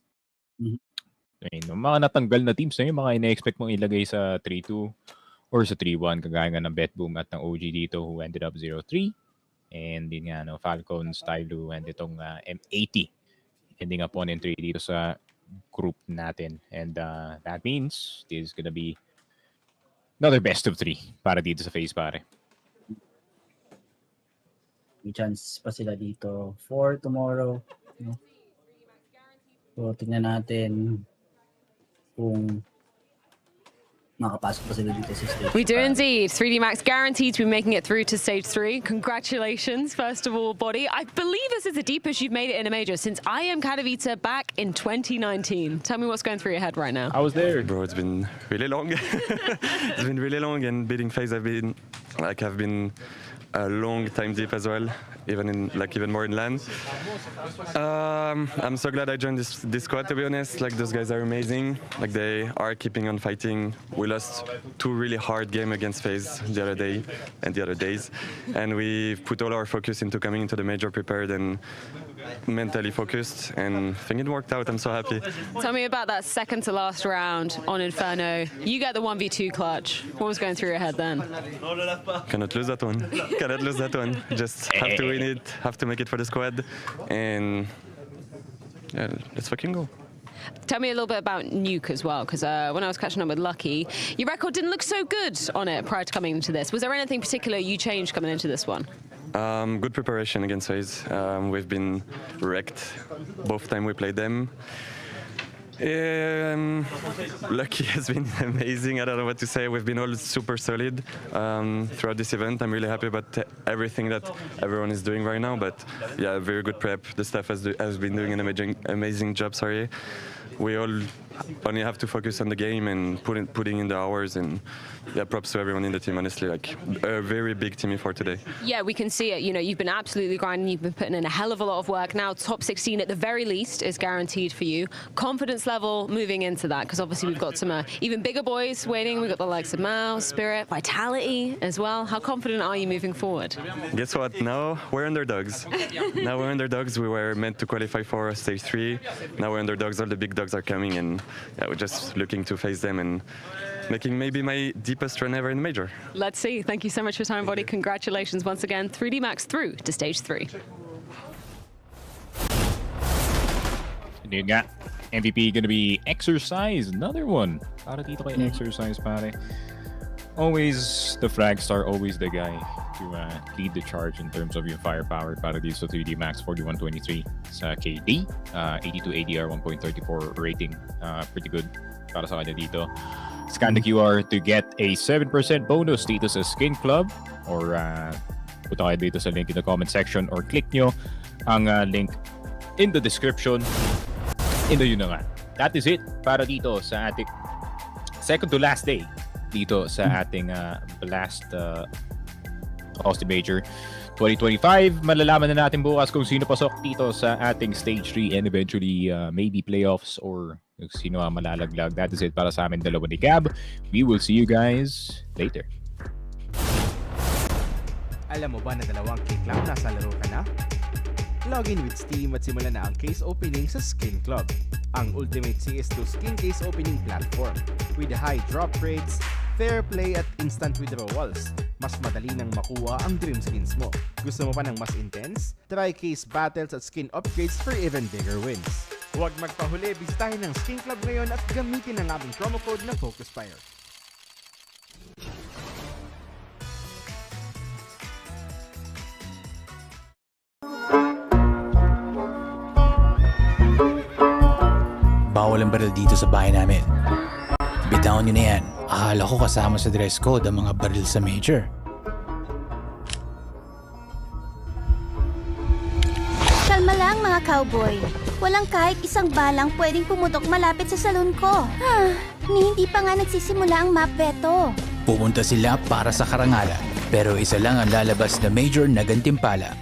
Ayun, mga natanggal na teams na yun, mga ina-expect mong ilagay sa 3-2 or sa 3-1, kagaya nga ng BetBoom at ng OG dito who ended up 0-3. And din nga, no, Falcons, TYLOO, and itong M80 ending up 1-3 dito sa group natin. And that means this is gonna be another best of 3 para dito sa FaZe pare. May chance pa sila dito for tomorrow. No? So, tingnan natin kung makapasok pa sila dito sa stage. We do indeed. 3D Max guaranteed to be making it through to stage 3. Congratulations, first of all, Body. I believe this is the deepest you've made it in a major since I Am Katowice back in 2019. Tell me what's going through your head right now. I was there. Bro, it's been really long. It's been really long, and beating FaZe, I've been a long time deep as well, even more in LAN. I'm so glad I joined this squad, to be honest. Like, those guys are amazing. Like, they are keeping on fighting. We lost 2 really hard games against FaZe the other day and the other days, and we put all our focus into coming into the major prepared and mentally focused, and I think it worked out. I'm so happy. Tell me about that second to last round on Inferno. You get the 1v2 clutch. What was going through your head then? Cannot lose that one. Cannot lose that one. Just have to win it, have to make it for the squad, and yeah, let's fucking go. Tell me a little bit about Nuke as well, because when I was catching up with Lucky, your record didn't look so good on it prior to coming into this. Was there anything particular you changed coming into this one? Good preparation against FaZe. We've been wrecked both time we played them. Lucky has been amazing. I don't know what to say. We've been all super solid throughout this event. I'm really happy about everything that everyone is doing right now. But yeah, very good prep. The staff has been doing an amazing job. Sorry, we all only have to focus on the game and putting in the hours. And yeah, props to everyone in the team. Honestly, like a very big team effort today. Yeah, we can see it. You know, you've been absolutely grinding. You've been putting in a hell of a lot of work. Now, top 16 at the very least is guaranteed for you. Confidence level moving into that, because obviously we've got some even bigger boys waiting. We've got the likes of Mao, Spirit, Vitality as well. How confident are you moving forward? Guess what? Now we're underdogs. Now we're underdogs. We were meant to qualify for stage 3. Now we're underdogs. All the big dogs are coming, and yeah, we're just looking to face them and making maybe my deepest run ever in the major. Let's see. Thank you so much for your time, Body. Congratulations once again. 3D Max through to stage 3. And yun nga, MVP gonna be Exercise. Another one. Para dito kay Exercise, pare. Always the frag star, always the guy to lead the charge in terms of yung firepower. Para dito sa 3D Max, 41-23 sa KD. 82 ADR, 1.34 rating. Pretty good para sa kanya dito. Scan the QR to get a 7% bonus dito sa Skin Club, or punta kayo dito sa link in the comment section, or click nyo ang link in the description. Yun na nga. That is it para dito sa ating second to last day dito sa ating last Austin Major 2025. Malalaman na natin bukas kung sino pasok dito sa ating stage 3 and eventually maybe playoffs or sino malalaglag. That is it para sa amin dalawa ni Gab. We will see you guys later. Alam mo ba na dalawang cake lang nasa laro ka na? Login with Steam at simulan na ang case opening sa Skin Club, ang ultimate CS2 skin case opening platform. With high drop rates, fair play at instant withdrawals, mas madali nang makuha ang dream skins mo. Gusto mo pa ng mas intense? Try case battles at skin upgrades for even bigger wins. Huwag magpahuli, bisitahin ng Skin Club ngayon at gamitin ang aming promo code na FocusFire. Bawal ang baril dito sa bahay namin. Bitawan nyo na yan. Akala ko kasama sa dress code ang mga baril sa major. Kalma lang mga cowboy. Walang kahit isang balang pwedeng pumutok malapit sa salon ko. Hindi pa nga nagsisimula ang map veto. Pupunta sila para sa karangalan. Pero isa lang ang lalabas na major na gantimpala.